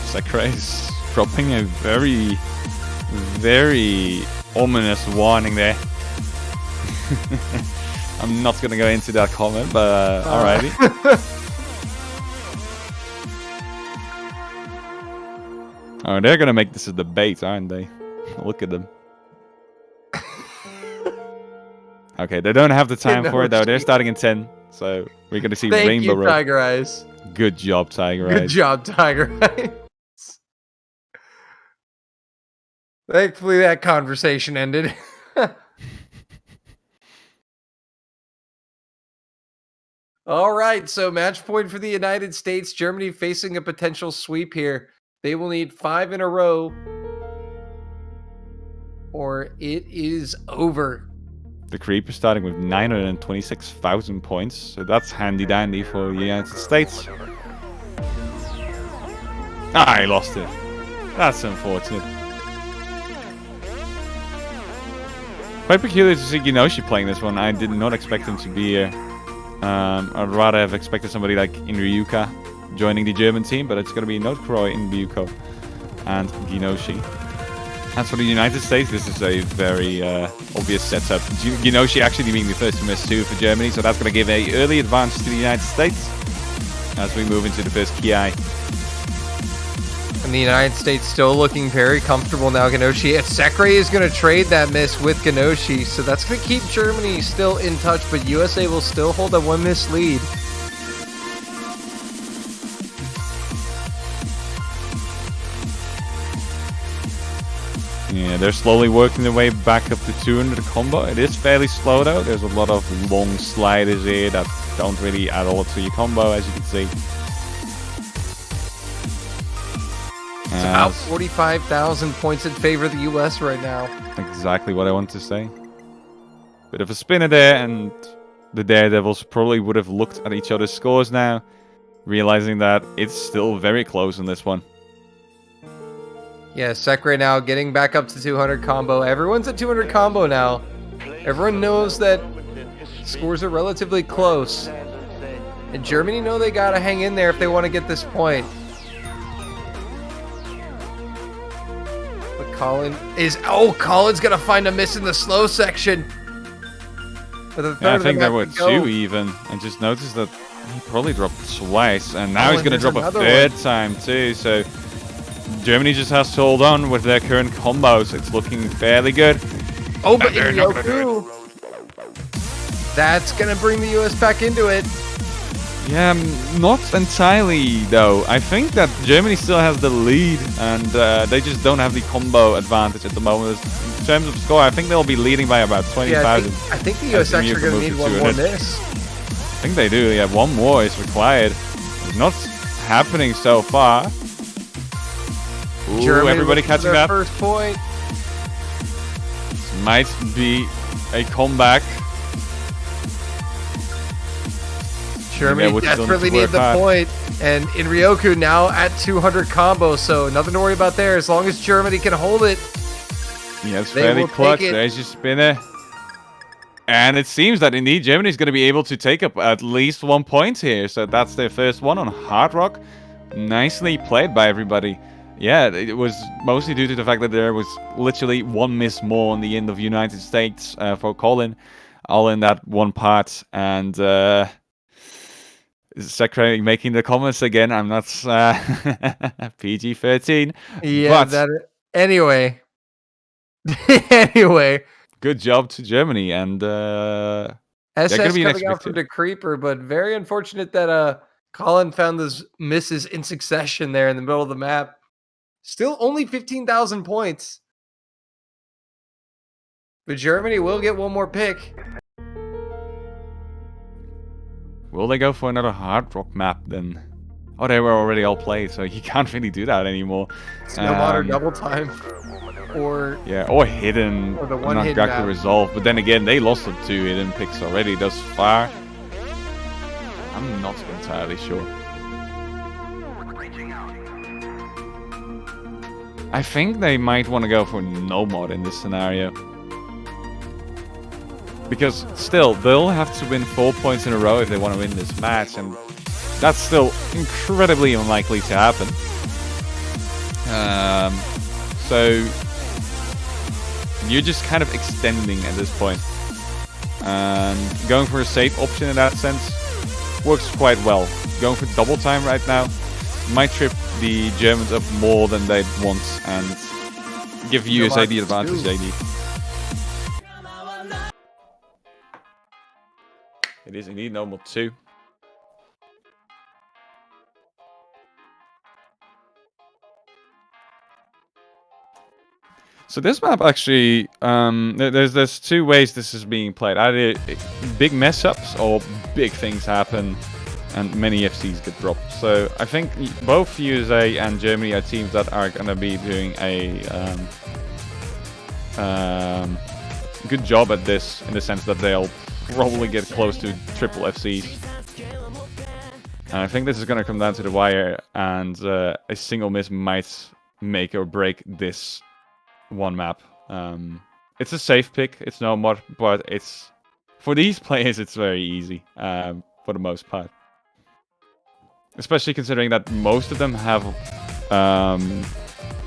Speaker 4: Sakura is dropping a very, very ominous warning there. I'm not going to go into that comment, but alrighty. Oh, they're going to make this a debate, aren't they? Look at them. Okay, they don't have the time for it, though. They're starting in 10, so we're going to see Rainbow Road.
Speaker 6: Thank you, Tiger Eyes.
Speaker 4: Good job, Tiger Eyes.
Speaker 6: Good job, Tiger Eyes. Thankfully, that conversation ended. All right, so match point for the United States. Germany facing a potential sweep here. They will need 5 in a row, or it is over.
Speaker 4: The Creep is starting with 926,000 points, so that's handy dandy for the United States. Ah, he lost it. That's unfortunate. Quite peculiar to see Ginoshi playing this one. I did not expect him to be here. I'd rather have expected somebody like Inryuka joining the German team, but it's going to be Note Kuroi, Inryuka, and Ginoshi. As for the United States, this is a very obvious setup. Ginoshi actually being the first to miss 2 for Germany, so that's going to give an early advantage to the United States as we move into the first Kiai.
Speaker 6: And the United States still looking very comfortable now. Ginoshi, Sekre is going to trade that miss with Ginoshi, so that's going to keep Germany still in touch, but USA will still hold a 1 miss lead.
Speaker 4: Yeah, they're slowly working their way back up to 200 combo. It is fairly slow though. There's a lot of long sliders here that don't really add a lot to your combo, as you can see.
Speaker 6: It's about 45,000 points in favor of the US right now.
Speaker 4: Exactly what I want to say. Bit of a spinner there, and the Daredevils probably would have looked at each other's scores now, realizing that it's still very close in this one.
Speaker 6: Yeah, Sekre now getting back up to 200 combo. Everyone's at 200 combo now. Everyone knows that scores are relatively close. And Germany know they gotta hang in there if they want to get this point. But Colin's gonna find a miss in the slow section.
Speaker 4: Yeah, I think there were two even. I just noticed that he probably dropped twice, and now he's going to drop a third time too. So Germany just has to hold on with their current combos. It's looking fairly good.
Speaker 6: Oh, but Ryoku, that's going to bring the US back into it.
Speaker 4: Yeah, not entirely though. I think that Germany still has the lead, and they just don't have the combo advantage at the moment. In terms of score, I think they'll be leading by about 20,000.
Speaker 6: Yeah, I think the US actually are going to need one more miss.
Speaker 4: I think they do. Yeah, one more is required. It's not happening so far. Ooh,
Speaker 6: Germany
Speaker 4: everybody catching up.
Speaker 6: First point.
Speaker 4: This might be a comeback.
Speaker 6: Germany desperately need the point, and in Ryoku now at 200 combo, so nothing to worry about there as long as Germany can hold it.
Speaker 4: Yeah, it's fairly clutch. There's your spinner. And it seems that indeed Germany is going to be able to take up at least 1 point here. So that's their first one on Hard Rock. Nicely played by everybody. Yeah, it was mostly due to the fact that there was literally one miss more on the end of United States for Colin. All in that one part. And Secretary making the comments again. I'm not PG-13.
Speaker 6: Yeah,
Speaker 4: but
Speaker 6: anyway. Anyway.
Speaker 4: Good job to Germany, and
Speaker 6: SS coming out from the creeper, but very unfortunate that Colin found those misses in succession there in the middle of the map. Still only 15,000 points. But Germany will get one more pick.
Speaker 4: Will they go for another Hard Rock map then? Oh, they were already all played, so you can't really do that anymore.
Speaker 6: It's no modern double time. Or
Speaker 4: hidden,
Speaker 6: or the one
Speaker 4: not exactly resolved. But then again, they lost the 2 hidden picks already thus far. I'm not entirely sure. I think they might want to go for no mod in this scenario. Because still, they'll have to win 4 points in a row if they want to win this match, and that's still incredibly unlikely to happen. So you're just kind of extending at this point. And going for a safe option in that sense works quite well. Going for double time right now might trip the Germans up more than they'd want and give USA the advantage they need. It is indeed normal 2. So this map actually, there's 2 ways this is being played. Either big mess ups or big things happen and many FCs get dropped. So I think both USA and Germany are teams that are going to be doing a good job at this, in the sense that they'll probably get close to triple FCs. And I think this is going to come down to the wire, and a single miss might make or break this one map. It's a safe pick, it's no mod, but it's for these players it's very easy for the most part. Especially considering that most of them have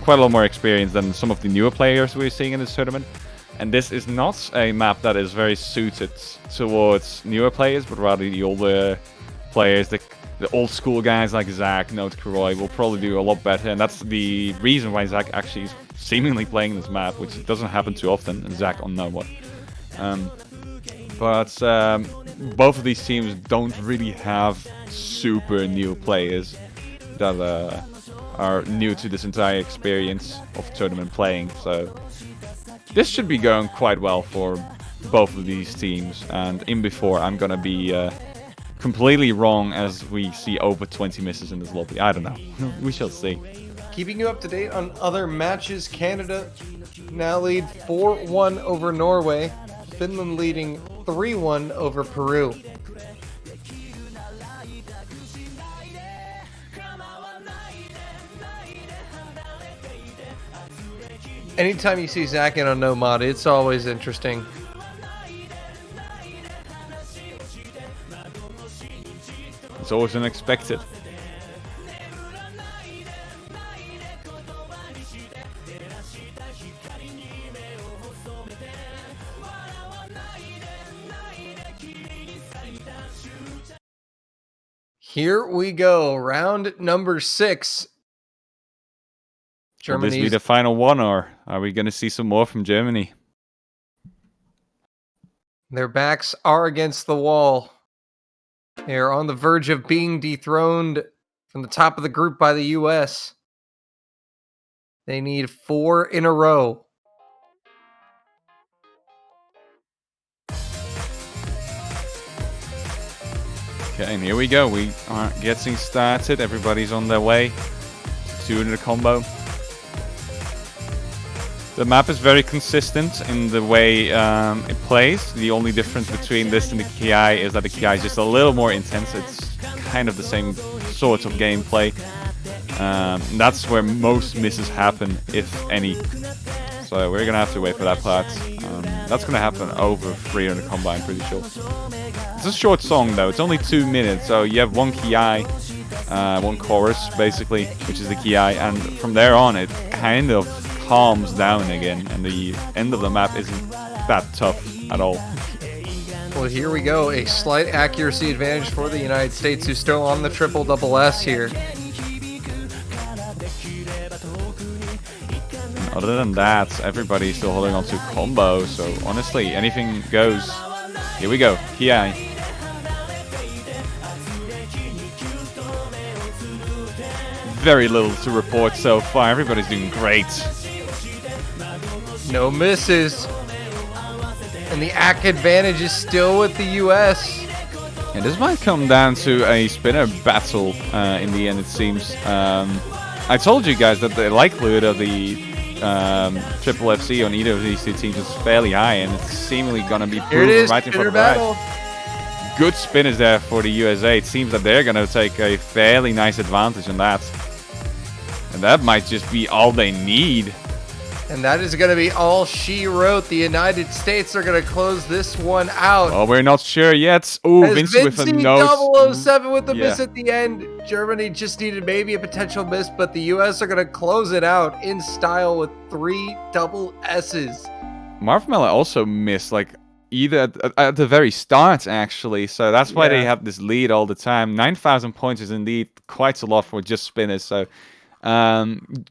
Speaker 4: quite a lot more experience than some of the newer players we're seeing in this tournament. And this is not a map that is very suited towards newer players, but rather the older players, the old school guys like Zach, Note Kuroi will probably do a lot better. And that's the reason why Zach actually is seemingly playing this map, which doesn't happen too often, and Zach on no mod. But both of these teams don't really have super new players that are new to this entire experience of tournament playing. So this should be going quite well for both of these teams. And in before, I'm going to be completely wrong as we see over 20 misses in this lobby. I don't know. We shall see.
Speaker 6: Keeping you up to date on other matches, Canada now lead 4-1 over Norway. Finland leading 3-1 over Peru. Anytime you see Zach in on no mod, it's always interesting.
Speaker 4: It's always unexpected.
Speaker 6: Here we go. Round number 6.
Speaker 4: Will this be
Speaker 6: Germany's
Speaker 4: the final one, or are we going to see some more from Germany?
Speaker 6: Their backs are against the wall. They are on the verge of being dethroned from the top of the group by the US. They need 4 in a row.
Speaker 4: Okay, and here we go. We are getting started. Everybody's on their way. 2 in the combo. The map is very consistent in the way it plays. The only difference between this and the Ki is that the Ki is just a little more intense. It's kind of the same sort of gameplay. That's where most misses happen, if any. So we're going to have to wait for that part. That's going to happen over 3 on the combo, I'm pretty sure. It's a short song, though. It's only 2 minutes, so you have 1 Ki, 1 chorus, basically, which is the Ki, and from there on, it kind of calms down again, and the end of the map isn't that tough at all.
Speaker 6: Well, here we go. A slight accuracy advantage for the United States, who's still on the triple double S here.
Speaker 4: Other than that, everybody's still holding on to combo, so honestly, anything goes. Here we go, Ki. Very little to report so far. Everybody's doing great.
Speaker 6: No misses. And the AC advantage is still with the US.
Speaker 4: And this might come down to a spinner battle in the end, it seems. I told you guys that the likelihood of the triple FC on either of these 2 teams is fairly high, and it's seemingly going to be
Speaker 6: Here it
Speaker 4: proven
Speaker 6: is,
Speaker 4: right in front
Speaker 6: spinner
Speaker 4: of our
Speaker 6: battle.
Speaker 4: eyes. Good spinners there for the USA. It seems that they're going to take a fairly nice advantage on that. And that might just be all they need.
Speaker 6: And that is going to be all she wrote. The United States are going to close this one out.
Speaker 4: Well, we're not sure yet. Ooh,
Speaker 6: As
Speaker 4: Vinci with a
Speaker 6: Vinci
Speaker 4: nose.
Speaker 6: 007 with the
Speaker 4: Yeah.
Speaker 6: miss at the end. Germany just needed maybe a potential miss, but the US are going to close it out in style with 3 double S's.
Speaker 4: Marv Miller also missed, like, either at the very start, actually. So that's why they
Speaker 6: Yeah.
Speaker 4: have this lead all the time. 9,000 points is indeed quite a lot for just spinners. So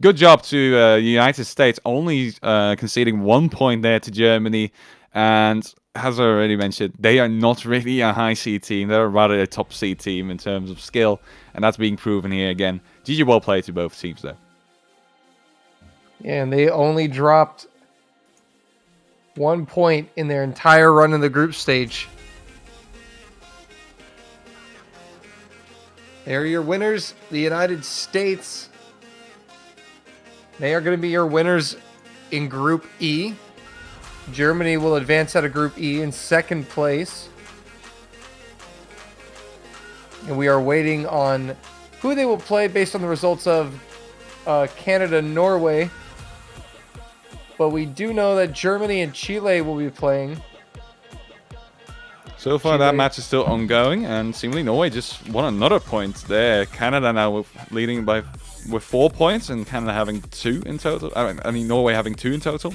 Speaker 4: good job to the United States, only conceding 1 point there to Germany. And as I already mentioned, they are not really a high seed team. They're rather a top seed team in terms of skill. And that's being proven here again. GG well played to both teams, though.
Speaker 6: Yeah, and they only dropped 1 point in their entire run in the group stage. There are your winners, the United States. They are going to be your winners in Group E. Germany will advance out of Group E in 2nd place. And we are waiting on who they will play based on the results of Canada-Norway. But we do know that Germany and Chile will be playing.
Speaker 4: So far, that match is still ongoing, and seemingly Norway just won another point there. Canada now leading with 4 points, and Canada having 2 in total. I mean, Norway having 2 in total.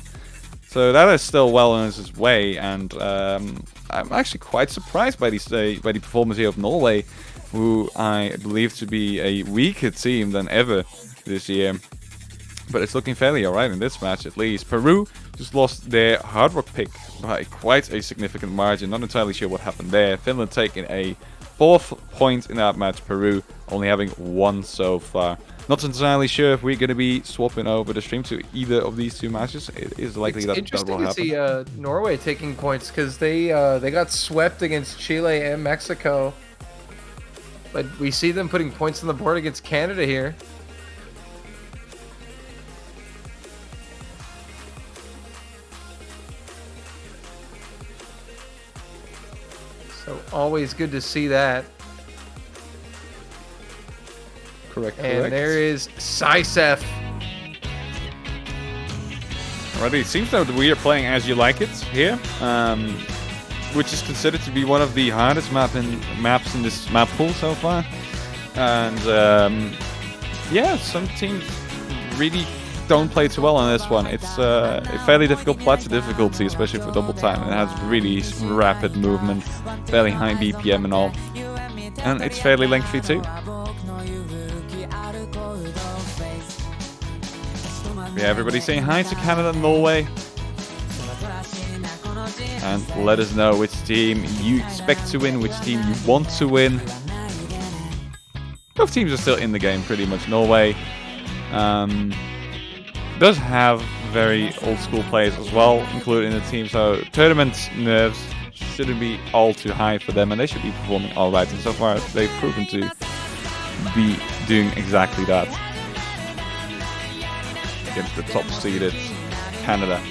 Speaker 4: So that is still well on its way, and I'm actually quite surprised by the performance here of Norway, who I believe to be a weaker team than ever this year. But it's looking fairly alright in this match, at least. Peru just lost their Hard Rock pick by quite a significant margin. Not entirely sure what happened there. Finland taking a 4th point in that match. Peru only having 1 so far. Not entirely sure if we're going to be swapping over the stream to either of these 2 matches. It is likely that that will
Speaker 6: Interesting to
Speaker 4: happen.
Speaker 6: see Norway taking points because they got swept against Chile and Mexico. But we see them putting points on the board against Canada here. So always good to see that.
Speaker 4: Correct.
Speaker 6: And there is Sysef.
Speaker 4: Alrighty, it seems that we are playing as you like it here. which is considered to be one of the hardest maps in this map pool so far. And yeah, some teams really don't play too well on this one. It's a fairly difficult plateau difficulty, especially for double time. It has really rapid movement, fairly high BPM and all. And it's fairly lengthy too. Yeah, everybody saying hi to Canada and Norway. And let us know which team you expect to win, which team you want to win. Both teams are still in the game pretty much. Norway does have very old school players as well included in the team, so tournament nerves shouldn't be all too high for them, and they should be performing alright, and so far they've proven to be doing exactly that against the top seeded Canada.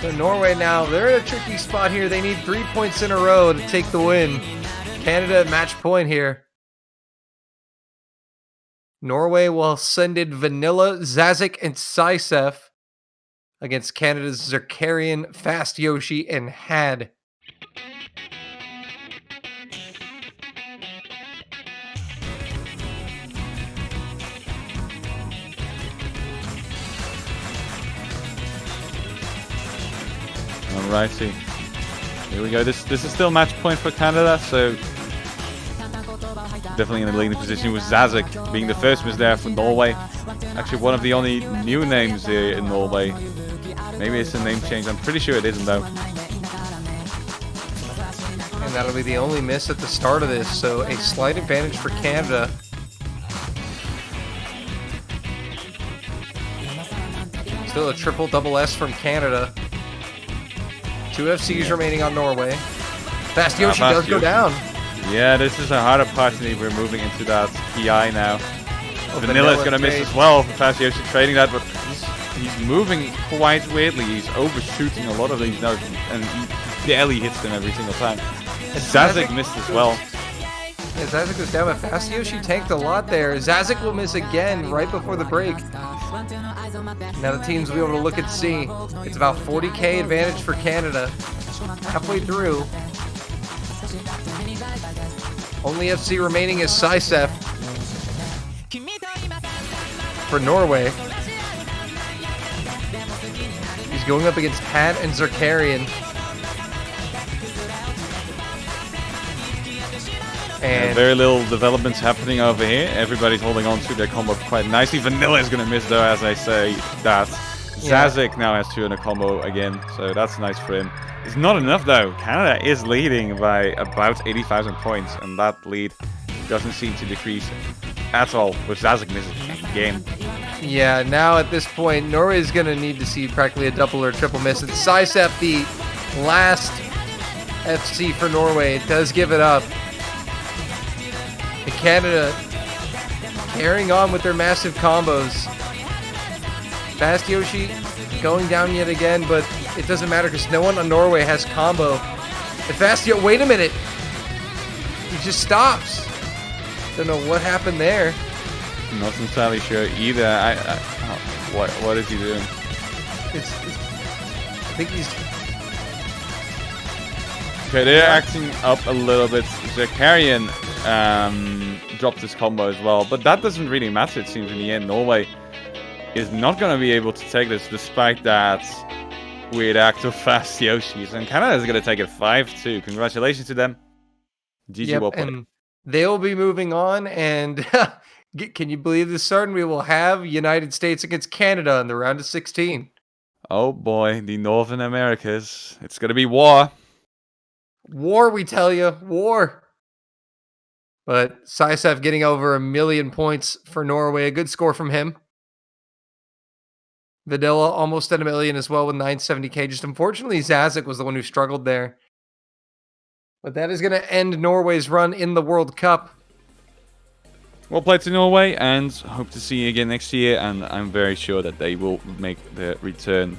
Speaker 6: So Norway now, they're in a tricky spot here. They need 3 points in a row to take the win. Canada match point here. Norway will send in Vanilla, Zazik, and Sisef against Canada's Zerkarian, Fast Yoshi, and Had.
Speaker 4: Alrighty, here we go. This is still match point for Canada, so definitely in the leading position with Zazik being the first miss there for Norway. Actually, one of the only new names here in Norway. Maybe it's a name change. I'm pretty sure it isn't though.
Speaker 6: And that'll be the only miss at the start of this, so a slight advantage for Canada. Still a triple double S from Canada. 2 FCs remaining on Norway. Fast Yoshi does go down.
Speaker 4: Yeah, this is a hard opportunity. We're moving into that PI now.
Speaker 6: Oh,
Speaker 4: Vanilla is going to miss as well for Fast Yoshi trading that, but he's moving quite weirdly. He's overshooting a lot of these notes, and he barely hits them every single time. Zazik missed as well.
Speaker 6: Yeah, Zazik goes down, but Fast Yoshi tanked a lot there. Zazik will miss again right before the break. Now the teams will be able to look and see. It's about 40k advantage for Canada. Halfway through. Only FC remaining is Sisef for Norway. He's going up against Had and Zerkarian. And
Speaker 4: very little developments happening over here. Everybody's holding on to their combo quite nicely. Vanilla is going to miss though, as I say that. Zazik now has 2 in a combo again, so that's nice for him. It's not enough though. Canada is leading by about 80,000 points, and that lead doesn't seem to decrease at all with Zazik missing again.
Speaker 6: yeah, now at this point, Norway is going to need to see practically a double or triple miss. And Sisef, the last FC for Norway, does give it up. And Canada carrying on with their massive combos. Fast Yoshi going down yet again, but it doesn't matter because no one on Norway has combo. And Fast Yoshi, wait a minute. He just stops. Don't know what happened there.
Speaker 4: Not entirely sure either. What is he doing?
Speaker 6: I think he's...
Speaker 4: Okay, they're acting up a little bit. Zerkarian dropped his combo as well, but that doesn't really matter, it seems, in the end. Norway is not going to be able to take this, despite that weird act of Fast Yoshis. And Canada is going to take it 5-2. Congratulations to them. GG, well played.
Speaker 6: And they'll be moving on, and can you believe this, Sartin? We will have United States against Canada in the round of 16.
Speaker 4: Oh boy, the Northern Americas. It's going to be war.
Speaker 6: War, we tell you. War. But Sisef getting over 1 million points for Norway. A good score from him. Vanilla almost at 1 million as well with 970k. Just unfortunately, Zazik was the one who struggled there. But that is going to end Norway's run in the World Cup.
Speaker 4: Well played to Norway, and hope to see you again next year. And I'm very sure that they will make the return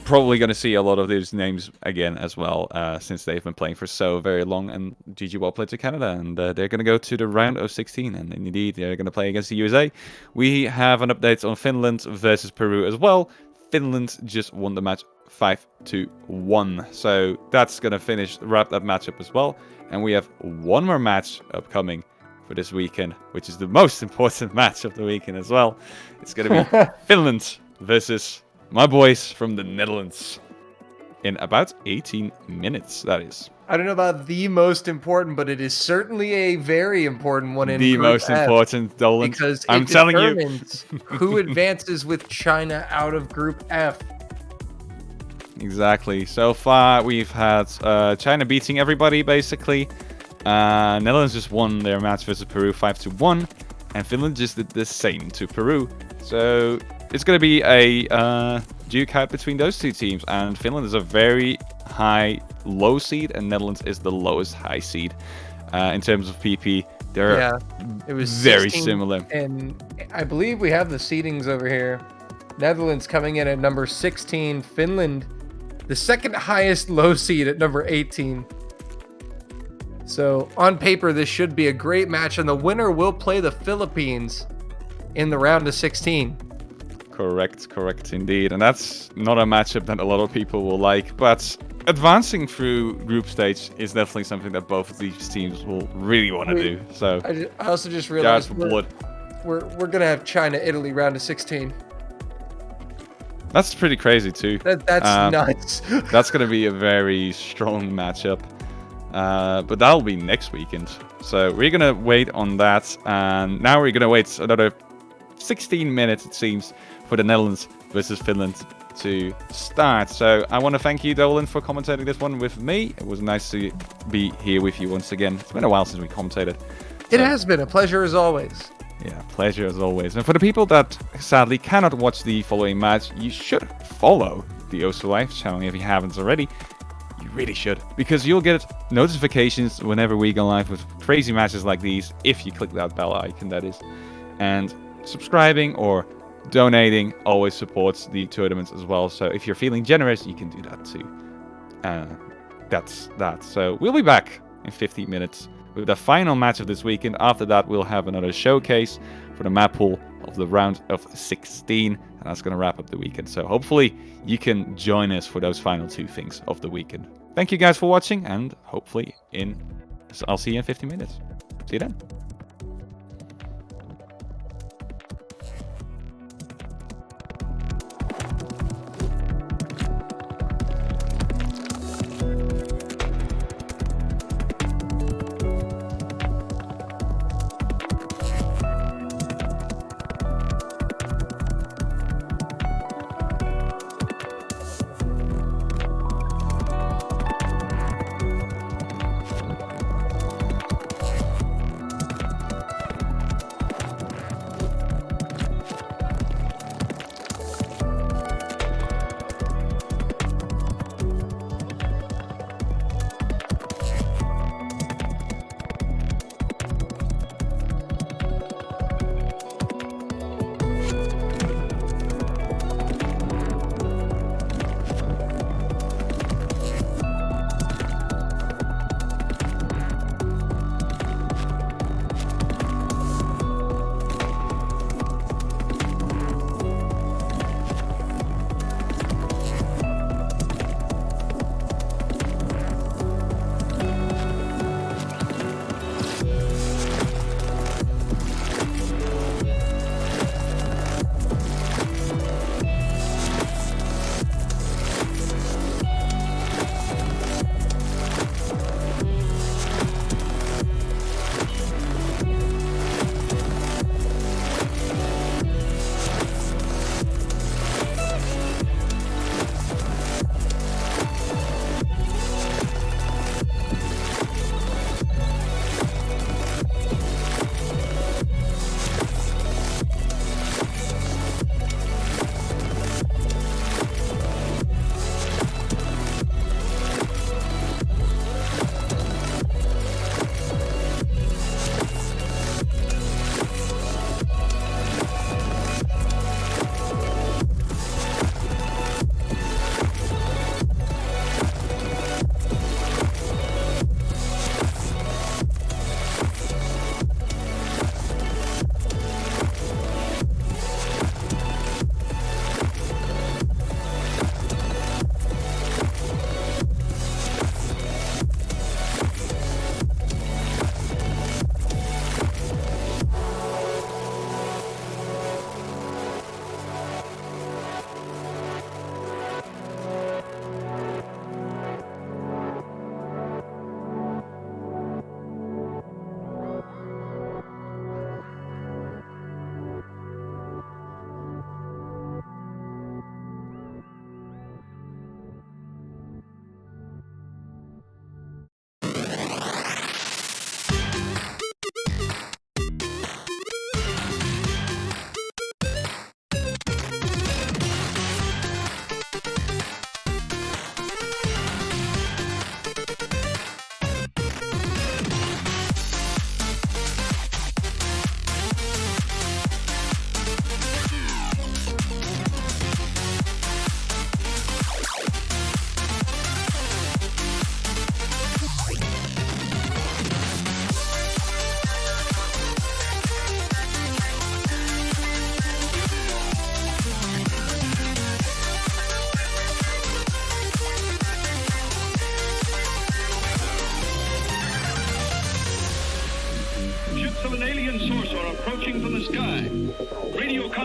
Speaker 4: probably going to see a lot of these names again as well, since they've been playing for so very long. And GG well played to Canada, and they're going to go to the round of 16, and indeed they're going to play against the USA. We have an update on Finland versus Peru as well. Finland just won the match 5-1, so that's going to wrap that matchup as well. And we have one more match upcoming for this weekend, which is the most important match of the weekend as well. It's going to be Finland versus my boys from the Netherlands in about 18 minutes, that is.
Speaker 6: I don't know about the most important, but it is certainly a very important one in
Speaker 4: The
Speaker 6: Group
Speaker 4: most
Speaker 6: F,
Speaker 4: important, Dolan.
Speaker 6: because it
Speaker 4: I'm telling you.
Speaker 6: determines who advances with China out of Group F.
Speaker 4: Exactly. So far, we've had China beating everybody, basically. Netherlands just won their match versus Peru 5-1, and Finland just did the same to Peru. So it's going to be a duke out between those two teams, and Finland is a very high low seed, and Netherlands is the lowest high seed. In terms of PP, they're
Speaker 6: It was
Speaker 4: very
Speaker 6: 16,
Speaker 4: similar.
Speaker 6: and I believe we have the seedings over here. Netherlands coming in at number 16, Finland the second highest low seed at number 18. So on paper, this should be a great match, and the winner will play the Philippines in the round of 16.
Speaker 4: Correct indeed. And that's not a matchup that a lot of people will like, but advancing through group stage is definitely something that both of these teams will really want to do. So
Speaker 6: I also just
Speaker 4: guys
Speaker 6: realized
Speaker 4: for blood.
Speaker 6: we're gonna have China Italy round of 16.
Speaker 4: That's pretty crazy too.
Speaker 6: That's nuts.
Speaker 4: That's going to be a very strong matchup. But that'll be next weekend. So we're going to wait on that. And now we're going to wait another 16 minutes, it seems, for the Netherlands versus Finland to start. So I want to thank you, Dolan, for commentating this one with me. It was nice to be here with you once again. It's been a while since we commentated.
Speaker 6: It has been a pleasure as always.
Speaker 4: Yeah, pleasure as always. And for the people that sadly cannot watch the following match, you should follow the Osu Life channel if you haven't already. You really should, because you'll get notifications whenever we go live with crazy matches like these, if you click that bell icon, that is. And subscribing or donating always supports the tournaments as well. So if you're feeling generous, you can do that too. That's that. So we'll be back in 15 minutes with the final match of this weekend. After that, we'll have another showcase for the map pool of the round of 16, and that's going to wrap up the weekend. So hopefully you can join us for those final two things of the weekend. Thank you guys for watching, and hopefully I'll see you in 15 minutes. See you then.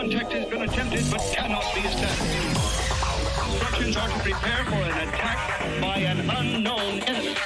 Speaker 8: contact has been attempted but cannot be established. Instructions are to prepare for an attack by an unknown enemy.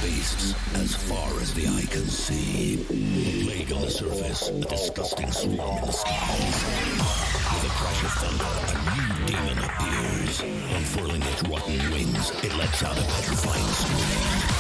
Speaker 9: beasts as far as the eye can see. A plague on the surface, a disgusting swarm in the skies. With a crash of thunder, a new demon appears. Unfurling its rotten wings, it lets out a petrifying scream.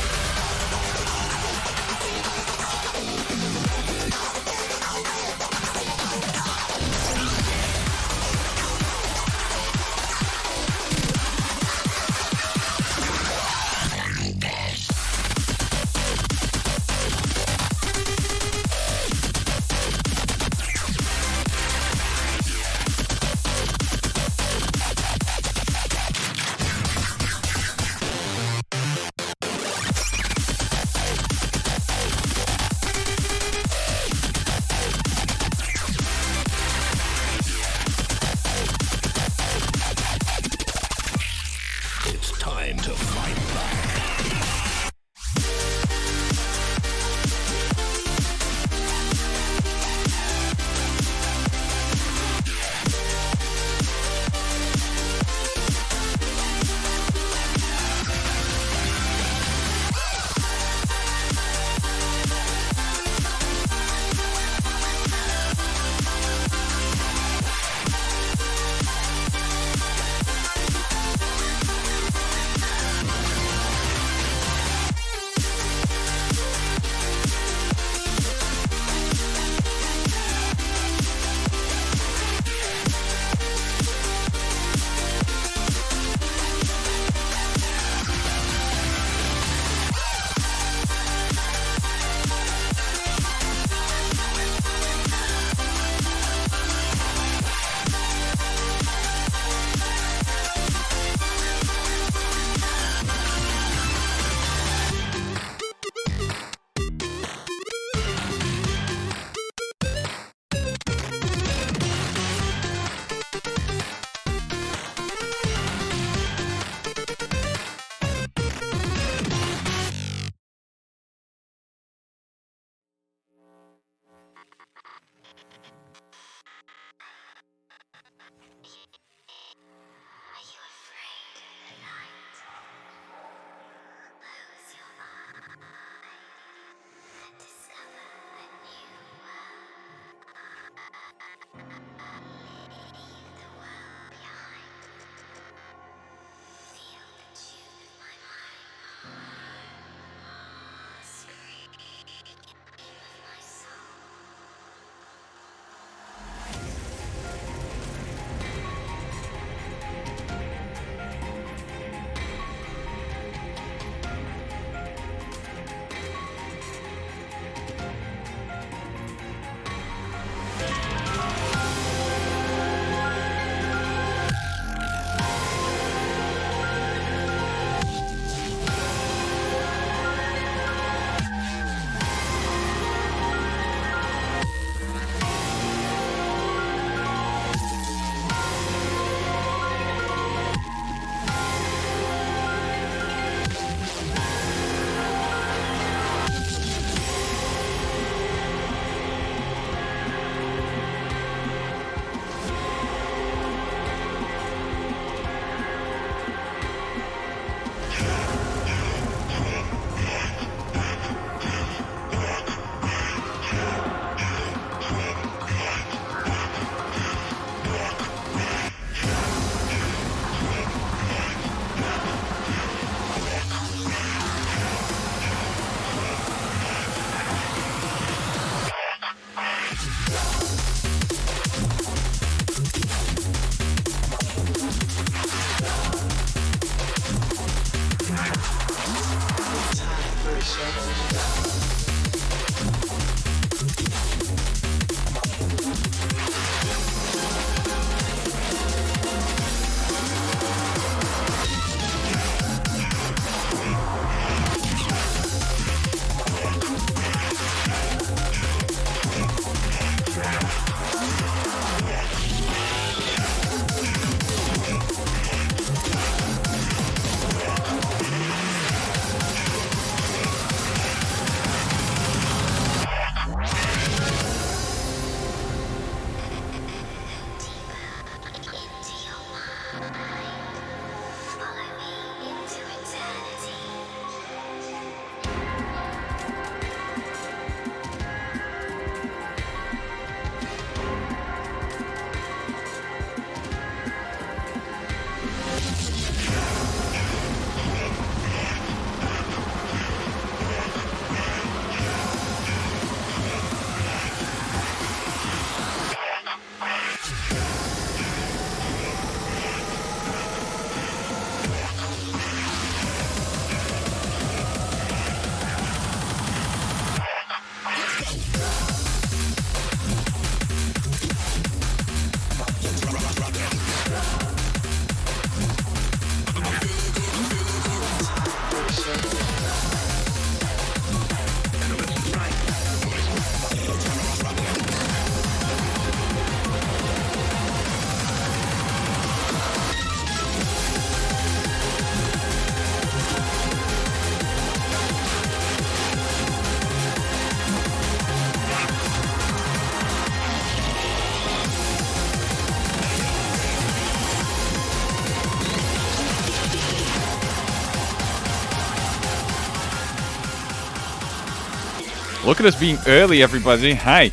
Speaker 4: Look at us being early, everybody. Hi.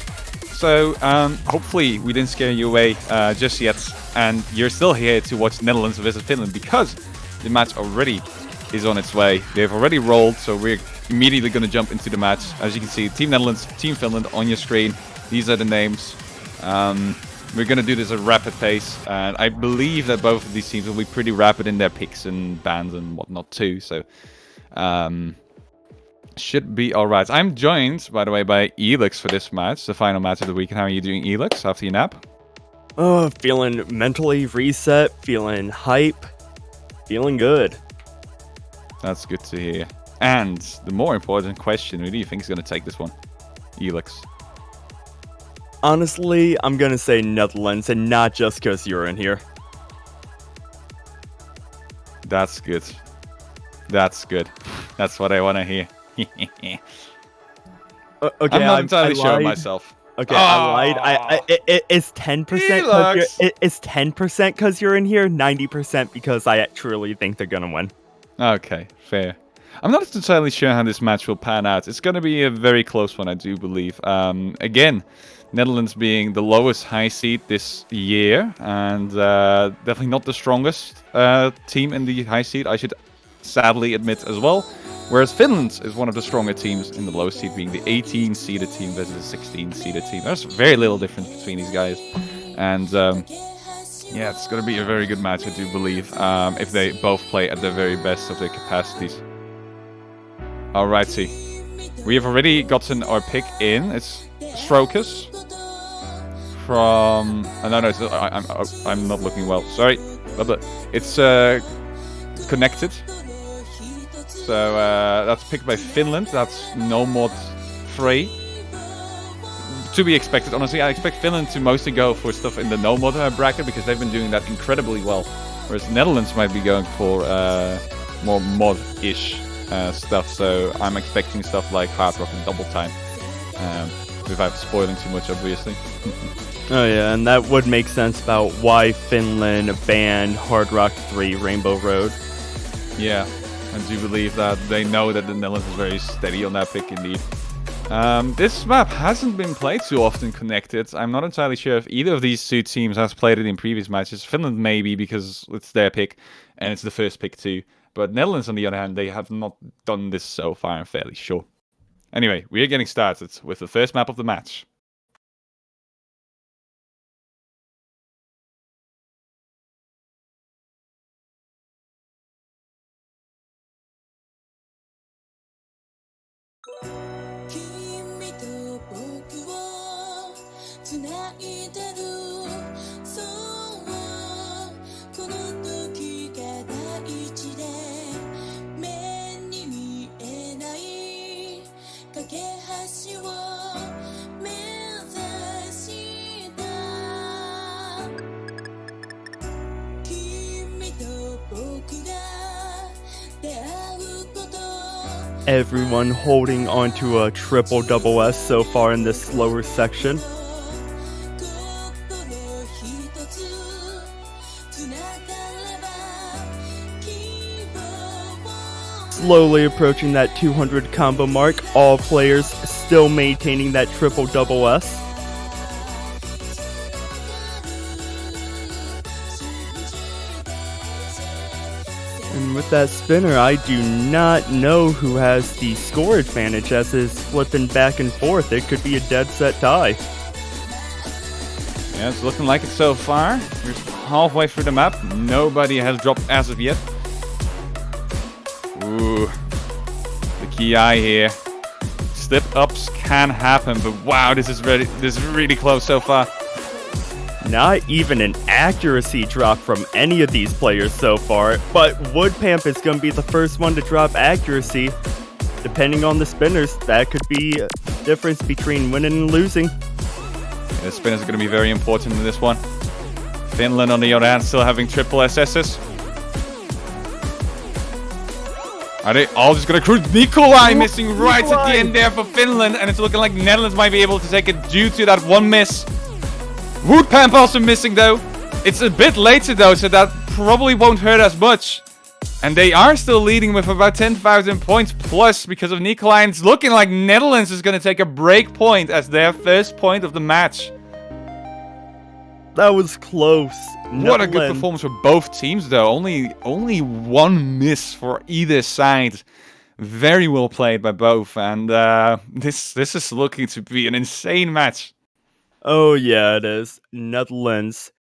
Speaker 4: So, hopefully we didn't scare you away just yet, and you're still here to watch Netherlands versus Finland, because the match already is on its way. They've already rolled, so we're immediately going to jump into the match. As you can see, Team Netherlands, Team Finland on your screen. These are the names. We're going to do this at a rapid pace, and I believe that both of these teams will be pretty rapid in their picks and bans and whatnot too, so should be alright. I'm joined, by the way, by Elix for this match, the final match of the week. And how are you doing, Elix, after your nap?
Speaker 2: Oh, feeling mentally reset, feeling hype, feeling good.
Speaker 4: That's good to hear. And the more important question, who do you think is going to take this one? Elix.
Speaker 2: Honestly, I'm going to say Netherlands, and not just because you're in here.
Speaker 4: That's good. That's good. That's what I want to hear.
Speaker 2: Okay,
Speaker 4: I'm not entirely sure of myself.
Speaker 2: Okay, I lied. It's 10%. It's 10% because you're in here. 90% because I truly think they're gonna win.
Speaker 4: Okay, fair. I'm not entirely sure how this match will pan out. It's going to be a very close one, I do believe. Again, Netherlands being the lowest high seed this year, and definitely not the strongest team in the high seed, I should sadly admit as well. Whereas Finland is one of the stronger teams in the low seed, being the 18-seeded team versus a 16-seeded team. There's very little difference between these guys. And yeah, it's going to be a very good match, I do believe, if they both play at the very best of their capacities. Alrighty. We have already gotten our pick in. It's Strokus from... no, I'm not looking well. Sorry. But it's connected. So that's picked by Finland. That's no mod 3. To be expected, honestly. I expect Finland to mostly go for stuff in the no mod bracket because they've been doing that incredibly well. Whereas Netherlands might be going for more mod-ish stuff. So I'm expecting stuff like Hard Rock and Double Time. Without spoiling too much, obviously.
Speaker 2: Oh yeah, and that would make sense about why Finland banned Hard Rock 3 Rainbow Road.
Speaker 4: Yeah. I do believe that they know that the Netherlands is very steady on that pick, indeed. This map hasn't been played too often connected. I'm not entirely sure if either of these two teams has played it in previous matches. Finland maybe, because it's their pick, and it's the first pick too. But Netherlands, on the other hand, they have not done this so far, I'm fairly sure. Anyway, we are getting started with the first map of the match.
Speaker 2: Everyone holding onto a triple double S so far in this slower section. Slowly approaching that 200 combo mark, all players still maintaining that triple double S. And with that spinner, I do not know who has the score advantage as it's flipping back and forth. It could be a dead set tie.
Speaker 4: Yeah, it's looking like it so far. We're halfway through the map. Nobody has dropped as of yet. Ooh, the key eye here. Slip ups can happen, but wow, this is really close so far.
Speaker 2: Not even an accuracy drop from any of these players so far, but Woodpamp is going to be the first one to drop accuracy. Depending on the spinners, that could be a difference between winning and losing.
Speaker 4: Yeah, the spinners are going to be very important in this one. Finland, on the other hand, still having triple SSs. Are they all just going to cruise? Nikolai missing right at the end there for Finland, and it's looking like Netherlands might be able to take it due to that one miss. Woodpamp also missing though. It's a bit later though, so that probably won't hurt as much. And they are still leading with about 10,000 points plus because of Nikolai. And it's looking like Netherlands is going to take a break point as their first point of the match.
Speaker 2: That was close.
Speaker 4: What a good performance for both teams though. Only one miss for either side. Very well played by both. And this is looking to be an insane match.
Speaker 2: Oh yeah, it is. Netherlands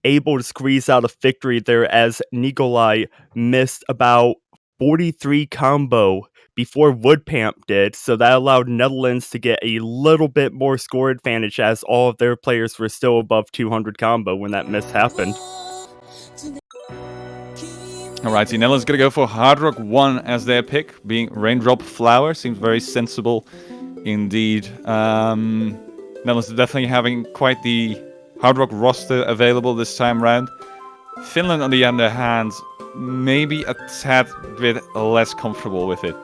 Speaker 2: able to squeeze out a victory there as Nikolai missed about 43 combo before Woodpamp did, so that allowed Netherlands to get a little bit more score advantage as all of their players were still above 200 combo when that miss happened.
Speaker 4: Alright, the Netherlands gonna go for Hard Rock 1 as their pick, being Raindrop Flower. Seems very sensible indeed. Netherlands are definitely having quite the Hard Rock roster available this time round. Finland, on the other hand, maybe a tad bit less comfortable with it.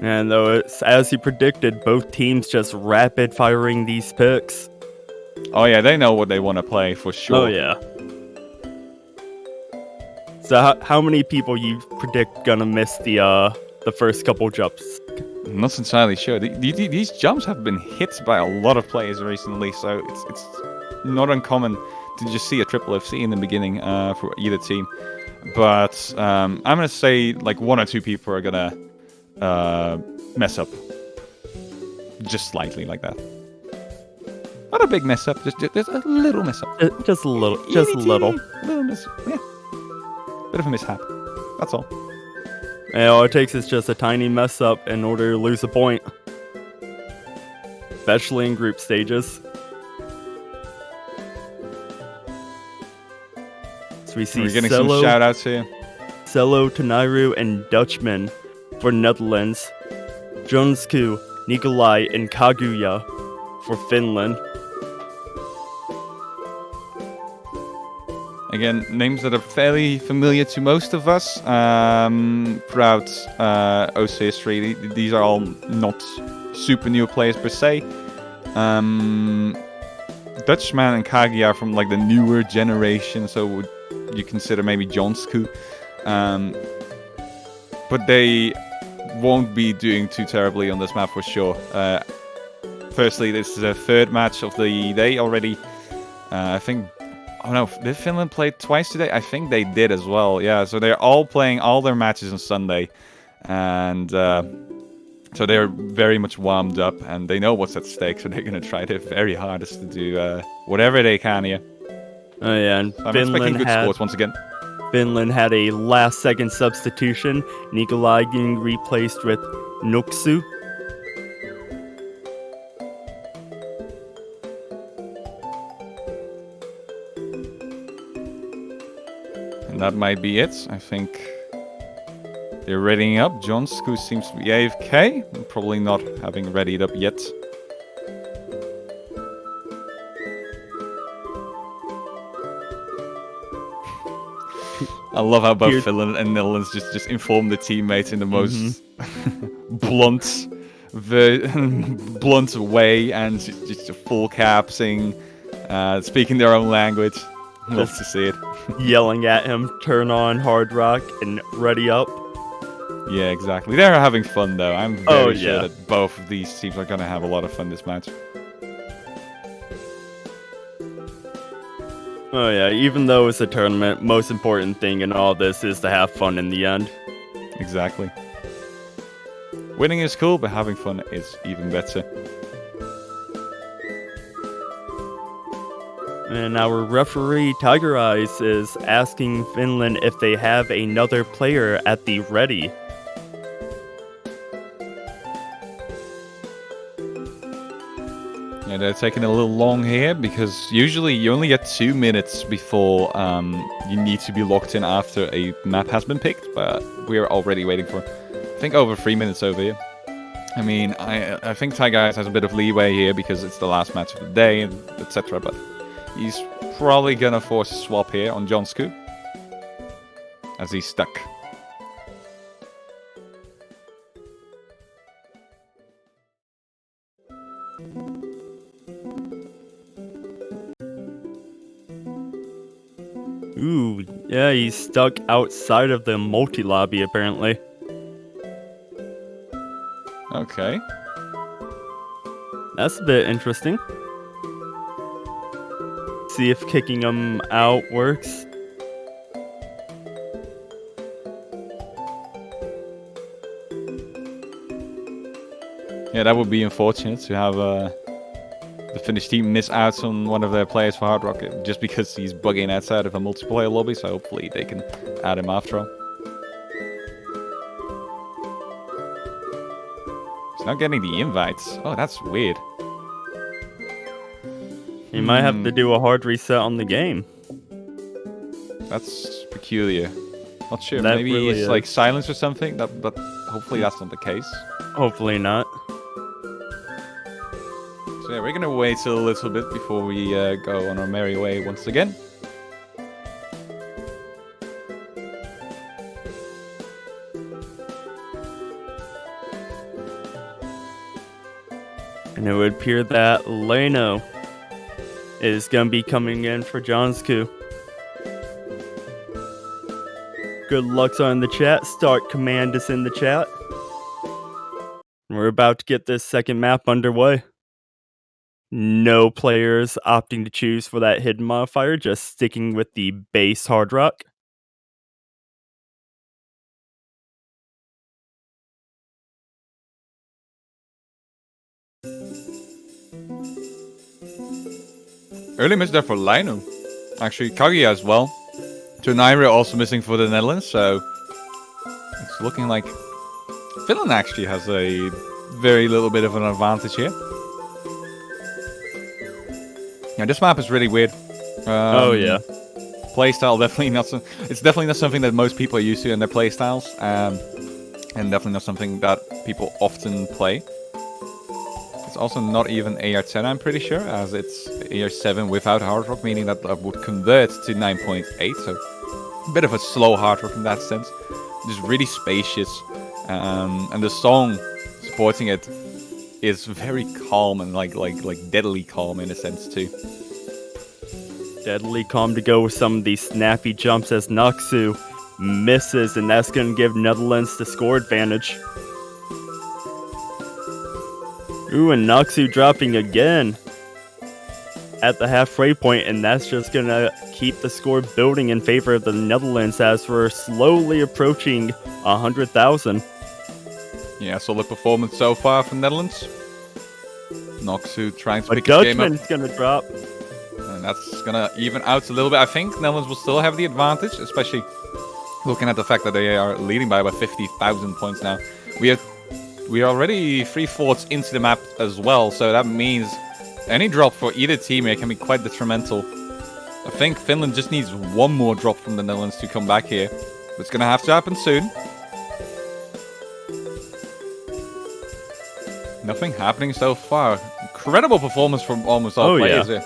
Speaker 2: And though it's as you predicted, both teams just rapid firing these picks.
Speaker 4: Oh yeah, they know what they want to play for sure.
Speaker 2: Oh yeah. So how many people you predict gonna miss the first couple jumps?
Speaker 4: I'm not entirely sure. These jumps have been hit by a lot of players recently, so it's not uncommon to just see a triple FC in the beginning for either team. But I'm gonna say like 1 or 2 people are gonna mess up, just slightly like that. Not a big mess up, just a little mess up.
Speaker 2: Just a little, just a little.
Speaker 4: Little mess, yeah. Bit of a mishap. That's all.
Speaker 2: And all it takes is just a tiny mess up in order to lose a point. Especially in group stages. So we see
Speaker 4: We're getting
Speaker 2: Cello,
Speaker 4: some shout outs here.
Speaker 2: Cello, Tanairu, and Dutchman for Netherlands. Jonsku, Nikolai, and Kaguya for Finland.
Speaker 4: Again, names that are fairly familiar to most of us throughout OC history. These are all not super new players per se. Dutchman and Kagi are from like the newer generation, so would you consider maybe Jonsku. But they won't be doing too terribly on this map for sure. Firstly, this is their third match of the day already. I think... Oh no, did Finland play twice today? I think they did as well. Yeah, so they're all playing all their matches on Sunday. And so they're very much warmed up and they know what's at stake. So they're going to try their very hardest to do whatever they can here.
Speaker 2: Oh yeah, and
Speaker 4: I'm expecting good scores once again.
Speaker 2: Finland had a last-second substitution, Nikolai getting replaced with Nuksu.
Speaker 4: And that might be it. I think they're readying up. Jonsku seems to be AFK. Probably not having readied up yet. I love how both Finland and Netherlands just inform the teammates in the most blunt way, and just full capsing, speaking their own language. Love to see it.
Speaker 2: Yelling at him, turn on Hard Rock and ready up.
Speaker 4: Yeah, exactly. They're having fun though. I'm very sure that both of these teams are going to have a lot of fun this match.
Speaker 2: Oh yeah, even though it's a tournament, most important thing in all this is to have fun in the end.
Speaker 4: Exactly. Winning is cool, but having fun is even better.
Speaker 2: And our referee, Tiger Eyes, is asking Finland if they have another player at the ready.
Speaker 4: Yeah, they're taking a little long here because usually you only get 2 minutes before you need to be locked in after a map has been picked, but we're already waiting for, I think, over 3 minutes over here. I mean, I think Tiger Eyes has a bit of leeway here because it's the last match of the day, and etc. But he's probably gonna force a swap here on Jonsku as he's stuck.
Speaker 2: Ooh, yeah, he's stuck outside of the multi-lobby apparently.
Speaker 4: Okay.
Speaker 2: That's a bit interesting. See if kicking him out works.
Speaker 4: Yeah, that would be unfortunate to have the Finnish team miss out on one of their players for Hard Rock just because he's bugging outside of a multiplayer lobby, so hopefully they can add him after all. He's not getting the invites. Oh, that's weird.
Speaker 2: He might have to do a hard reset on the game.
Speaker 4: That's peculiar. Not sure.
Speaker 2: That
Speaker 4: Maybe
Speaker 2: really
Speaker 4: it's
Speaker 2: is.
Speaker 4: like silence or something, but hopefully that's not the case.
Speaker 2: Hopefully not.
Speaker 4: So yeah, we're gonna wait a little bit before we go on our merry way once again.
Speaker 2: And it would appear that Leno is going to be coming in for Jonsku. Good luck's on the chat. Start command is in the chat. We're about to get this second map underway. No players opting to choose for that hidden modifier, just sticking with the base Hard Rock.
Speaker 4: Early miss there for Lino. Actually, Kaguya as well. Turnaira also missing for the Netherlands, so it's looking like Finland actually has a very little bit of an advantage here. Yeah, this map is really weird.
Speaker 2: Oh yeah.
Speaker 4: Playstyle definitely not. It's definitely not something that most people are used to in their playstyles, and definitely not something that people often play. It's also not even AR10, I'm pretty sure, as it's AR7 without Hard Rock, meaning that would convert to 9.8. So a bit of a slow Hard Rock in that sense. Just really spacious, and the song supporting it is very calm and like deadly calm in a sense too.
Speaker 2: Deadly calm to go with some of these snappy jumps as Nuksu misses, and that's going to give Netherlands the score advantage. Ooh, and Nuksu dropping again at the halfway point, and that's just going to keep the score building in favor of the Netherlands as we're slowly approaching 100,000.
Speaker 4: Yeah, solid performance so far from Netherlands. Noksu trying to pick his game up.
Speaker 2: Judgment's going to drop.
Speaker 4: And And that's gonna even out a little bit. I think Netherlands will still have the advantage, especially looking at the fact that they are leading by about 50,000 points now. We are already 3/4 into the map as well, so that means any drop for either team here can be quite detrimental. I think Finland just needs one more drop from the Netherlands to come back here. It's gonna have to happen soon. Nothing happening so far. Incredible performance from almost all players here.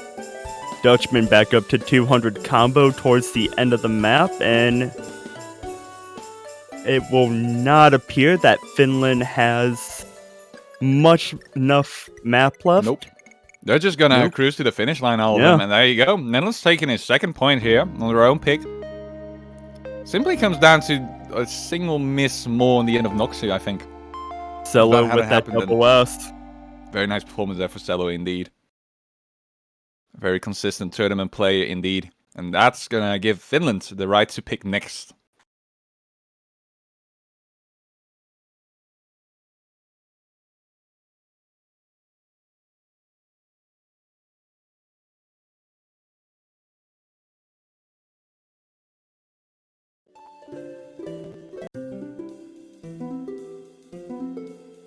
Speaker 2: Dutchman back up to 200 combo towards the end of the map, and it will not appear that Finland has enough map left.
Speaker 4: Nope. They're just gonna cruise to the finish line, all of them, and there you go. Netherlands taking his second point here on their own pick. Simply comes down to a single miss more on the end of Noxu, I think.
Speaker 2: Cello with that double S.
Speaker 4: Very nice performance there for Cello, indeed. Very consistent tournament player, indeed. And that's gonna give Finland the right to pick next.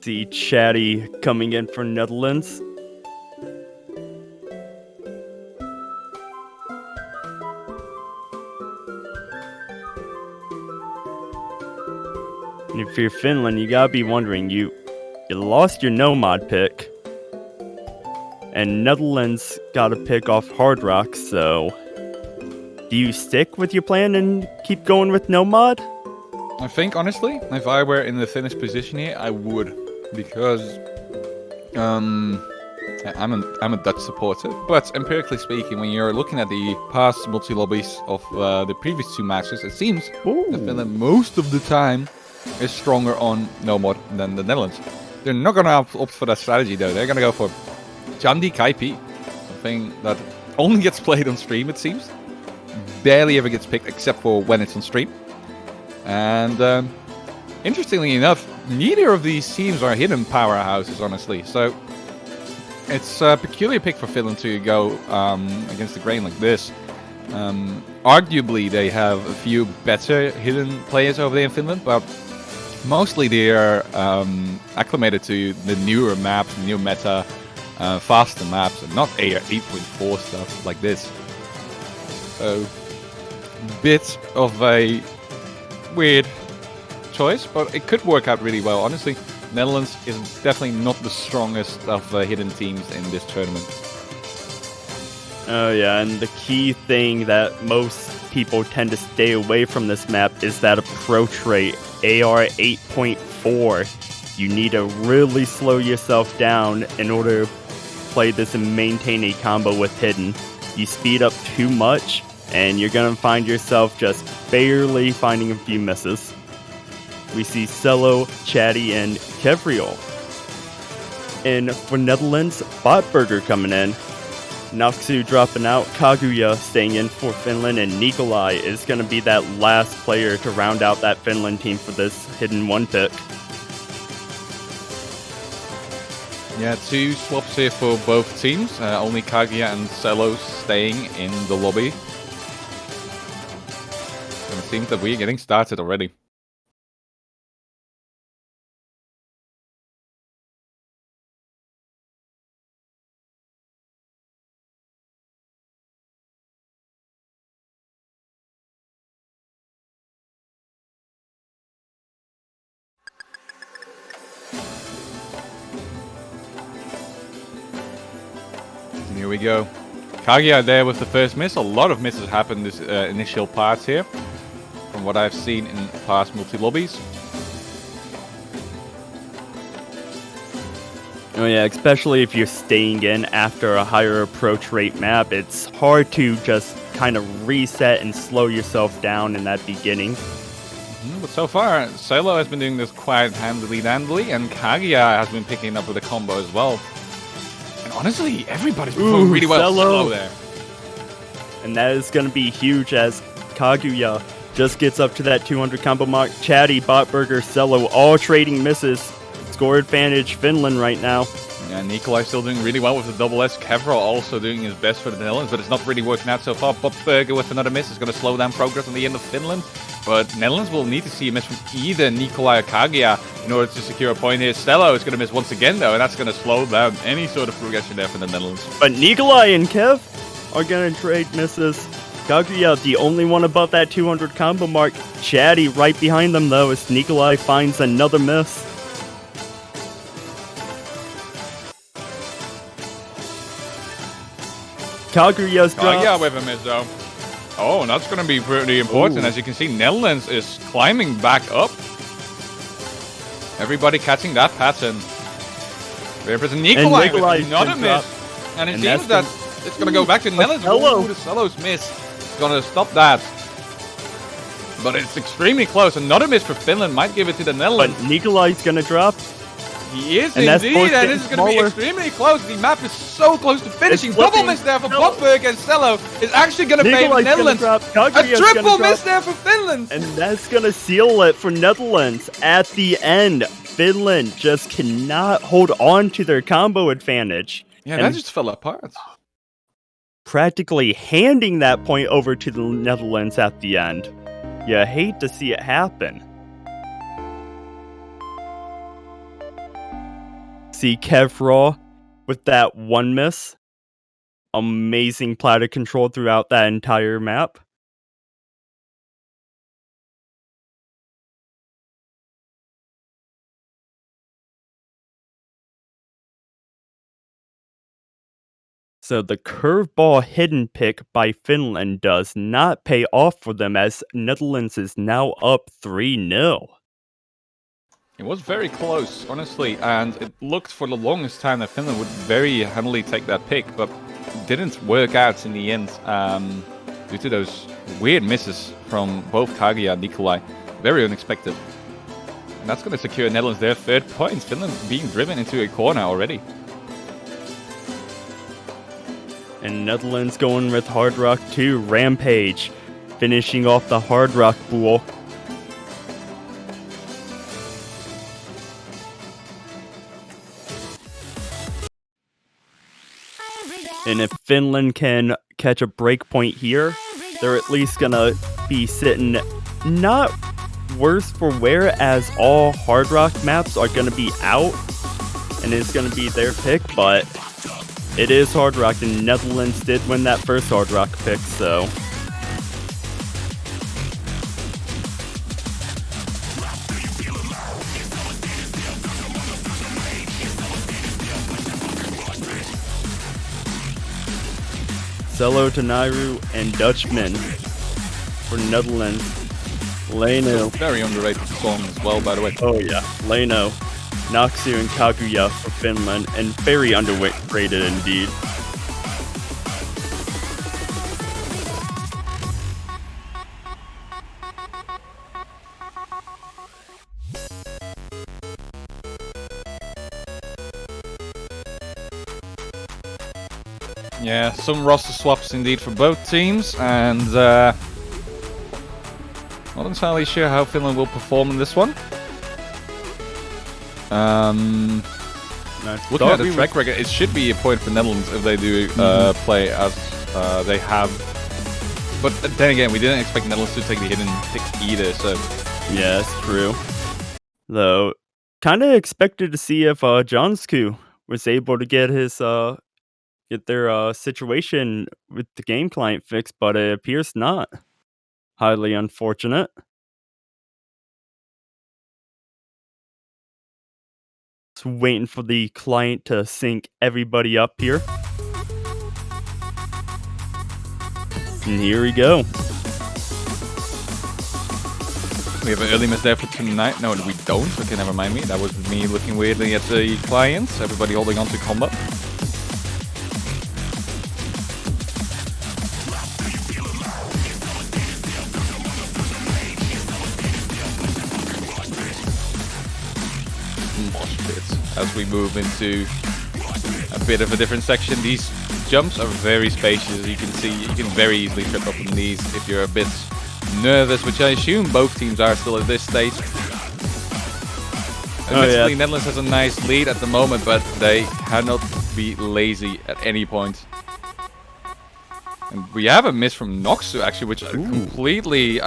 Speaker 2: See Chatty coming in for Netherlands. And if you're Finland, you gotta be wondering, you lost your Nomad pick. And Netherlands got a pick off Hard Rock, so do you stick with your plan and keep going with Nomad?
Speaker 4: I think, honestly, if I were in the Finnish position here, I would. Because I'm a Dutch supporter, but empirically speaking, when you're looking at the past multi-lobbies of the previous two matches, it seems that Finland most of the time is stronger on Nomad than the Netherlands. They're not going to opt for that strategy though. They're going to go for Chandi Kaipi, something that only gets played on stream, it seems. Barely ever gets picked except for when it's on stream. And interestingly enough, neither of these teams are hidden powerhouses, honestly. So it's a peculiar pick for Finland to go against the grain like this. Arguably, they have a few better hidden players over there in Finland, but mostly they are acclimated to the newer maps, new meta, faster maps, and not 8.4 stuff like this. So, bit of a weird choice, but it could work out really well. Honestly, Netherlands is definitely not the strongest of hidden teams in this tournament.
Speaker 2: Oh yeah, and the key thing that most people tend to stay away from this map is that approach rate, AR 8.4. You need to really slow yourself down in order to play this and maintain a combo with hidden. You speed up too much, and you're gonna find yourself just barely finding a few misses. We see Cello, Chatty, and Kevriel. And for Netherlands, Botburger coming in. Noxu dropping out, Kaguya staying in for Finland, and Nikolai is going to be that last player to round out that Finland team for this hidden one pick.
Speaker 4: Yeah, two swaps here for both teams. Only Kaguya and Cello staying in the lobby. And it seems that we're getting started already. Here we go. Kaguya there with the first miss. A lot of misses happened this initial part here, from what I've seen in past multi-lobbies.
Speaker 2: Oh yeah, especially if you're staying in after a higher approach rate map, it's hard to just kind of reset and slow yourself down in that beginning.
Speaker 4: But so far, Cello has been doing this quite handily-dandily, and Kaguya has been picking up with a combo as well. And honestly, everybody's performing really well. Cello there.
Speaker 2: And that is going to be huge as Kaguya just gets up to that 200 combo mark. Chatty, Botburger, Cello, all trading misses. Score advantage Finland right now.
Speaker 4: Yeah, Nikolai still doing really well with the double S. Kevro also doing his best for the Netherlands, but it's not really working out so far. Popberger with another miss is going to slow down progress on the end of Finland. But Netherlands will need to see a miss from either Nikolai or Kaguya in order to secure a point here. Stello is going to miss once again, though, and that's going to slow down any sort of progression there for the Netherlands.
Speaker 2: But Nikolai and Kev are going to trade misses. Kaguya, the only one above that 200 combo mark. Chatty right behind them, though, as Nikolai finds another miss. Kaguya's dropped.
Speaker 4: Kaguya with a miss, though. Oh, and that's going to be pretty important.
Speaker 2: Ooh.
Speaker 4: As you can see, Netherlands is climbing back up. Everybody catching that pattern. There's Nikolai with another miss. And it seems that it's going to go back to Netherlands.
Speaker 2: Hello.
Speaker 4: Ooh, the Celo's miss is going to stop that. But it's extremely close. Another miss for Finland might give it to the Netherlands.
Speaker 2: But Nikolai's going to drop.
Speaker 4: He is
Speaker 2: And that's
Speaker 4: indeed,
Speaker 2: both
Speaker 4: and
Speaker 2: getting
Speaker 4: this is going to be
Speaker 2: smaller.
Speaker 4: extremely close. The map is so close to finishing.
Speaker 2: It's
Speaker 4: Double
Speaker 2: flipping.
Speaker 4: miss there for
Speaker 2: Celo.
Speaker 4: Popberg, and Celo is actually going to pay
Speaker 2: Nikolai's gonna
Speaker 4: Netherlands.
Speaker 2: drop.
Speaker 4: A
Speaker 2: Kaguya's
Speaker 4: triple
Speaker 2: gonna
Speaker 4: miss
Speaker 2: drop.
Speaker 4: there for Finland.
Speaker 2: And that's going to seal it for Netherlands at the end. Finland just cannot hold on to their combo advantage.
Speaker 4: Yeah,
Speaker 2: And
Speaker 4: that just fell apart.
Speaker 2: practically handing that point over to the Netherlands at the end. You hate to see it happen. See Kevraw with that one miss. Amazing platter control throughout that entire map. So the curveball hidden pick by Finland does not pay off for them, as Netherlands is now up 3-0.
Speaker 4: It was very close, honestly, and it looked for the longest time that Finland would very handily take that pick, but it didn't work out in the end due to those weird misses from both Kaguya and Nikolai. Very unexpected. And that's going to secure Netherlands their third points. Finland being driven into a corner already.
Speaker 2: And Netherlands going with Hard Rock 2, Rampage, finishing off the Hard Rock pool. And if Finland can catch a breakpoint here, they're at least gonna be sitting not worse for wear, as all Hard Rock maps are gonna be out, and it's gonna be their pick, but it is Hard Rock, and Netherlands did win that first Hard Rock pick, so. Celo to Nairu and Dutchman for Netherlands. Leno.
Speaker 4: Very underrated song as well, by the way.
Speaker 2: Oh yeah, Leno. Noxu and Kaguya for Finland, and very underrated indeed.
Speaker 4: Yeah, some roster swaps indeed for both teams, and not entirely sure how Finland will perform in this one. Looking at the track record, it should be a point for Netherlands if they do play as they have. But then again, we didn't expect Netherlands to take the hidden pick either, so...
Speaker 2: Yeah, that's true. Though, kind of expected to see if Jonsku was able to get his get their situation with the game client fixed, but it appears not. Highly unfortunate. Just waiting for the client to sync everybody up here. And here we go.
Speaker 4: We have an early miss there for tonight. No, we don't. Okay, never mind me. That was me looking weirdly at the clients. Everybody holding on to combat. Mosh pits. As we move into a bit of a different section, these jumps are very spacious. You can see you can very easily trip up on these if you're a bit nervous, which I assume both teams are still at this stage. Admittedly, Netherlands has a nice lead at the moment, but they cannot be lazy at any point. And we have a miss from Noxu actually, which I completely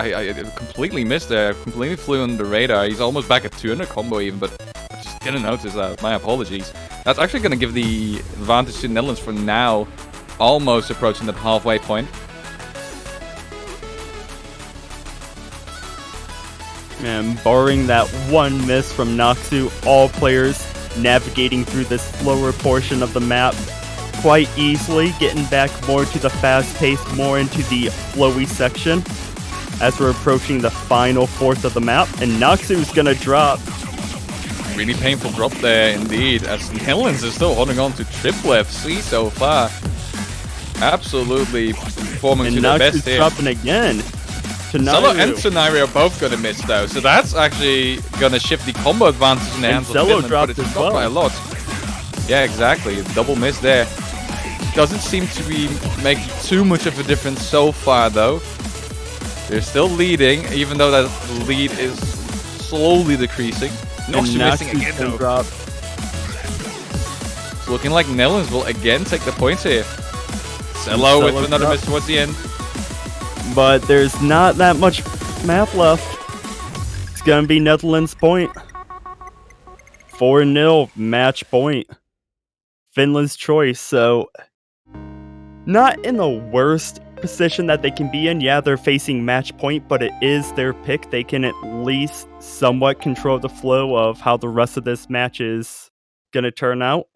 Speaker 4: missed there. Completely flew under the radar. He's almost back at 200 combo even, but I just didn't notice that. My apologies. That's actually going to give the advantage to Netherlands for now, almost approaching the halfway point.
Speaker 2: And barring that one miss from Noxu, all players navigating through this slower portion of the map quite easily, getting back more to the fast pace, more into the flowy section as we're approaching the final fourth of the map. And Noxu's gonna drop.
Speaker 4: Really painful drop there indeed, as Netherlands is still holding on to triple FC so far. Absolutely performing
Speaker 2: And
Speaker 4: to their best
Speaker 2: Noxu's
Speaker 4: here.
Speaker 2: dropping again.
Speaker 4: Zello and
Speaker 2: Tenairu.
Speaker 4: Tenairu are both gonna miss though, so that's actually gonna shift the combo advantage in the
Speaker 2: And
Speaker 4: hands of
Speaker 2: Zello
Speaker 4: Finland,
Speaker 2: dropped
Speaker 4: but it's
Speaker 2: as
Speaker 4: dropped by a
Speaker 2: well.
Speaker 4: lot. Yeah, exactly. Double miss there. Doesn't seem to be making too much of a difference so far though. They're still leading, even though that lead is slowly decreasing.
Speaker 2: And
Speaker 4: Noxu missing
Speaker 2: Noxu's
Speaker 4: again
Speaker 2: gonna
Speaker 4: though.
Speaker 2: drop.
Speaker 4: It's looking like Netherlands will again take the points here. Zello with
Speaker 2: Zello
Speaker 4: another
Speaker 2: drop.
Speaker 4: miss towards the end.
Speaker 2: But there's not that much map left. It's gonna be Netherlands' point. 4-0 match point. Finland's choice, so not in the worst position that they can be in. Yeah, they're facing match point, but it is their pick. They can at least somewhat control the flow of how the rest of this match is gonna turn out.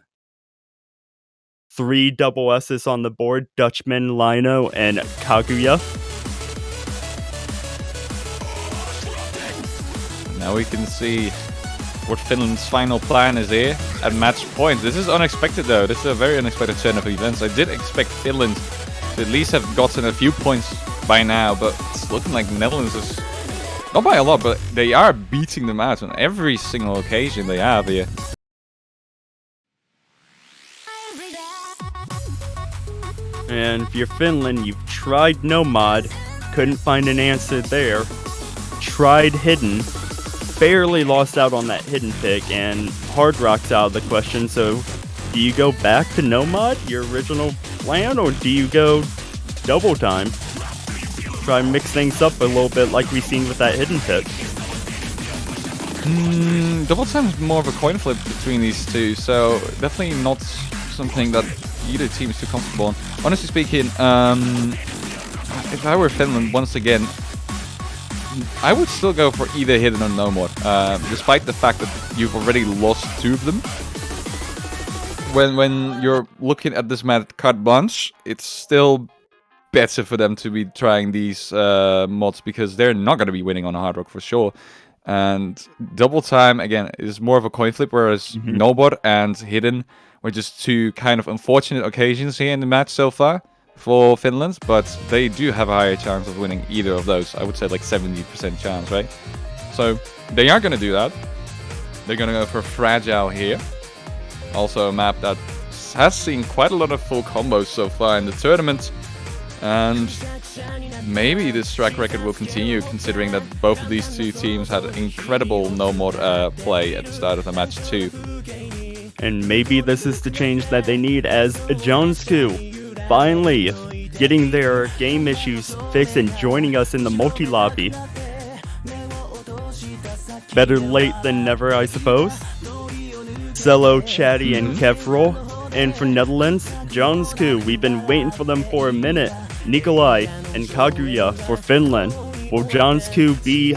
Speaker 2: 3 double S's on the board, Dutchman, Lino, and Kaguya.
Speaker 4: Now we can see what Finland's final plan is here at match point. This is unexpected though. This is a very unexpected turn of events. I did expect Finland to at least have gotten a few points by now, but it's looking like Netherlands is, not by a lot, but they are beating them out on every single occasion they have here.
Speaker 2: And if you're Finland, you've tried Nomad, couldn't find an answer there. Tried Hidden, barely lost out on that Hidden pick, and Hard Rock's out of the question, so do you go back to Nomad, your original plan, or do you go double time? Try and mix things up a little bit like we've seen with that Hidden pick.
Speaker 4: Double time is more of a coin flip between these two, so definitely not something that either team is too comfortable on. Honestly speaking, if I were Finland once again, I would still go for either Hidden or No More, despite the fact that you've already lost 2 of them. When you're looking at this map carte blanche, it's still better for them to be trying these mods, because they're not going to be winning on Hard Rock for sure. And double time, again, is more of a coin flip, whereas Nobot and Hidden were just 2 kind of unfortunate occasions here in the match so far for Finland, but they do have a higher chance of winning either of those. I would say like 70% chance, right? So they are going to do that. They're going to go for Fragile here. Also a map that has seen quite a lot of full combos so far in the tournament. And maybe this track record will continue, considering that both of these 2 teams had incredible no mod play at the start of the match too.
Speaker 2: And maybe this is the change that they need, as Jonesku finally getting their game issues fixed and joining us in the multi-lobby. Better late than never, I suppose. Zello, Chatty, and Kevrel. And for Netherlands, Jonesku, we've been waiting for them for a minute. Nikolai and Kaguya for Finland. Will Jonesku be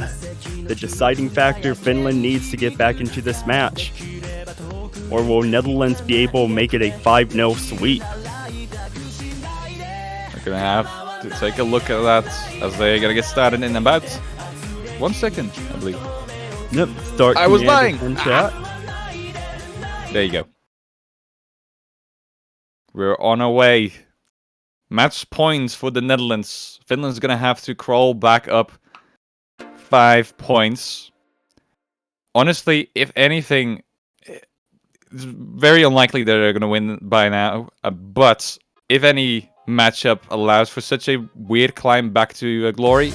Speaker 2: the deciding factor Finland needs to get back into this match? Or will Netherlands be able to make it a 5-0 sweep?
Speaker 4: We're gonna have to take a look at that as they're gonna get started in about 1 second, I believe.
Speaker 2: Yep, start
Speaker 4: I was
Speaker 2: command
Speaker 4: lying.
Speaker 2: in chat.
Speaker 4: There you go. We're on our way. Match points for the Netherlands. Finland's gonna have to crawl back up 5 points. Honestly, if anything, it's very unlikely that they're gonna win by now. But if any matchup allows for such a weird climb back to glory,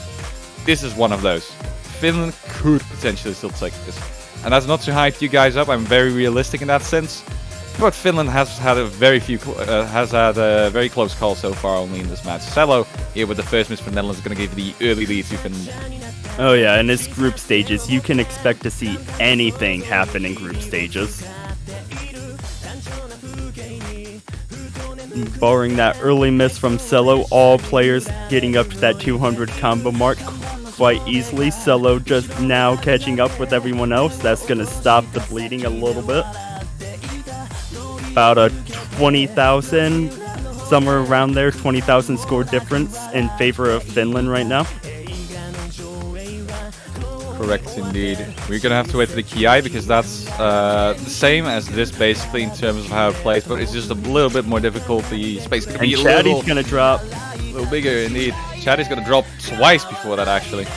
Speaker 4: this is one of those. Finland could potentially still take this. and that's not to hype you guys up. I'm very realistic in that sense. But Finland has had a very close call so far, only in this match. Cello here with the first miss for Netherlands is going to give the early lead to Finland.
Speaker 2: Oh yeah, in this group stages, you can expect to see anything happen in group stages. Barring that early miss from Cello, all players getting up to that 200 combo mark quite easily. Cello just now catching up with everyone else. That's going to stop the bleeding a little bit. About a 20,000, somewhere around there, 20,000 score difference in favor of Finland right now.
Speaker 4: Correct, indeed. We're going to have to wait for the Ki because that's the same as this basically in terms of how it plays, but it's just a little bit more difficult. The space is going to be a
Speaker 2: Chatty's going to drop.
Speaker 4: little bigger, indeed. Chatty's going to drop twice before that, actually.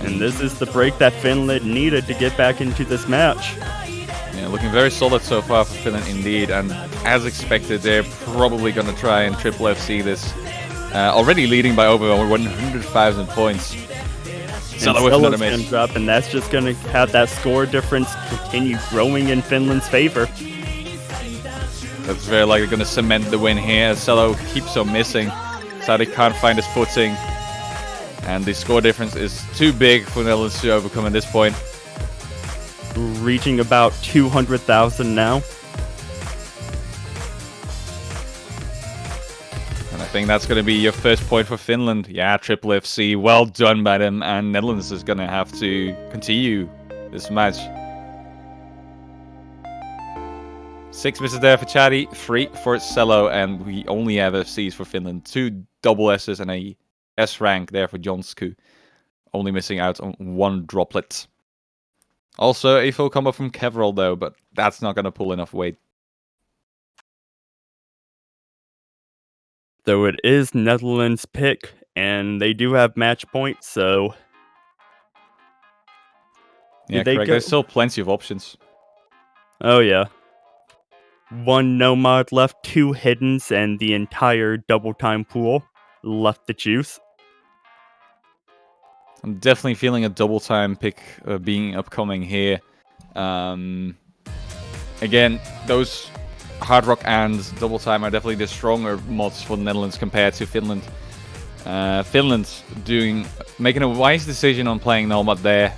Speaker 2: And this is the break that Finland needed to get back into this match.
Speaker 4: Yeah, looking very solid so far for Finland, indeed. And as expected, they're probably going to try and triple FC this. Already leading by over 100,000 points.
Speaker 2: Cello with another miss. Drop, and that's just going to have that score difference continue growing in Finland's favor.
Speaker 4: That's very likely going to cement the win here. Cello keeps on missing. Sadly can't find his footing. And the score difference is too big for Netherlands to overcome at this point.
Speaker 2: Reaching about 200,000 now.
Speaker 4: And I think that's going to be your first point for Finland. Yeah, triple FC, well done by them. And Netherlands is going to have to continue this match. 6 misses there for Chatty, 3 for Cello, and we only have FCs for Finland. 2 double S's and a S rank there for Jonsku. Only missing out on 1 droplet. Also a full combo from Kevrel though, but that's not going to pull enough weight.
Speaker 2: Though it is Netherlands' pick, and they do have match points, so...
Speaker 4: Yeah, correct. There's still plenty of options.
Speaker 2: Oh yeah. 1 Nomad left, 2 Hiddens, and the entire double time pool left to choose.
Speaker 4: I'm definitely feeling a double time pick being upcoming here. Again, those Hard Rock and double time are definitely the stronger mods for the Netherlands compared to Finland. Finland's making a wise decision on playing Nomad there.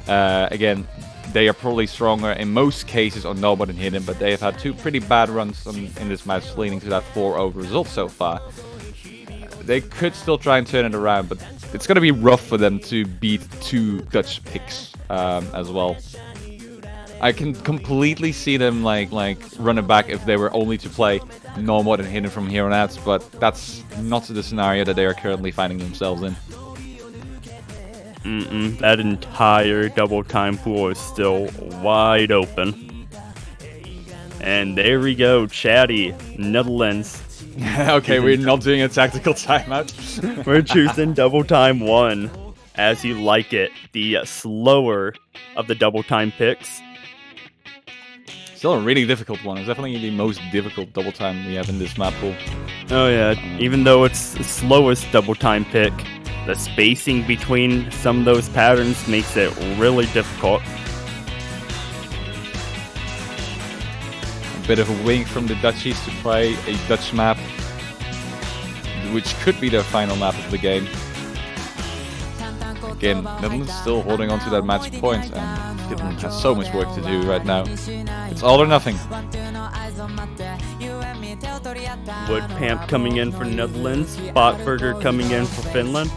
Speaker 4: Again, they are probably stronger in most cases on Nomad and Hidden, but they have had 2 pretty bad runs in this match, leading to that 4-0 result so far. They could still try and turn it around, but it's going to be rough for them to beat 2 Dutch picks as well. I can completely see them like run it back if they were only to play Nomad and Hidden from here on out, but that's not the scenario that they are currently finding themselves in.
Speaker 2: That entire double time pool is still wide open. And there we go, Chatty, Netherlands.
Speaker 4: Okay, we're not doing a tactical timeout.
Speaker 2: We're choosing double time 1, as you like it, the slower of the double time picks.
Speaker 4: Still a really difficult one. It's definitely the most difficult double time we have in this map pool.
Speaker 2: Oh yeah, even though it's the slowest double time pick, the spacing between some of those patterns makes it really difficult.
Speaker 4: A bit of a wink from the Dutchies to play a Dutch map, which could be their final map of the game. Again, Netherlands still holding on to that match point, and Finland has so much work to do right now. It's all or nothing.
Speaker 2: Woodpamp coming in for Netherlands, Botberger coming in for Finland.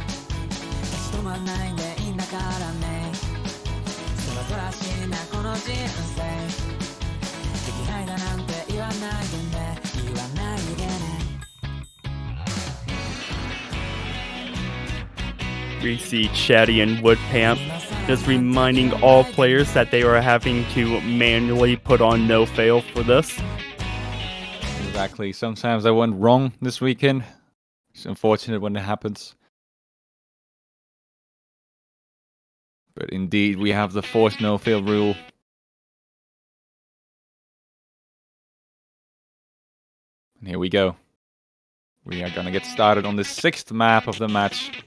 Speaker 2: We see Chatty and Woodpamp just reminding all players that they are having to manually put on no fail for this.
Speaker 4: Exactly. Sometimes I went wrong this weekend. It's unfortunate when it happens. But indeed, we have the forced no fail rule. And here we go. We are gonna get started on the 6th map of the match.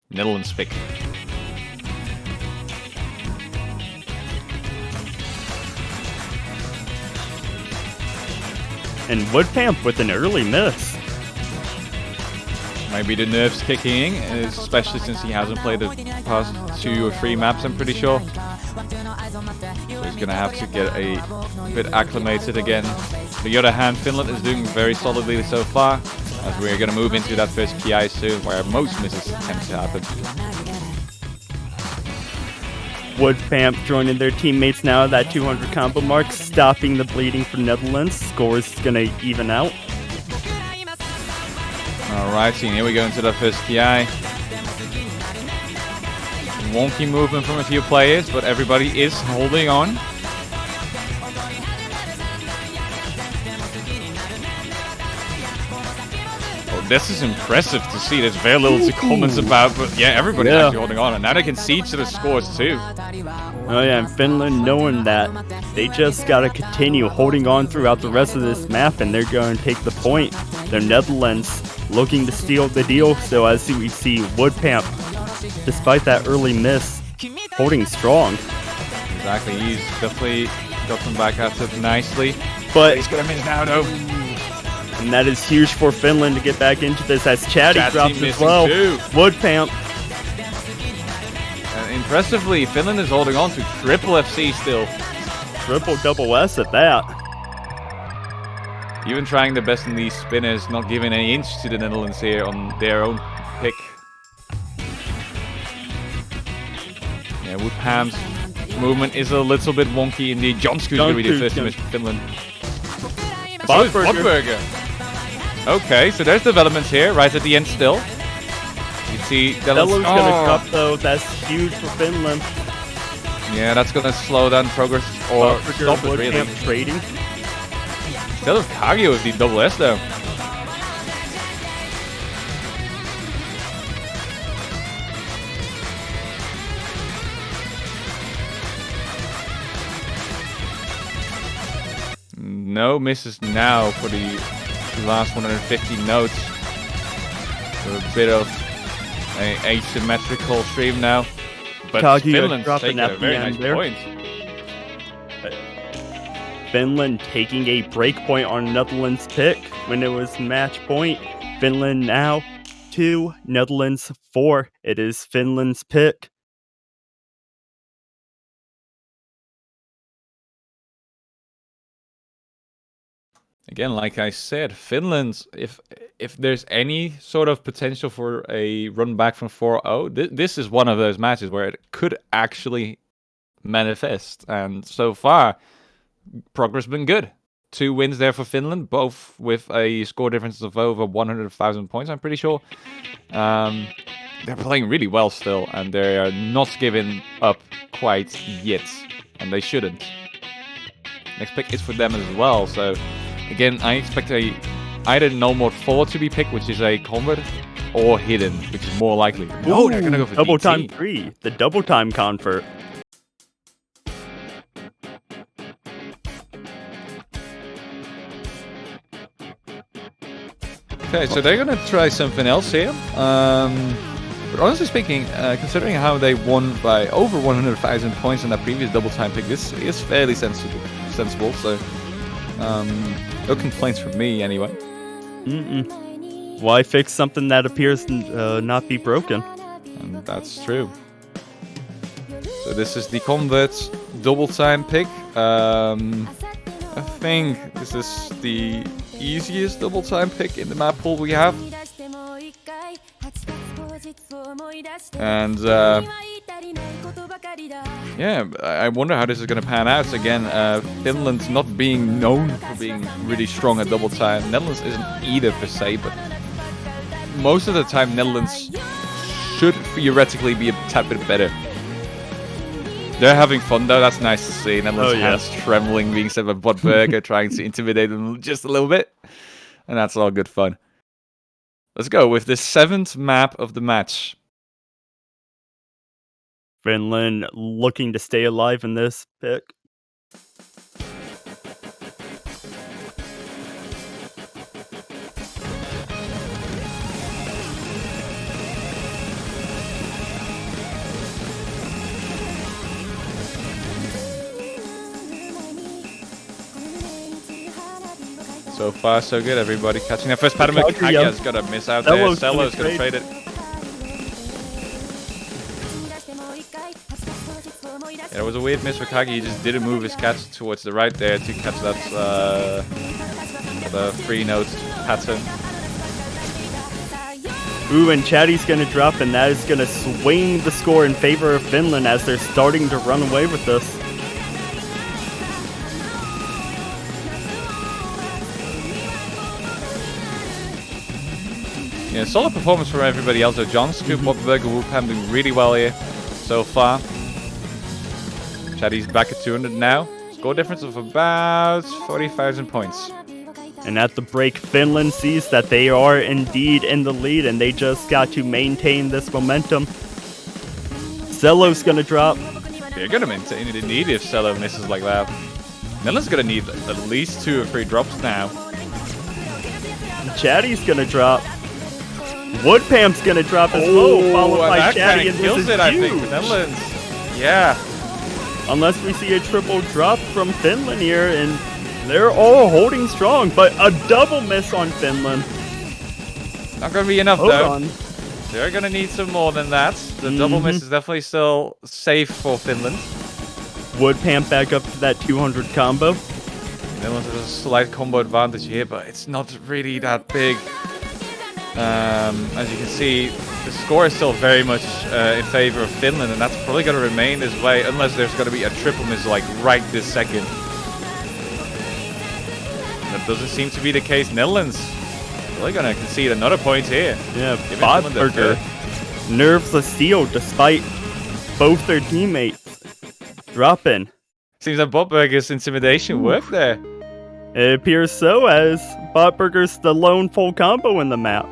Speaker 4: Netherlands pick.
Speaker 2: And Woodpamp with an early miss.
Speaker 4: Maybe the nerves kicking in, especially since he hasn't played the past 2 or 3 maps, I'm pretty sure. So he's gonna have to get a bit acclimated again. On the other hand, Finland is doing very solidly so far, as we're gonna move into that first PI soon, where most misses tend to happen.
Speaker 2: Woodpamp joining their teammates now at that 200 combo mark, stopping the bleeding for Netherlands. Score is gonna even out.
Speaker 4: Alright, so here we go into the first PI. Wonky movement from a few players, but everybody is holding on. Oh, this is impressive to see. There's very little to comment about, but yeah, everybody's actually holding on. And now they can see each other's scores too.
Speaker 2: Oh yeah, and Finland knowing that they just gotta continue holding on throughout the rest of this map, and they're going to take the point. The Netherlands looking to steal the deal, so as we see Woodpamp, despite that early miss, holding strong.
Speaker 4: Exactly, he's definitely gotten back at it nicely.
Speaker 2: But
Speaker 4: he's gonna miss now though.
Speaker 2: And that is huge for Finland to get back into this as Chatty drops as well.
Speaker 4: Too.
Speaker 2: Woodpamp.
Speaker 4: Impressively, Finland is holding on to triple FC still.
Speaker 2: Triple double S at that.
Speaker 4: Even trying the best in these spinners, not giving any inch to the Netherlands here on their own pick. Yeah, Woodpamp's movement is a little bit wonky indeed. Jonsku's going to be the first to miss Finland. So is Botberger. Okay, so there's developments here, right at the end still. You see
Speaker 2: Delo's going to drop though, that's huge for Finland.
Speaker 4: Yeah, that's going to slow down progress or stop it really.
Speaker 2: Trading.
Speaker 4: Instead of Kagyo with the double S though. No misses now for the last 150 notes. So a bit of an asymmetrical stream now. But
Speaker 2: Kagyo
Speaker 4: Finland's taking a very nice point.
Speaker 2: Finland taking a break point on Netherlands pick when it was match point. Finland now 2, Netherlands 4. It is Finland's pick.
Speaker 4: Again, like I said, Finland, if there's any sort of potential for a run back from 4-0, this is one of those matches where it could actually manifest. And so far, progress has been good. 2 wins there for Finland, both with a score difference of over 100,000 points, I'm pretty sure. They're playing really well still, and they are not giving up quite yet, and they shouldn't. Next pick is for them as well, so again, I expect either No More 4 to be picked, which is a convert, or Hidden, which is more likely.
Speaker 2: Oh, they're gonna go for double DT. Time 3, the double time convert.
Speaker 4: Okay, so they're gonna try something else here. But honestly speaking, considering how they won by over 100,000 points in that previous double time pick, this is fairly sensible. So, no complaints from me anyway.
Speaker 2: Why fix something that appears not be broken?
Speaker 4: And that's true. So this is the convert double time pick. I think this is the easiest double time pick in the map pool we have. And yeah, I wonder how this is going to pan out. Again, Finland's not being known for being really strong at double time. Netherlands isn't either per se, but most of the time Netherlands should theoretically be a tad bit better. They're having fun though, that's nice to see. Netherlands hands trembling, being said by Botberger, trying to intimidate them just a little bit. And that's all good fun. Let's go with the 7th map of the match.
Speaker 2: Finland looking to stay alive in this pick.
Speaker 4: So far, so good, everybody. Catching their first pattern.
Speaker 2: Kaguya.
Speaker 4: Kaguya's got to miss out there.
Speaker 2: Cello's
Speaker 4: Cello's
Speaker 2: gonna
Speaker 4: going to trade it. Yeah, it was a weird miss for Kagi. He just didn't move his catch towards the right there to catch that the 3-note pattern.
Speaker 2: Ooh, and Chatty's gonna drop, and that is gonna swing the score in favor of Finland as they're starting to run away with this.
Speaker 4: Yeah, solid performance from everybody else. though. John Scoop, Bobberberger, Whoopam doing really well here so far. Chatty's back at 200 now. Score difference of about 40,000 points.
Speaker 2: And at the break, Finland sees that they are indeed in the lead, and they just got to maintain this momentum. Cello's gonna drop.
Speaker 4: They're going to maintain it indeed if Cello misses like that. Netherlands going to need at least 2 or 3 drops now.
Speaker 2: Chatty's gonna drop. Woodpam's gonna drop as well, followed by
Speaker 4: that
Speaker 2: Chatty,
Speaker 4: kinda
Speaker 2: and
Speaker 4: kills
Speaker 2: this is
Speaker 4: it, I think,
Speaker 2: huge.
Speaker 4: for Netherlands. Yeah.
Speaker 2: Unless we see a triple drop from Finland here, and they're all holding strong, but a double miss on Finland.
Speaker 4: Not going to be enough,
Speaker 2: Hold
Speaker 4: though.
Speaker 2: on.
Speaker 4: They're going to need some more than that. The double miss is definitely still safe for Finland.
Speaker 2: Woodpam back up to that 200 combo.
Speaker 4: Netherlands has a slight combo advantage here, but it's not really that big. As you can see, the score is still very much in favor of Finland, and that's probably going to remain this way unless there's going to be a triple miss like right this second. That doesn't seem to be the case. Netherlands really going to concede another point here.
Speaker 2: Yeah,
Speaker 4: Giving Finland their
Speaker 2: Bodberger nerves the steel despite both their teammates dropping.
Speaker 4: Seems like Bobberger's intimidation worked there.
Speaker 2: It appears so, as Bodberger's the lone full combo in the map.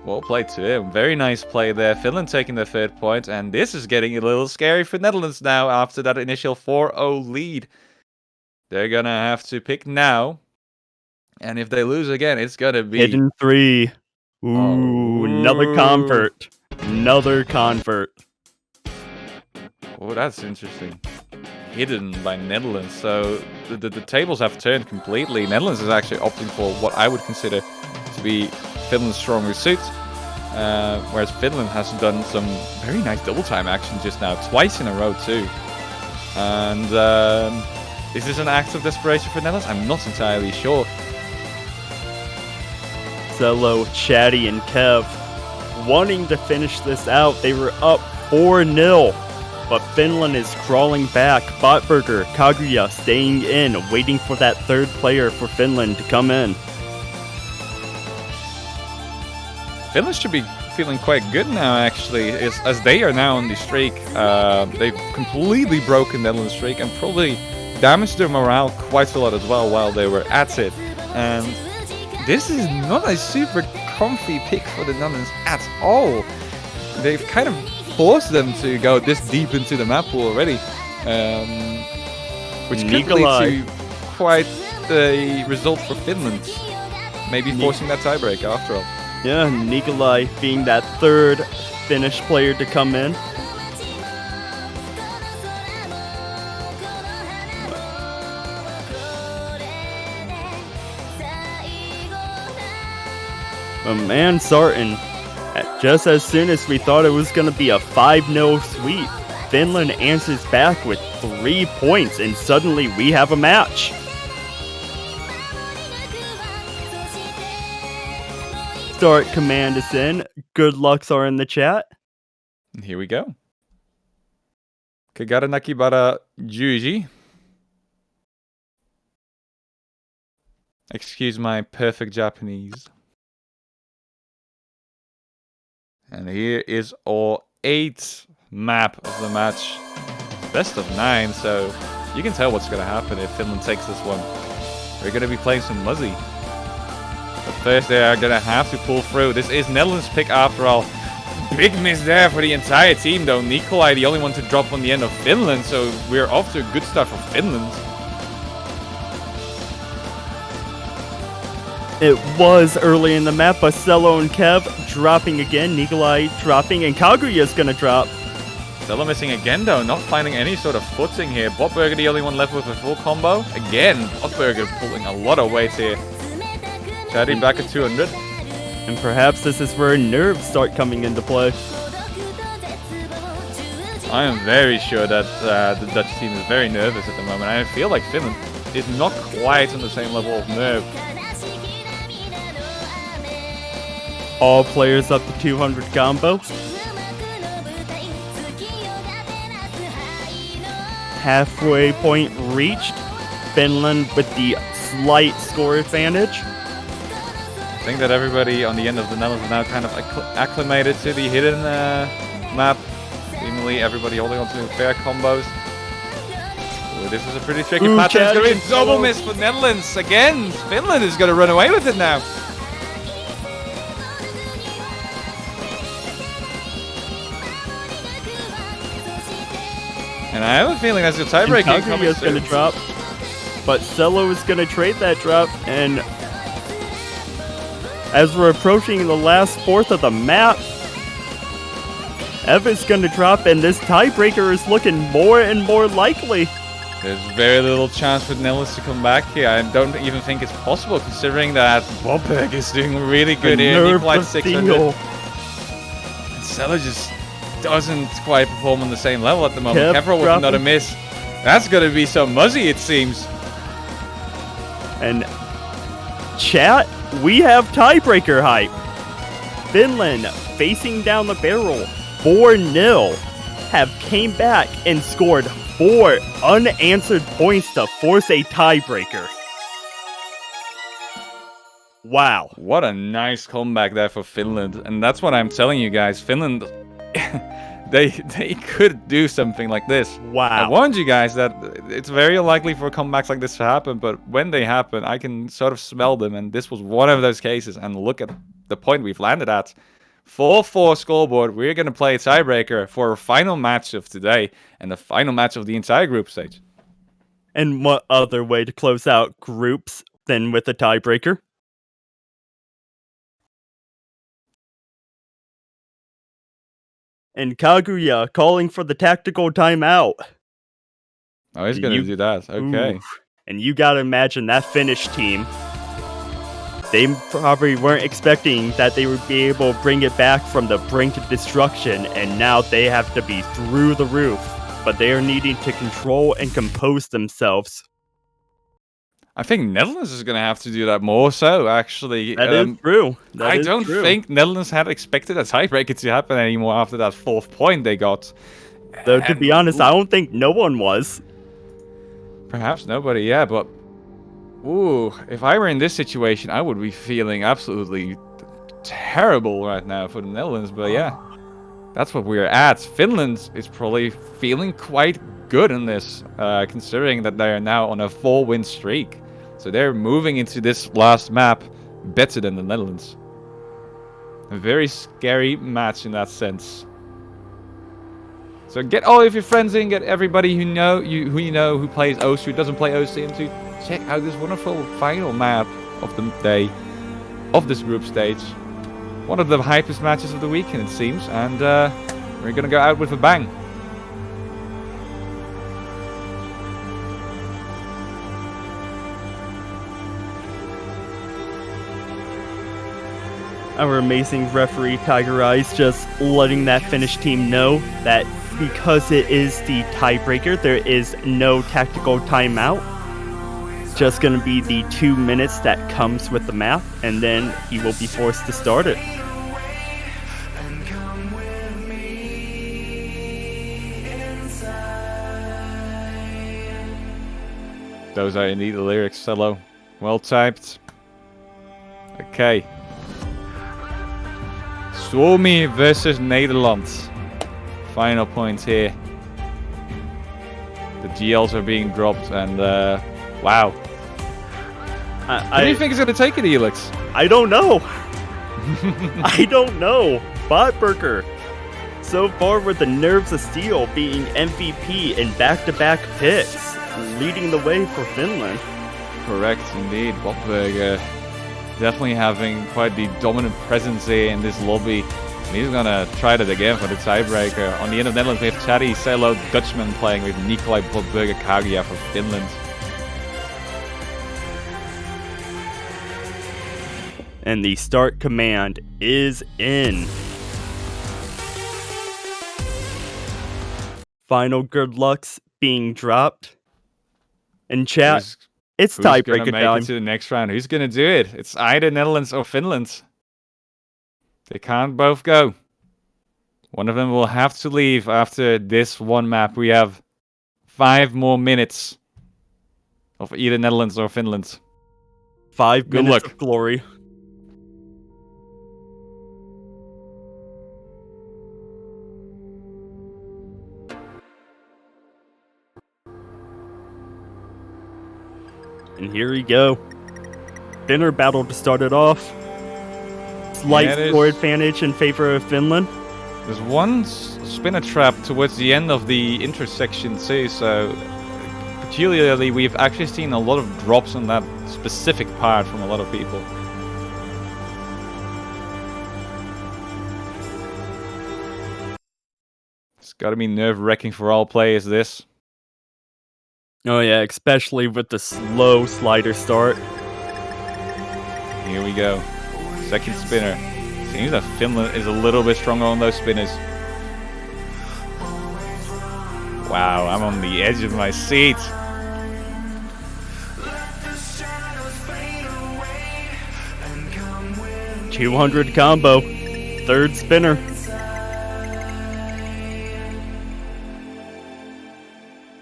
Speaker 4: Well played to him. Very nice play there. Finland taking their 3rd point, and this is getting a little scary for Netherlands now after that initial 4-0 lead. They're gonna have to pick now, and if they lose again, it's gonna be...
Speaker 2: Hidden 3. Ooh, another convert. Another convert.
Speaker 4: Oh, that's interesting. Hidden by Netherlands, so the tables have turned completely. Netherlands is actually opting for what I would consider to be Finland's stronger suit, whereas Finland has done some very nice double time action just now, twice in a row too. And is this an act of desperation for Netherlands? I'm not entirely sure.
Speaker 2: Cello, Chatty, and Kev wanting to finish this out. They were up 4-0, but Finland is crawling back. Bodberger, Kaguya staying in, waiting for that 3rd player for Finland to come in.
Speaker 4: Finland should be feeling quite good now, actually, as they are now on the streak. They've completely broken Netherlands' streak and probably damaged their morale quite a lot as well while they were at it. And this is not a super comfy pick for the Netherlands at all. They've kind of forced them to go this deep into the map pool already, which could lead to quite a result for Finland. Maybe forcing that tiebreak after all.
Speaker 2: Yeah, Nikolai being that 3rd Finnish player to come in. But man, Sartin, just as soon as we thought it was going to be a 5-0 sweep, Finland answers back with 3 points, and suddenly we have a match. Start command is in. Good lucks are in the chat.
Speaker 4: Here we go. Kagara Nakibara Juji. Excuse my perfect Japanese. And here is our 8th map of the match. Best of 9, so you can tell what's going to happen if Finland takes this one. We're going to be playing some Muzzy. But first they are going to have to pull through. This is Netherlands' pick after all. Big miss there for the entire team though. Nikolai the only one to drop on the end of Finland, so we're off to a good start for Finland.
Speaker 2: It was early in the map, but Cello and Kev dropping again. Nikolai dropping, and Kaguya's gonna drop.
Speaker 4: Cello missing again though, not finding any sort of footing here. Bodberger the only one left with a full combo. Again, Bodberger pulling a lot of weight here. Teddy back at 200.
Speaker 2: And perhaps this is where nerves start coming into play.
Speaker 4: I am very sure that the Dutch team is very nervous at the moment. I feel like Finland is not quite on the same level of nerve.
Speaker 2: All players up to 200 combo. Halfway point reached. Finland with the slight score advantage.
Speaker 4: I think that everybody on the end of the Netherlands is now kind of acclimated to the hidden map. Seemingly everybody holding on to fair combos. Ooh, this is a pretty tricky
Speaker 2: Ooh,
Speaker 4: pattern. It's going to be
Speaker 2: Chad.
Speaker 4: a double miss for Netherlands. Again, Finland is going to run away with it now. And I have a feeling that's your tiebreaker coming
Speaker 2: is going
Speaker 4: soon.
Speaker 2: to drop. But Cello is going to trade that drop. And as we're approaching the last fourth of the map, Eva's going to drop, and this tiebreaker is looking more and more likely.
Speaker 4: There's very little chance for Netherlands to come back here. I don't even think it's possible, considering that Bobberg is doing really good here.
Speaker 2: nerve
Speaker 4: Nikolai
Speaker 2: of
Speaker 4: 600.
Speaker 2: steel.
Speaker 4: Sella just doesn't quite perform on the same level at the moment.
Speaker 2: Kept
Speaker 4: Kevrel with
Speaker 2: dropping.
Speaker 4: another miss. That's going to be so muzzy, it seems.
Speaker 2: And chat, we have tiebreaker hype. Finland facing down the barrel, 4-0, have came back and scored 4 unanswered points to force a tiebreaker. Wow.
Speaker 4: What a nice comeback there for Finland. And that's what I'm telling you guys. Finland, they could do something like this. I
Speaker 2: Wow.
Speaker 4: warned you guys that it's very unlikely for comebacks like this to happen, but when they happen, I can sort of smell them, and this was one of those cases. And look at the point we've landed at. 4-4 scoreboard. We're going to play a tiebreaker for our final match of today, and the final match of the entire group stage.
Speaker 2: And what other way to close out groups than with a tiebreaker? And Kaguya calling for the tactical timeout.
Speaker 4: Oh, he's going to
Speaker 2: You-
Speaker 4: do that. Okay.
Speaker 2: Ooh. And you gotta imagine that Finnish team. They probably weren't expecting that they would be able to bring it back from the brink of destruction, and now they have to be through the roof. But they are needing to control and compose themselves.
Speaker 4: I think Netherlands is going to have to do that more so, actually.
Speaker 2: That is true. That
Speaker 4: I
Speaker 2: is
Speaker 4: don't
Speaker 2: true.
Speaker 4: think Netherlands had expected a tiebreaker to happen anymore after that 4th point they got.
Speaker 2: Though, to be honest, I don't think no one was.
Speaker 4: Perhaps nobody, yeah, but... Ooh, if I were in this situation, I would be feeling absolutely terrible right now for the Netherlands, but yeah. That's what we're at. Finland is probably feeling quite good in this, considering that they are now on a 4-win streak. So they're moving into this last map better than the Netherlands. A very scary match in that sense. So get all of your friends in, get everybody who you know who plays OSU, doesn't play OSU, to check out this wonderful final map of the day of this group stage. One of the hypest matches of the weekend, it seems, and we're gonna go out with a bang.
Speaker 2: Our amazing referee, Tiger Eyes, just letting that Finnish team know that because it is the tiebreaker, there is no tactical timeout. It's just going to be the 2 minutes that comes with the map, and then he will be forced to start it.
Speaker 4: Those are indeed the lyrics, Cello. Well typed. Okay. Suomi versus Nederland. Final points here. The GLs are being dropped, and wow. What do you think is going to take it, Elix?
Speaker 2: I don't know. I don't know. Botberger. So far with the Nerves of Steel being MVP in back-to-back picks, leading the way for Finland.
Speaker 4: Correct, indeed. Botberg definitely having quite the dominant presence here in this lobby. And he's gonna try that again for the tiebreaker. On the end of Netherlands, we have Chatty, Cello, Dutchman playing with Nikolai Botberger Kaguya for Finland.
Speaker 2: And the start command is in. Final good lucks being dropped. And chat, it's
Speaker 4: Who's gonna
Speaker 2: tiebreaker
Speaker 4: make
Speaker 2: time.
Speaker 4: it to the next round? Who's gonna do it? It's either Netherlands or Finland. They can't both go. One of them will have to leave after this one map. We have 5 more minutes of either Netherlands or Finland.
Speaker 2: 5
Speaker 4: Good
Speaker 2: minutes
Speaker 4: luck.
Speaker 2: of glory. And here we go. Finner battle to start it off. Slight
Speaker 4: Yeah,
Speaker 2: score advantage in favor of Finland.
Speaker 4: There's one spinner trap towards the end of the intersection too, so peculiarly we've actually seen a lot of drops on that specific part from a lot of people. It's gotta be nerve-wracking for all players, this.
Speaker 2: Oh yeah, especially with the slow slider start.
Speaker 4: Here we go. Second spinner. Seems that Finland is a little bit stronger on those spinners. Wow, I'm on the edge of my seat.
Speaker 2: $200 combo. Third spinner.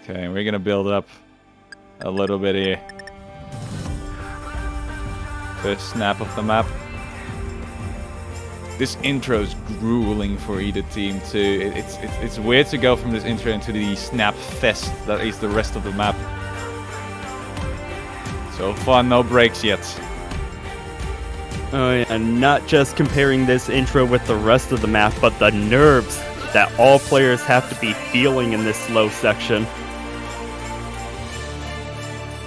Speaker 4: Okay, we're gonna build up a little bit here. First snap of the map. This intro's grueling for either team too. It's weird to go from this intro into the snap fest that is the rest of the map. So far, no breaks yet.
Speaker 2: Oh yeah, and not just comparing this intro with the rest of the map, but the nerves that all players have to be feeling in this slow section.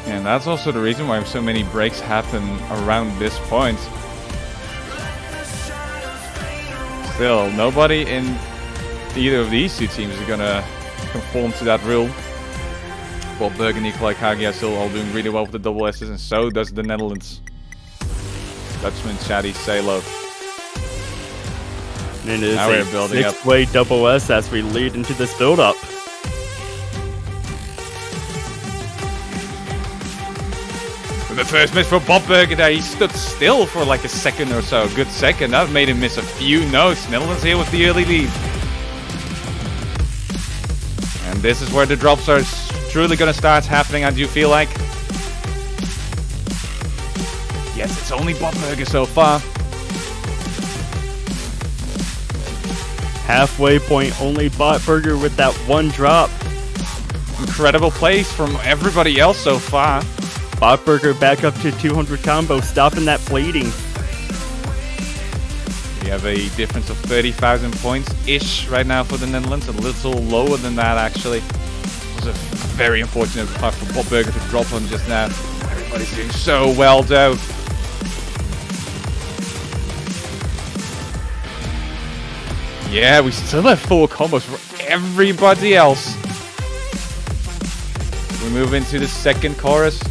Speaker 4: And that's also the reason why so many breaks happen around this point. Still, nobody in either of these two teams is gonna conform to that rule. Bob Berg and Nikolai Kagi are still all doing really well with the double S's, and so does the Netherlands. Dutchman, Chatty, Salo.
Speaker 2: And it is
Speaker 4: Now
Speaker 2: a
Speaker 4: we're building up.
Speaker 2: 6-way double S as we lead into this build-up.
Speaker 4: The first miss for Bob Berger there, he stood still for like a second or so, a good second. That made him miss a few notes. Netherlands here with the early lead. And this is where the drops are truly going to start happening, I do feel like. Yes, it's only Bob Berger so far.
Speaker 2: Halfway point, only Botberger with that one drop.
Speaker 4: Incredible plays from everybody else so far.
Speaker 2: Botberger back up to 200 combo, stopping that bleeding.
Speaker 4: We have a difference of 30,000 points-ish right now for the Netherlands. A little lower than that, actually. It was a very unfortunate part for Bob Berger to drop on just now. Everybody's doing so well, though. Yeah, we still have 4 combos for everybody else. We move into the second chorus.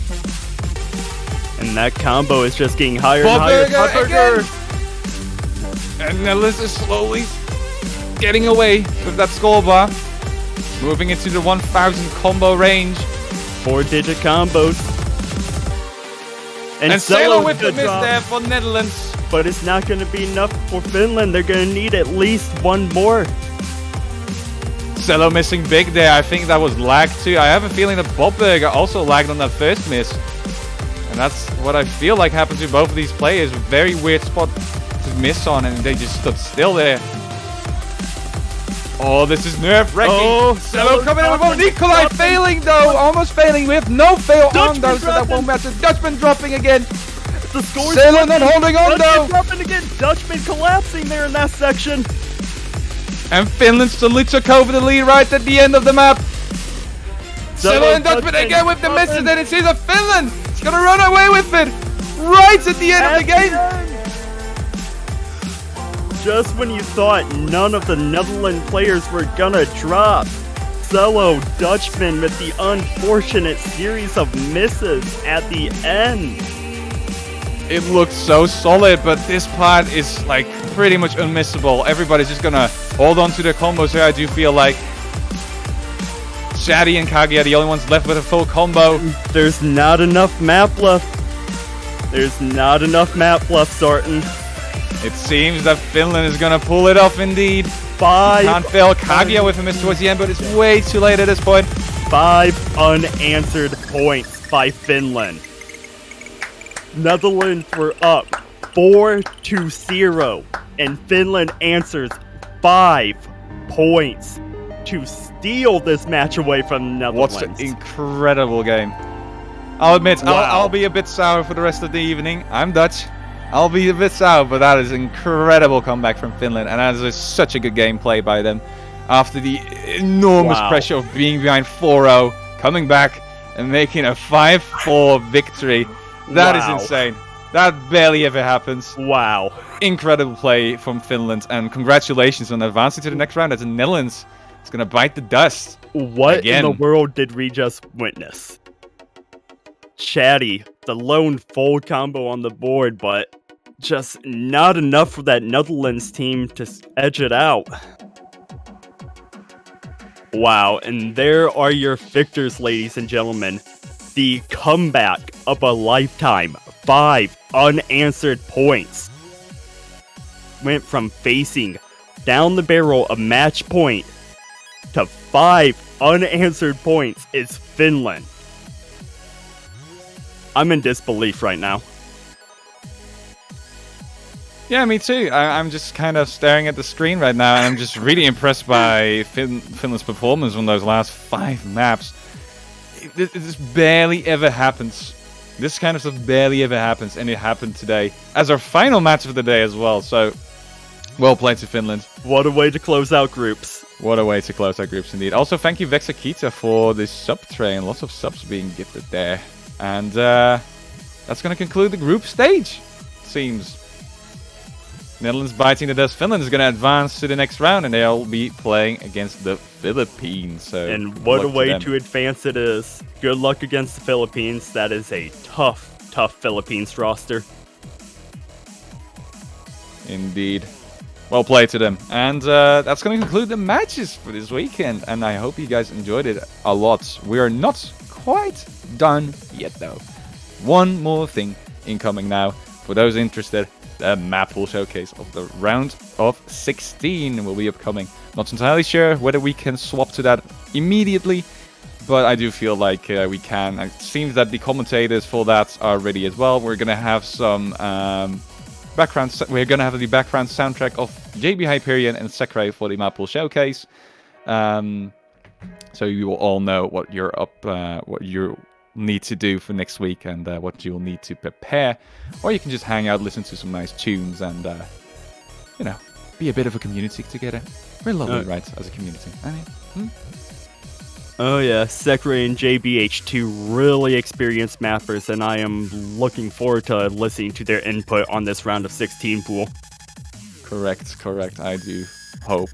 Speaker 2: And that combo is just getting higher
Speaker 4: Bob
Speaker 2: and higher.
Speaker 4: Berger again! And Netherlands is slowly getting away with that score bar. Moving into the 1,000 combo range.
Speaker 2: 4-digit combos.
Speaker 4: And Salo with the
Speaker 2: good
Speaker 4: miss
Speaker 2: drop.
Speaker 4: there for Netherlands.
Speaker 2: But it's not going to be enough for Finland. They're going to need at least one more.
Speaker 4: Salo missing big there. I think that was lag too. I have a feeling that Bob Berger also lagged on that first miss. And that's what I feel like happened to both of these players. Very weird spot to miss on, and they just stood still there. Oh, this is nerve-wracking.
Speaker 2: Oh,
Speaker 4: Salo coming in with
Speaker 2: dropping,
Speaker 4: Nikolai
Speaker 2: dropping.
Speaker 4: failing though. Almost failing. We have no fail on
Speaker 2: Dutchman
Speaker 4: though, so that
Speaker 2: dropping.
Speaker 4: won't matter. Dutchman dropping again.
Speaker 2: The score's
Speaker 4: Salo not holding on
Speaker 2: Dutchman
Speaker 4: though.
Speaker 2: dropping again. Dutchman collapsing there in that section.
Speaker 4: And Finland still took over the lead right at the end of the map. Salo and Dutchman again with the misses, and it seems that Finland is going to run away with it right at the end of the game.
Speaker 2: Just when you thought none of the Netherlands players were gonna drop, Salo Dutchman with the unfortunate series of misses at the end.
Speaker 4: it looks so solid, but this part is like pretty much unmissable. Everybody's just gonna hold on to their combos here. I do feel like Shadi and Kagi are the only ones left with a full combo.
Speaker 2: There's not enough map left. There's not enough map left, Sarton.
Speaker 4: It seems that Finland is gonna pull it off indeed.
Speaker 2: 5
Speaker 4: Can't fail Kaguya with a miss towards the end, but it's way too late at this point.
Speaker 2: 5 unanswered points by Finland. Netherlands were up 4-0, and Finland answers 5 points to steal this match away from the
Speaker 4: What
Speaker 2: Netherlands.
Speaker 4: an incredible game. I'll admit,
Speaker 2: Wow.
Speaker 4: I'll be a bit sour for the rest of the evening. I'm Dutch. I'll be a bit sour, but that is incredible comeback from Finland, and that is such a good game played by them. After the enormous
Speaker 2: Wow.
Speaker 4: pressure of being behind 4-0, coming back and making a 5-4 victory. That is
Speaker 2: Wow.
Speaker 4: insane. That barely ever happens.
Speaker 2: Wow.
Speaker 4: Incredible play from Finland, and congratulations on advancing to the next round as the Netherlands is going to bite the dust.
Speaker 2: What
Speaker 4: Again.
Speaker 2: in the world did we just witness? Chatty, the lone full combo on the board, but just not enough for that Netherlands team to edge it out. Wow, and there are your victors, ladies and gentlemen. The comeback of a lifetime. 5 unanswered points. Went from facing down the barrel a match point to 5 unanswered points is Finland. I'm in disbelief right now.
Speaker 4: Yeah, me too. I'm just kind of staring at the screen right now, and I'm just really impressed by Finland's performance on those last 5 maps. This barely ever happens. This kind of stuff barely ever happens, and it happened today as our final match of the day as well. So, well played to Finland.
Speaker 2: What a way to close out groups.
Speaker 4: What a way to close our groups indeed. Also, thank you Vexakita for this sub tray, and lots of subs being gifted there. And that's going to conclude the group stage, seems. Netherlands biting the dust. Finland is going to advance to the next round, and they'll be playing against the Philippines. So,
Speaker 2: And what a
Speaker 4: luck to
Speaker 2: way
Speaker 4: them.
Speaker 2: to advance it is. Good luck against the Philippines. That is a tough Philippines roster.
Speaker 4: Indeed. Well played to them. And that's going to conclude the matches for this weekend. And I hope you guys enjoyed it a lot. We are not quite done yet, though. One more thing incoming now. For those interested, the map pool showcase of the round of 16 will be upcoming. Not entirely sure whether we can swap to that immediately, but I do feel like we can. It seems that the commentators for that are ready as well. We're gonna have some We're gonna have the background soundtrack of JB Hyperion and Sakurai for the map pool showcase. So you will all know what what you need to do for next week and what you'll need to prepare, or you can just hang out, listen to some nice tunes, and be a bit of a community together. We're lovely, right, as a community. I mean,
Speaker 2: Oh yeah, Sakurai and JBH2 really experienced mappers, and I am looking forward to listening to their input on this round of 16 pool.
Speaker 4: correct. I do hope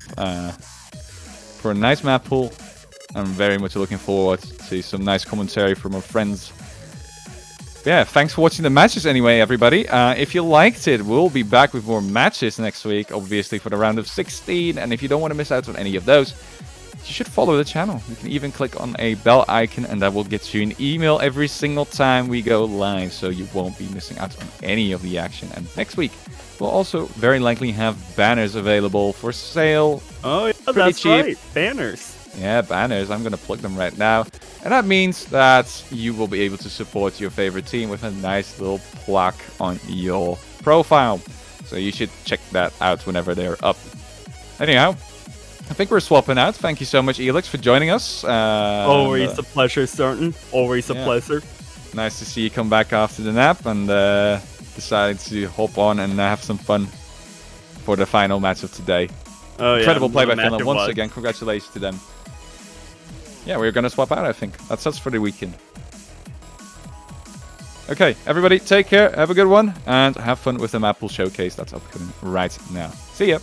Speaker 4: for a nice map pool. I'm very much looking forward to some nice commentary from our friends. Yeah, thanks for watching the matches anyway, everybody. If you liked it, we'll be back with more matches next week, obviously, for the round of 16. And if you don't want to miss out on any of those, you should follow the channel. You can even click on a bell icon, and that will get you an email every single time we go live, so you won't be missing out on any of the action. And next week, we'll also very likely have banners available for sale.
Speaker 2: Oh yeah,
Speaker 4: Pretty
Speaker 2: that's
Speaker 4: cheap.
Speaker 2: right, banners.
Speaker 4: Yeah, banners. I'm going to plug them right now. And that means that you will be able to support your favorite team with a nice little plaque on your profile. So you should check that out whenever they're up. Anyhow, I think we're swapping out. Thank you so much, Elix, for joining us.
Speaker 2: Always a pleasure, Certain. Always a
Speaker 4: Yeah.
Speaker 2: pleasure.
Speaker 4: Nice to see you come back after the nap and decide to hop on and have some fun for the final match of today.
Speaker 2: Oh,
Speaker 4: Incredible
Speaker 2: yeah,
Speaker 4: play by
Speaker 2: what a match
Speaker 4: Finland
Speaker 2: it
Speaker 4: once
Speaker 2: was.
Speaker 4: again. Congratulations to them. Yeah, we're going to swap out, I think. That's us for the weekend. Okay, everybody, take care. Have a good one. And have fun with the map pool showcase that's upcoming right now. See ya.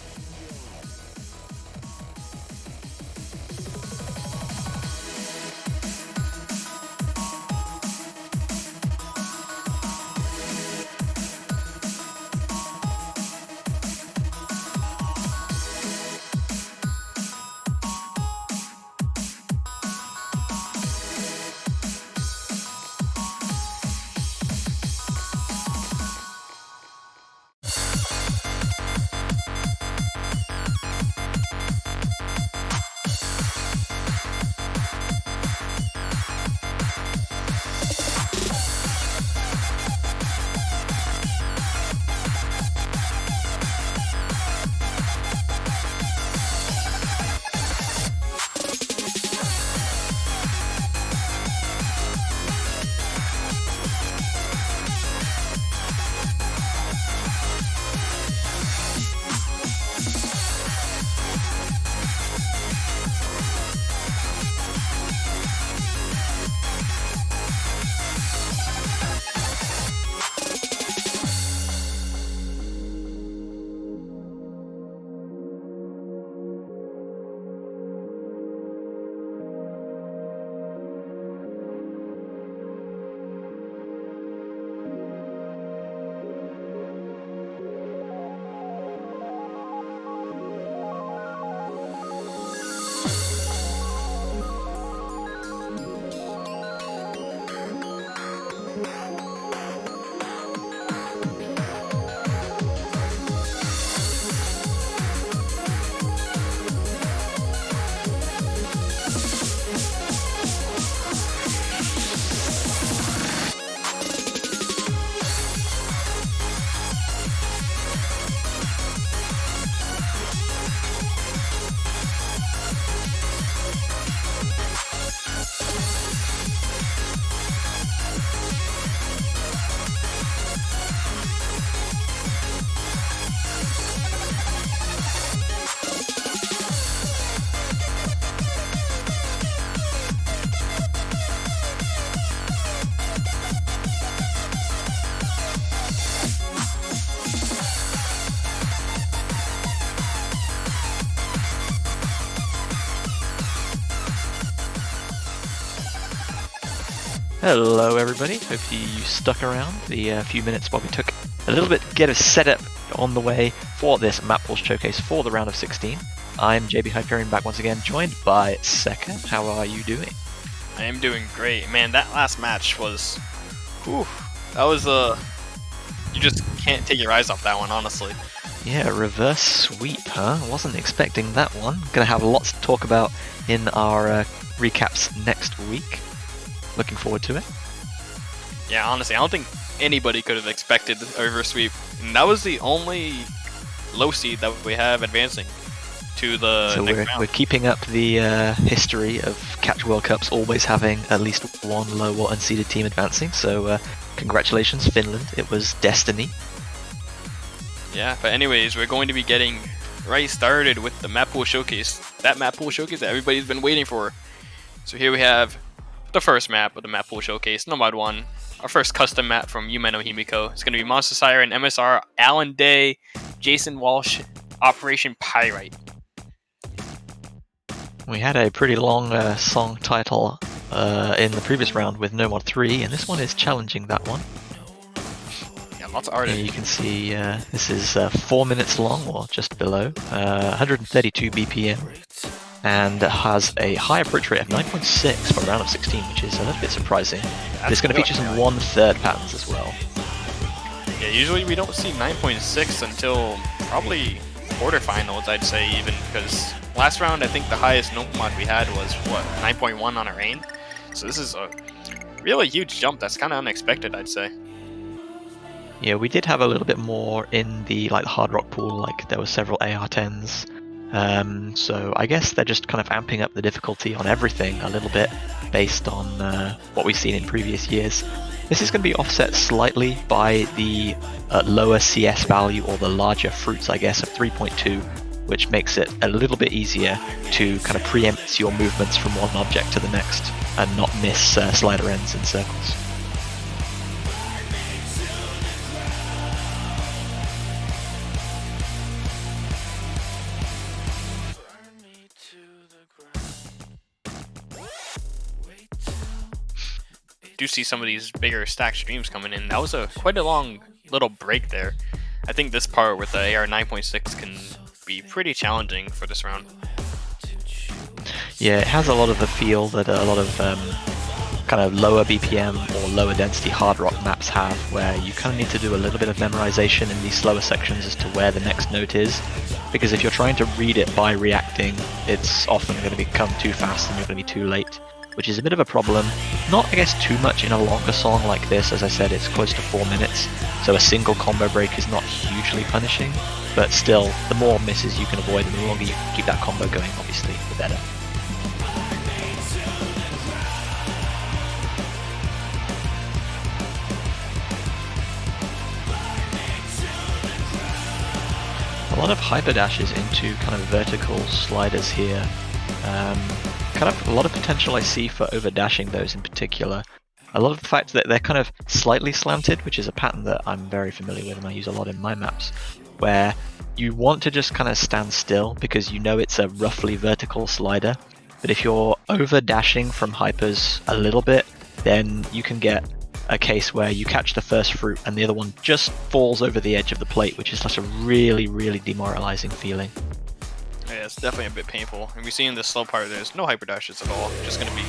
Speaker 1: Hello, everybody. Hope you stuck around the few minutes while we took a little bit to get us set up on the way for this Map Pool Showcase for the round of 16. I'm JB Hyperion back once again, joined by Seka. How are you doing?
Speaker 10: I am doing great. Man, that last match was... Whew, that was you just can't take your eyes off that one, honestly.
Speaker 1: Yeah, reverse sweep, huh? Wasn't expecting that one. Gonna have lots to talk about in our recaps next week. Looking forward to it.
Speaker 10: Yeah, honestly, I don't think anybody could have expected a reverse sweep. And that was the only low seed that we have advancing to the
Speaker 1: So
Speaker 10: next
Speaker 1: we're
Speaker 10: round.
Speaker 1: keeping up the history of Catch World Cups always having at least one low or unseeded team advancing. So congratulations, Finland. It was destiny.
Speaker 10: Yeah, but anyways, we're going to be getting right started with the Map Pool Showcase. That Map Pool Showcase that everybody's been waiting for. So here we have the first map of the Map Pool Showcase, Nomad 1. Our first custom map from Yumeno Himiko. It's going to be Monster Siren, MSR, Alan Day, Jason Walsh, Operation Pyrite.
Speaker 1: We had a pretty long song title in the previous round with Nomad 3, and this one is challenging that one.
Speaker 10: Yeah, lots of art.
Speaker 1: Here you can see this is 4 minutes long, or just below, 132 BPM, and has a high approach rate of 9.6 for a round of 16, which is a little bit surprising. But it's going to feature some 1/3 patterns as well.
Speaker 10: Yeah, usually we don't see 9.6 until probably quarterfinals, I'd say, even, because last round I think the highest Nomad we had was, what, 9.1 on a rain? So this is a really huge jump. That's kind of unexpected, I'd say.
Speaker 1: Yeah, we did have a little bit more in the hard rock pool, like there were several AR-10s. So I guess they're just kind of amping up the difficulty on everything a little bit based on what we've seen in previous years. This is going to be offset slightly by the lower CS value, or the larger fruits, I guess, of 3.2, which makes it a little bit easier to kind of preempt your movements from one object to the next and not miss slider ends in circles.
Speaker 10: Do see some of these bigger stack streams coming in. That was quite a long little break there. I think this part with the AR 9.6 can be pretty challenging for this round.
Speaker 1: Yeah, it has a lot of the feel that a lot of kind of lower BPM or lower density hard rock maps have, where you kind of need to do a little bit of memorization in these slower sections as to where the next note is, because if you're trying to read it by reacting, it's often going to become too fast and you're going to be too late, which is a bit of a problem. Not, I guess, too much in a longer song like this. As I said, it's close to 4 minutes, so a single combo break is not hugely punishing, but still, the more misses you can avoid and the longer you can keep that combo going, obviously, the better. A lot of hyper dashes into kind of vertical sliders here. Kind of a lot of potential I see for over dashing those in particular. I love the fact that they're kind of slightly slanted, which is a pattern that I'm very familiar with and I use a lot in my maps, where you want to just kind of stand still because you know it's a roughly vertical slider, but if you're over dashing from hypers a little bit, then you can get a case where you catch the first fruit and the other one just falls over the edge of the plate, which is such a really, really demoralizing feeling.
Speaker 10: Yeah, it's definitely a bit painful. And we see in this slow part, there's no hyper dashes at all. Just going to be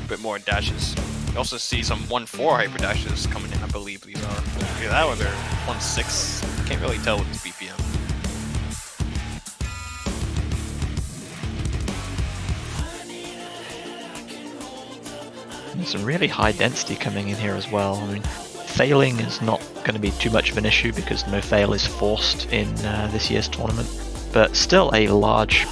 Speaker 10: a bit more dashes. You also see some 1-4 hyper dashes coming in, I believe these are. Either that or they're 1-6. Can't really tell with this BPM.
Speaker 1: There's some really high density coming in here as well. I mean, failing is not going to be too much of an issue because no fail is forced in this year's tournament, but still a large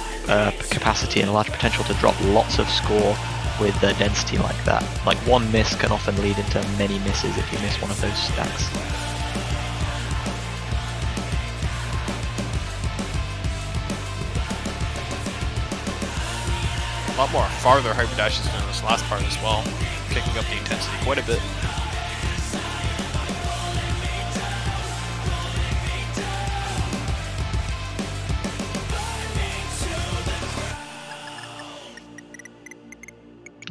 Speaker 1: capacity and a large potential to drop lots of score with density like that. Like one miss can often lead into many misses if you miss one of those stacks.
Speaker 10: A lot more farther hyper dashes than this last part as well, kicking up the intensity quite a bit.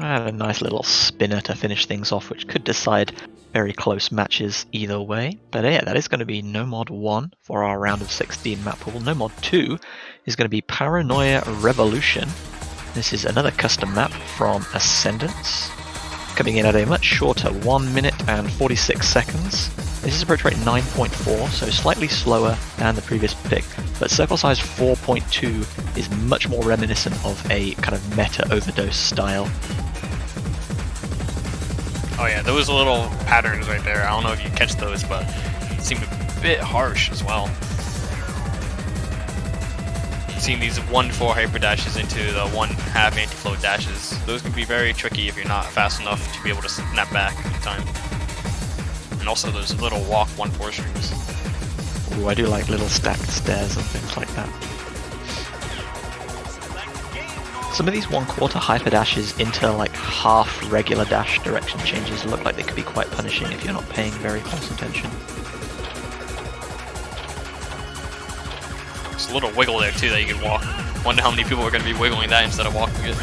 Speaker 1: And a nice little spinner to finish things off, which could decide very close matches either way. But yeah, that is going to be No Mod 1 for our round of 16 map pool. No Mod 2 is going to be Paranoia Revolution. This is another custom map from Ascendance, coming in at a much shorter 1 minute and 46 seconds. This is approach rate 9.4, so slightly slower than the previous pick, but circle size 4.2 is much more reminiscent of a kind of meta overdose style.
Speaker 10: Oh yeah, those little patterns right there, I don't know if you catch those, but it seemed a bit harsh as well. Seeing these 1-4 hyper dashes into the 1/2 anti-float dashes, those can be very tricky if you're not fast enough to be able to snap back in time. And also those little walk 1-4 strings.
Speaker 1: Ooh, I do like little stacked stairs and things like that. Some of these 1/4 hyper dashes into like half regular dash direction changes look like they could be quite punishing if you're not paying very close attention.
Speaker 10: There's a little wiggle there too that you can walk. Wonder how many people are going to be wiggling that instead of walking it.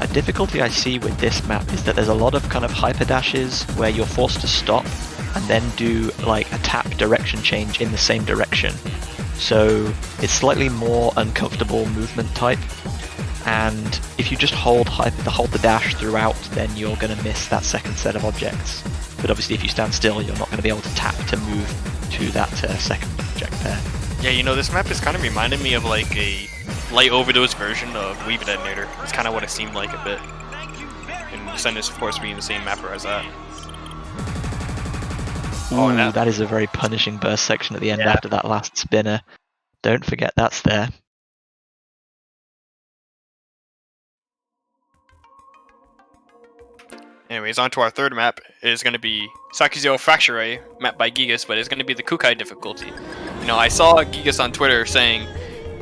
Speaker 1: A difficulty I see with this map is that there's a lot of kind of hyper dashes where you're forced to stop and then do like a tap direction change in the same direction. So it's slightly more uncomfortable movement type. And if you just hold the dash throughout, then you're going to miss that second set of objects. But obviously if you stand still, you're not going to be able to tap to move to that second object there.
Speaker 10: Yeah, you know, this map is kind of reminding me of like a light overdose version of Weave Detonator. It's kind of what it seemed like a bit. And Ascendance, of course, being the same mapper as that.
Speaker 1: Oh, and that is a very punishing burst section at the end after that last spinner. Don't forget that's there.
Speaker 10: Anyways, on to our third map. It is going to be Sakuzio Fracture Ray, mapped by Gigas, but it's going to be the Kukai difficulty. You know, I saw Gigas on Twitter saying,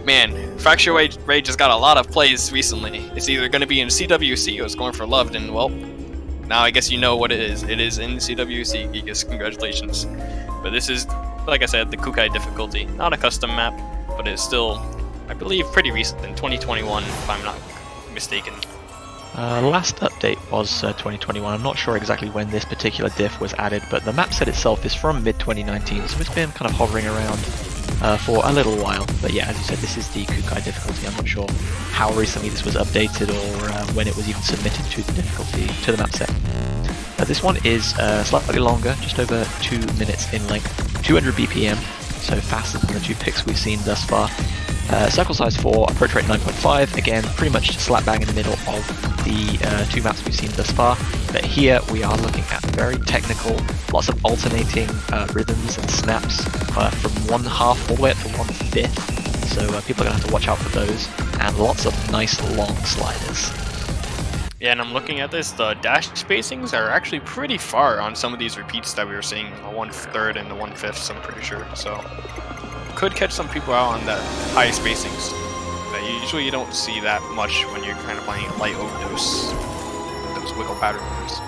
Speaker 10: man, Fracture Ray just got a lot of plays recently. It's either going to be in CWC or it's going for Loved, and well, now I guess you know what it is. It is in CWC, Gigas, congratulations. But this is, like I said, the Kukai difficulty. Not a custom map, but it's still, I believe, pretty recent, in 2021, if I'm not mistaken.
Speaker 1: Last update was 2021. I'm not sure exactly when this particular diff was added, but the map set itself is from mid-2019, so it's been kind of hovering around for a little while. But yeah, as you said, this is the Kukai difficulty. I'm not sure how recently this was updated or when it was even submitted to the difficulty, to the map set. This one is slightly longer, just over 2 minutes in length, 200 BPM, so faster than the two picks we've seen thus far. Circle size 4, approach rate 9.5, again pretty much slap bang in the middle of the two maps we've seen thus far, but here we are looking at very technical, lots of alternating rhythms and snaps from 1/2 all the way up to 1/5, so people are going to have to watch out for those, and lots of nice long sliders.
Speaker 10: Yeah, and I'm looking at this, the dash spacings are actually pretty far on some of these repeats that we were seeing, the 1/3 and the 1/5, I'm pretty sure, so could catch some people out on that high spacings. But usually you don't see that much when you're kind of playing light overdose, those wiggle pattern moves.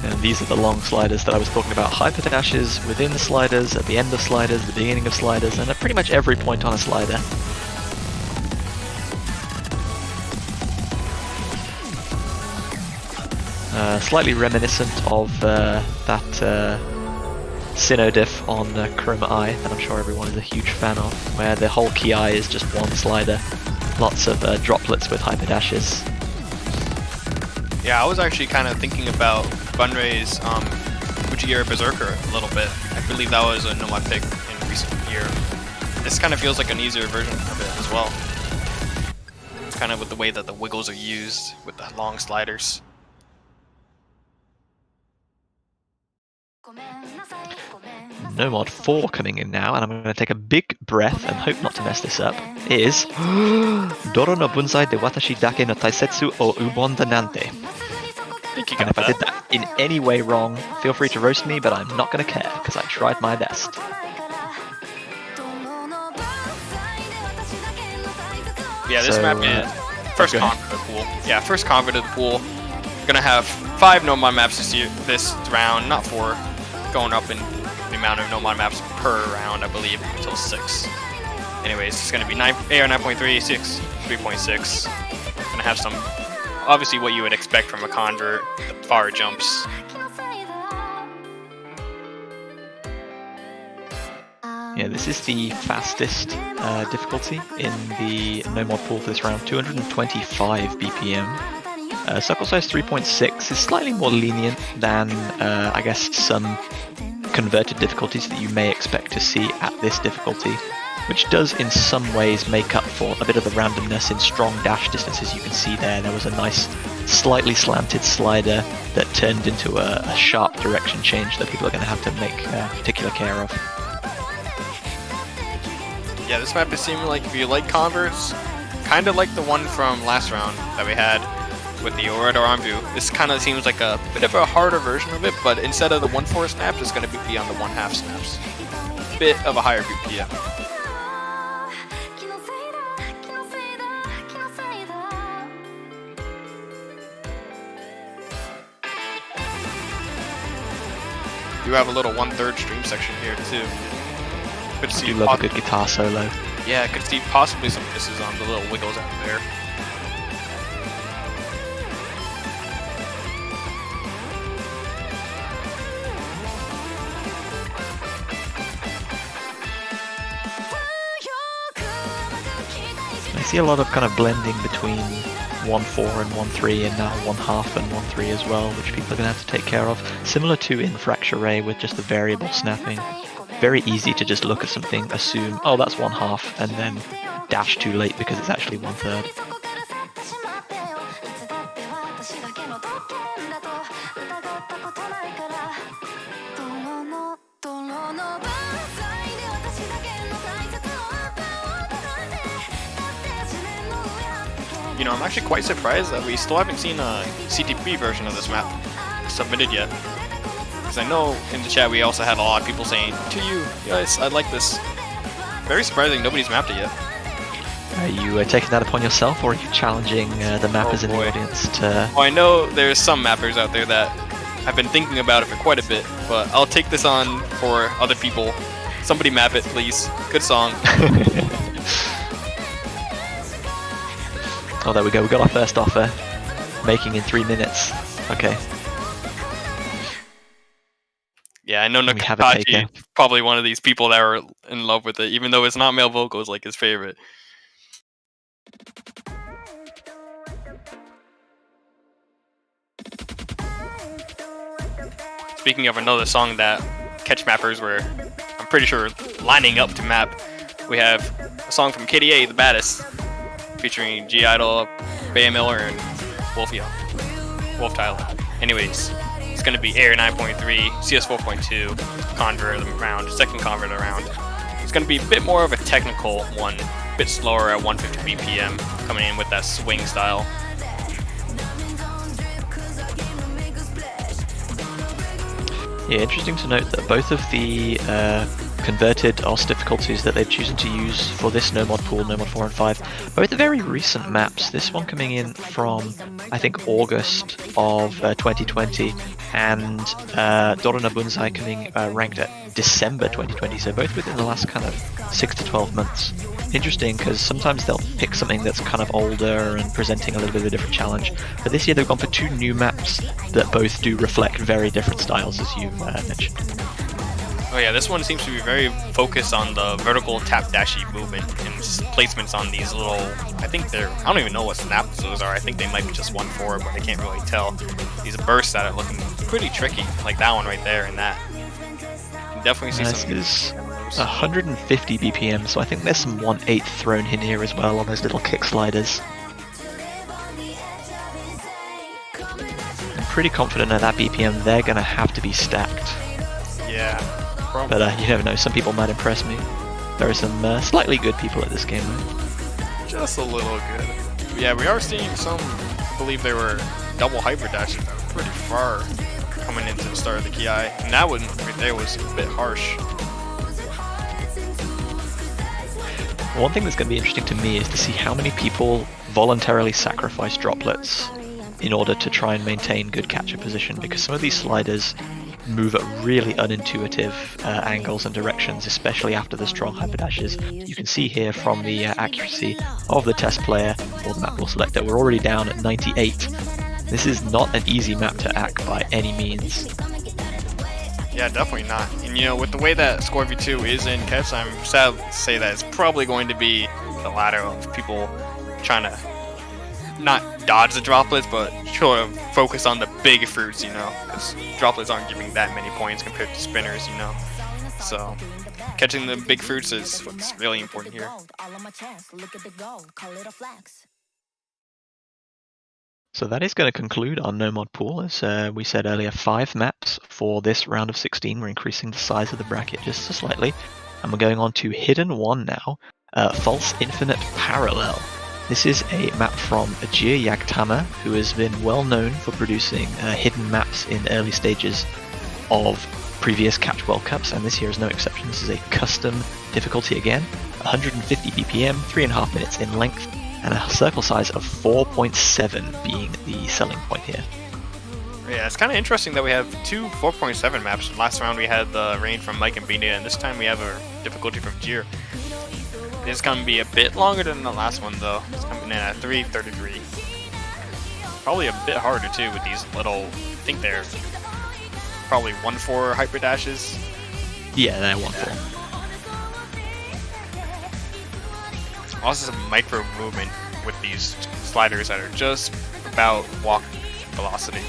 Speaker 1: And these are the long sliders that I was talking about. Hyper dashes within the sliders, at the end of sliders, the beginning of sliders, and at pretty much every point on a slider. Slightly reminiscent of that Sinnoh diff on Chroma Eye that I'm sure everyone is a huge fan of, where the whole key eye is just one slider. Lots of droplets with hyper dashes.
Speaker 10: Yeah, I was actually kind of thinking about Bunray's Fujigira Berserker a little bit. I believe that was a no-mod pick in recent year. This kind of feels like an easier version of it as well. It's kind of with the way that the wiggles are used with the long sliders.
Speaker 1: No Mod 4 coming in now, and I'm going to take a big breath and hope not to mess this up, is Doro no Bunzai de Watashi Dake no Taisetsu o Ubon da Nante. And if I did that in any way wrong, feel free to roast me, but I'm not going to care, because I tried my best.
Speaker 10: Yeah, this
Speaker 1: So,
Speaker 10: map is first
Speaker 1: go ahead.
Speaker 10: convert of the pool. Yeah, first convert of the pool. Gonna have 5 Nomad maps this round, not 4. Going up in the amount of Nomad maps per round, I believe, until 6. Anyways, it's gonna be AR 9.3, 6, 3.6. Gonna have some, obviously what you would expect from a convert, the far jumps.
Speaker 1: Yeah, this is the fastest difficulty in the no mod pool for this round, 225 BPM. Circle size 3.6 is slightly more lenient than, I guess, some converted difficulties that you may expect to see at this difficulty, which does in some ways make up for a bit of the randomness in strong dash distances. You can see there was a nice slightly slanted slider that turned into a sharp direction change that people are going to have to make particular care of.
Speaker 10: Yeah, this map is seeming like, if you like converts, kind of like the one from last round that we had with the Aura Anbu. This kind of seems like a bit of a harder version of it, but instead of the 1/4 snaps, it's going to be on the 1/2 snaps. Bit of a higher BPM. You have a little 1/3 stream section here too. Could
Speaker 1: I
Speaker 10: see
Speaker 1: do love a good guitar solo.
Speaker 10: Yeah, could see possibly some misses on the little wiggles out there.
Speaker 1: I see a lot of kind of blending between 1/4 and 1/3, and now 1/2 and 1/3 as well, which people are going to have to take care of. Similar to in Fracture Ray with just the variable snapping. Very easy to just look at something, assume, oh, that's 1/2, and then dash too late because it's actually 1/3.
Speaker 10: You know, I'm actually quite surprised that we still haven't seen a CTP version of this map submitted yet. Because I know in the chat we also had a lot of people saying, to you, yes, I like this. Very surprising, nobody's mapped it yet.
Speaker 1: Are you taking that upon yourself, or are you challenging the mappers in the
Speaker 10: boy.
Speaker 1: audience to...
Speaker 10: Well, I know there's some mappers out there that have been thinking about it for quite a bit, but I'll take this on for other people. Somebody map it, please. Good song.
Speaker 1: Oh, there we go, we got our first offer. Making in 3 minutes. Okay.
Speaker 10: Yeah, I know
Speaker 1: We have a
Speaker 10: Nakatachi,
Speaker 1: taker.
Speaker 10: probably one of these people that are in love with it, even though it's not male vocals like his favorite. Speaking of another song that catch mappers were, I'm pretty sure, lining up to map, we have a song from KDA, The Baddest, featuring G Idol, Bay Miller, and Wolf Tyler. Anyways, it's going to be Air 9.3, CS 4.2, convert of the round, second convert of the round. It's going to be a bit more of a technical one, a bit slower at 150 BPM, coming in with that swing style.
Speaker 1: Yeah, interesting to note that both of the converted OS difficulties that they've chosen to use for this No Mod pool, No Mod 4 and 5, both are very recent maps. This one coming in from, I think, August of 2020, and Dorona Bunzai coming ranked at December 2020, so both within the last kind of 6 to 12 months. Interesting, because sometimes they'll pick something that's kind of older and presenting a little bit of a different challenge, but this year they've gone for 2 new maps that both do reflect very different styles, as you mentioned.
Speaker 10: Oh yeah, this one seems to be very focused on the vertical tap dashy movement and placements on these little, I think they're, I don't even know what snaps those are. I think they might be just 1/4, but I can't really tell. These bursts that are looking pretty tricky, like that one right there and that. You can definitely see
Speaker 1: This
Speaker 10: some.
Speaker 1: is 150 BPM, so I think there's some 1/8 thrown in here as well on those little kick sliders. I'm pretty confident at that BPM they're going to have to be stacked.
Speaker 10: Yeah.
Speaker 1: But you never know, some people might impress me. There are some slightly good people at this game, though.
Speaker 10: Just a little good. Yeah, we are seeing some, I believe they were double hyper dashes that were pretty far coming into the start of the Ki. And that one right there was a bit harsh.
Speaker 1: One thing that's going to be interesting to me is to see how many people voluntarily sacrifice droplets in order to try and maintain good catcher position, because some of these sliders move at really unintuitive angles and directions, especially after the strong hyperdashes. You can see here from the accuracy of the test player or the map pool selector, we're already down at 98. This is not an easy map to act by any means.
Speaker 10: Yeah, definitely not. And you know, with the way that Score V2 is in catch, I'm sad to say that it's probably going to be the latter of people trying to not dodge the droplets, but sort of focus on the big fruits, you know, because droplets aren't giving that many points compared to spinners, you know. So catching the big fruits is what's really important here.
Speaker 1: So that is going to conclude our no mod pool. As we said earlier, 5 maps for this round of 16. We're increasing the size of the bracket just slightly. And we're going on to Hidden 1 now, False Infinite Parallel. This is a map from Ajir Yagtama, who has been well known for producing hidden maps in early stages of previous Catch World Cups, and this year is no exception. This is a custom difficulty again, 150 BPM, 3.5 minutes in length, and a circle size of 4.7 being the selling point here.
Speaker 10: Yeah, it's kind of interesting that we have 2 4.7 maps. Last round we had the rain from Mike and Bina, and this time we have a difficulty from Jir. It's going to be a bit longer than the last one though. It's coming in at 3:33. Probably a bit harder too with these little, I think they're probably 1-4 hyper dashes.
Speaker 1: Yeah, they're 1-4.
Speaker 10: Also some micro movement with these sliders that are just about walk velocity.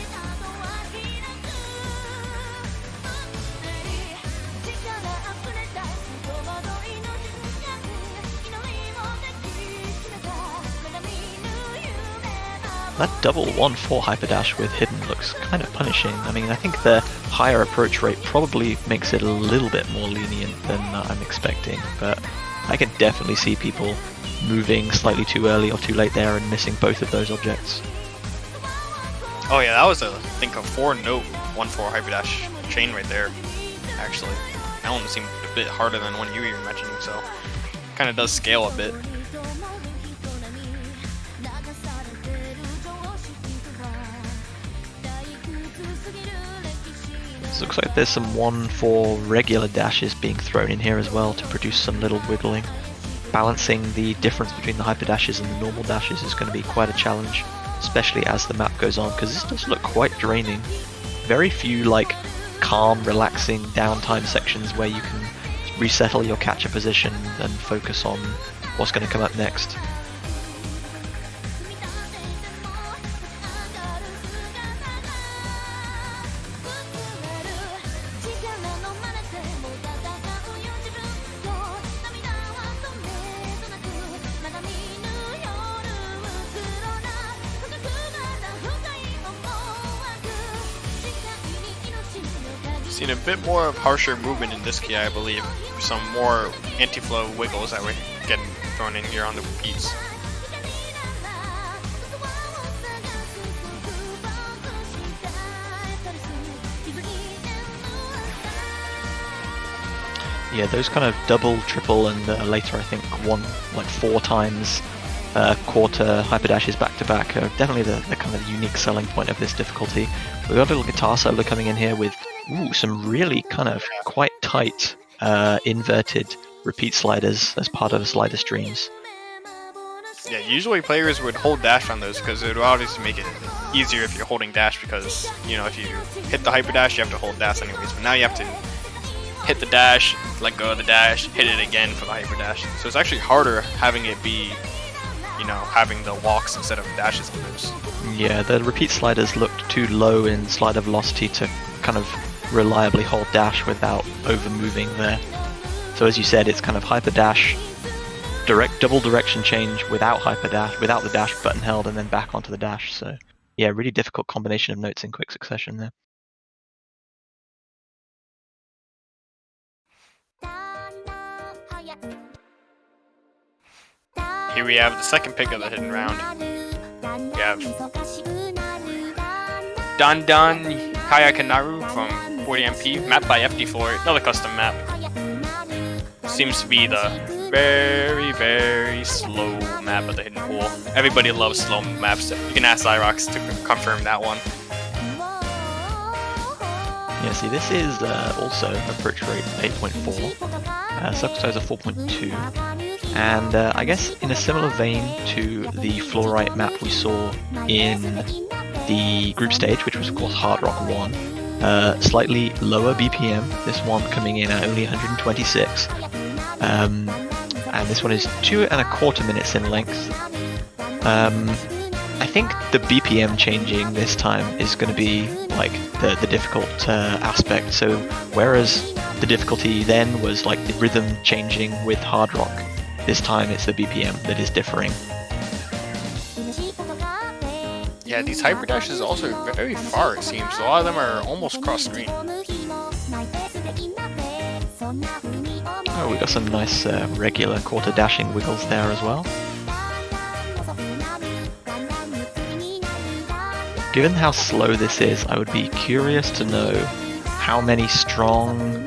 Speaker 1: That double 1-4 hyperdash with hidden looks kind of punishing. I mean, I think the higher approach rate probably makes it a little bit more lenient than I'm expecting, but I can definitely see people moving slightly too early or too late there and missing both of those objects.
Speaker 10: Oh yeah, that was I think a 4-note 1-4 hyperdash chain right there, actually. That one seemed a bit harder than one you were mentioning, so kind of does scale a bit.
Speaker 1: So it looks like there's some 1-4 regular dashes being thrown in here as well to produce some little wiggling. Balancing the difference between the hyper dashes and the normal dashes is going to be quite a challenge, especially as the map goes on, because this does look quite draining. Very few like calm, relaxing downtime sections where you can resettle your catcher position and focus on what's going to come up next.
Speaker 10: Seen a bit more of harsher movement in this key, I believe. Some more anti-flow wiggles that we're getting thrown in here on the repeats.
Speaker 1: Yeah, those kind of double, triple, and later I think 4 times quarter hyperdashes back to back are definitely the kind of unique selling point of this difficulty. We've got a little guitar solo coming in here with some really kind of quite tight inverted repeat sliders as part of the slider streams.
Speaker 10: Yeah, usually players would hold dash on those because it would obviously make it easier if you're holding dash, because, you know, if you hit the hyper dash, you have to hold dash anyways. But now you have to hit the dash, let go of the dash, hit it again for the hyper dash. So it's actually harder having it be, you know, having the walks instead of dashes on those.
Speaker 1: Yeah, the repeat sliders looked too low in slider velocity to kind of reliably hold dash without over moving there. So as you said, it's kind of hyper dash, direct double direction change without hyper dash, without the dash button held, and then back onto the dash. So yeah, really difficult combination of notes in quick succession there.
Speaker 10: Here we have the second pick of the hidden round. We have Dandan Hayakanaru from 40MP, mapped by FD4, another custom map. Seems to be the very, very slow map of the Hidden Pool. Everybody loves slow maps. You can ask Zyrox to confirm that one.
Speaker 1: Yeah, see, this is also approach rate 8.4, circle size of 4.2, and I guess in a similar vein to the Fluorite map we saw in the group stage, which was of course Hard Rock 1, slightly lower BPM, this one coming in at only 126, and this one is 2.25 minutes in length. I think the BPM changing this time is going to be like the difficult aspect. So whereas the difficulty then was like the rhythm changing with Hard Rock, this time it's the BPM that is differing.
Speaker 10: Yeah, these hyper dashes are also very far, it seems. A lot of them are almost cross screen.
Speaker 1: Oh, we got some nice regular quarter dashing wiggles there as well. Given how slow this is, I would be curious to know how many strong,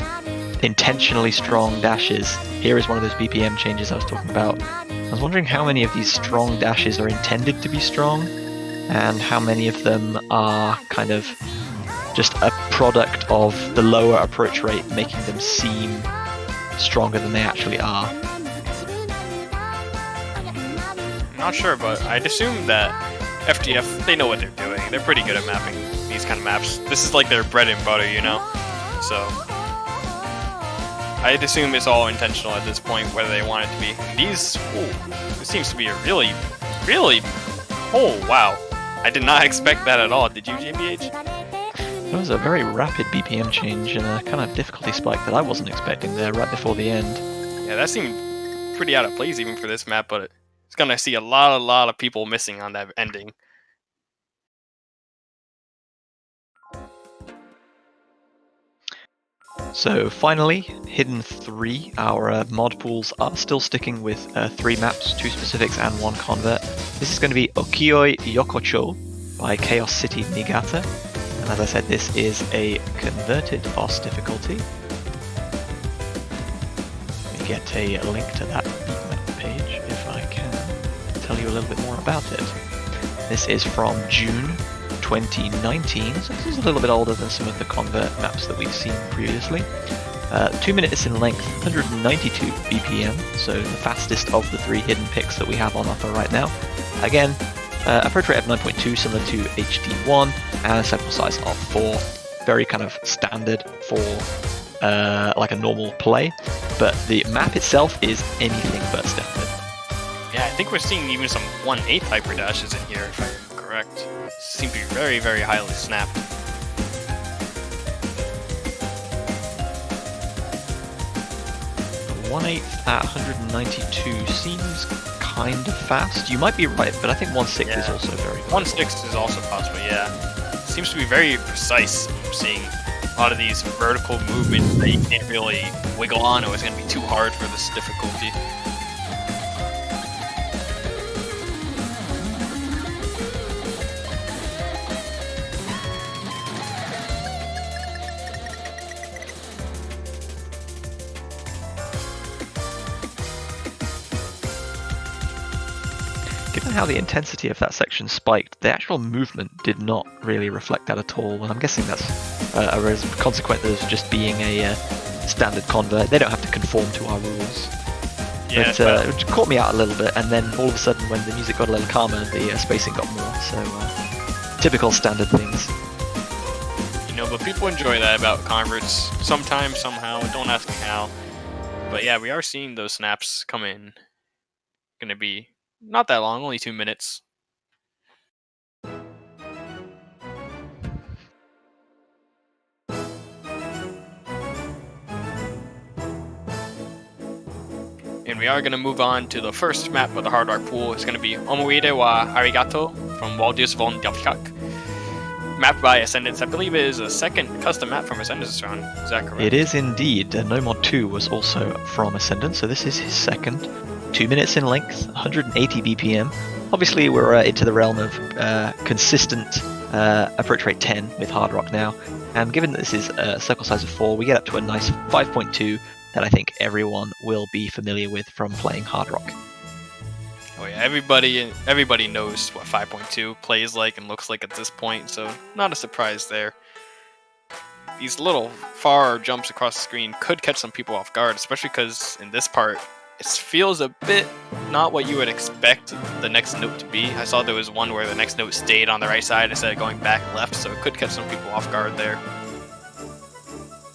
Speaker 1: intentionally strong dashes. Here is one of those BPM changes I was talking about. I was wondering how many of these strong dashes are intended to be strong, and how many of them are kind of just a product of the lower approach rate making them seem stronger than they actually are.
Speaker 10: I'm not sure, but I'd assume that FGF, they know what they're doing. They're pretty good at mapping these kind of maps. This is like their bread and butter, you know? So I'd assume it's all intentional at this point, whether they want it to be. These, this seems to be a really, oh wow. I did not expect that at all. Did you, JBH?
Speaker 1: It was a very rapid BPM change and a kind of difficulty spike that I wasn't expecting there right before the end.
Speaker 10: Yeah, that seemed pretty out of place even for this map, but it's gonna see a lot of people missing on that ending.
Speaker 1: So finally, Hidden 3, our mod pools are still sticking with 3 maps, 2 specifics and 1 convert. This is going to be Okioi Yokocho by Chaos City Niigata. And as I said, this is a converted boss difficulty. Let me get a link to that beatmap page if I can tell you a little bit more about it. This is from June 2019, so this is a little bit older than some of the convert maps that we've seen previously. 2 minutes in length, 192 BPM, so the fastest of the 3 hidden picks that we have on offer right now. Again, approach rate of 9.2, similar to HD1, and a sample size of 4. Very kind of standard for like a normal play, but the map itself is anything but standard.
Speaker 10: Yeah, I think we're seeing even some 1/8 hyper dashes in here, if I'm correct. Seem to be very, very highly snapped.
Speaker 1: The 1/8 at 192 seems kind of fast. You might be right, but I think 1/6 is also very good.
Speaker 10: 1/6 is also possible, yeah. Seems to be very precise. I'm seeing a lot of these vertical movements that you can't really wiggle on, or it's going to be too hard for this difficulty.
Speaker 1: Given how the intensity of that section spiked, the actual movement did not really reflect that at all, and I'm guessing that's a consequence of just being a standard convert. They don't have to conform to our rules.
Speaker 10: Yeah,
Speaker 1: but it caught me out a little bit, and then all of a sudden when the music got a little calmer, the spacing got more, so typical standard things.
Speaker 10: You know, but people enjoy that about converts. Sometimes, somehow, don't ask me how. But yeah, we are seeing those snaps come in. Gonna be not that long, only 2 minutes. And we are going to move on to the first map of the Hard Rock Pool. It's going to be Omoide wa Arigato from Waldius von Delphiak. Mapped by Ascendance. I believe it is a second custom map from Ascendance round. Is that correct?
Speaker 1: It is indeed. Nomod 2 was also from Ascendance, so this is his second. 2 minutes in length, 180 BPM. Obviously, we're into the realm of consistent approach rate 10 with Hard Rock now. And given that this is a circle size of 4, we get up to a nice 5.2 that I think everyone will be familiar with from playing Hard Rock.
Speaker 10: Oh yeah, everybody knows what 5.2 plays like and looks like at this point, so not a surprise there. These little far jumps across the screen could catch some people off guard, especially because in this part, it feels a bit not what you would expect the next note to be. I saw there was one where the next note stayed on the right side instead of going back left, so it could catch some people off guard there.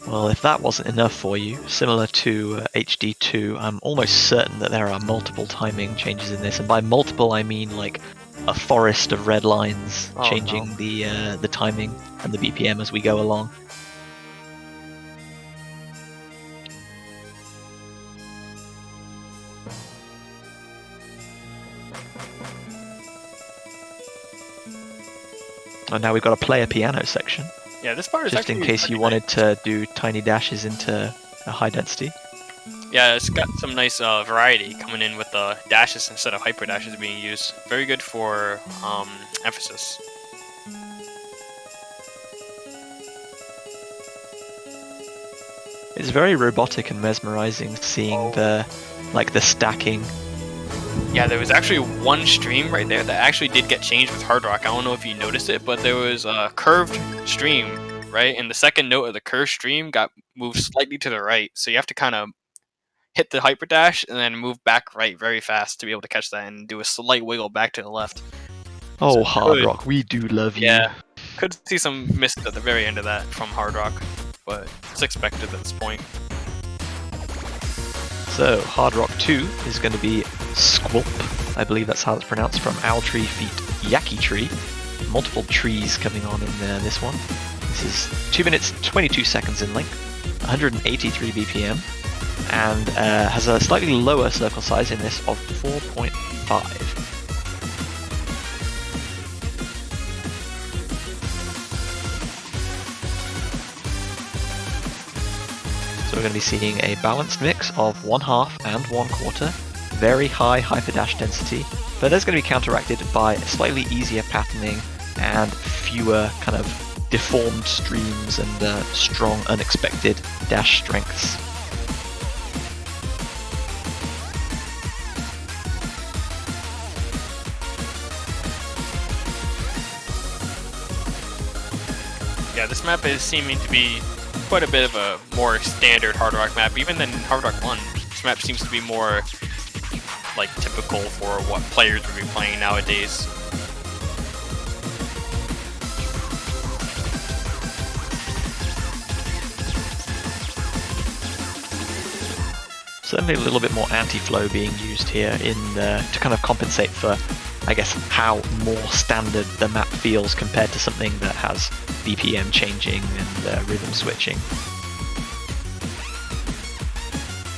Speaker 1: Well, if that wasn't enough for you, similar to HD2, I'm almost certain that there are multiple timing changes in this, and by multiple I mean like a forest of red lines changing the timing and the BPM as we go along. And now we've got a player piano section.
Speaker 10: Yeah, this part is
Speaker 1: just in
Speaker 10: actually
Speaker 1: case you
Speaker 10: pretty
Speaker 1: wanted to do tiny dashes into a high density.
Speaker 10: Yeah, it's got some nice variety coming in with dashes instead of hyper dashes being used. Very good for emphasis.
Speaker 1: It's very robotic and mesmerizing seeing the stacking.
Speaker 10: Yeah, there was actually one stream right there that actually did get changed with Hard Rock. I don't know if you noticed it, but there was a curved stream, right? And the second note of the curved stream got moved slightly to the right. So you have to kind of hit the hyper dash and then move back right very fast to be able to catch that and do a slight wiggle back to the left.
Speaker 1: Oh,
Speaker 10: So
Speaker 1: Hard
Speaker 10: good.
Speaker 1: Rock, we do love you.
Speaker 10: Yeah, could see some missed at the very end of that from Hard Rock, but it's expected at this point.
Speaker 1: So, Hard Rock 2 is going to be Squulp. I believe that's how it's pronounced, from Owl Tree feat Yaki Tree. Multiple trees coming on in this one. This is 2 minutes 22 seconds in length, 183 BPM, and has a slightly lower circle size in this of 4.5. So we're going to be seeing a balanced mix of 1/2 and 1/4, very high hyperdash density, but that's going to be counteracted by slightly easier patterning and fewer kind of deformed streams and strong unexpected dash strengths.
Speaker 10: Yeah, this map is seeming to be quite a bit of a more standard Hard Rock map, even than Hard Rock 1. This map seems to be more like typical for what players would be playing nowadays.
Speaker 1: Certainly a little bit more anti-flow being used here to kind of compensate for, I guess, how more standard the map feels compared to something that has BPM changing and rhythm switching.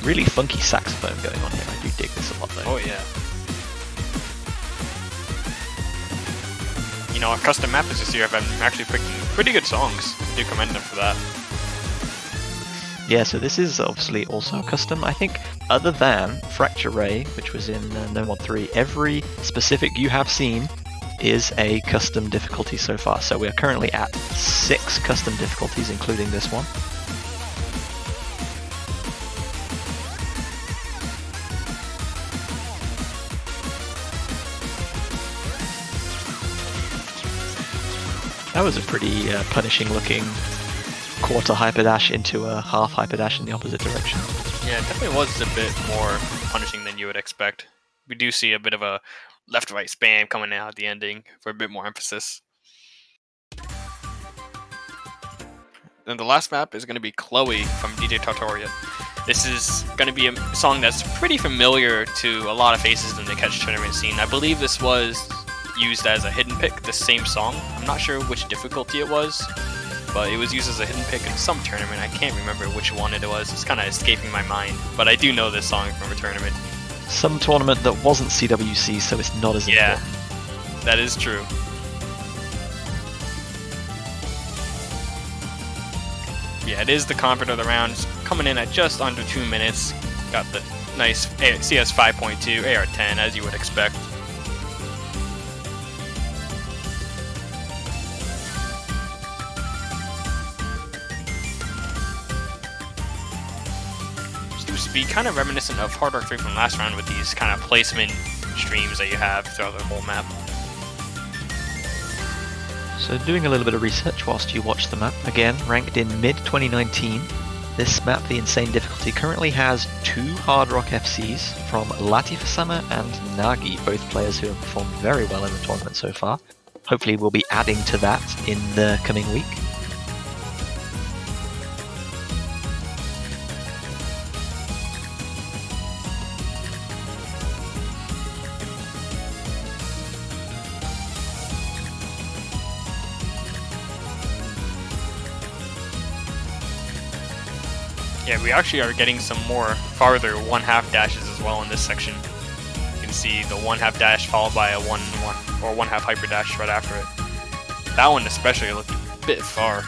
Speaker 1: Really funky saxophone going on here. I do dig this a lot though.
Speaker 10: Oh yeah. You know, our custom map is this year. I've been actually picking pretty good songs. I do commend them for that.
Speaker 1: Yeah, so this is obviously also custom. I think other than Fracture Ray, which was in No Mod 3, every specific you have seen is a custom difficulty so far. So we are currently at 6 custom difficulties, including this one. That was a pretty punishing looking quarter hyperdash into a half hyperdash in the opposite direction.
Speaker 10: Yeah, it definitely was a bit more punishing than you would expect. We do see a bit of a left-right spam coming out at the ending for a bit more emphasis. And the last map is going to be Chloe from DJ Tartaria. This is going to be a song that's pretty familiar to a lot of faces in the Catch tournament scene. I believe this was used as a hidden pick, the same song. I'm not sure which difficulty it was, but it was used as a hidden pick in some tournament. I can't remember which one it was. It's kind of escaping my mind, but I do know this song from a tournament.
Speaker 1: Some tournament that wasn't CWC, so it's not as
Speaker 10: Yeah,
Speaker 1: important.
Speaker 10: that is true. Yeah, it is the convert of the round. It's coming in at just under 2 minutes. Got the nice CS 5.2, AR 10, as you would expect. seems to be kind of reminiscent of Hard Rock 3 from last round with these kind of placement streams that you have throughout the whole map.
Speaker 1: So doing a little bit of research whilst you watch the map, again, ranked in mid-2019, this map, the Insane Difficulty, currently has 2 Hard Rock FCs from Latifasama and Nagi, both players who have performed very well in the tournament so far. Hopefully we'll be adding to that in the coming week.
Speaker 10: Yeah, we actually are getting some more farther 1/2 dashes as well in this section. You can see the 1/2 dash followed by a 1-1 or 1/2 hyper dash right after it. That one especially looked a bit far.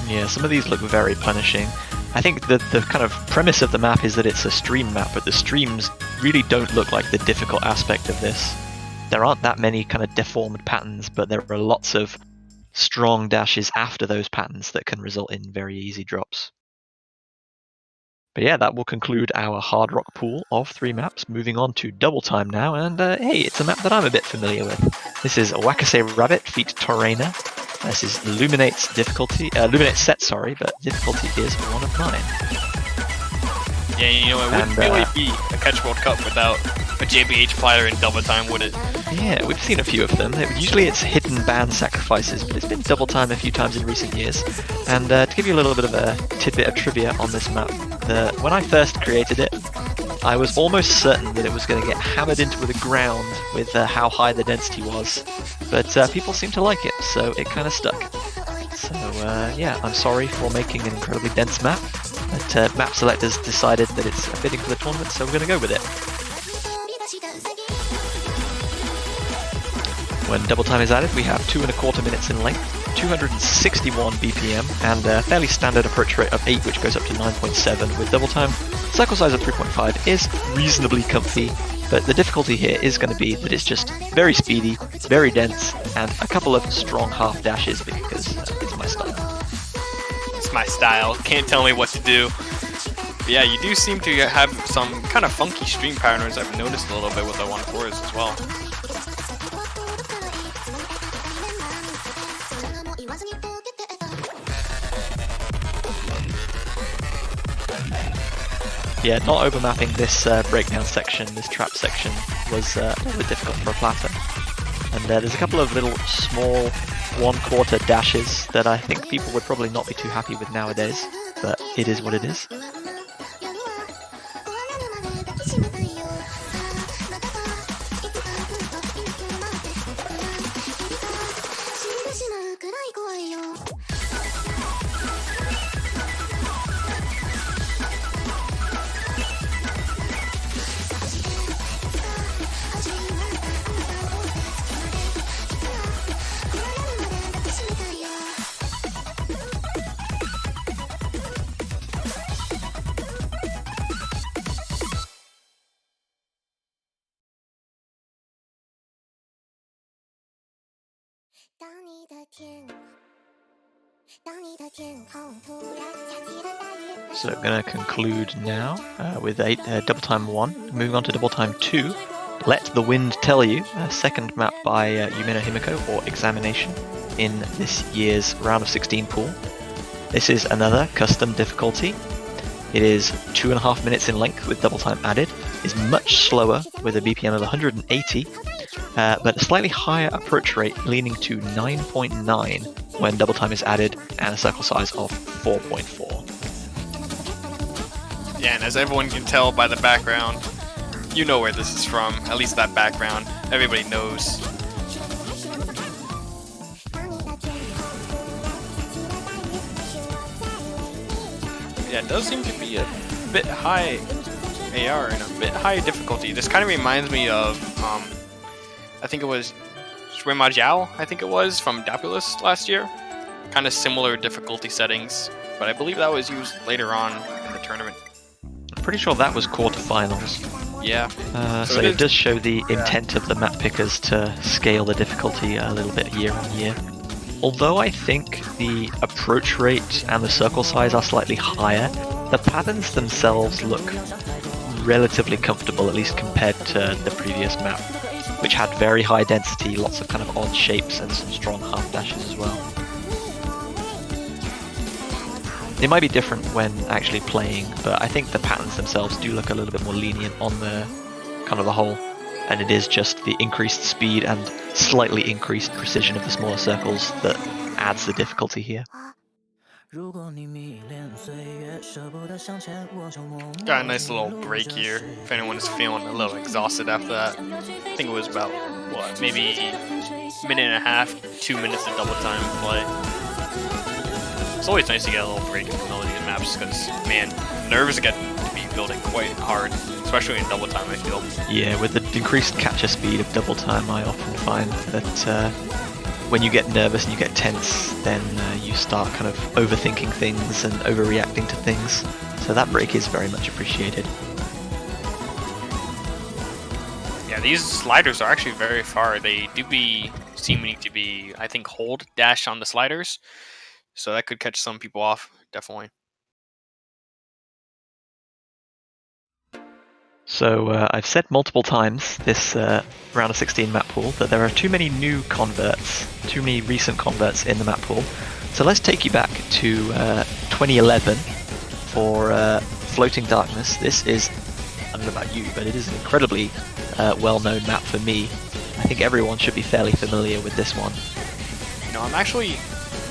Speaker 1: Yeah, some of these look very punishing. I think the kind of premise of the map is that it's a stream map, but the streams really don't look like the difficult aspect of this. There aren't that many kind of deformed patterns, but there are lots of strong dashes after those patterns that can result in very easy drops. But yeah, that will conclude our Hard Rock pool of 3 maps. Moving on to Double Time now, and hey, it's a map that I'm a bit familiar with. This is Wakase Rabbit feat Torena. This is Luminate's difficulty, Luminate set, sorry, but difficulty is one of mine.
Speaker 10: Yeah, you know, it wouldn't really be a Catch World Cup without a JBH player in Double Time, would it?
Speaker 1: Yeah, we've seen a few of them. Usually it's hidden ban sacrifices, but it's been Double Time a few times in recent years. And to give you a little bit of a tidbit of trivia on this map, when I first created it, I was almost certain that it was going to get hammered into the ground with how high the density was. But people seem to like it, so it kind of stuck. So yeah, I'm sorry for making an incredibly dense map, but map selectors decided that it's fitting for the tournament, so we're going to go with it. When Double Time is added, we have 2¼ minutes in length, 261 BPM, and a fairly standard approach rate of 8, which goes up to 9.7 with Double Time. Cycle size of 3.5 is reasonably comfy, but the difficulty here is going to be that it's just very speedy, very dense, and a couple of strong half dashes because it's my style.
Speaker 10: It's my style, can't tell me what to do. But yeah, you do seem to have some kind of funky stream patterns I've noticed a little bit with the 1/4s as well.
Speaker 1: Yeah, not overmapping this breakdown section, this trap section, was a little bit difficult for a platter. And there's a couple of little small 1/4 dashes that I think people would probably not be too happy with nowadays, but it is what it is. So I'm going to conclude now with Double Time 1. Moving on to Double Time 2, Let the Wind Tell You, a second map by Yumeno Himiko, or Examination, in this year's round of 16 pool. This is another custom difficulty. It is 2.5 minutes in length with Double Time added. It's much slower with a BPM of 180, but a slightly higher approach rate, leaning to 9.9 when Double Time is added, and a circle size of 4.4.
Speaker 10: Yeah, and as everyone can tell by the background, you know where this is from, at least that background. Everybody knows. Yeah, it does seem to be a bit high AR and a bit high difficulty. This kind of reminds me of, I think it was Shuema Jiao, I think it was, from Dapulus last year. Kind of similar difficulty settings, but I believe that was used later on in the tournament.
Speaker 1: I'm pretty sure that was quarterfinals.
Speaker 10: Yeah.
Speaker 1: So it does show the intent of the map pickers to scale the difficulty a little bit year on year. Although I think the approach rate and the circle size are slightly higher, The patterns themselves look relatively comfortable, at least compared to the previous map, which had very high density, lots of kind of odd shapes and some strong half dashes as well. They might be different when actually playing, but I think the patterns themselves do look a little bit more lenient on the kind of the whole, and it is just the increased speed and slightly increased precision of the smaller circles that adds the difficulty here.
Speaker 10: Got a nice little break here if anyone is feeling a little exhausted after that. I think it was about, what, maybe a minute and a half, 2 minutes of double time play. It's always nice to get a little break from all these maps because, man, nerves get to be building quite hard, especially in double time, I feel.
Speaker 1: Yeah, with the increased catcher speed of double time, I often find that when you get nervous and you get tense, then you start kind of overthinking things and overreacting to things. So that break is very much appreciated.
Speaker 10: Yeah, these sliders are actually very far. They do be seeming to be, I think, hold dash on the sliders. So that could catch some people off, definitely.
Speaker 1: So I've said multiple times this round of 16 map pool that there are too many new converts, too many recent converts in the map pool. So let's take you back to 2011 for Floating Darkness. This is, I don't know about you, but it is an incredibly well-known map for me. I think everyone should be fairly familiar with this one.
Speaker 10: No, I'm actually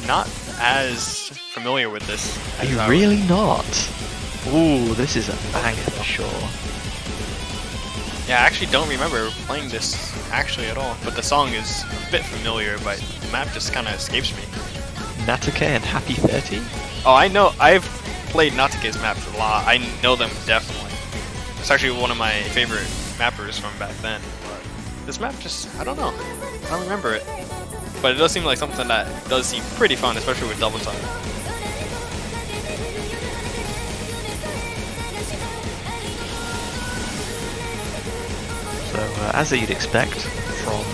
Speaker 10: not as familiar with this.
Speaker 1: Are you really not? Ooh, this is a banger for sure.
Speaker 10: Yeah, I actually don't remember playing this actually at all, but the song is a bit familiar, but the map just kind of escapes me.
Speaker 1: Natake and Happy 30?
Speaker 10: Oh, I know. I've played Natake's maps a lot. I know them definitely. It's actually one of my favorite mappers from back then. But this map just, I don't know. I don't remember it. But it does seem like something that does seem pretty fun, especially with double time.
Speaker 1: So, as you'd expect from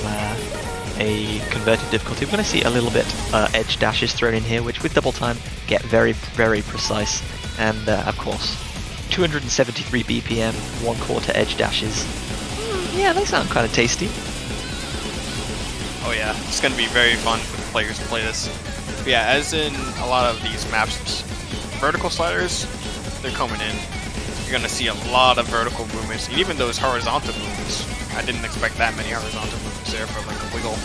Speaker 1: a converted difficulty, we're going to see a little bit edge dashes thrown in here, which with double time get very, very precise. And of course, 273 BPM, 1/4 edge dashes. Yeah, they sound kind of tasty.
Speaker 10: Oh yeah, it's going to be very fun for the players to play this. But yeah, as in a lot of these maps, vertical sliders, they're coming in. You're going to see a lot of vertical movements, and even those horizontal movements. I didn't expect that many horizontal movements there for like a wiggle.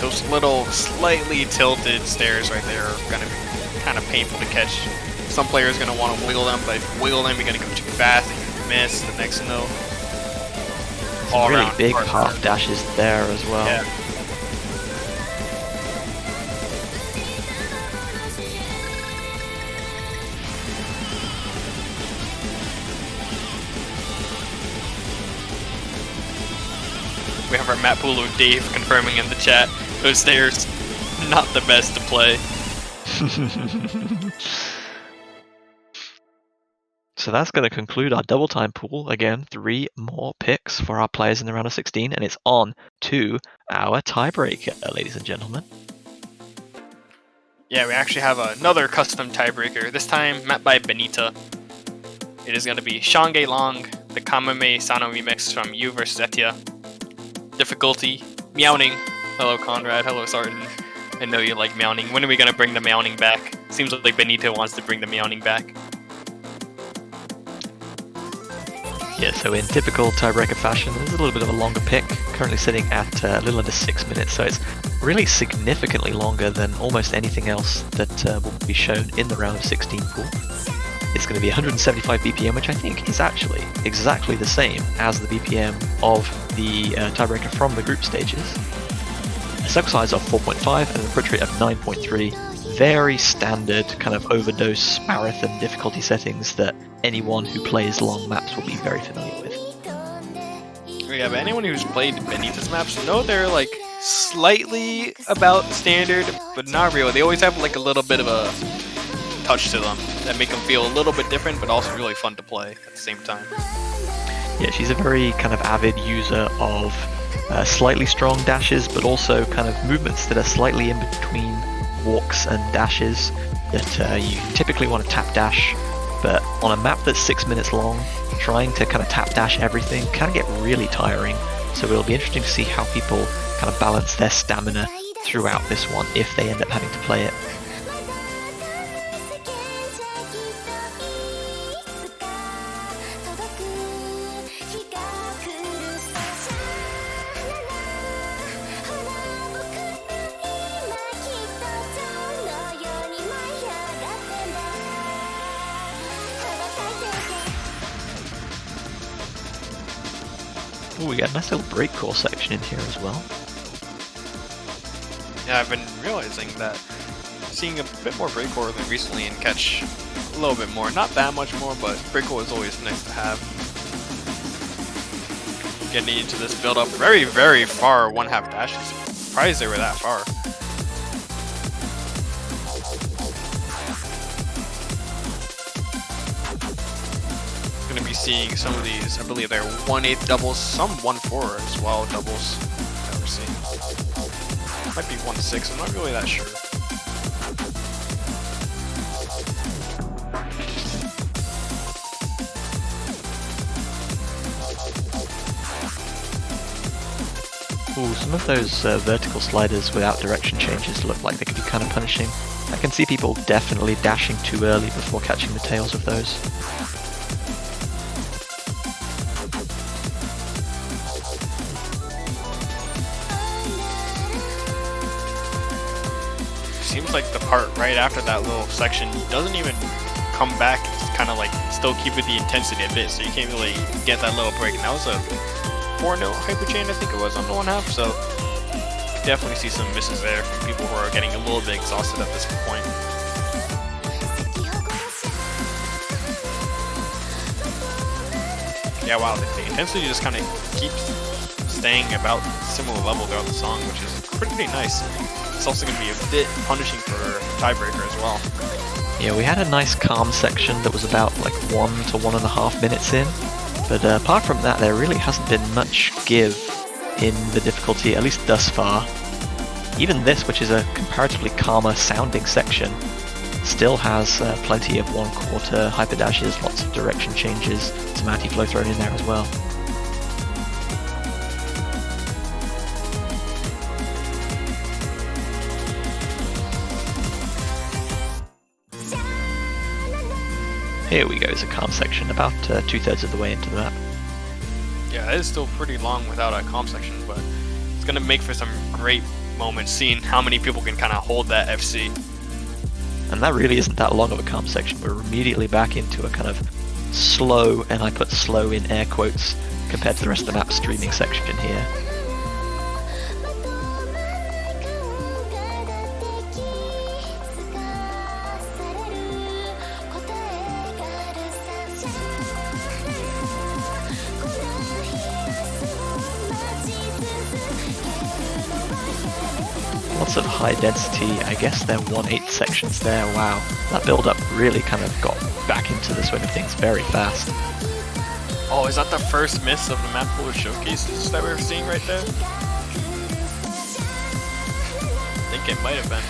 Speaker 10: Those little slightly tilted stairs right there are going to be kind of painful to catch. Some players are going to want to wiggle them, but if you wiggle them, you're going to go too fast and you miss the next no.
Speaker 1: Some really big half dashes there as well.
Speaker 10: Yeah. We have our map pooler Dave confirming in the chat. Those stairs, not the best to play.
Speaker 1: So that's going to conclude our double time pool. Again, 3 more picks for our players in the round of 16, and it's on to our tiebreaker, ladies and gentlemen.
Speaker 10: Yeah, we actually have another custom tiebreaker, this time mapped by Benita. It is going to be Shange Long, the Kamame Sano remix from You vs. Etia. Difficulty, Meowning. Hello Conrad, hello Sartin. I know you like Meowning. When are we going to bring the Meowning back? Seems like Benita wants to bring the Meowning back.
Speaker 1: Yeah, so in typical tiebreaker fashion, there's a little bit of a longer pick, currently sitting at a little under 6 minutes, so it's really significantly longer than almost anything else that will be shown in the round of 16 pool. It's going to be 175 BPM, which I think is actually exactly the same as the BPM of the tiebreaker from the group stages. A circle size of 4.5 and an approach rate of 9.3. Very standard kind of overdose marathon difficulty settings that anyone who plays long maps will be very familiar with.
Speaker 10: Yeah, but anyone who's played Benita's maps know they're like slightly about standard, but not real. They always have like a little bit of a touch to them that make them feel a little bit different, but also really fun to play at the same time.
Speaker 1: Yeah, she's a very kind of avid user of slightly strong dashes, but also kind of movements that are slightly in between walks and dashes that you typically want to tap dash. But on a map that's 6 minutes long, trying to kind of tap dash everything can get really tiring. So it'll be interesting to see how people kind of balance their stamina throughout this one if they end up having to play it. Ooh, we got a nice little breakcore section in here as well.
Speaker 10: Yeah, I've been realizing that seeing a bit more breakcore than recently and catch a little bit more. Not that much more, but breakcore is always nice to have. Getting into this build up very, very far one-half dashes. Surprised they were that far. Gonna be seeing some of these, I believe they're 1/8 doubles, some 1/4 as well doubles that we're seeing. Might be 1/6, I'm not really that sure.
Speaker 1: Ooh, some of those vertical sliders without direction changes look like they could be kind of punishing. I can see people definitely dashing too early before catching the tails of those.
Speaker 10: Seems like the part right after that little section doesn't even come back. It's kind of like still keeping the intensity a bit, so you can't really get that little break. And that was a 4-note hyper chain, I think it was, on the 1/2. So you definitely see some misses there from people who are getting a little bit exhausted at this point. Yeah, wow, the intensity just kind of keeps staying about similar level throughout the song, which is pretty nice. It's also going to be a bit punishing for Tiebreaker as well.
Speaker 1: Yeah, we had a nice calm section that was about like 1 to 1.5 minutes in, but apart from that there really hasn't been much give in the difficulty, at least thus far. Even this, which is a comparatively calmer sounding section, still has plenty of 1/4 hyper dashes, lots of direction changes, some anti-flow thrown in there as well. Here we go, is a calm section, about 2/3 of the way into the map.
Speaker 10: Yeah, it is still pretty long without a calm section, but it's going to make for some great moments seeing how many people can kind of hold that FC.
Speaker 1: And that really isn't that long of a calm section. We're immediately back into a kind of slow, and I put slow in air quotes, compared to the rest of the map streaming section here. Lots of high density, I guess they're 1/8 sections there. Wow, that build up really kind of got back into the swing of things very fast.
Speaker 10: Oh, is that the first miss of the map pool showcases that we're seeing right there? I think it might have been.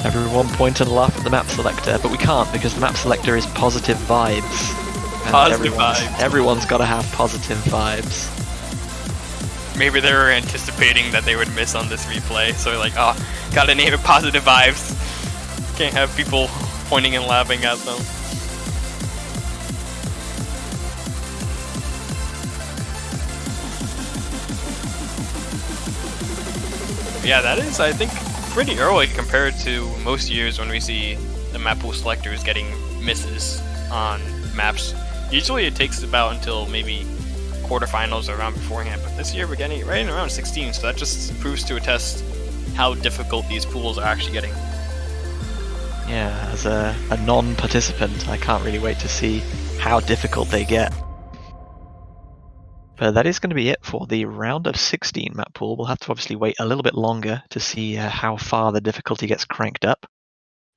Speaker 1: Everyone point and laugh at the map selector, but we can't because the map selector is positive vibes. And
Speaker 10: Positive vibes.
Speaker 1: Everyone's got to have positive vibes.
Speaker 10: Maybe they were anticipating that they would miss on this replay, so they're like, oh, gotta name it Positive Vibes. Can't have people pointing and laughing at them. Yeah, that is, I think, pretty early compared to most years when we see the map pool selectors getting misses on maps. Usually it takes about until maybe quarterfinals or around beforehand, but this year we're getting it right in around 16, so that just proves to attest how difficult these pools are actually getting.
Speaker 1: Yeah, as a non-participant, I can't really wait to see how difficult they get. But that is going to be it for the round of 16 map pool. We'll have to obviously wait a little bit longer to see how far the difficulty gets cranked up.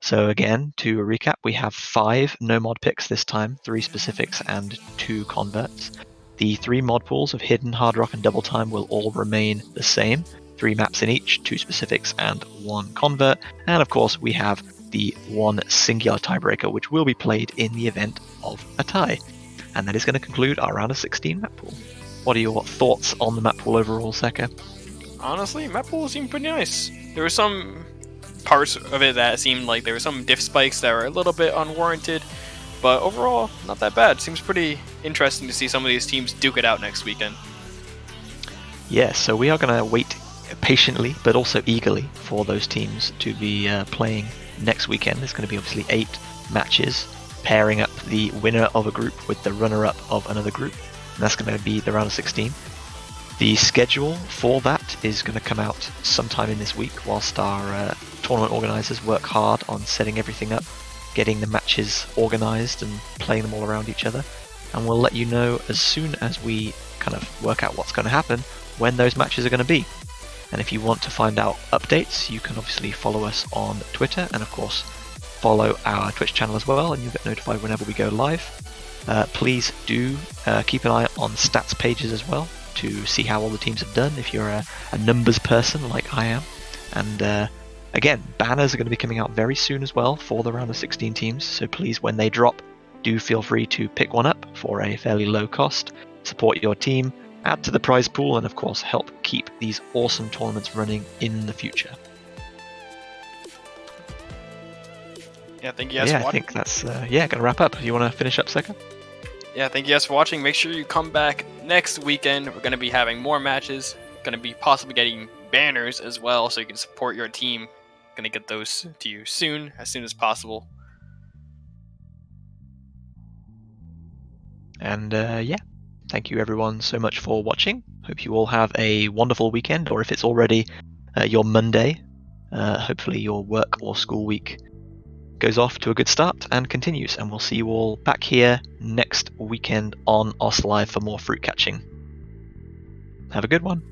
Speaker 1: So again, to recap, we have 5 no mod picks this time, 3 specifics and 2 converts. The 3 mod pools of Hidden, Hard Rock, and Double Time will all remain the same. 3 maps in each, 2 specifics and 1 convert. And of course, we have the 1 singular tiebreaker, which will be played in the event of a tie. And that is going to conclude our round of 16 map pool. What are your thoughts on the map pool overall, Seka?
Speaker 10: Honestly, map pool seemed pretty nice. There were some parts of it that seemed like there were some diff spikes that were a little bit unwarranted, but overall, not that bad. Seems pretty interesting to see some of these teams duke it out next weekend.
Speaker 1: Yeah, so we are going to wait patiently, but also eagerly, for those teams to be playing next weekend. There's going to be obviously 8 matches, pairing up the winner of a group with the runner-up of another group, and that's going to be the round of 16. The schedule for that is going to come out sometime in this week, whilst our tournament organisers work hard on setting everything up, getting the matches organised and playing them all around each other. And we'll let you know as soon as we kind of work out what's going to happen, when those matches are going to be. And if you want to find out updates, you can obviously follow us on Twitter, and of course follow our Twitch channel as well, and you'll get notified whenever we go live. Please do keep an eye on stats pages as well, to see how all the teams have done if you're a numbers person like I am. And again, banners are going to be coming out very soon as well for the round of 16 teams, so please, when they drop, do feel free to pick one up for a fairly low cost, support your team, add to the prize pool, and of course help keep these awesome tournaments running in the future.
Speaker 10: Yeah, thank you guys for
Speaker 1: I
Speaker 10: watching.
Speaker 1: think that's going to wrap up. You want to finish up, Seka?
Speaker 10: Yeah, thank you guys for watching. Make sure you come back next weekend. We're going to be having more matches. Going to be possibly getting banners as well, so you can support your team. Going to get those to you soon, as soon as possible.
Speaker 1: And thank you everyone so much for watching. Hope you all have a wonderful weekend, or if it's already your Monday, hopefully your work or school week goes off to a good start and continues. And we'll see you all back here next weekend on OS Live for more fruit catching. Have a good one.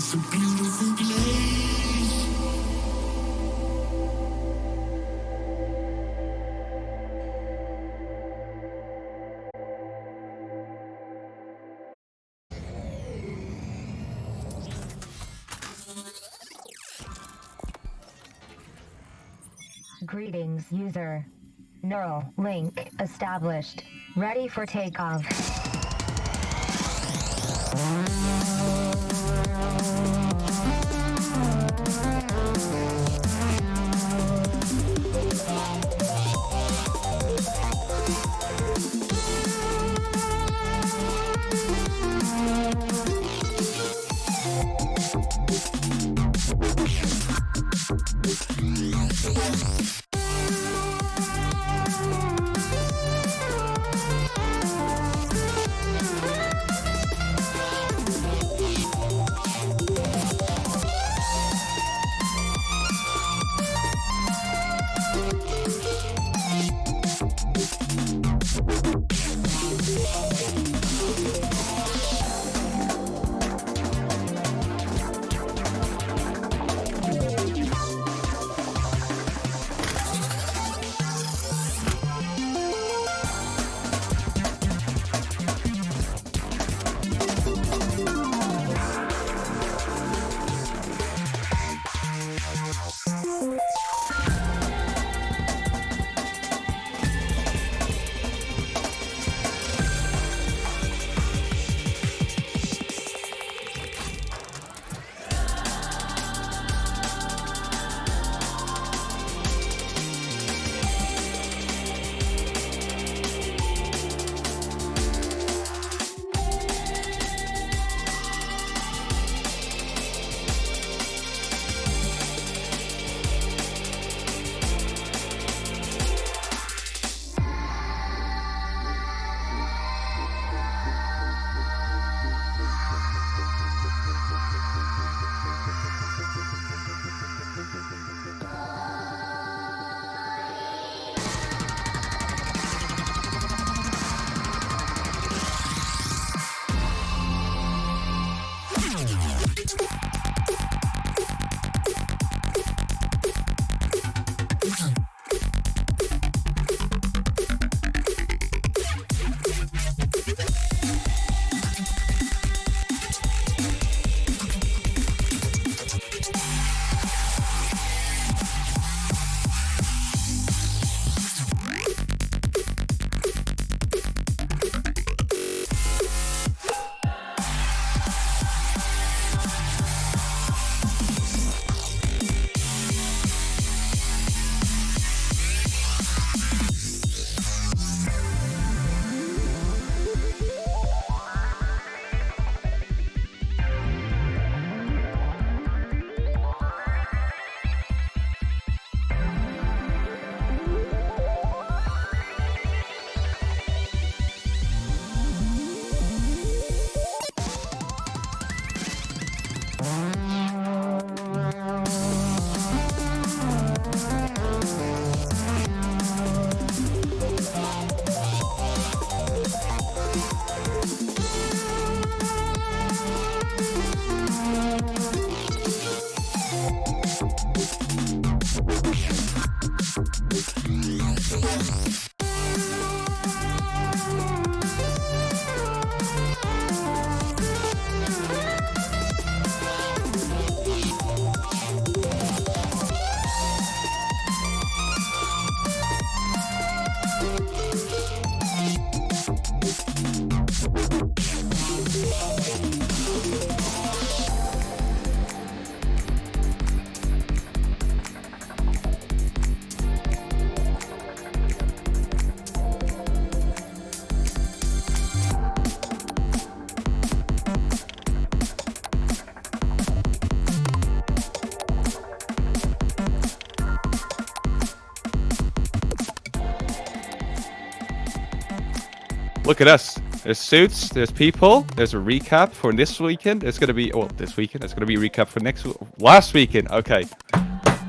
Speaker 9: It's a beautiful place.
Speaker 11: Greetings, user. Neural link established. Ready for takeoff.
Speaker 4: Look at us. There's suits, there's people, there's a recap for this weekend. There's gonna be, well, this weekend. There's gonna be a recap for last weekend. Okay.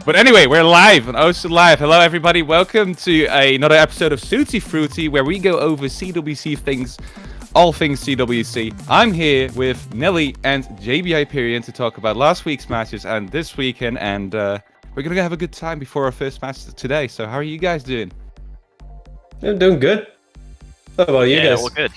Speaker 4: But anyway, we're live on Osu Live. Hello, everybody. Welcome to another episode of Suitsy Fruity, where we go over CWC things all things CWC. I'm here with Nelly and JB Hyperion to talk about last week's matches and this weekend, and we're going to have a good time before our first match today. So how are you guys doing?
Speaker 12: I'm doing good. How about you guys?
Speaker 1: All good.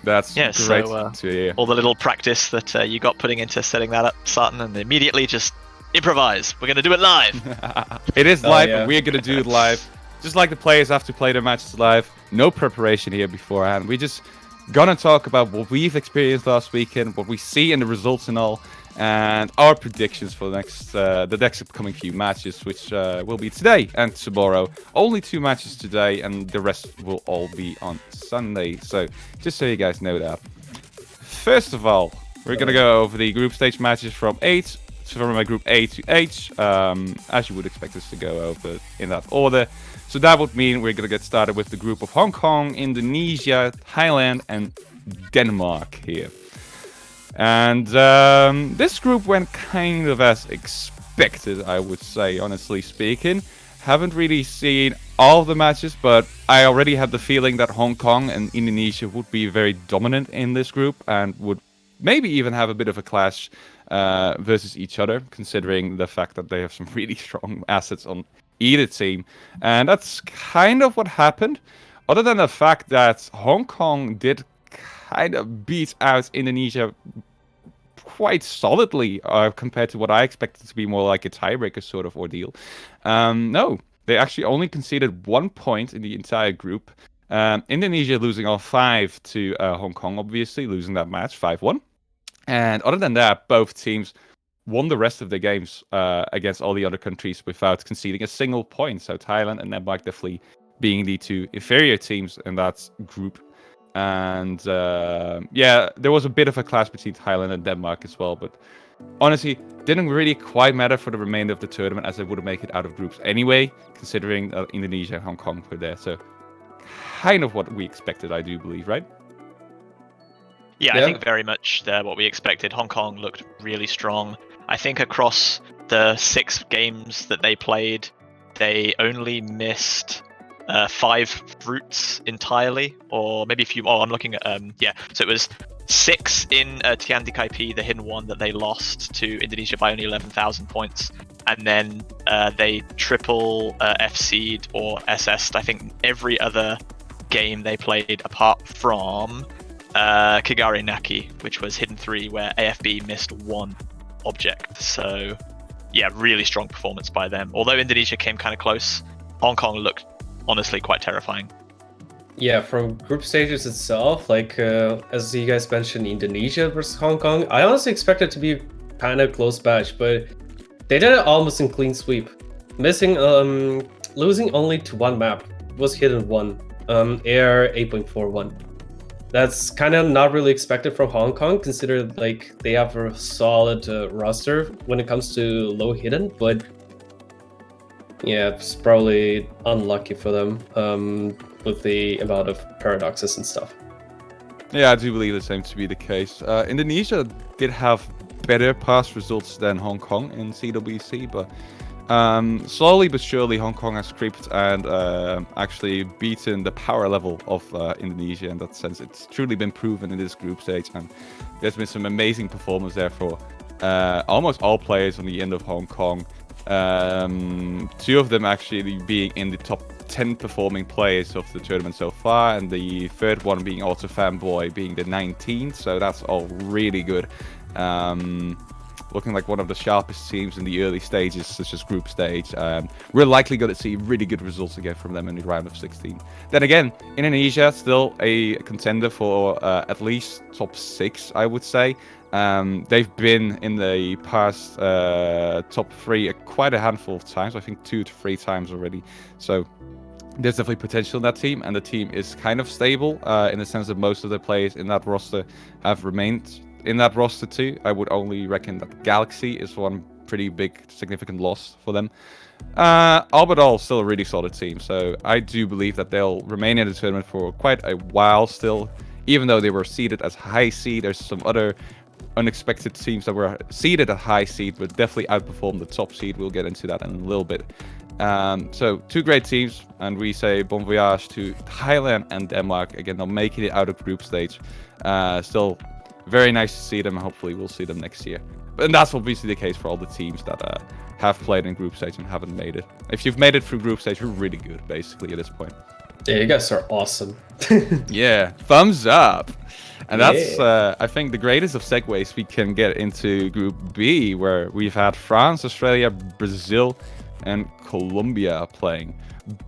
Speaker 4: That's great
Speaker 1: so,
Speaker 4: to hear.
Speaker 1: All the little practice that you got putting into setting that up, Sarton, and immediately just improvise. We're going to do it live.
Speaker 4: It is live,
Speaker 12: yeah.
Speaker 4: and we're going to do it live. Just like the players have to play their matches live. No preparation here beforehand. We just gonna talk about what we've experienced last weekend, what we see in the results and all, and our predictions for the next upcoming few matches, which will be today and tomorrow. Only 2 matches today, and the rest will all be on Sunday. So just so you guys know that. First of all, we're gonna go over the group stage matches from my group A to H, as you would expect us to go over in that order. So that would mean we're gonna get started with the group of Hong Kong, Indonesia, Thailand, and Denmark here. And this group went kind of as expected, I would say, honestly speaking. Haven't really seen all of the matches, but I already had the feeling that Hong Kong and Indonesia would be very dominant in this group and would maybe even have a bit of a clash versus each other, considering the fact that they have some really strong assets on either team. And that's kind of what happened, other than the fact that Hong Kong did kind of beat out Indonesia quite solidly compared to what I expected to be more like a tiebreaker sort of ordeal. No, they actually only conceded 1 point in the entire group. Indonesia losing all 5 to Hong Kong, obviously, losing that match 5-1. And other than that, both teams won the rest of their games against all the other countries without conceding a single point. So Thailand and Denmark definitely being the 2 inferior teams in that group. And yeah, there was a bit of a clash between Thailand and Denmark as well. But honestly, didn't really quite matter for the remainder of the tournament, as they wouldn't make it out of groups anyway, considering Indonesia and Hong Kong were there. So kind of what we expected, I do believe, right?
Speaker 1: Yeah, I think very much what we expected. Hong Kong looked really strong. I think across the 6 games that they played, they only missed 5 fruits entirely, or maybe a few. Oh, I'm looking at So it was 6 in Tian Di Kai Pi, the hidden one that they lost to Indonesia by only 11,000 points, and then they triple FC'd or SS'd I think every other game they played apart from Kigare Naki, which was hidden 3, where AFB missed 1 object. So yeah, really strong performance by them. Although Indonesia came kind of close, Hong Kong looked honestly quite terrifying.
Speaker 12: Yeah, from group stages itself, like as you guys mentioned, Indonesia versus Hong Kong, I honestly expected it to be kind of close match, but they did it almost in clean sweep, losing only to 1 map. Was hidden 1, AR 8.41. That's kind of not really expected from Hong Kong, considering like they have a solid roster when it comes to low hidden, but yeah, it's probably unlucky for them with the amount of paradoxes and stuff.
Speaker 4: Yeah, I do believe the same to be the case. Indonesia did have better past results than Hong Kong in CWC, but slowly but surely Hong Kong has creeped and actually beaten the power level of Indonesia. In that sense, it's truly been proven in this group stage, and there's been some amazing performance there for almost all players on the end of Hong Kong. 2 of them actually being in the top 10 performing players of the tournament so far, and the third one being also Fanboy being the 19th, so that's all really good. Looking like one of the sharpest teams in the early stages, such as group stage. We're likely going to see really good results again from them in the round of 16. Then again, Indonesia still a contender for at least top 6, I would say. They've been in the past top 3 quite a handful of times, I think 2 to 3 times already. So there's definitely potential in that team, and the team is kind of stable in the sense that most of the players in that roster have remained in that roster too. I would only reckon that Galaxy is one pretty big significant loss for them. All but all, still a really solid team, so I do believe that they'll remain in the tournament for quite a while still, even though they were seeded as high seed. There's some other unexpected teams that were seeded at high seed but definitely outperformed the top seed. We'll get into that in a little bit. So 2 great teams, and we say bon voyage to Thailand and Denmark. Again, they're making it out of group stage. Still very nice to see them. Hopefully we'll see them next year. And that's obviously the case for all the teams that have played in group stage and haven't made it. If you've made it through group stage, you're really good, basically, at this point.
Speaker 12: Yeah, you guys are awesome.
Speaker 4: Yeah, thumbs up. And that's, I think, the greatest of segues we can get into Group B, where we've had France, Australia, Brazil, and Colombia playing.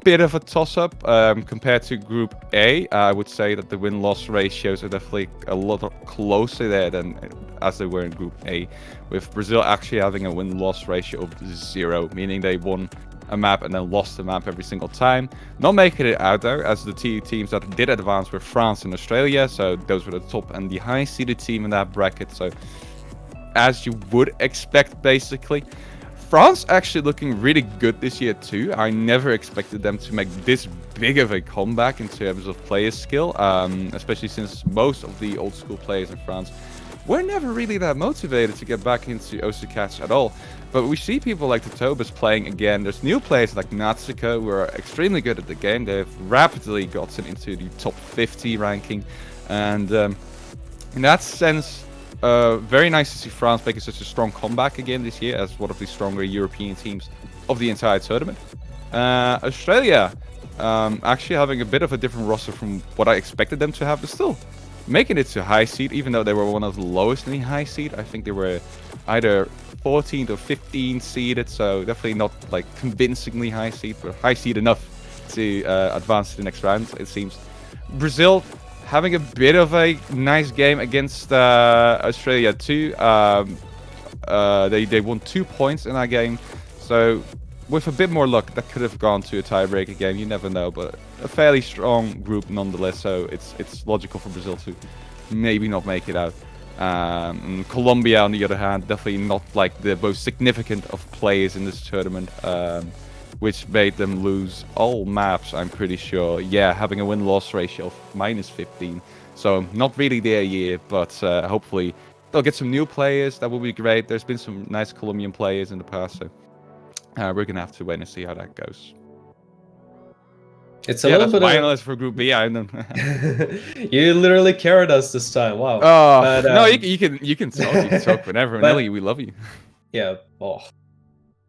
Speaker 4: Bit of a toss-up compared to Group A. I would say that the win-loss ratios are definitely a lot closer there than as they were in Group A, with Brazil actually having a win-loss ratio of 0, meaning they won a map and then lost the map every single time. Not making it out there, as the 2 teams that did advance were France and Australia, so those were the top and the high-seeded team in that bracket, so as you would expect, basically. France actually looking really good this year too. I never expected them to make this big of a comeback in terms of player skill, especially since most of the old school players in France were never really that motivated to get back into Osakash at all. But we see people like Totobus playing again. There's new players like Natsuko who are extremely good at the game. They've rapidly gotten into the top 50 ranking. And in that sense, very nice to see France making such a strong comeback again this year as one of the stronger European teams of the entire tournament. Australia actually having a bit of a different roster from what I expected them to have, but still making it to high seed, even though they were one of the lowest in the high seed. I think they were either 14th or 15th seeded, so definitely not like convincingly high seed, but high seed enough to advance to the next round, it seems. Brazil having a bit of a nice game against Australia too. They won 2 points in that game, so with a bit more luck, that could have gone to a tiebreak again. You never know, but a fairly strong group nonetheless. So it's logical for Brazil to maybe not make it out. And Colombia, on the other hand, definitely not like the most significant of players in this tournament, which made them lose all maps, I'm pretty sure. Yeah, having a win-loss ratio of -15. So not really their year, but hopefully they'll get some new players. That will be great. There's been some nice Colombian players in the past, so we're going to have to wait and see how that goes.
Speaker 12: It's a little bit
Speaker 4: finalist for Group B. I know.
Speaker 12: You literally carried us this time. Wow.
Speaker 4: Oh, but, no, you can talk. You can talk whenever. Nelly, we love you.
Speaker 12: Yeah. Oh,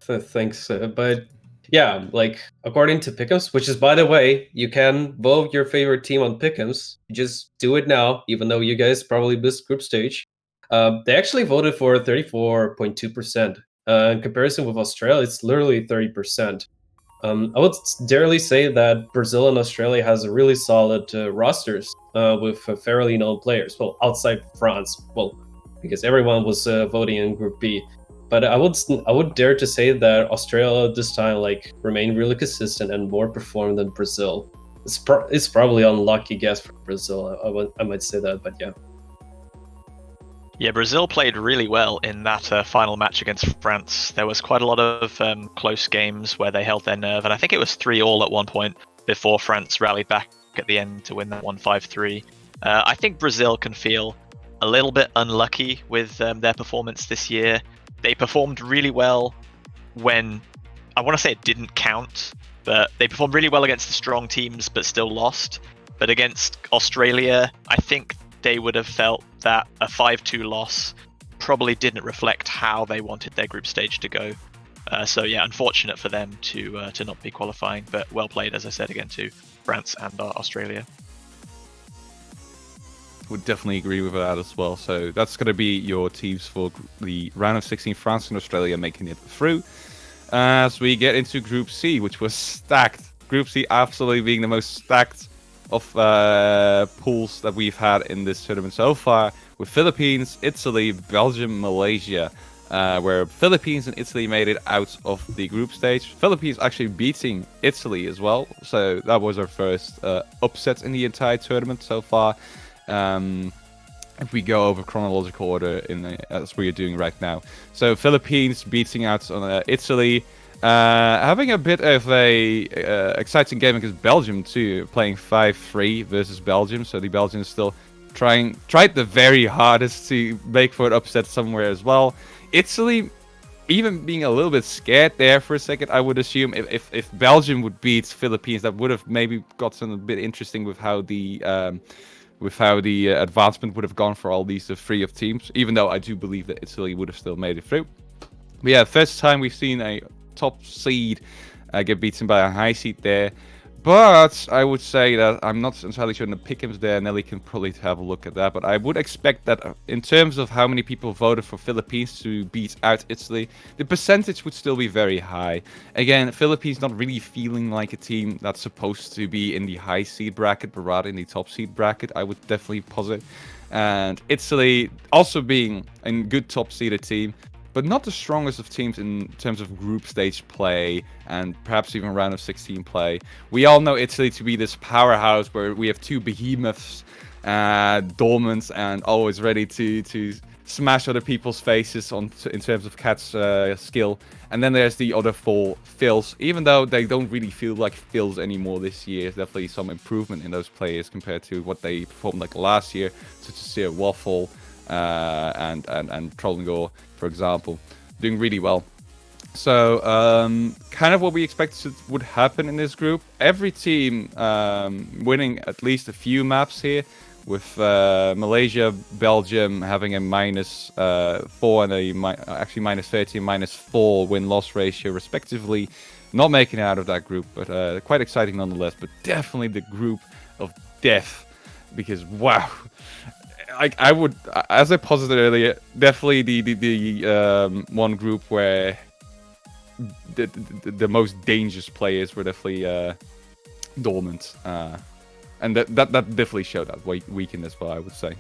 Speaker 12: thanks. But yeah, like according to Pick'ems, which is, by the way, you can vote your favorite team on Pick'ems. Just do it now, even though you guys probably missed group stage. They actually voted for 34.2%. In comparison with Australia, it's literally 30%. I would darely say that Brazil and Australia has a really solid rosters with fairly known players. Well, outside France, well, because everyone was voting in Group B. But I would dare to say that Australia this time like remained really consistent and more performed than Brazil. It's probably an unlucky guess for Brazil. I might say that, but yeah.
Speaker 1: Yeah, Brazil played really well in that final match against France. There was quite a lot of close games where they held their nerve, and I think it was 3-3 at one point before France rallied back at the end to win that 1-5-3. I think Brazil can feel a little bit unlucky with their performance this year. They performed really well when, I want to say it didn't count, but they performed really well against the strong teams but still lost. But against Australia, I think they would have felt that a 5-2 loss probably didn't reflect how they wanted their group stage to go. So yeah, unfortunate for them to not be qualifying, but well played, as I said, again to France and Australia.
Speaker 4: Would definitely agree with that as well. So that's going to be your teams for the round of 16, France and Australia making it through. As we get into Group C, which was stacked. Group C absolutely being the most stacked of pools that we've had in this tournament so far, with Philippines, Italy, Belgium, Malaysia, where Philippines and Italy made it out of the group stage. Philippines actually beating Italy as well, so that was our first upset in the entire tournament so far. If we go over chronological order as we are doing right now. So Philippines beating out on Italy, having a bit of a exciting game against Belgium too, playing 5-3 versus Belgium. So the Belgians still tried the very hardest to make for an upset somewhere as well. Italy even being a little bit scared there for a second. I would assume if Belgium would beat Philippines, that would have maybe gotten a bit interesting with how the advancement would have gone for all these three of teams. Even though I do believe that Italy would have still made it through. But yeah, first time we've seen a top seed get beaten by a high seed there. But I would say that I'm not entirely sure in the pick'ems there. Nelly can probably have a look at that. But I would expect that in terms of how many people voted for Philippines to beat out Italy, the percentage would still be very high. Again, Philippines not really feeling like a team that's supposed to be in the high seed bracket, but rather in the top seed bracket, I would definitely posit. And Italy also being a good top seeded team, but not the strongest of teams in terms of group stage play and perhaps even round of 16 play. We all know Italy to be this powerhouse where we have two behemoths, dormant and always ready to smash other people's faces in terms of Cat's skill. And then there's the other four Phils. Even though they don't really feel like Phils anymore this year, there's definitely some improvement in those players compared to what they performed like last year, such as Waffle and Trollengor, for example, doing really well. So kind of what we expected would happen in this group. Every team winning at least a few maps here, with Malaysia, Belgium having a -4 and actually -30 and -4 win-loss ratio respectively, not making it out of that group, but quite exciting nonetheless. But definitely the group of death, because wow. I would, as I posited earlier, definitely the one group where the most dangerous players were definitely dormant, and that definitely showed that weekend as well, I would say.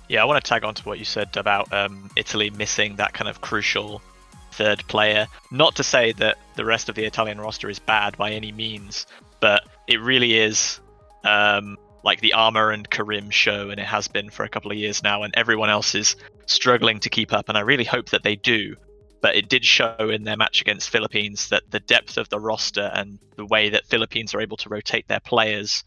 Speaker 1: Yeah, I want to tag on to what you said about Italy missing that kind of crucial third player. Not to say that the rest of the Italian roster is bad by any means, but it really is like the Armour and Karim show, and it has been for a couple of years now, and everyone else is struggling to keep up, and I really hope that they do. But it did show in their match against Philippines that the depth of the roster and the way that Philippines are able to rotate their players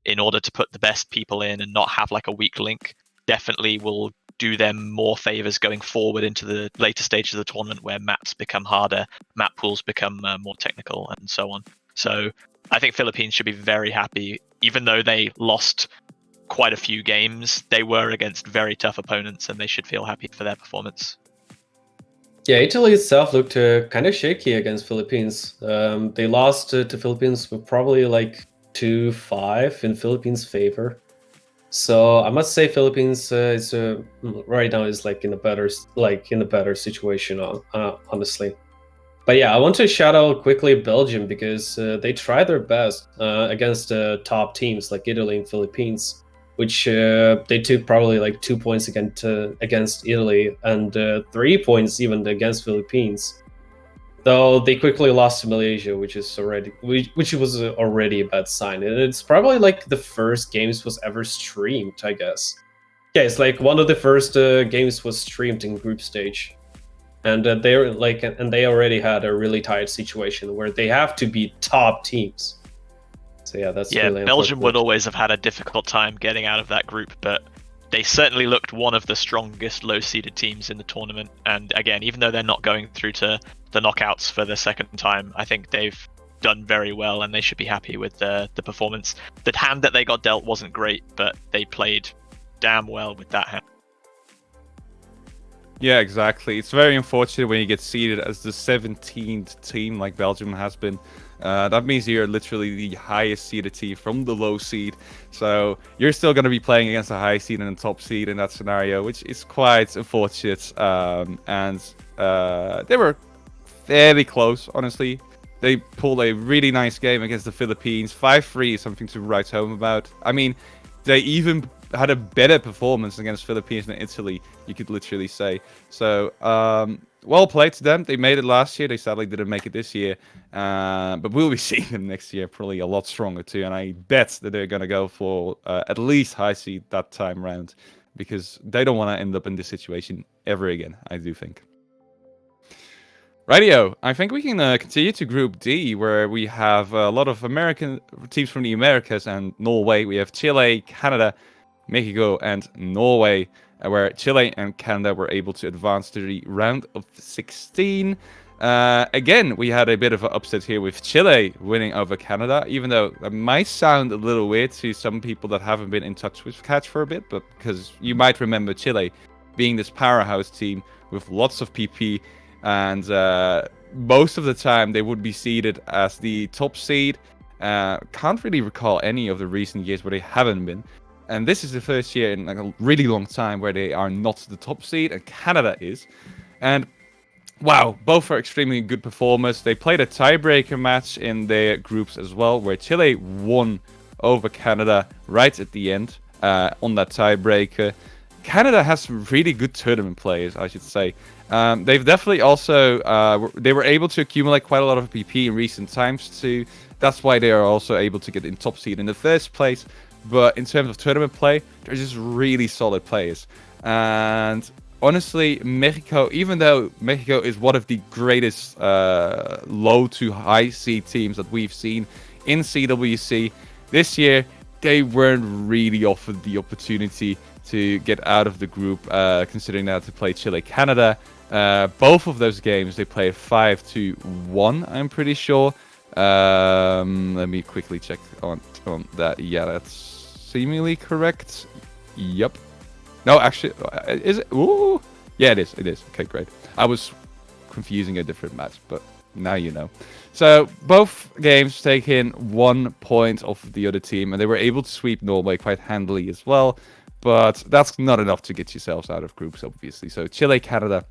Speaker 1: in order to put the best people in and not have like a weak link definitely will do them more favors going forward into the later stages of the tournament, where maps become harder, map pools become more technical, and so on. So I think Philippines should be very happy. Even though they lost quite a few games, they were against very tough opponents, and they should feel happy for their performance.
Speaker 12: Yeah, Italy itself looked kind of shaky against Philippines. They lost to Philippines with probably like 2-5 in Philippines' favor. So I must say Philippines is right now is like in a better situation, honestly. But yeah, I want to shout out quickly Belgium, because they tried their best against top teams like Italy and Philippines, which they took probably like 2 points against Italy and 3 points even against Philippines. Though they quickly lost to Malaysia, which was already a bad sign. And it's probably like the first games was ever streamed, I guess. Yeah, it's like one of the first games was streamed in group stage. And they already had a really tight situation where they have to beat top teams. So yeah, that's really
Speaker 1: Belgium would always have had a difficult time getting out of that group, but they certainly looked one of the strongest low-seeded teams in the tournament. And again, even though they're not going through to the knockouts for the second time, I think they've done very well, and they should be happy with the performance. The hand that they got dealt wasn't great, but they played damn well with that hand.
Speaker 4: Yeah, exactly. It's very unfortunate when you get seeded as the 17th team like Belgium has been. That means you're literally the highest seeded team from the low seed. So you're still going to be playing against a high seed and a top seed in that scenario, which is quite unfortunate. And they were fairly close, honestly. They pulled a really nice game against the Philippines. 5-3 is something to write home about. I mean, they even had a better performance against Philippines than Italy, you could literally say. So, well played to them. They made it last year. They sadly didn't make it this year. But we'll be seeing them next year probably a lot stronger too. And I bet that they're going to go for at least high seed that time round, because they don't want to end up in this situation ever again, I do think. Rightio, I think we can continue to Group D, where we have a lot of American teams from the Americas and Norway. We have Chile, Canada, Mexico, and Norway. where Chile and Canada were able to advance to the round of 16. Again, we had a bit of an upset here with Chile winning over Canada, even though that might sound a little weird to some people that haven't been in touch with Catch for a bit, but because you might remember Chile being this powerhouse team with lots of PP, and most of the time they would be seeded as the top seed. Can't really recall any of the recent years where they haven't been. And this is the first year in like a really long time where they are not the top seed, and Canada is. And wow, both are extremely good performers. They played a tiebreaker match in their groups as well, where Chile won over Canada right at the end on that tiebreaker. Canada has some really good tournament players, I should say. They've definitely also they were able to accumulate quite a lot of PP in recent times too. That's why they are also able to get in top seed in the first place. But in terms of tournament play, they're just really solid players. And honestly, Mexico, even though Mexico is one of the greatest low to high seed teams that we've seen in CWC, this year they weren't really offered the opportunity to get out of the group, considering that to play Chile-Canada. Both of those games they played 5-1, I'm pretty sure. Let me quickly check on that. Yeah, that's seemingly correct. Yep. No, actually, is it? Ooh. Yeah, it is. It is. Okay, great. I was confusing a different match, but now you know. So both games taking 1 point off of the other team, and they were able to sweep Norway quite handily as well. But that's not enough to get yourselves out of groups, obviously. So Chile, Canada,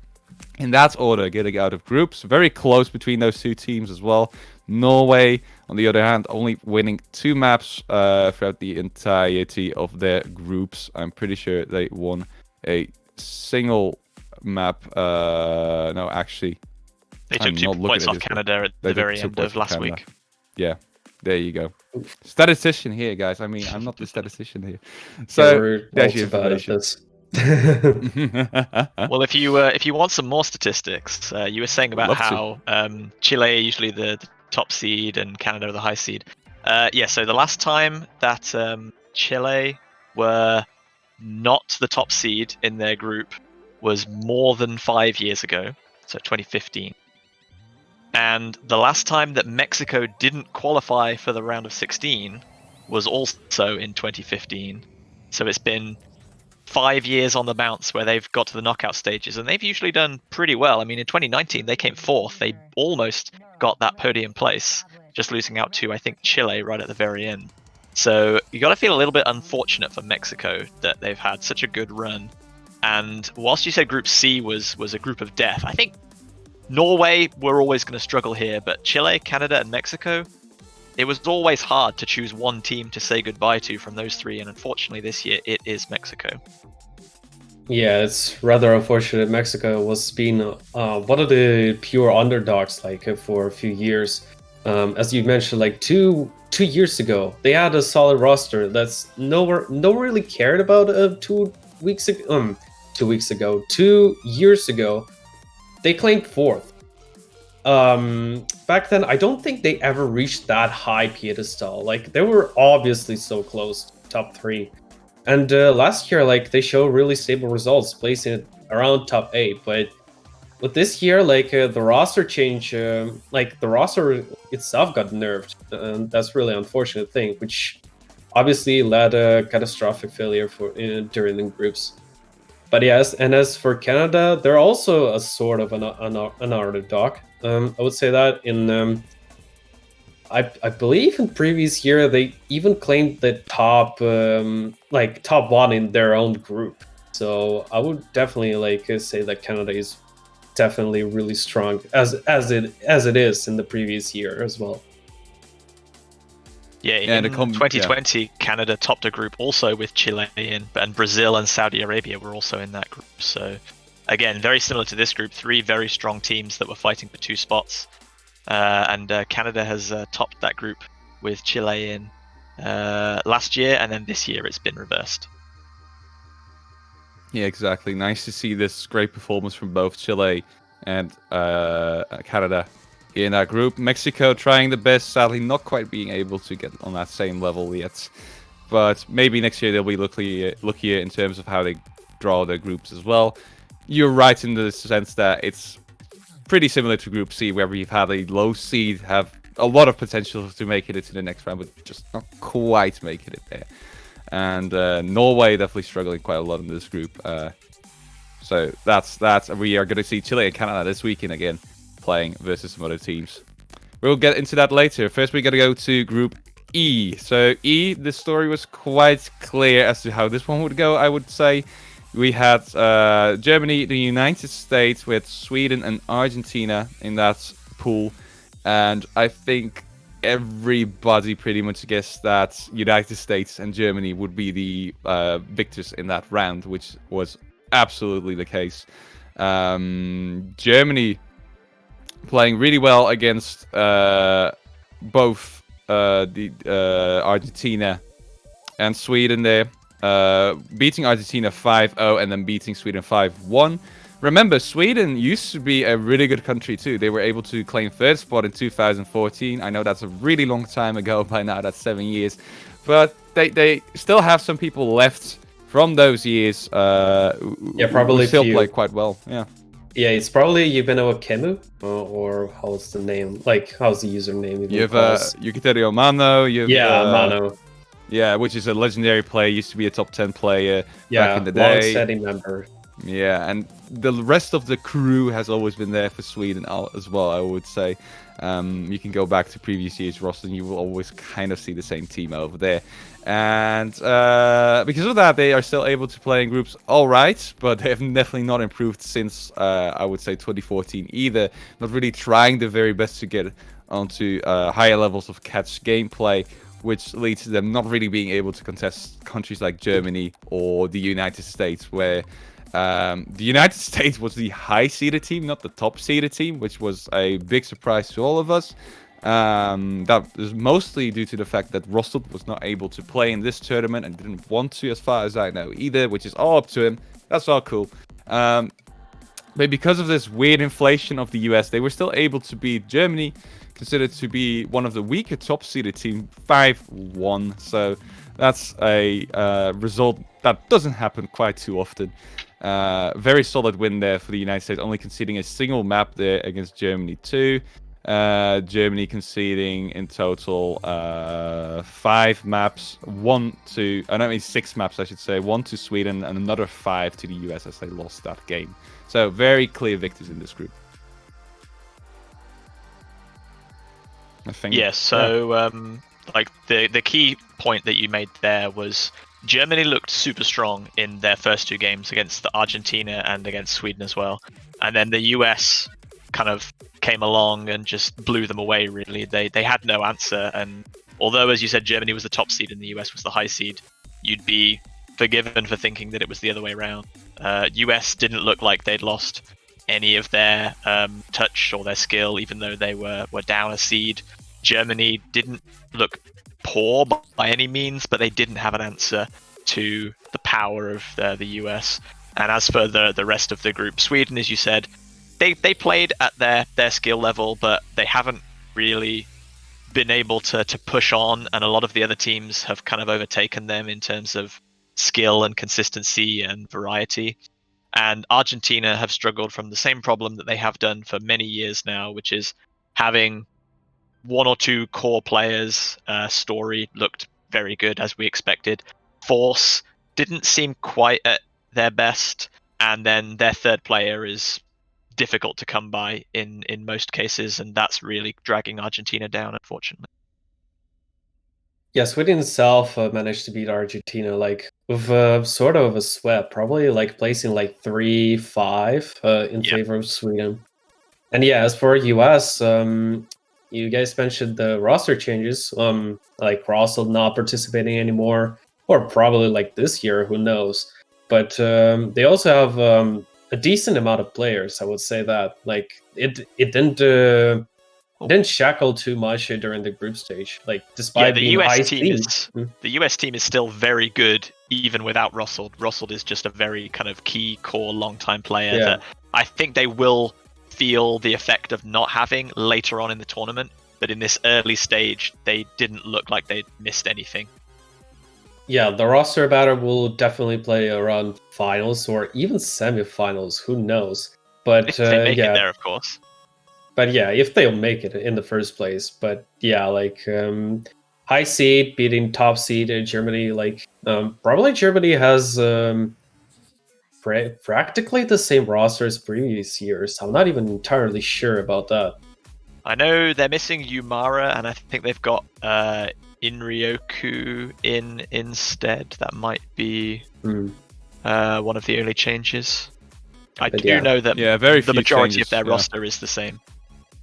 Speaker 4: in that order, getting out of groups. Very close between those two teams as well. Norway, on the other hand, only winning 2 maps throughout the entirety of their groups. I'm pretty sure they won a single map. No, actually,
Speaker 1: they took 2 points off Canada at the very end of last week.
Speaker 4: Yeah, there you go. Statistician here, guys. I mean, I'm not the statistician here. So there's your information.
Speaker 1: Well, if you want some more statistics, you were saying about how Chile are usually the top seed and Canada the high seed. Yeah, so the last time that Chile were not the top seed in their group was more than 5 years ago, so 2015. And the last time that Mexico didn't qualify for the round of 16 was also in 2015. So it's been 5 years on the bounce where they've got to the knockout stages, and they've usually done pretty well. I mean, in 2019, they came 4th. They almost got that podium place, just losing out to, I think, Chile right at the very end. So you got to feel a little bit unfortunate for Mexico that they've had such a good run. And whilst you said Group C was a group of death, I think Norway were always going to struggle here, but Chile, Canada, and Mexico, it was always hard to choose one team to say goodbye to from those 3, and unfortunately this year it is Mexico.
Speaker 12: Yeah, it's rather unfortunate. Mexico was being one of the pure underdogs for a few years. As you mentioned, like two years ago, they had a solid roster that's no one really cared about. 2 years ago, they claimed 4th. Back then, I don't think they ever reached that high pedestal. Like, they were obviously so close, top 3. And last year, they showed really stable results, placing around top 8. But with this year, the roster change, the roster itself got nerfed. And that's really unfortunate thing, which obviously led a catastrophic failure during the groups. But yes, and as for Canada, they're also a sort of an underdog. I would say that in I believe in previous year they even claimed the top 1 in their own group. So I would definitely say that Canada is definitely really strong as it is in the previous year as well.
Speaker 1: Yeah, in 2020, Canada topped a group also with Chile, and Brazil and Saudi Arabia were also in that group. So, again, very similar to this group, 3 very strong teams that were fighting for 2 spots. And Canada has topped that group with Chile in last year, and then this year it's been reversed.
Speaker 4: Yeah, exactly. Nice to see this great performance from both Chile and Canada in that group. Mexico trying the best, sadly not quite being able to get on that same level yet. But maybe next year they'll be luckier in terms of how they draw their groups as well. You're right in the sense that it's pretty similar to Group C, where we've had a low seed have a lot of potential to make it into the next round, but just not quite making it there. And Norway definitely struggling quite a lot in this group. So that's we are going to see Chile and Canada this weekend again playing versus some other teams. We'll get into that later. First, we got to go to Group E. So E, the story was quite clear as to how this one would go, I would say. We had Germany, the United States, with Sweden and Argentina in that pool. And I think everybody pretty much guessed that United States and Germany would be the victors in that round, which was absolutely the case. Germany playing really well against both the Argentina and Sweden there. Beating Argentina 5-0 and then beating Sweden 5-1. Remember, Sweden used to be a really good country too. They were able to claim third spot in 2014. I know that's a really long time ago by now, that's 7 years. But they still have some people left from those years
Speaker 12: probably
Speaker 4: who still play quite well.
Speaker 12: Yeah, it's probably Yubino Kemu, or how's the name? Like, how's the username?
Speaker 4: You have Yukiteru Mano.
Speaker 12: Mano.
Speaker 4: Yeah, which is a legendary player, used to be a top 10 player back in the day.
Speaker 12: Long-standing member.
Speaker 4: Yeah, and the rest of the crew has always been there for Sweden as well, I would say. You can go back to previous years' roster and you will always kind of see the same team over there. And because of that, they are still able to play in groups all right, but they have definitely not improved since, I would say, 2014 either. Not really trying their very best to get onto higher levels of catch gameplay, which leads to them not really being able to contest countries like Germany or the United States, where the United States was the high-seeded team, not the top-seeded team, which was a big surprise to all of us. That is mostly due to the fact that Rostov was not able to play in this tournament and didn't want to, as far as I know, either, which is all up to him. That's all cool. But because of this weird inflation of the US, they were still able to beat Germany, considered to be one of the weaker top-seeded team, 5-1. So that's a result that doesn't happen quite too often. Very solid win there for the United States, only conceding a single map there against Germany too. Germany conceding in total 5 maps, 6 maps I should say, 1 to Sweden and another 5 to the US as they lost that game. So very clear victors in this group. I think.
Speaker 1: Yeah, so like the key point that you made there was Germany looked super strong in their first 2 games against the Argentina and against Sweden as well. And then the US kind of came along and just blew them away, really. They had no answer. And although, as you said, Germany was the top seed and the US was the high seed, you'd be forgiven for thinking that it was the other way around. US didn't look like they'd lost any of their touch or their skill, even though they were down a seed. Germany didn't look poor by any means, but they didn't have an answer to the power of the US. And as for the rest of the group, Sweden, as you said, they played at their skill level, but they haven't really been able to push on, and a lot of the other teams have kind of overtaken them in terms of skill and consistency and variety. And Argentina have struggled from the same problem that they have done for many years now, which is having 1 or 2 core players. Story looked very good as we expected. Force didn't seem quite at their best, and then their third player is difficult to come by in most cases, and that's really dragging Argentina down, unfortunately.
Speaker 12: Yeah, Sweden itself managed to beat Argentina like with sort of a sweat, probably like placing like 3-5 in favor of Sweden. And yeah, as for US, you guys mentioned the roster changes, like Russell not participating anymore, or probably like this year, who knows. But they also have a decent amount of players, I would say that. Like it didn't shackle too much during the group stage. Like despite
Speaker 1: the US team is still very good even without Russell. Russell is just a very kind of key core long time player that I think they will feel the effect of not having later on in the tournament, but in this early stage they didn't look like they'd missed anything.
Speaker 12: Yeah, the roster battle will definitely play around finals or even semifinals. Who knows? But
Speaker 1: If they make it
Speaker 12: yeah,
Speaker 1: there, of course.
Speaker 12: but yeah, if they'll make it in the first place. But yeah, like high seed beating top seed in Germany. Like probably Germany has practically the same roster as previous years. I'm not even entirely sure about that.
Speaker 1: I know they're missing Yumara, and I think they've got Inryoku in instead. That might be one of the early changes. I
Speaker 12: But
Speaker 1: do
Speaker 12: yeah.
Speaker 1: know that
Speaker 4: Yeah, very
Speaker 1: the
Speaker 4: few
Speaker 1: majority
Speaker 4: changes,
Speaker 1: of their
Speaker 4: yeah.
Speaker 1: roster is the same.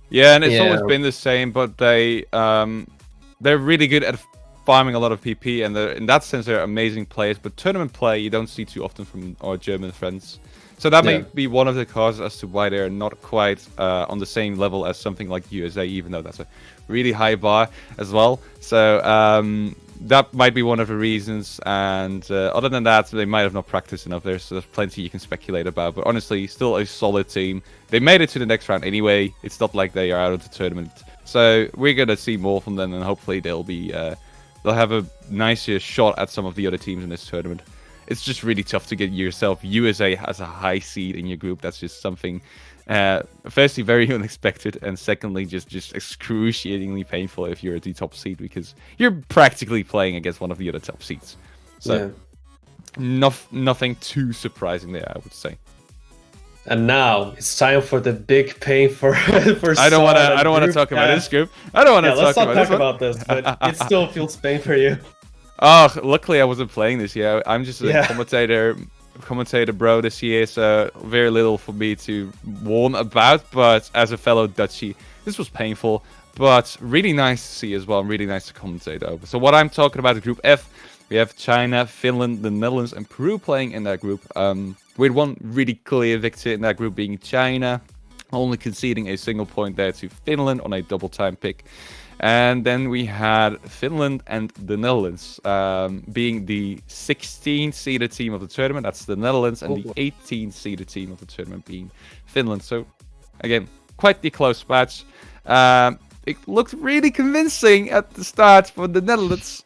Speaker 4: Yeah, and it's
Speaker 12: Yeah.
Speaker 4: always been the same, but they're really good at farming a lot of PP, and in that sense they're amazing players. But tournament play you don't see too often from our German friends, so that may
Speaker 12: Yeah.
Speaker 4: be one of the causes as to why they're not quite on the same level as something like USA, even though that's a really high bar as well. So that might be one of the reasons. And other than that, they might have not practiced enough. There's plenty you can speculate about, but honestly, still a solid team. They made it to the next round anyway. It's not like they are out of the tournament. So we're gonna see more from them, and hopefully they'll have a nicer shot at some of the other teams in this tournament. It's just really tough to get yourself USA as a high seed in your group. That's just something, firstly, very unexpected, and secondly, just excruciatingly painful if you're at the top seed, because you're practically playing against one of the other top seeds. So nothing too surprising there, I would say.
Speaker 12: And now it's time for the big pain for
Speaker 4: I don't want to talk about this group. I don't want to
Speaker 12: let's
Speaker 4: talk
Speaker 12: not
Speaker 4: about
Speaker 12: talk
Speaker 4: this one.
Speaker 12: about this, but it still feels pain for you.
Speaker 4: Oh, luckily I wasn't playing this year. I'm just a
Speaker 12: Yeah.
Speaker 4: commentator bro this year, so very little for me to warn about. But as a fellow Dutchie, this was painful, but really nice to see as well. Really nice to commentate over. So what I'm talking about is Group F. We have China, Finland, the Netherlands, and Peru playing in that group. With one really clear victor in that group being China, only conceding a single point there to Finland on a double time pick. And then we had Finland and the Netherlands being the 16th seeded team of the tournament. That's the Netherlands, and the 18th seeded team of the tournament being Finland. So, again, quite the close match. It looked really convincing at the start for the Netherlands,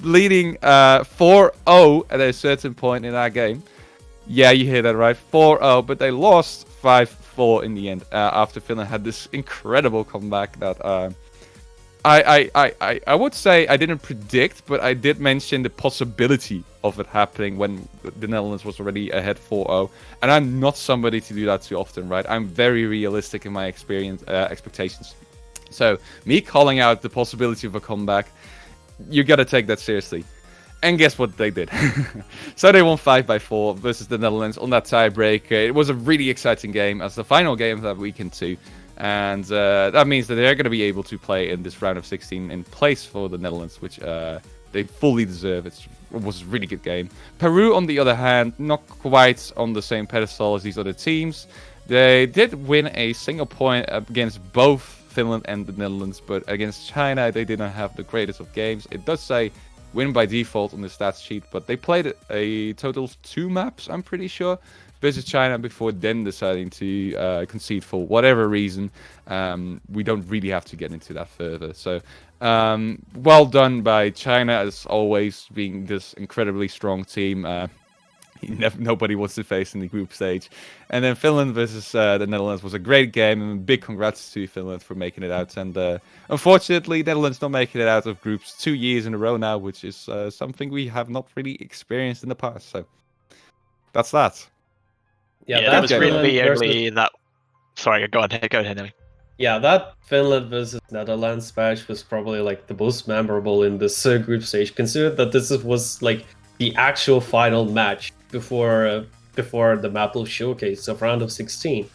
Speaker 4: leading 4-0 at a certain point in that game. Yeah, you hear that right, 4-0, but they lost 5-4 in the end after Finland had this incredible comeback that I would say I didn't predict, but I did mention the possibility of it happening when the Netherlands was already ahead 4-0. And I'm not somebody to do that too often, right? I'm very realistic in my expectations. So me calling out the possibility of a comeback, you gotta take that seriously. And guess what they did? So they won 5-4 versus the Netherlands on that tiebreak. It was a really exciting game as the final game of that weekend too. And that means that they're going to be able to play in this round of 16 in place for the Netherlands, which they fully deserve. It was a really good game. Peru, on the other hand, not quite on the same pedestal as these other teams. They did win a single point against both Finland and the Netherlands, but against China, they didn't have the greatest of games. It does say win by default on the stats sheet, but they played a total of 2 maps, I'm pretty sure, versus China before then deciding to concede for whatever reason. We don't really have to get into that further. So well done by China, as always, being this incredibly strong team. Nobody wants to face in the group stage. And then Finland versus the Netherlands was a great game, and big congrats to Finland for making it out. And unfortunately, Netherlands not making it out of groups 2 years in a row now, which is something we have not really experienced in the past. So that's that.
Speaker 12: Yeah,
Speaker 1: that was really
Speaker 12: Finland
Speaker 1: only that. Sorry, go ahead, Nelly.
Speaker 12: Yeah, that Finland versus Netherlands match was probably like the most memorable in this group stage. Consider that this was like the actual final match before the Maple Showcase of round of 16.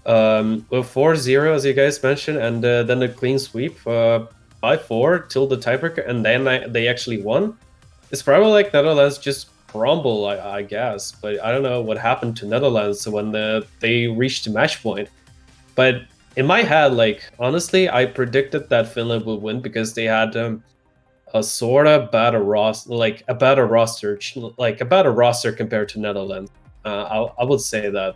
Speaker 12: With 4-0, as you guys mentioned, and then a clean sweep 5-4 till the tiebreaker, and then they actually won. It's probably like Netherlands just crumble, I guess, but I don't know what happened to Netherlands when they reached the match point. But in my head, like honestly, I predicted that Finland would win because they had a sort of better roster, like a better roster compared to Netherlands. I would say that.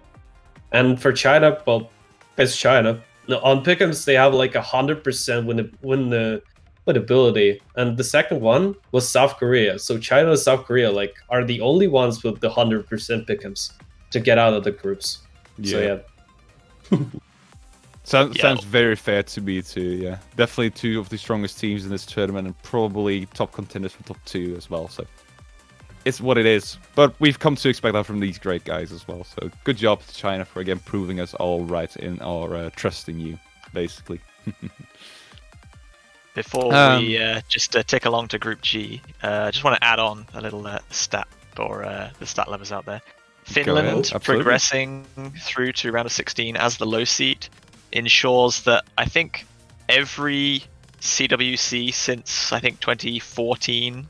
Speaker 12: And for China, well, it's China. On pick'ems, they have like 100% win with ability. And the second one was South Korea. So China and South Korea like are the only ones with the 100% pick'ems to get out of the groups. So yeah.
Speaker 4: Sounds very fair to me too, yeah. Definitely two of the strongest teams in this tournament and probably top contenders for top 2 as well, so it's what it is. But we've come to expect that from these great guys as well, so good job to China for again proving us all right in our trust in you, basically.
Speaker 1: Before we just tick along to Group G, I just want to add on a little stat for the stat lovers out there. Finland progressing through to round of 16 as the low seed ensures that I think every CWC since I think 2014,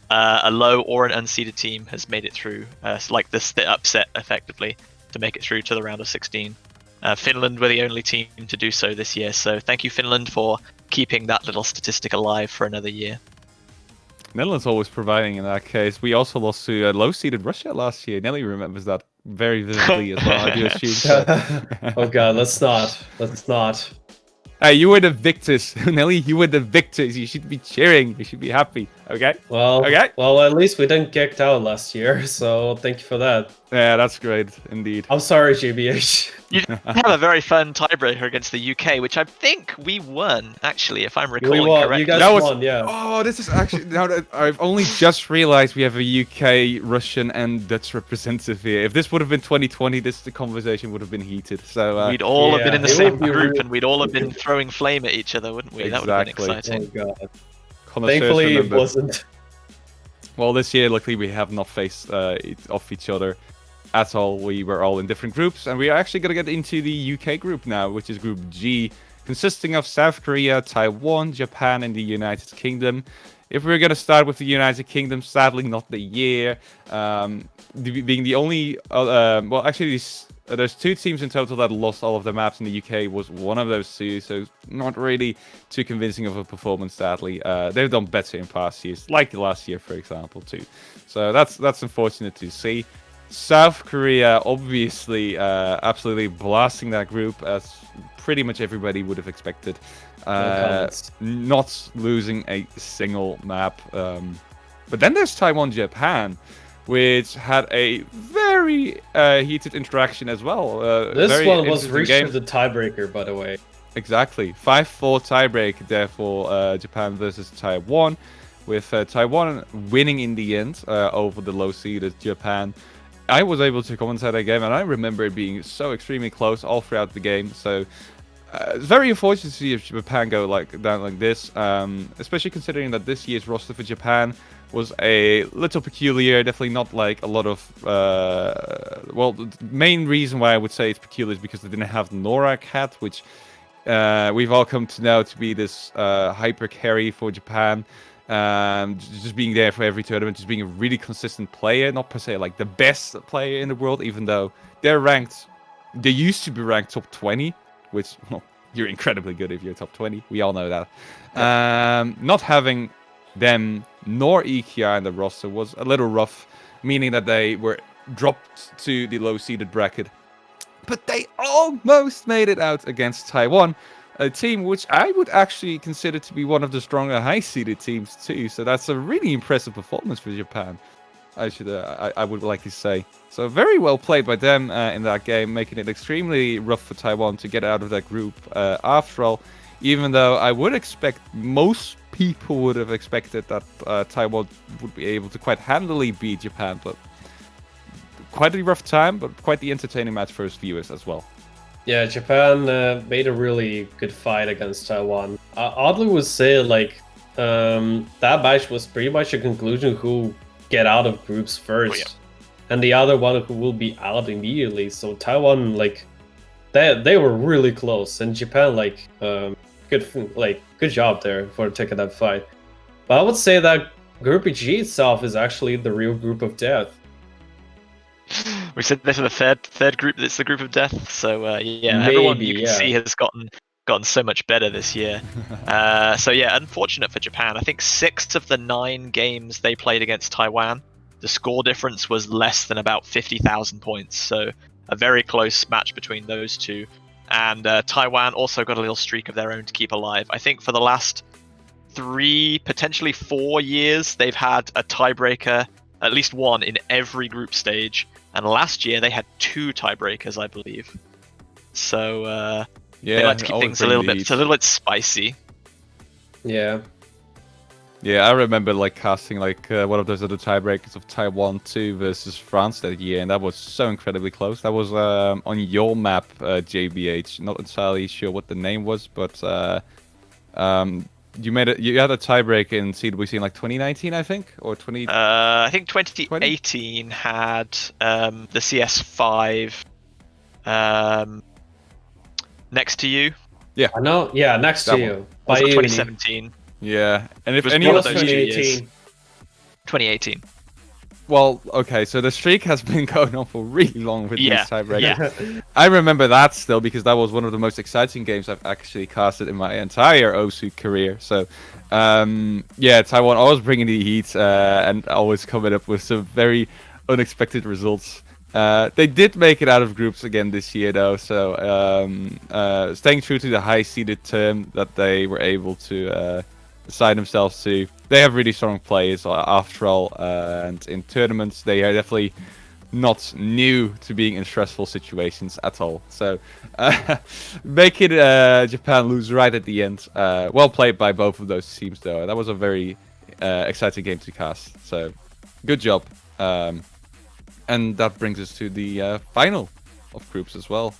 Speaker 1: a low or an unseeded team has made it through, like the upset effectively to make it through to the round of 16. Finland were the only team to do so this year, so thank you Finland for keeping that little statistic alive for another year.
Speaker 4: Netherlands always providing in that case. We also lost to low-seeded Russia last year. Nelly remembers that very vividly as well, I do assume. So.
Speaker 12: Oh god, let's not.
Speaker 4: Hey, you were the victors, Nelly. You were the victors. You should be cheering. You should be happy. Okay.
Speaker 12: Well, at least we didn't get out last year, so thank you for that.
Speaker 4: Yeah, that's great indeed.
Speaker 12: I'm sorry, GBH.
Speaker 1: You have a very fun tiebreaker against the UK, which I think we won, actually, if I'm recalling correctly.
Speaker 12: You guys won, yeah.
Speaker 4: Oh, this is actually now that I've only just realized we have a UK, Russian, and Dutch representative here. If this would have been 2020, the conversation would have been heated. So
Speaker 1: we'd all have been in the same group, and we'd all have been throwing flame at each other, wouldn't we?
Speaker 4: Exactly.
Speaker 1: That would have been exciting.
Speaker 12: Oh god. Thankfully, it wasn't.
Speaker 4: Well, this year, luckily, we have not faced off each other at all. We were all in different groups, and we are actually going to get into the UK group now, which is Group G, consisting of South Korea, Taiwan, Japan, and the United Kingdom. If we're going to start with the United Kingdom, sadly not the year, being the only... well, actually, there's 2 teams in total that lost all of their maps, and the UK was one of those 2, so not really too convincing of a performance, sadly. They've done better in past years, like last year, for example, too. So that's unfortunate to see. South Korea, obviously, absolutely blasting that group, as pretty much everybody would have expected. Not losing a single map. But then there's Taiwan, Japan, which had a very heated interaction as well.
Speaker 12: This one was reached to the tiebreaker, by the way.
Speaker 4: Exactly. 5-4 tiebreak, therefore, Japan versus Taiwan, with Taiwan winning in the end over the low-seeded Japan. I was able to commentate that game, and I remember it being so extremely close all throughout the game. So it's very unfortunate to see if Japan go down like this, especially considering that this year's roster for Japan was a little peculiar. Definitely not like a lot of... well, the main reason why I would say it's peculiar is because they didn't have Nora Cat, which we've all come to know to be this hyper carry for Japan. Just being there for every tournament, just being a really consistent player, not per se like the best player in the world, even though they're ranked, they used to be ranked top 20, which, well, you're incredibly good if you're top 20, we all know that. Not having them nor EKR in the roster was a little rough, meaning that they were dropped to the low-seeded bracket, but they almost made it out against Taiwan, a team which I would actually consider to be one of the stronger high-seeded teams too. So that's a really impressive performance for Japan, I would like to say. So very well played by them in that game, making it extremely rough for Taiwan to get out of that group after all. Even though I would expect, most people would have expected that Taiwan would be able to quite handily beat Japan, but quite a rough time, but quite the entertaining match for us viewers as well.
Speaker 12: Yeah, Japan made a really good fight against Taiwan. Oddly would say, like, that match was pretty much a conclusion who get out of groups first, and the other one who will be out immediately. So Taiwan, like, they were really close, and Japan, like, good job there for taking that fight. But I would say that Group G itself is actually the real group of death.
Speaker 1: We said this is the third group that's the group of death. So yeah,
Speaker 12: Maybe,
Speaker 1: everyone you can see has gotten so much better this year. So yeah, unfortunate for Japan. I think 6 of the 9 games they played against Taiwan, the score difference was less than about 50,000 points. So a very close match between those two. And Taiwan also got a little streak of their own to keep alive. I think for the last 3, potentially 4 years, they've had a tiebreaker, at least one in every group stage. And last year they had 2 tiebreakers, I believe. So they like to keep things a little bit spicy.
Speaker 12: Yeah.
Speaker 4: Yeah, I remember like casting like one of those other tiebreakers of Taiwan 2 versus France that year, and that was so incredibly close. That was on your map, JBH. Not entirely sure what the name was, but you had a tiebreak in CWC in like 2019, I think, or 20.
Speaker 1: I think 2018 had the CS5 next to you.
Speaker 4: Yeah.
Speaker 12: I know. Yeah, next to you.
Speaker 1: Also
Speaker 12: By
Speaker 1: 2017.
Speaker 4: Yeah, and if
Speaker 1: It was
Speaker 4: any
Speaker 1: one
Speaker 4: of
Speaker 1: of those
Speaker 12: 2018.
Speaker 1: 2018.
Speaker 4: Well, okay, so the streak has been going on for really long with
Speaker 1: Yeah,
Speaker 4: these tiebreakers.
Speaker 1: yeah.
Speaker 4: I remember that still because that was one of the most exciting games I've actually casted in my entire OSU career. So, yeah, Taiwan always bringing the heat and always coming up with some very unexpected results. They did make it out of groups again this year, though. So, staying true to the high-seeded term that they were able to assign themselves to. They have really strong players after all, and in tournaments they are definitely not new to being in stressful situations at all. So making Japan lose right at the end. Well played by both of those teams, though. That was a very exciting game to cast. So good job. And that brings us to the final of groups as well.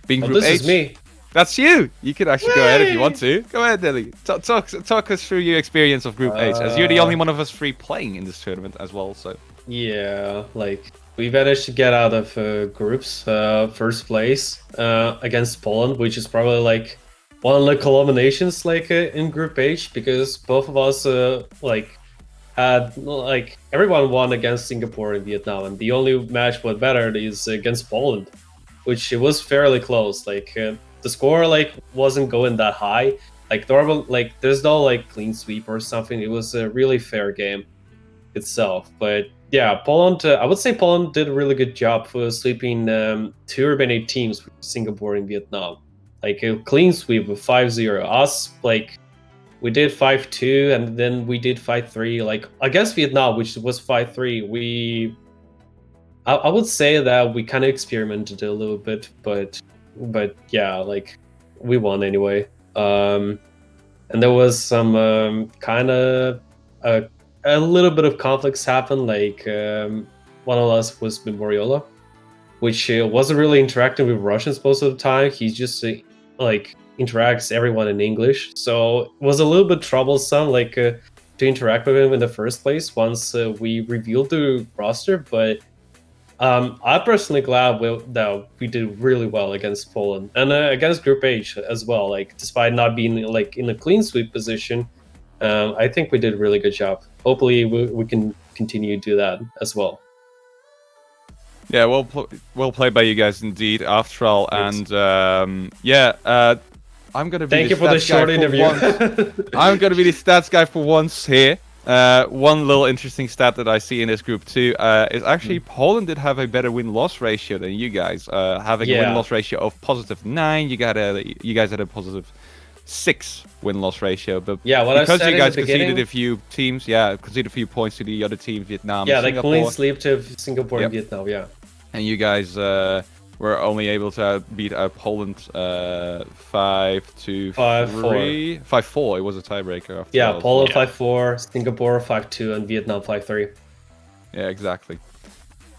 Speaker 4: Being Group
Speaker 12: this
Speaker 4: H.
Speaker 12: is me.
Speaker 4: That's you. You can actually go ahead if you want to. Go ahead, Dilly. Talk us through your experience of Group H, as you're the only one of us 3 playing in this tournament as well. So
Speaker 12: Yeah, like we managed to get out of groups first place against Poland, which is probably like one of the culminations like in Group H, because both of us like had like everyone won against Singapore and Vietnam, and the only match what mattered is against Poland, which it was fairly close. Like the score like wasn't going that high. Like normal, like there's no like clean sweep or something. It was a really fair game itself. But yeah, Poland. I would say Poland did a really good job for sweeping 2 remaining teams, Singapore and Vietnam. Like a clean sweep of 5-0. Us like we did 5-2, and then we did 5-3. Like against Vietnam, which was 5-3, I would say that we kind of experimented a little bit, but yeah, like we won anyway. And there was some kind of a little bit of conflicts happen. Like one of us was Memoriola, which wasn't really interacting with Russians most of the time. He just like interacts everyone in English, so it was a little bit troublesome like to interact with him in the first place once we revealed the roster. But I'm personally glad that we did really well against Poland and against Group H as well. Like despite not being like in a clean sweep position, I think we did a really good job. Hopefully we can continue to do that as well.
Speaker 4: yeah, well played by you guys indeed. After all,
Speaker 12: Thanks.
Speaker 4: and I'm gonna be
Speaker 12: Thank
Speaker 4: the
Speaker 12: you for the
Speaker 4: stats guy
Speaker 12: short interview.
Speaker 4: once. I'm gonna be the stats guy for once here. One little interesting stat that I see in this group too is actually Poland did have a better win-loss ratio than you guys, having a win-loss ratio of +9. You guys had a +6 win-loss ratio, but
Speaker 12: Yeah, what I
Speaker 4: because
Speaker 12: said
Speaker 4: you
Speaker 12: in
Speaker 4: guys
Speaker 12: the
Speaker 4: conceded
Speaker 12: beginning-
Speaker 4: a few teams, conceded a few points to the other team, Vietnam,
Speaker 12: Yeah, like
Speaker 4: Singapore,
Speaker 12: clean sweep to Singapore
Speaker 4: Yep.
Speaker 12: and Vietnam. Yeah.
Speaker 4: and you guys were only able to beat Poland 5-3, 5-4. It was a tiebreaker. After
Speaker 12: Yeah,
Speaker 4: all.
Speaker 12: Poland
Speaker 1: Yeah.
Speaker 12: 5-4, Singapore 5-2, and Vietnam 5-3.
Speaker 4: Yeah, exactly.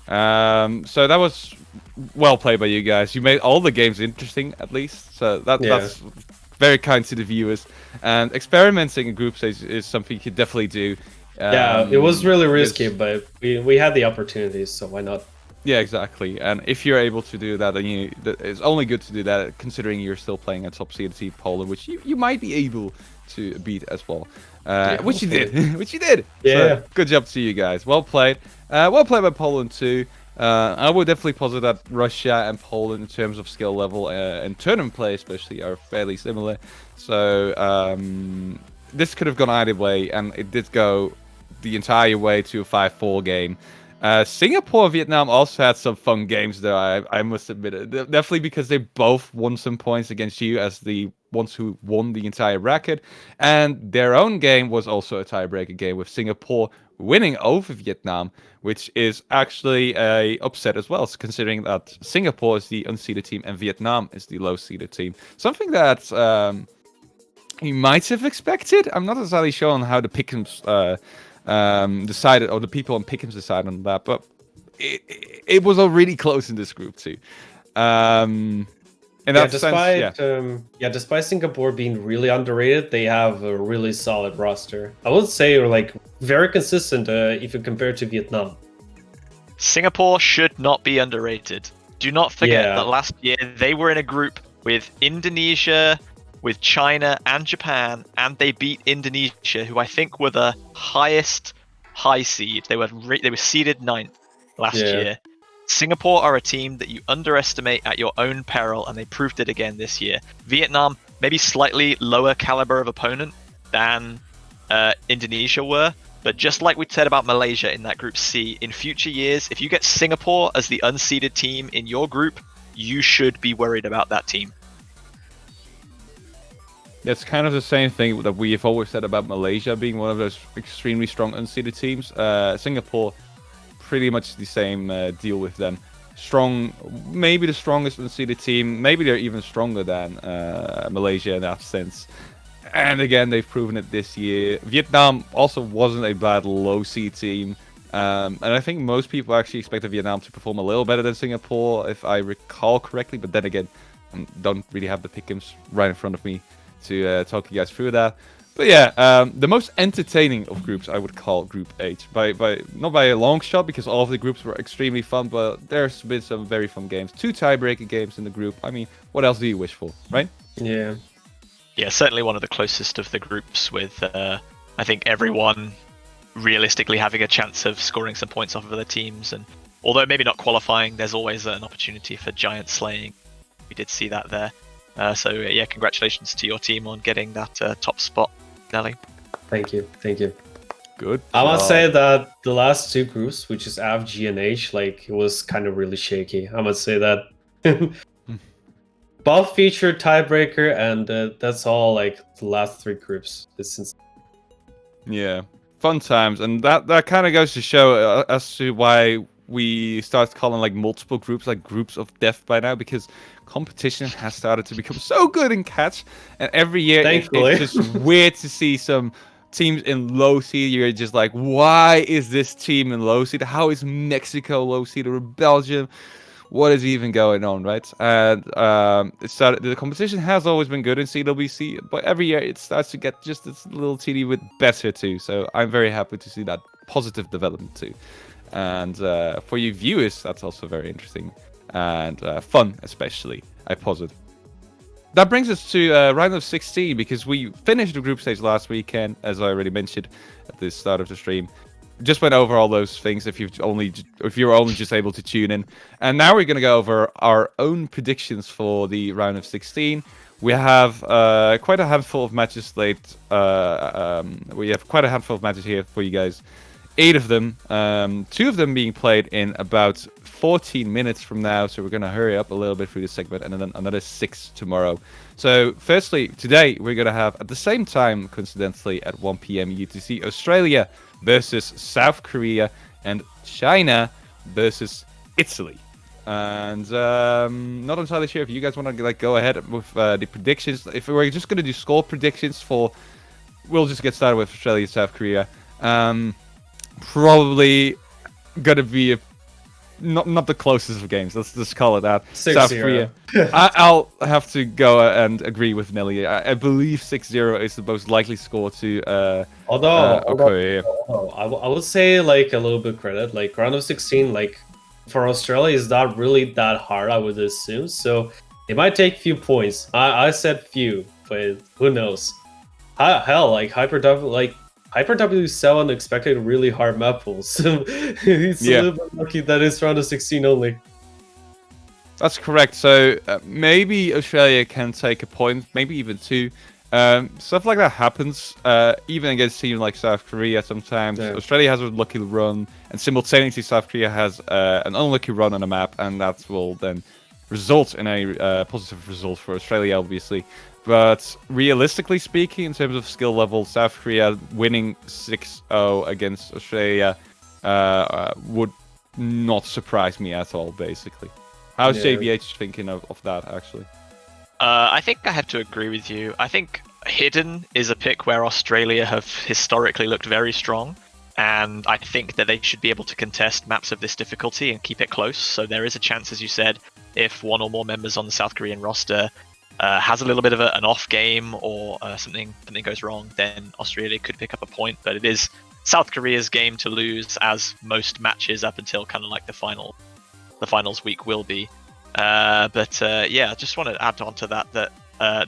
Speaker 4: So that was well played by you guys. You made all the games interesting, at least. So that's very kind to the viewers. And experimenting in group stage is something you could definitely do.
Speaker 12: Yeah, it was really
Speaker 4: it's-
Speaker 12: risky, but we had the opportunities, so why not?
Speaker 4: Yeah, exactly. And if you're able to do that, then it's only good to do that, considering you're still playing a top seed team, Poland, which you might be able to beat as well. Which you did. Which you did.
Speaker 12: Yeah.
Speaker 4: So, good job to you guys. Well played. Well played by Poland too. I would definitely posit that Russia and Poland, in terms of skill level and tournament play especially, are fairly similar. So this could have gone either way, and it did go the entire way to a 5-4 game. Singapore and Vietnam also had some fun games, though, I must admit it. Definitely because they both won some points against you as the ones who won the entire bracket. And their own game was also a tiebreaker game, with Singapore winning over Vietnam, which is actually a upset as well, considering that Singapore is the unseeded team and Vietnam is the low-seeded team. Something that you might have expected. I'm not entirely sure on how the Pick'ems decided, or the people on Pick'ems decided on that, but it was already close in this group too. In that
Speaker 12: despite despite Singapore being really underrated, they have a really solid roster. I would say like very consistent if you compare it to Vietnam.
Speaker 1: Singapore should not be underrated. Do not forget that last year they were in a group with Indonesia, with China and Japan, and they beat Indonesia, who I think were the highest high seed. They were seeded 9th last year. Singapore are a team that you underestimate at your own peril, and they proved it again this year. Vietnam, maybe slightly lower caliber of opponent than Indonesia were, but just like we said about Malaysia in that Group C, in future years, if you get Singapore as the unseeded team in your group, you should be worried about that team.
Speaker 4: It's kind of the same thing that we have always said about Malaysia being one of those extremely strong unseeded teams. Singapore, pretty much the same deal with them. Strong, maybe the strongest unseeded team. Maybe they're even stronger than Malaysia in that sense. And again, they've proven it this year. Vietnam also wasn't a bad low-seed team. And I think most people actually expected Vietnam to perform a little better than Singapore, if I recall correctly. But then again, I don't really have the pick'ems right in front of me to talk you guys through that. But yeah, the most entertaining of groups I would call Group H. Not by a long shot, because all of the groups were extremely fun, but there's been some very fun games. 2 tiebreaker games in the group. I mean, what else do you wish for, right?
Speaker 12: Yeah.
Speaker 1: Yeah, certainly one of the closest of the groups, with I think everyone realistically having a chance of scoring some points off of other teams. And although maybe not qualifying, there's always an opportunity for giant slaying. We did see that there. So yeah, congratulations to your team on getting that top spot, Nelly.
Speaker 12: Thank you.
Speaker 4: Good.
Speaker 12: I must say that the last 2 groups, which is F, G, and H, like, it was kind of really shaky. I must say that. Both featured tiebreaker, and that's all, like, the last 3 groups.
Speaker 4: Yeah, fun times, and that kind of goes to show as to why we start calling like multiple groups like groups of death by now, because competition has started to become so good in catch, and every year it's just weird to see some teams in low seed. You're just like, why is this team in low seed? How is Mexico low seed, or Belgium? What is even going on, right? And the competition has always been good in CWC, but every year it starts to get just this little teeny bit better too. So I'm very happy to see that positive development too. And for you viewers, that's also very interesting and fun, especially, I posit. That brings us to round of 16, because we finished the group stage last weekend, as I already mentioned at the start of the stream. Just went over all those things if you were only just able to tune in. And now we're going to go over our own predictions for the round of 16. We have quite a handful of matches late. We have quite a handful of matches here for you guys. 8 of them, 2 of them being played in about 14 minutes from now, so we're going to hurry up a little bit through this segment, and then another 6 tomorrow. So firstly, today we're going to have, at the same time, coincidentally, at 1 p.m. UTC, Australia versus South Korea, and China versus Italy. And not entirely sure if you guys want to go ahead with the predictions. If we're just going to do score predictions for, we'll just get started with Australia, South Korea. Probably gonna be not the closest of games. Let's just call it that.
Speaker 12: 6-0.
Speaker 4: South Korea. I'll have to go and agree with Nelly. I believe 6-0 is the most likely score to Korea.
Speaker 12: I would say, like, a little bit credit. Like, round of 16, like, for Australia is not really that hard, I would assume. So it might take few points. I said few, but who knows? Hell, like Hyper W7 expected really hard map pools. So he's a little bit lucky that it's round of 16 only.
Speaker 4: That's correct. So maybe Australia can take a point, maybe even 2. Stuff like that happens, even against teams like South Korea sometimes. Yeah. Australia has a lucky run, and simultaneously South Korea has an unlucky run on a map, and that will then result in a positive result for Australia, obviously. But realistically speaking, in terms of skill level, South Korea winning 6-0 against Australia would not surprise me at all, basically. How's JBH thinking of that, actually?
Speaker 1: I think I have to agree with you. I think Hidden is a pick where Australia have historically looked very strong, and I think that they should be able to contest maps of this difficulty and keep it close. So there is a chance, as you said, if one or more members on the South Korean roster has a little bit of an off game or something goes wrong, then Australia could pick up a point. But it is South Korea's game to lose, as most matches up until kind of like the finals week will be. But I just want to add on to that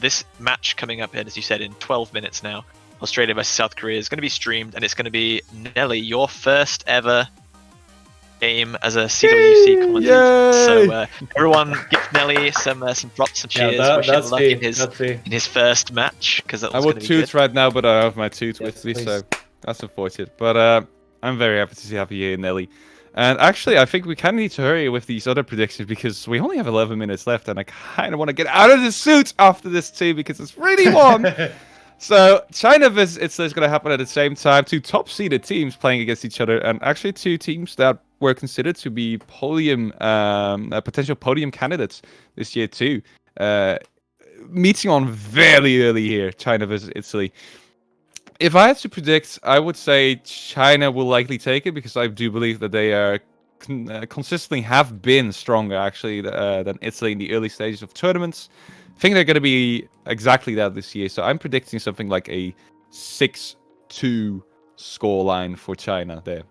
Speaker 1: this match coming up, as you said, in 12 minutes now, Australia versus South Korea, is going to be streamed, and it's going to be, Nelly, your first ever game as a CWC commentator. So everyone give Nelly some props and cheers. Wish him luck in his first match, because that was
Speaker 4: I would toot right now, but I have my toot with me, so that's unfortunate. But I'm very happy to have you here, Nelly. And actually, I think we kind of need to hurry with these other predictions, because we only have 11 minutes left, and I kind of want to get out of the suit after this too, because it's really long. So China versus Italy is going to happen at the same time. Two top-seeded teams playing against each other, and actually two teams that were considered to be potential podium candidates this year too. Meeting on very early here, China versus Italy. If I had to predict, I would say China will likely take it, because I do believe that they are consistently have been stronger, actually, than Italy in the early stages of tournaments. I think they're going to be exactly that this year. So I'm predicting something like a 6-2 scoreline for China there.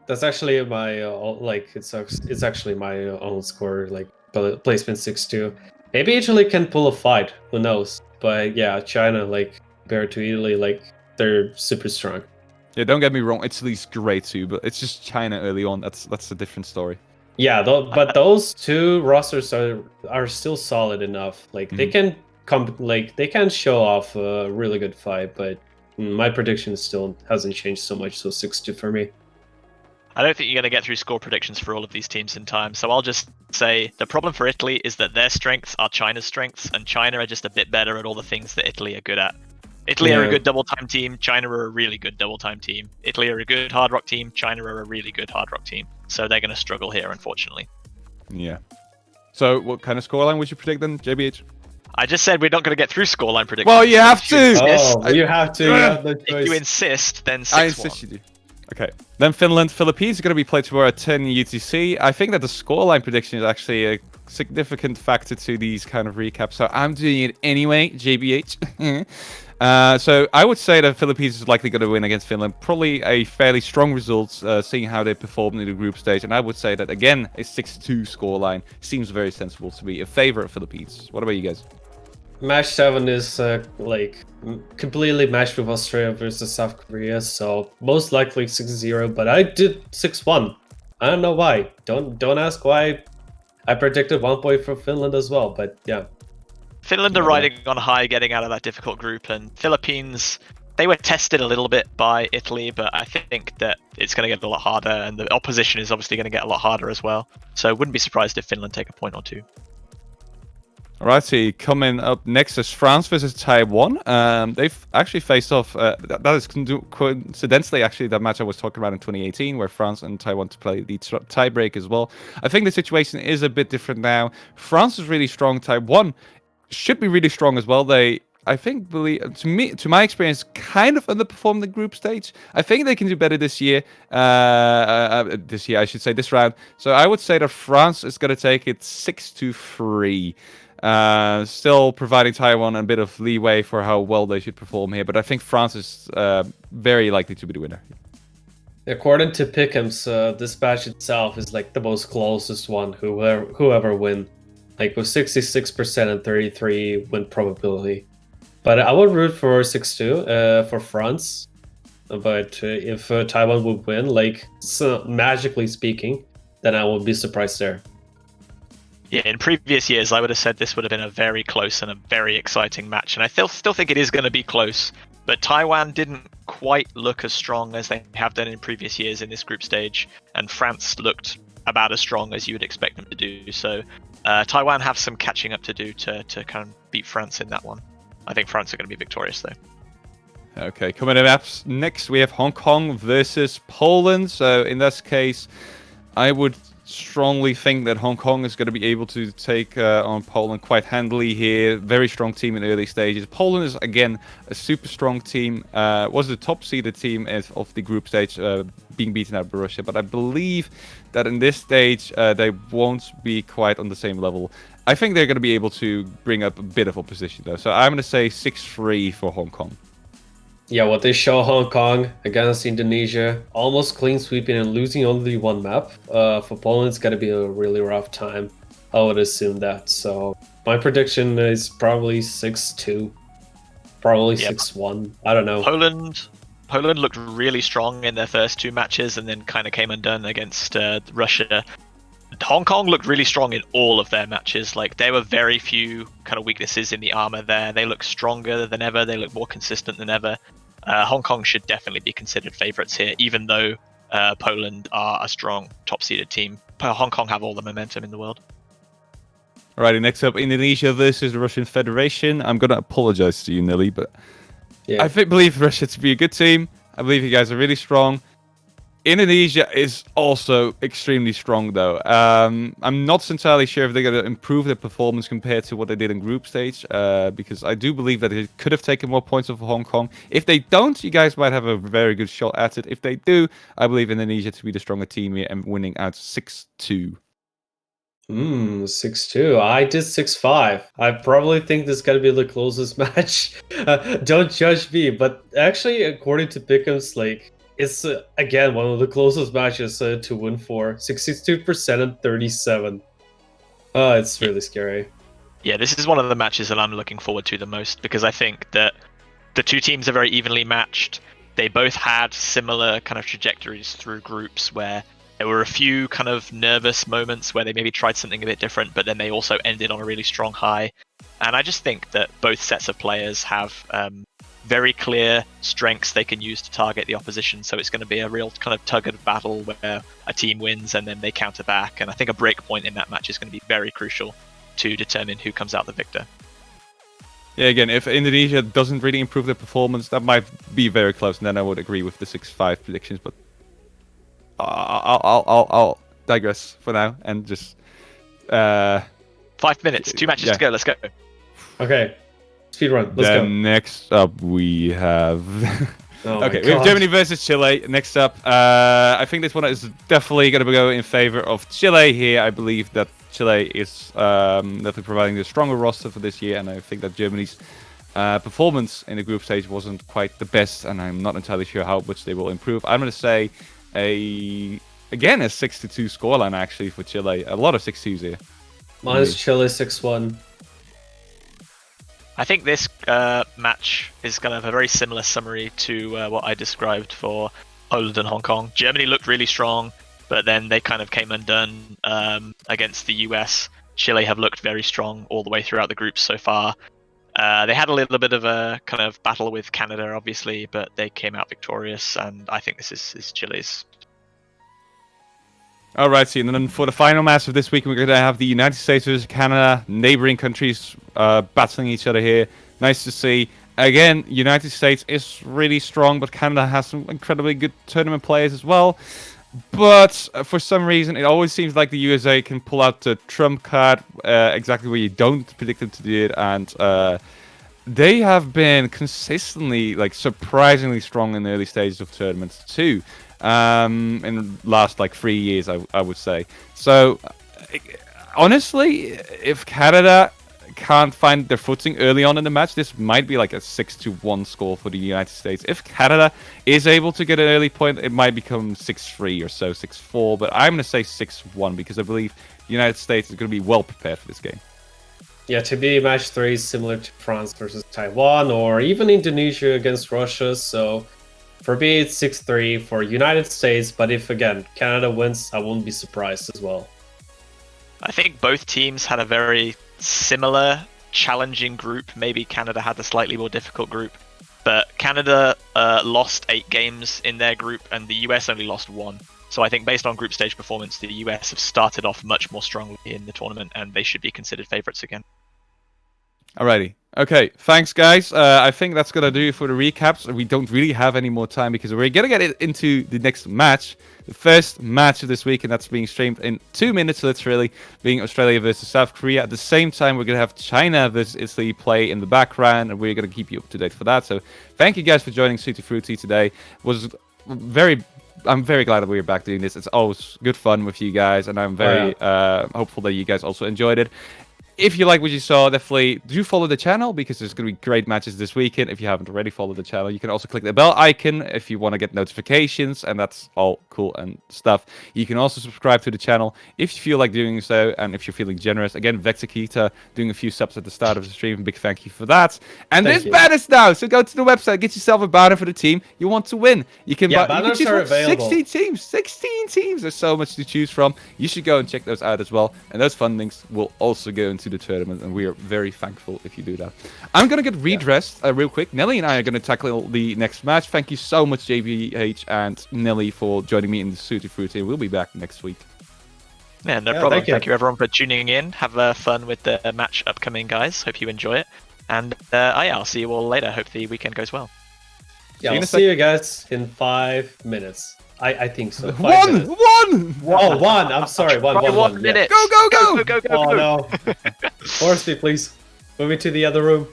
Speaker 12: That's actually my it's actually my own score, like placement 6-2. Maybe Italy can pull a fight, who knows? But yeah, China, like, compared to Italy, like, they're super strong.
Speaker 4: Yeah, don't get me wrong, Italy's great too, but it's just China early on. That's a different story.
Speaker 12: Yeah, but those two rosters are still solid enough. Like, they can they can show off a really good fight. But my prediction still hasn't changed so much. So 6-2 for me.
Speaker 1: I don't think you're going to get through score predictions for all of these teams in time. So I'll just say the problem for Italy is that their strengths are China's strengths, and China are just a bit better at all the things that Italy are good at. Italy are a good double time team. China are a really good double time team. Italy are a good hard rock team. China are a really good hard rock team. So they're going to struggle here, unfortunately.
Speaker 4: Yeah. So what kind of scoreline would you predict then, JBH?
Speaker 1: I just said we're not going to get through scoreline predictions.
Speaker 4: Well, you have to.
Speaker 12: You have to. You have no choice.
Speaker 1: If you insist, then 6-1.
Speaker 4: I insist you do. Okay. Then Finland, Philippines is going to be played tomorrow at 10 UTC. I think that the scoreline prediction is actually a significant factor to these kind of recaps. So I'm doing it anyway, JBH. So I would say that Philippines is likely going to win against Finland. Probably a fairly strong result, seeing how they performed in the group stage. And I would say that, again, a 6-2 scoreline seems very sensible to me. A favorite Philippines. What about you guys?
Speaker 12: Match 7 is completely matched with Australia versus South Korea. So most likely 6-0. But I did 6-1. I don't know why. Don't ask why. I predicted 1 point for Finland as well. But yeah.
Speaker 1: Finland are riding on high, getting out of that difficult group, and Philippines, they were tested a little bit by Italy, but I think that it's going to get a lot harder, and the opposition is obviously going to get a lot harder as well. So wouldn't be surprised if Finland take a point or two.
Speaker 4: Alright, so coming up next is France versus Taiwan. They've actually faced off, that is coincidentally actually that match I was talking about in 2018, where France and Taiwan to play the tiebreak as well. I think the situation is a bit different now. France is really strong. Taiwan should be really strong as well. They, I think, to my experience, kind of underperformed the group stage. I think they can do better this year. I should say this round. So I would say that France is going to take it 6-3. Still providing Taiwan a bit of leeway for how well they should perform here, but I think France is very likely to be the winner.
Speaker 12: According to Pick'ems, this match itself is like the most closest one. Whoever win. Like with 66% and 33 win probability. But I would root for 6-2 for France. But if Taiwan would win, like magically speaking, then I would be surprised there.
Speaker 1: Yeah, in previous years, I would have said this would have been a very close and a very exciting match. And I still think it is going to be close. But Taiwan didn't quite look as strong as they have done in previous years in this group stage. And France looked about as strong as you would expect them to do. So Taiwan have some catching up to do to kind of beat France in that one. I think France are going to be victorious though.
Speaker 4: Okay, coming up next, we have Hong Kong versus Poland. So in this case, I would strongly think that Hong Kong is going to be able to take on Poland quite handily here. Very strong team in early stages. Poland is, again, a super strong team. Was the top seeded team of the group stage, being beaten out by Russia. But I believe that in this stage, they won't be quite on the same level. I think they're going to be able to bring up a bit of opposition, though. So I'm going to say 6-3 for Hong Kong.
Speaker 12: Yeah, what they show Hong Kong against Indonesia, almost clean sweeping and losing only one map. For Poland, it's going to be a really rough time. I would assume that. So my prediction is probably 6-2, probably 6-1. I don't know.
Speaker 1: Poland looked really strong in their first 2 matches and then kind of came undone against Russia. Hong Kong looked really strong in all of their matches. Like, there were very few kind of weaknesses in the armor there. They look stronger than ever. They look more consistent than ever. Hong Kong should definitely be considered favorites here, even though Poland are a strong top-seeded team. Hong Kong have all the momentum in the world.
Speaker 4: Alrighty, next up, Indonesia versus the Russian Federation. I'm going to apologize to you, Nilly, but I believe Russia to be a good team. I believe you guys are really strong. Indonesia is also extremely strong, though. I'm not entirely sure if they're going to improve their performance compared to what they did in group stage, because I do believe that they could have taken more points off of Hong Kong. If they don't, you guys might have a very good shot at it. If they do, I believe Indonesia to be the stronger team here and winning out 6-2.
Speaker 12: 6-2. I did 6-5. I probably think this is going to be the closest match. Don't judge me, but actually, according to Pickham's, like, it's, again, one of the closest matches to win for. 62% and 37. It's really scary.
Speaker 1: Yeah, this is one of the matches that I'm looking forward to the most, because I think that the 2 teams are very evenly matched. They both had similar kind of trajectories through groups where there were a few kind of nervous moments where they maybe tried something a bit different, but then they also ended on a really strong high. And I just think that both sets of players have very clear strengths they can use to target the opposition, so it's going to be a real kind of tug of battle where a team wins and then they counter back, and I think a break point in that match is going to be very crucial to determine who comes out the victor.
Speaker 4: Yeah, again, if Indonesia doesn't really improve their performance, that might be very close, and then I would agree with the 6-5 predictions, but I'll digress for now and just
Speaker 1: 5 minutes, 2 matches to go, let's go.
Speaker 12: Okay. Speedrun, let's go.
Speaker 4: Next up, we have...
Speaker 12: Okay,
Speaker 4: we have Germany versus Chile. Next up, I think this one is definitely going to go in favor of Chile here. I believe that Chile is definitely providing the stronger roster for this year, and I think that Germany's performance in the group stage wasn't quite the best, and I'm not entirely sure how much they will improve. I'm going to say a 6-2 scoreline, actually, for Chile. A lot of 6-2s here.
Speaker 12: Mine's Chile 6-1.
Speaker 1: I think this match is kind of a very similar summary to what I described for Poland and Hong Kong. Germany looked really strong, but then they kind of came undone against the US. Chile have looked very strong all the way throughout the groups so far. They had a little bit of a kind of battle with Canada, obviously, but they came out victorious, and I think this is Chile's.
Speaker 4: Alright, and then for the final match of this week, we're going to have the United States versus Canada, neighboring countries battling each other here. Nice to see. Again, United States is really strong, but Canada has some incredibly good tournament players as well. But for some reason, it always seems like the USA can pull out the trump card exactly where you don't predict them to do it, and they have been consistently, like, surprisingly strong in the early stages of tournaments too. In the last 3 years, I would say. So, honestly, if Canada can't find their footing early on in the match, this might be like a 6-1 score for the United States. If Canada is able to get an early point, it might become 6-3 or so, 6-4. But I'm going to say 6-1 because I believe the United States is going to be well prepared for this game.
Speaker 12: Yeah, to be match 3 is similar to France versus Taiwan or even Indonesia against Russia, so... For me, it's 6-3 for United States, but if, again, Canada wins, I won't be surprised as well.
Speaker 1: I think both teams had a very similar, challenging group. Maybe Canada had a slightly more difficult group, but Canada lost 8 games in their group, and the US only lost 1. So I think based on group stage performance, the US have started off much more strongly in the tournament, and they should be considered favourites again.
Speaker 4: Alrighty. Okay, thanks guys. I think that's gonna do it for the recaps. We don't really have any more time because we're gonna get into the next match. The first match of this week, and that's being streamed in 2 minutes, literally, being Australia versus South Korea. At the same time, we're gonna have China versus Italy play in the background, and we're gonna keep you up to date for that. So thank you guys for joining Suited Fruity today. I'm very glad that we're back doing this. It's always good fun with you guys, and I'm very hopeful that you guys also enjoyed it. If you like what you saw, definitely do follow the channel because there's going to be great matches this weekend. If you haven't already followed the channel, you can also click the bell icon if you want to get notifications, and that's all cool and stuff. You can also subscribe to the channel if you feel like doing so, and if you're feeling generous. Again, Vexer Kita doing a few subs at the start of the stream. Big thank you for that. And there's banners now, so go to the website, get yourself a banner for the team you want to win. You can buy.
Speaker 12: Banners
Speaker 4: You can
Speaker 12: are
Speaker 4: choose from
Speaker 12: available.
Speaker 4: 16 teams. There's so much to choose from. You should go and check those out as well. And those fundings will also go into the tournament, and we are very thankful if you do that. I'm gonna get redressed real quick. Nelly and I are gonna tackle the next match. Thank you so much, JBH and Nelly, for joining me in the Suited Fruity. We'll be back next week.
Speaker 1: Yeah, no problem. Thank you everyone for tuning in. Have fun with the match upcoming, guys. Hope you enjoy it. And I'll see you all later. Hope the weekend goes well.
Speaker 12: Yeah, I'll see you guys in 5 minutes. I think so.
Speaker 4: One!
Speaker 12: Oh, one! I'm sorry. One minute.
Speaker 1: Go!
Speaker 12: Oh no. Force me, please. Move me to the other room.